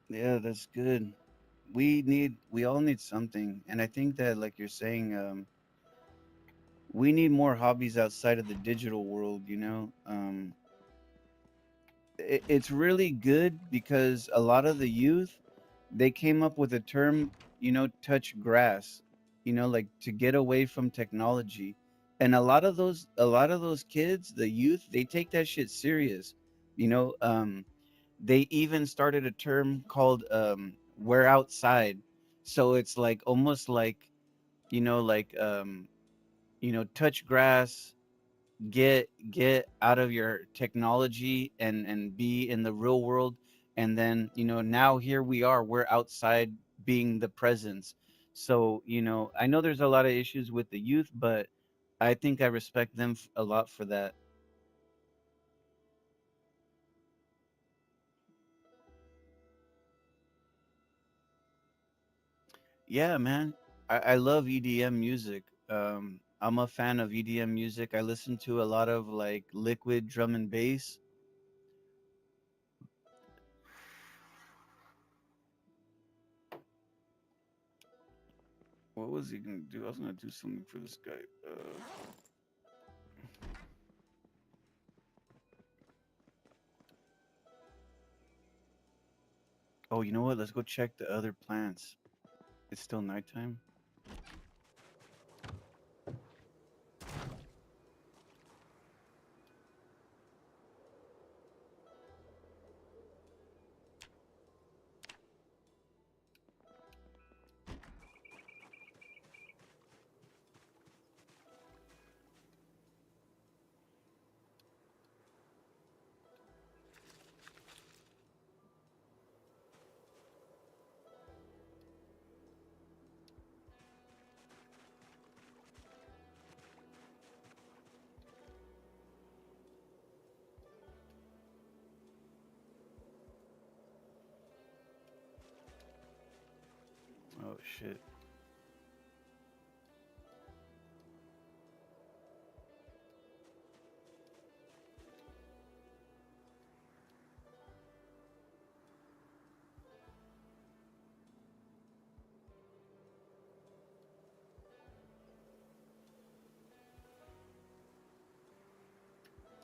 Yeah, that's good. We all need something. And I think that, like you're saying, we need more hobbies outside of the digital world, it's really good because a lot of the youth, they came up with a term, touch grass, like to get away from technology. And a lot of those kids, the youth, they take that shit serious. you know um they even started a term called we're outside. So it's like almost like, like, touch grass, get out of your technology and be in the real world. And then, now here we are, we're outside being the presence. So, I know there's a lot of issues with the youth, but I think I respect them a lot for that. Yeah, man. I love EDM music. I'm a fan of EDM music. I listen to a lot of like liquid drum and bass. What was he gonna do? I was gonna do something for this guy. Oh, you know what? Let's go check the other plants. It's still nighttime. Oh shit.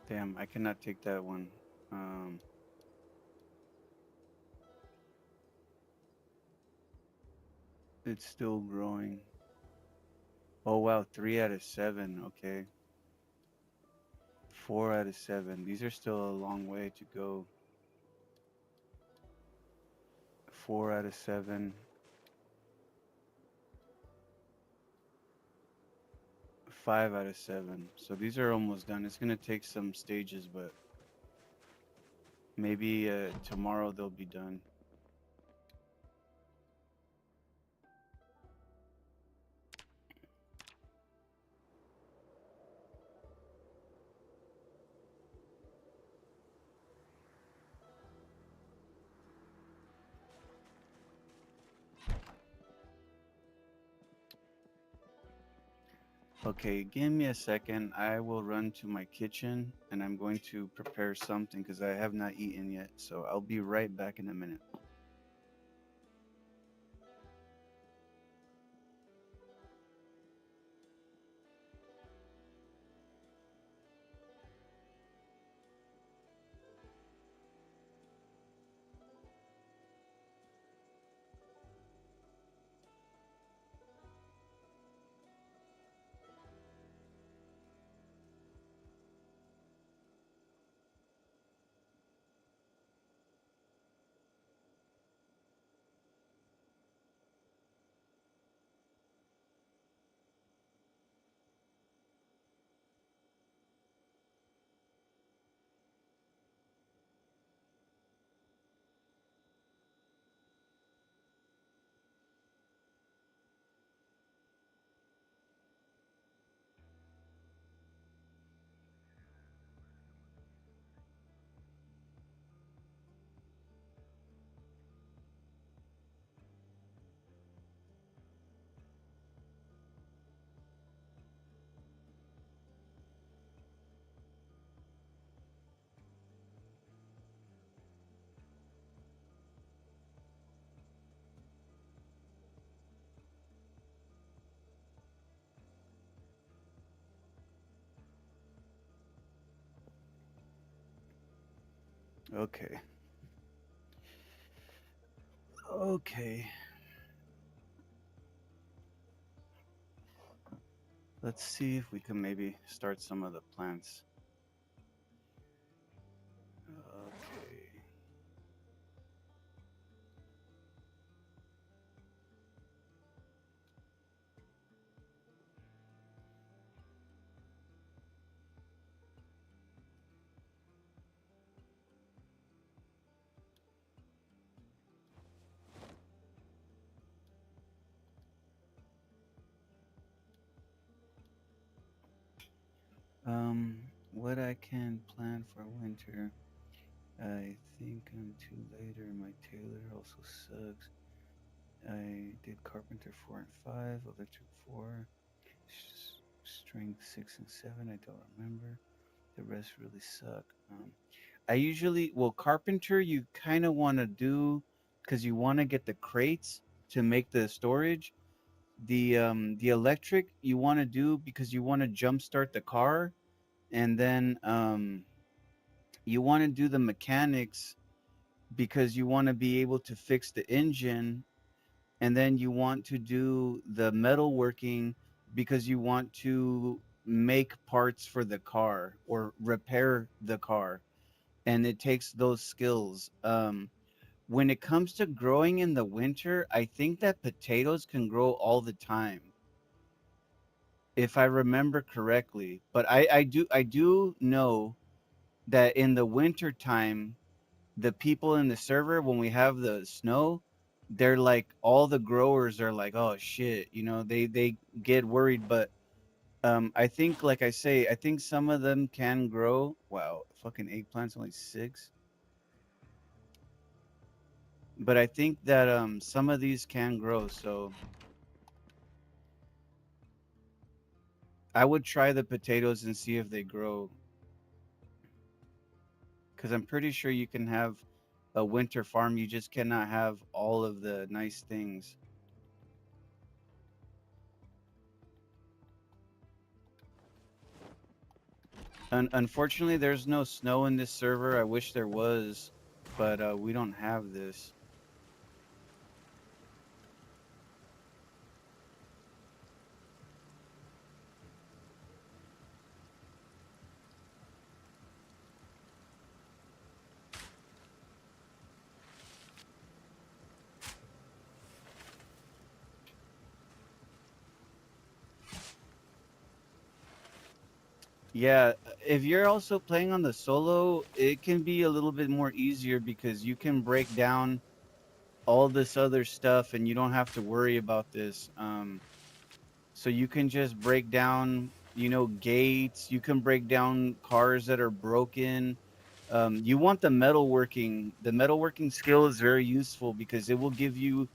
Damn, I cannot take that one. Um, it's still growing. Oh wow, 3 out of 7. Okay, 4 out of 7. These are still a long way to go. 4 out of 7. 5 out of 7. So these are almost done. It's gonna take some stages, but maybe tomorrow they'll be done. Okay, give me a second. I will run to my kitchen and I'm going to prepare something because I have not eaten yet. So I'll be right back in a minute. Okay. Okay. Let's see if we can maybe start some of the plants. Okay. What I can plan for winter. I think I'm too later. My tailor also sucks. I did carpenter 4 and 5, electric 4, strength 6 and 7. I don't remember. The rest really suck. I usually, well, carpenter, you kind of want to do because you want to get the crates to make the storage. The electric you want to do because you want to jumpstart the car, and then you want to do the mechanics because you want to be able to fix the engine, and then you want to do the metalworking because you want to make parts for the car or repair the car, and it takes those skills. When it comes to growing in the winter, I think that potatoes can grow all the time, if I remember correctly. But I do know that in the winter time, the people in the server, when we have the snow, they're like, all the growers are like, oh shit, they get worried. But I think, like I say, I think some of them can grow. Wow, fucking eggplant's only 6. But I think that some of these can grow, so I would try the potatoes and see if they grow, because I'm pretty sure you can have a winter farm. You just cannot have all of the nice things. Unfortunately, there's no snow in this server. I wish there was, but we don't have this. Yeah, if you're also playing on the solo, it can be a little bit more easier because you can break down all this other stuff and you don't have to worry about this. So you can just break down, gates. You can break down cars that are broken. You want the metalworking. The metalworking skill is very useful because it will give you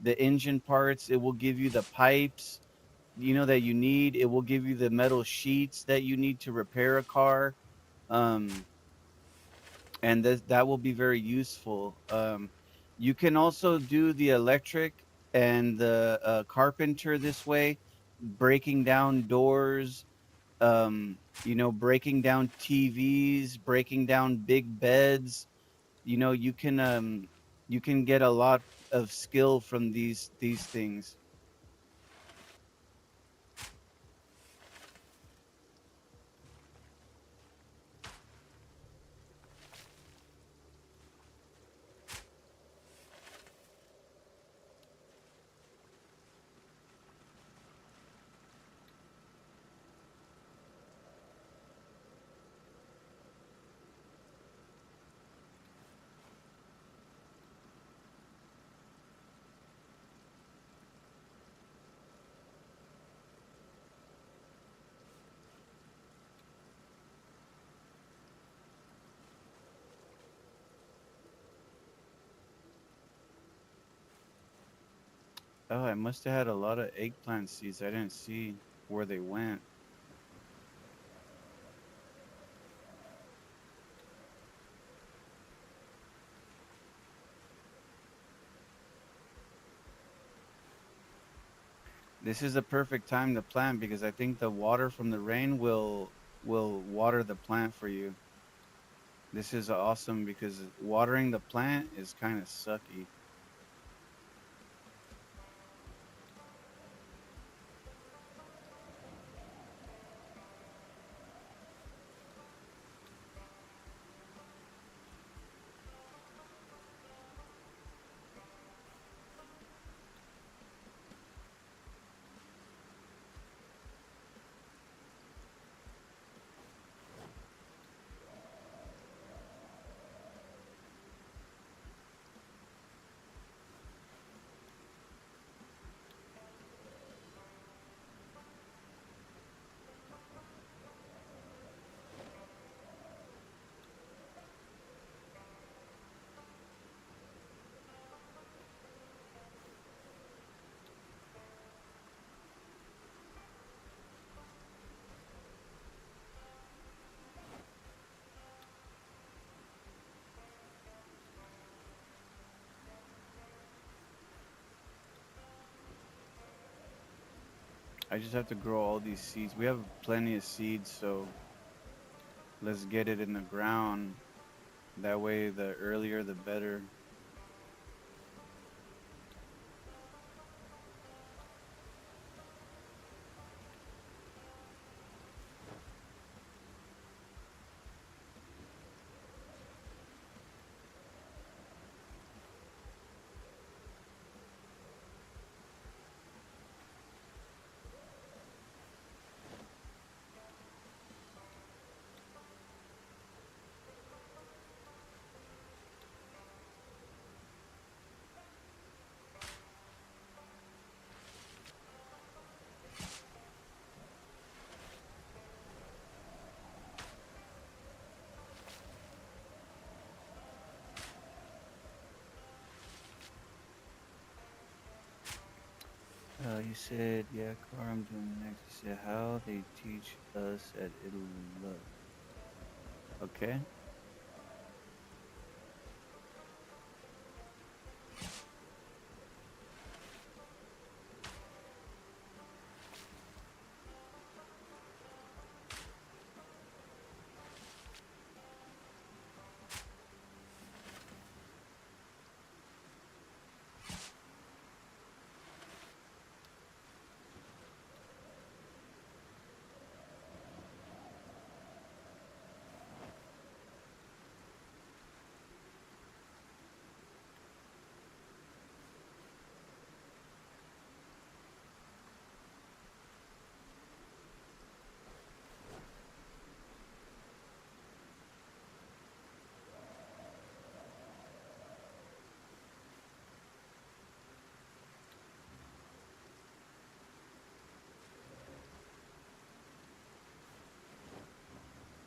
the engine parts. It will give you the pipes, that you need. It will give you the metal sheets that you need to repair a car. Um, and that will be very useful. You can also do the electric and the carpenter this way, breaking down doors, breaking down TVs, breaking down big beds. You can get a lot of skill from these things. Oh, I must have had a lot of eggplant seeds. I didn't see where they went. This is the perfect time to plant because I think the water from the rain will water the plant for you. This is awesome because watering the plant is kind of sucky. I just have to grow all these seeds. We have plenty of seeds, so let's get it in the ground. That way, the earlier the better. You said, yeah, car, I'm doing next. You said, how they teach us at Italy. Okay.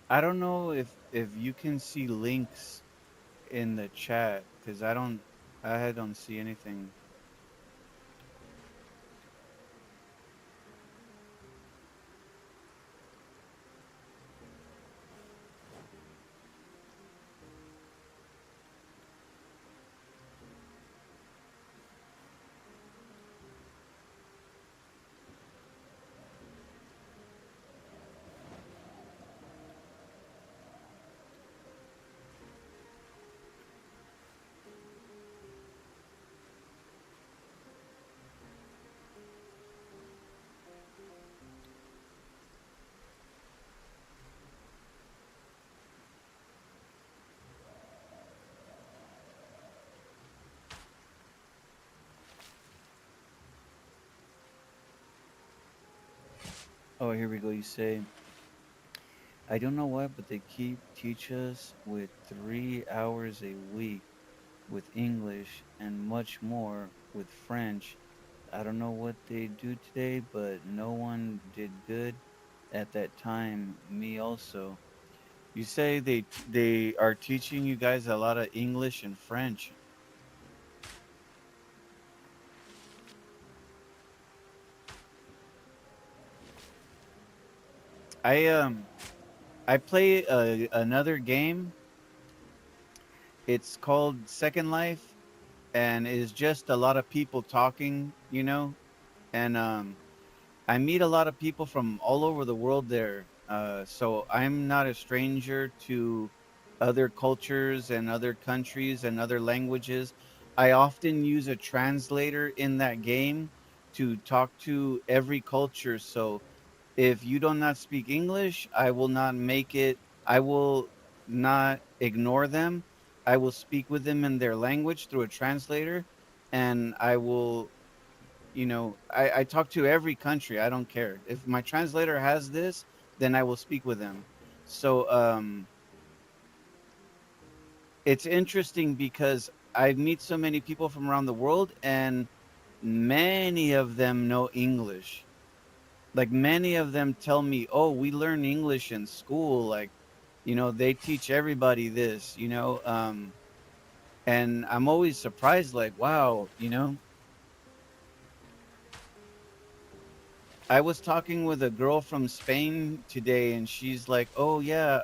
I don't know if you can see links in the chat because I don't see anything. Oh, here we go. You say, I don't know why, but they keep teach us with 3 hours a week with English and much more with French. I don't know what they do today, but no one did good at that time. Me also. You say they are teaching you guys a lot of English and French. I I play another game. It's called Second Life, and it's just a lot of people talking, and I meet a lot of people from all over the world there. So I'm not a stranger to other cultures and other countries and other languages. I often use a translator in that game to talk to every culture. So if you do not speak English, I will not make it, I will not ignore them. I will speak with them in their language through a translator, and I will, I talk to every country. I don't care. If my translator has this, then I will speak with them. So it's interesting because I meet so many people from around the world, and many of them know English. Like many of them tell me, "Oh, we learn English in school. Like, they teach everybody this, and I'm always surprised, like, wow, I was talking with a girl from Spain today, and she's like, "Oh yeah,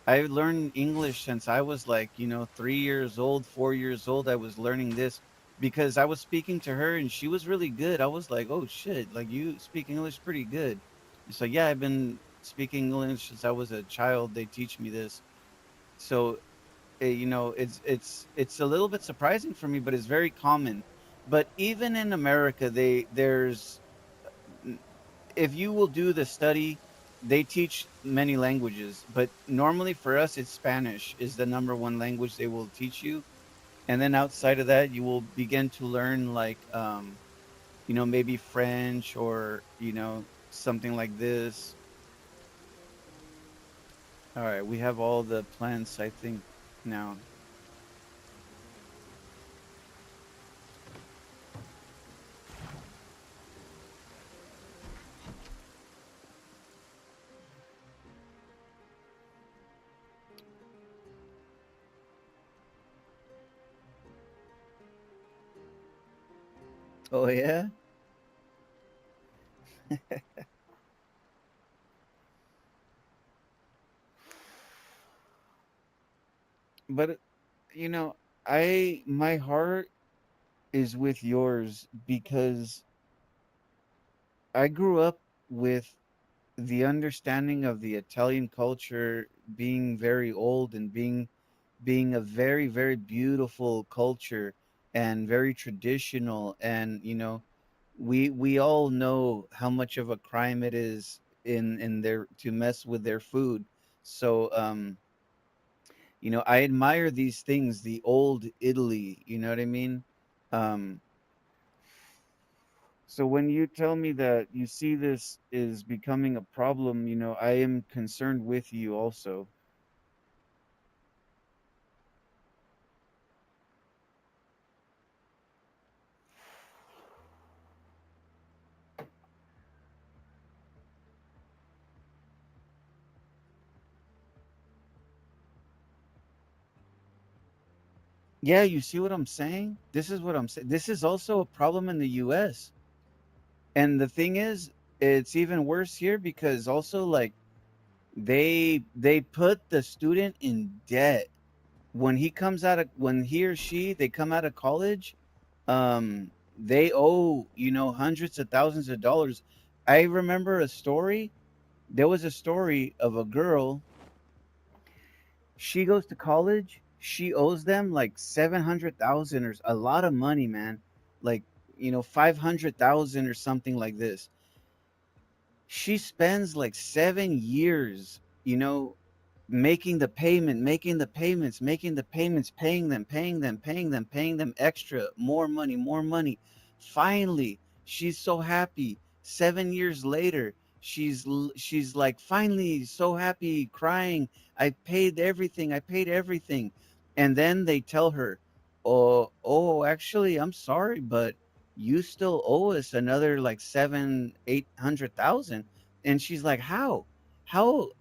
I learned English since I was like, 3 years old, 4 years old. I was learning this because I was speaking to her and she was really good. I was like, oh shit, like you speak English pretty good. It's like, yeah, I've been speaking English since I was a child. They teach me this. So, it's a little bit surprising for me, but it's very common. But even in America, there's if you will do the study, they teach many languages, but normally for us, it's Spanish is the number one language they will teach you. And then outside of that, you will begin to learn like, maybe French or, something like this. All right, we have all the plants, I think, now. Oh, yeah. But, you know, my heart is with yours because I grew up with the understanding of the Italian culture being very old and being a very, very beautiful culture and very traditional. And we all know how much of a crime it is in their to mess with their food. So I admire these things, the old Italy, you know what I mean? um So when you tell me that you see this is becoming a problem, I am concerned with you also. Yeah, you see what I'm saying? This is what I'm saying. This is also a problem in the US. And the thing is, it's even worse here because also like they put the student in debt. When he or she they come out of college, they owe, hundreds of thousands of dollars. I remember a story. There was a story of a girl. She goes to college. She owes them like 700,000 or a lot of money, man. Like, 500,000 or something like this. She spends like 7 years, making the payment, making the payments, making the payments, paying them, paying them, paying them, paying them extra, more money, more money. Finally, she's so happy. 7 years later, she's like finally so happy, crying. I paid everything. I paid everything. And then they tell her, oh, actually, I'm sorry, but you still owe us another like 800,000. And she's like, how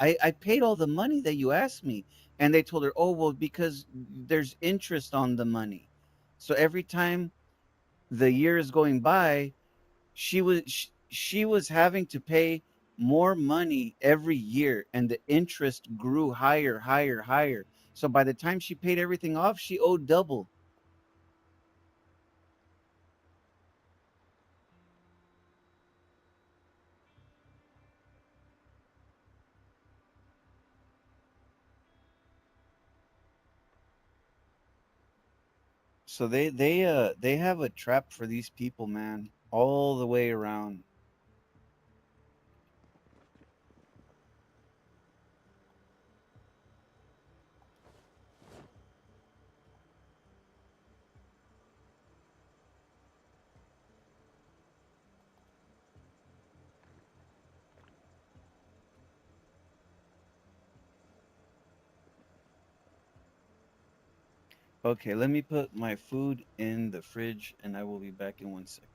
I paid all the money that you asked me. And they told her, oh well, because there's interest on the money. So every time the year is going by, she was having to pay more money every year, and the interest grew higher, higher, higher. So by the time she paid everything off, she owed double. So they have a trap for these people, man, all the way around. Okay, let me put my food in the fridge and I will be back in 1 second.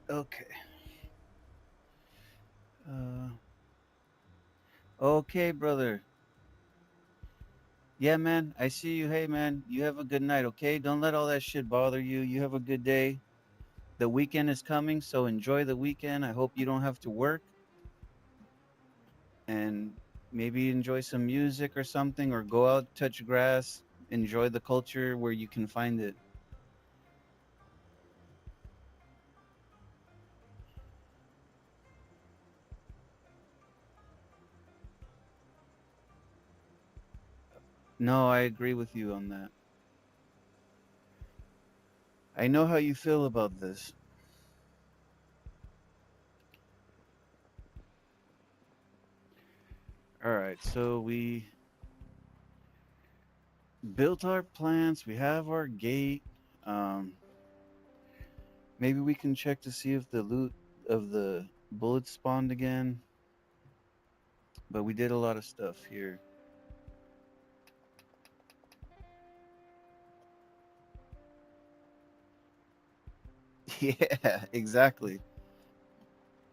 Okay. Uh, okay, brother. Yeah, man. I see you. Hey, man. You have a good night. Okay. Don't let all that shit bother you. You have a good day. The weekend is coming, so enjoy the weekend. I hope you don't have to work and maybe enjoy some music or something, or go out, touch grass, enjoy the culture where you can find it. No, I agree with you on that. I know how you feel about this. All right, so we built our plants, we have our gate. Um, Maybe we can check to see if the loot of the bullets spawned again, but we did a lot of stuff here. Yeah, exactly.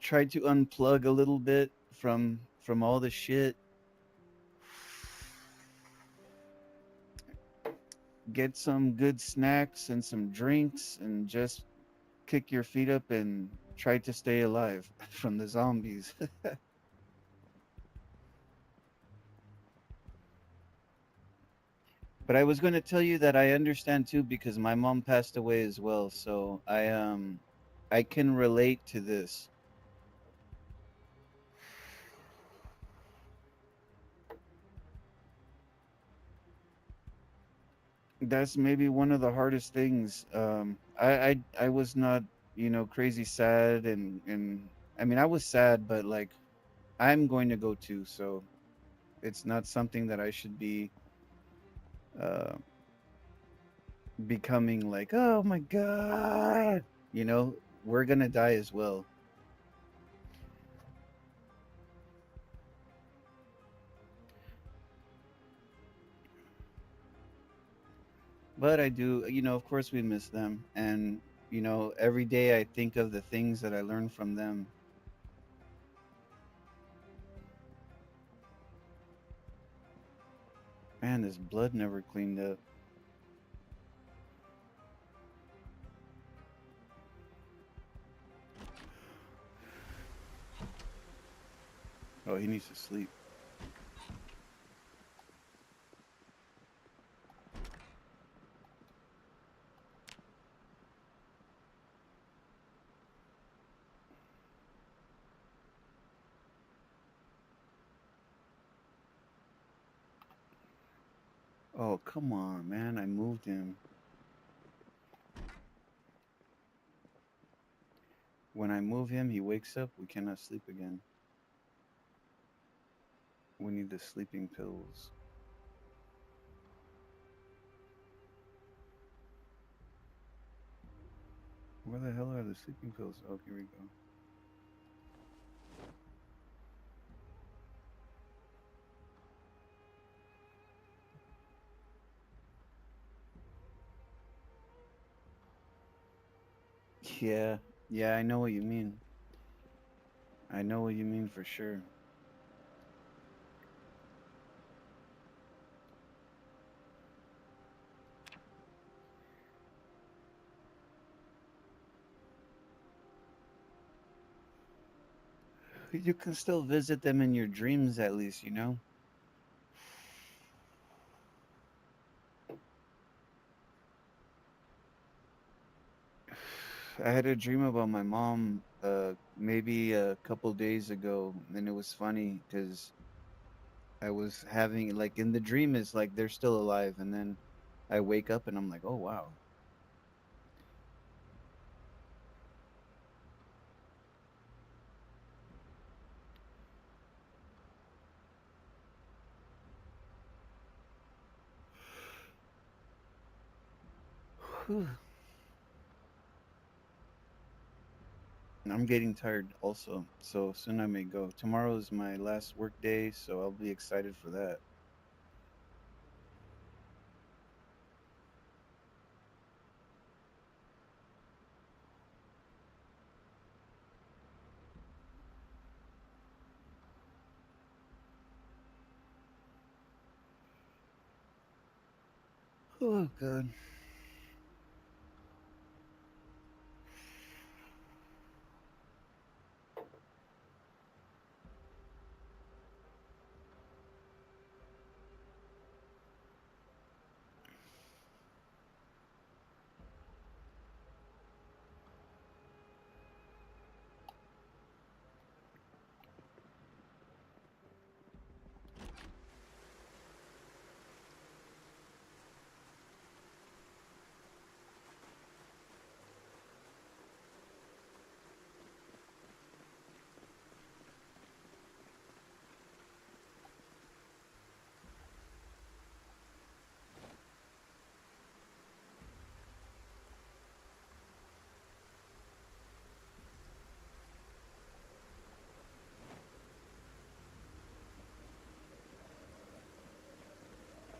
try to unplug a little bit from all the shit, get some good snacks and some drinks, and just kick your feet up and try to stay alive from the zombies. But I was going to tell you that I understand too because my mom passed away as well, so I can relate to this. That's maybe one of the hardest things. I was not, crazy sad, and I mean I was sad, but like I'm going to go too, so it's not something that I should be uh becoming like, oh my god, we're gonna die as well. But I do, of course we miss them, and every day I think of the things that I learned from them. Man, this blood never cleaned up. Oh, he needs to sleep. Oh, come on, man. I moved him. When I move him, he wakes up. We cannot sleep again. We need the sleeping pills. Where the hell are the sleeping pills? Oh, here we go. Yeah, yeah, I know what you mean. I know what you mean for sure. You can still visit them in your dreams, at least. I had a dream about my mom maybe a couple days ago, and it was funny because I was having like in the dream is like they're still alive, and then I wake up and I'm like, oh wow. Whew. I'm getting tired also, so soon I may go. Tomorrow is my last work day, so I'll be excited for that. Oh god.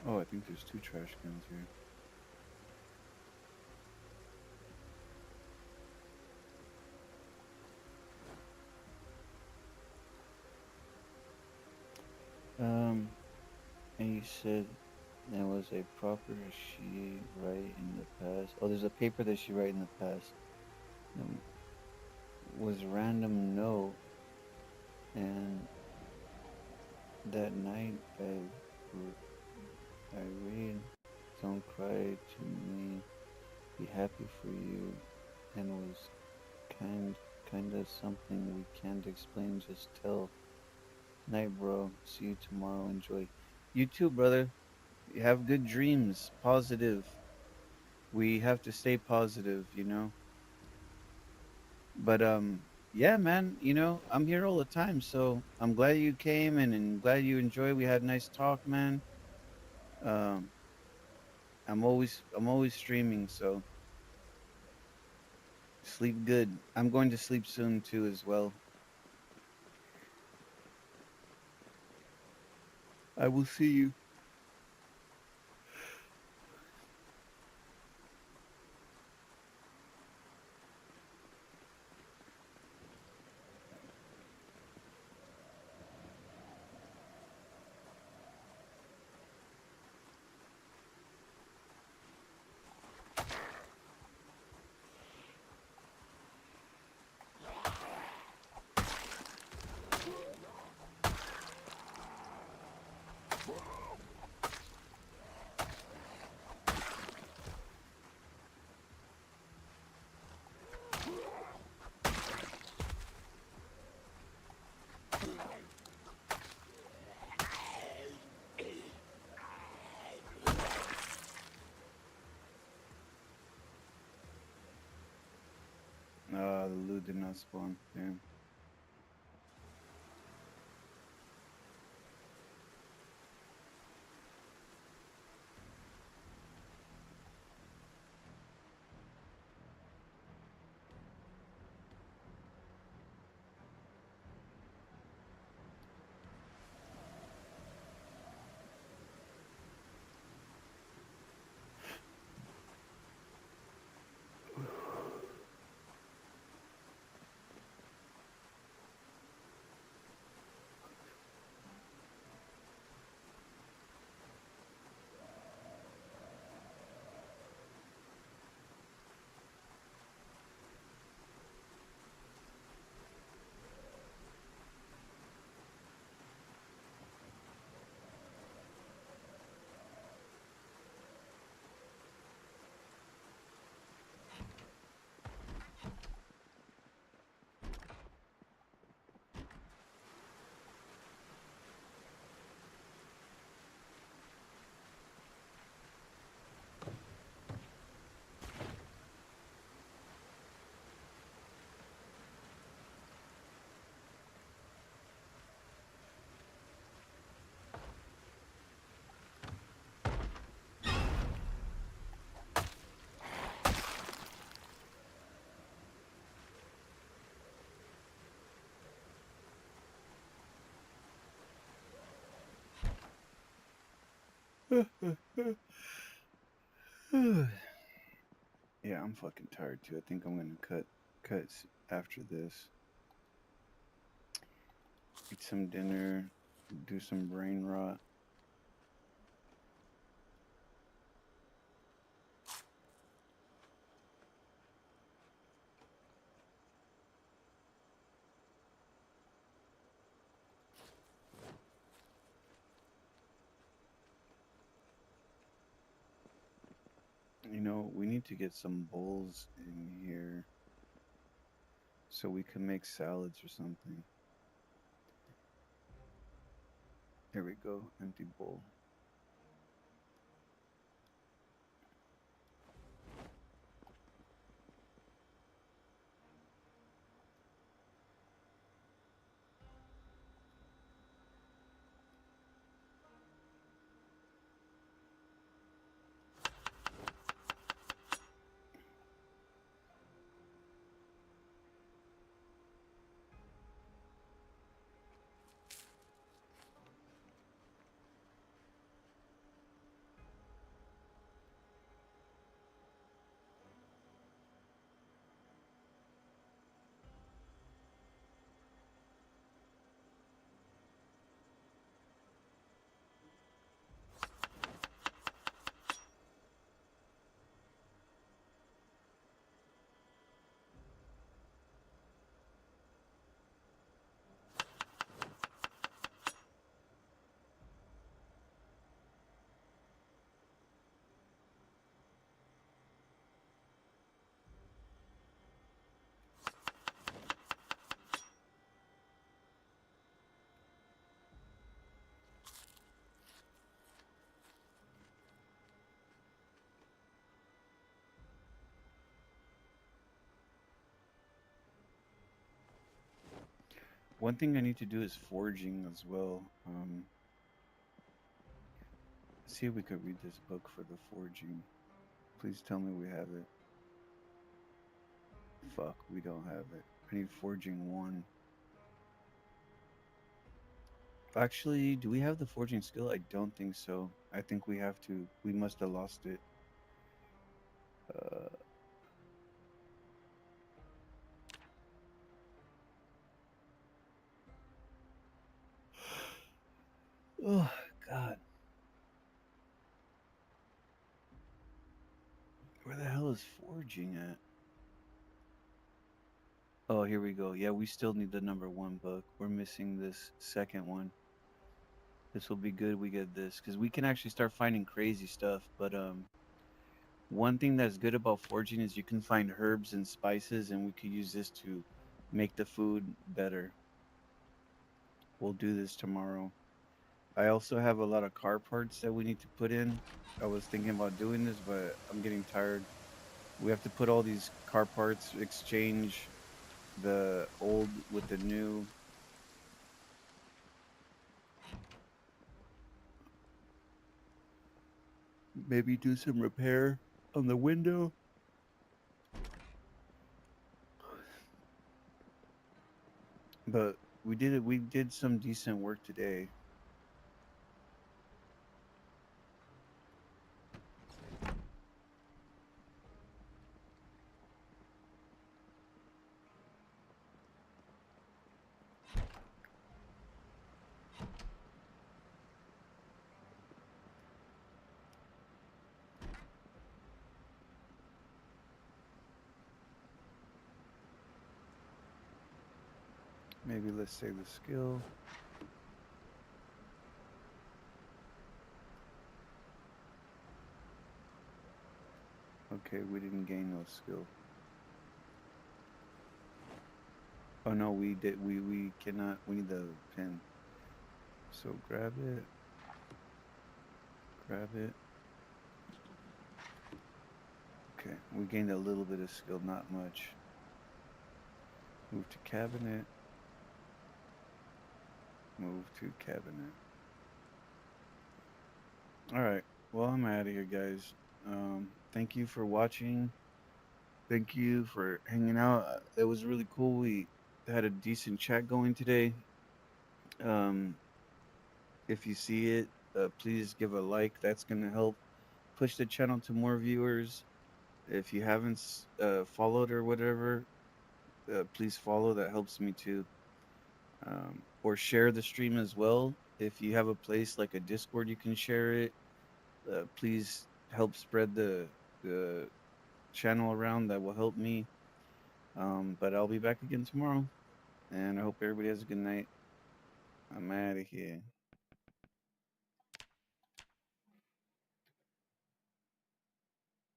Oh, I think there's two trash cans here. And you said there was a proper she write in the past. Oh, there's a paper that she write in the past. Um, was random note, and that night I read, don't cry to me, be happy for you, and was kinda something we can't explain, just tell. Night, bro. See you tomorrow. Enjoy. You too, brother. You have good dreams. Positive. We have to stay positive, you know. But yeah, man. You know, I'm here all the time, so I'm glad you came and glad you enjoyed. We had a nice talk, man. Um, I'm always streaming, so sleep good. I'm going to sleep soon too, as well. I will see you. The loot did not spawn. Damn. Yeah, I'm fucking tired too. I think I'm gonna cut after this. Eat some dinner, do some brain rot. You know, we need to get some bowls in here so we can make salads or something. There we go, empty bowl. One thing I need to do is forging as well. See if we could read this book for the forging. Please tell me we have it. Fuck, we don't have it. I need forging one. Actually, do we have the forging skill? I don't think so. I think we have to. We must have lost it. Uh, oh, God. Where the hell is forging at? Oh, here we go. Yeah, we still need the number one book. We're missing this second one. This will be good. We get this because we can actually start finding crazy stuff. But one thing that's good about forging is you can find herbs and spices, and we could use this to make the food better. We'll do this tomorrow. I also have a lot of car parts that we need to put in. I was thinking about doing this, but I'm getting tired. We have to put all these car parts, exchange the old with the new. Maybe do some repair on the window. But we did it. We did some decent work today. Maybe let's save the skill. Okay, we didn't gain no skill. Oh no, we did. We cannot. We need the pin. So grab it. Grab it. Okay, we gained a little bit of skill, not much. Move to cabinet. Move to cabinet. All right. Well, I'm out of here, guys. Thank you for watching. Thank you for hanging out. It was really cool. We had a decent chat going today. Um, if you see it, please give a like. That's gonna help push the channel to more viewers. If you haven't followed or whatever, please follow. That helps me too. Or share the stream as well. If you have a place like a Discord, you can share it. Please help spread the channel around. That will help me. But I'll be back again tomorrow, and I hope everybody has a good night. I'm out of here.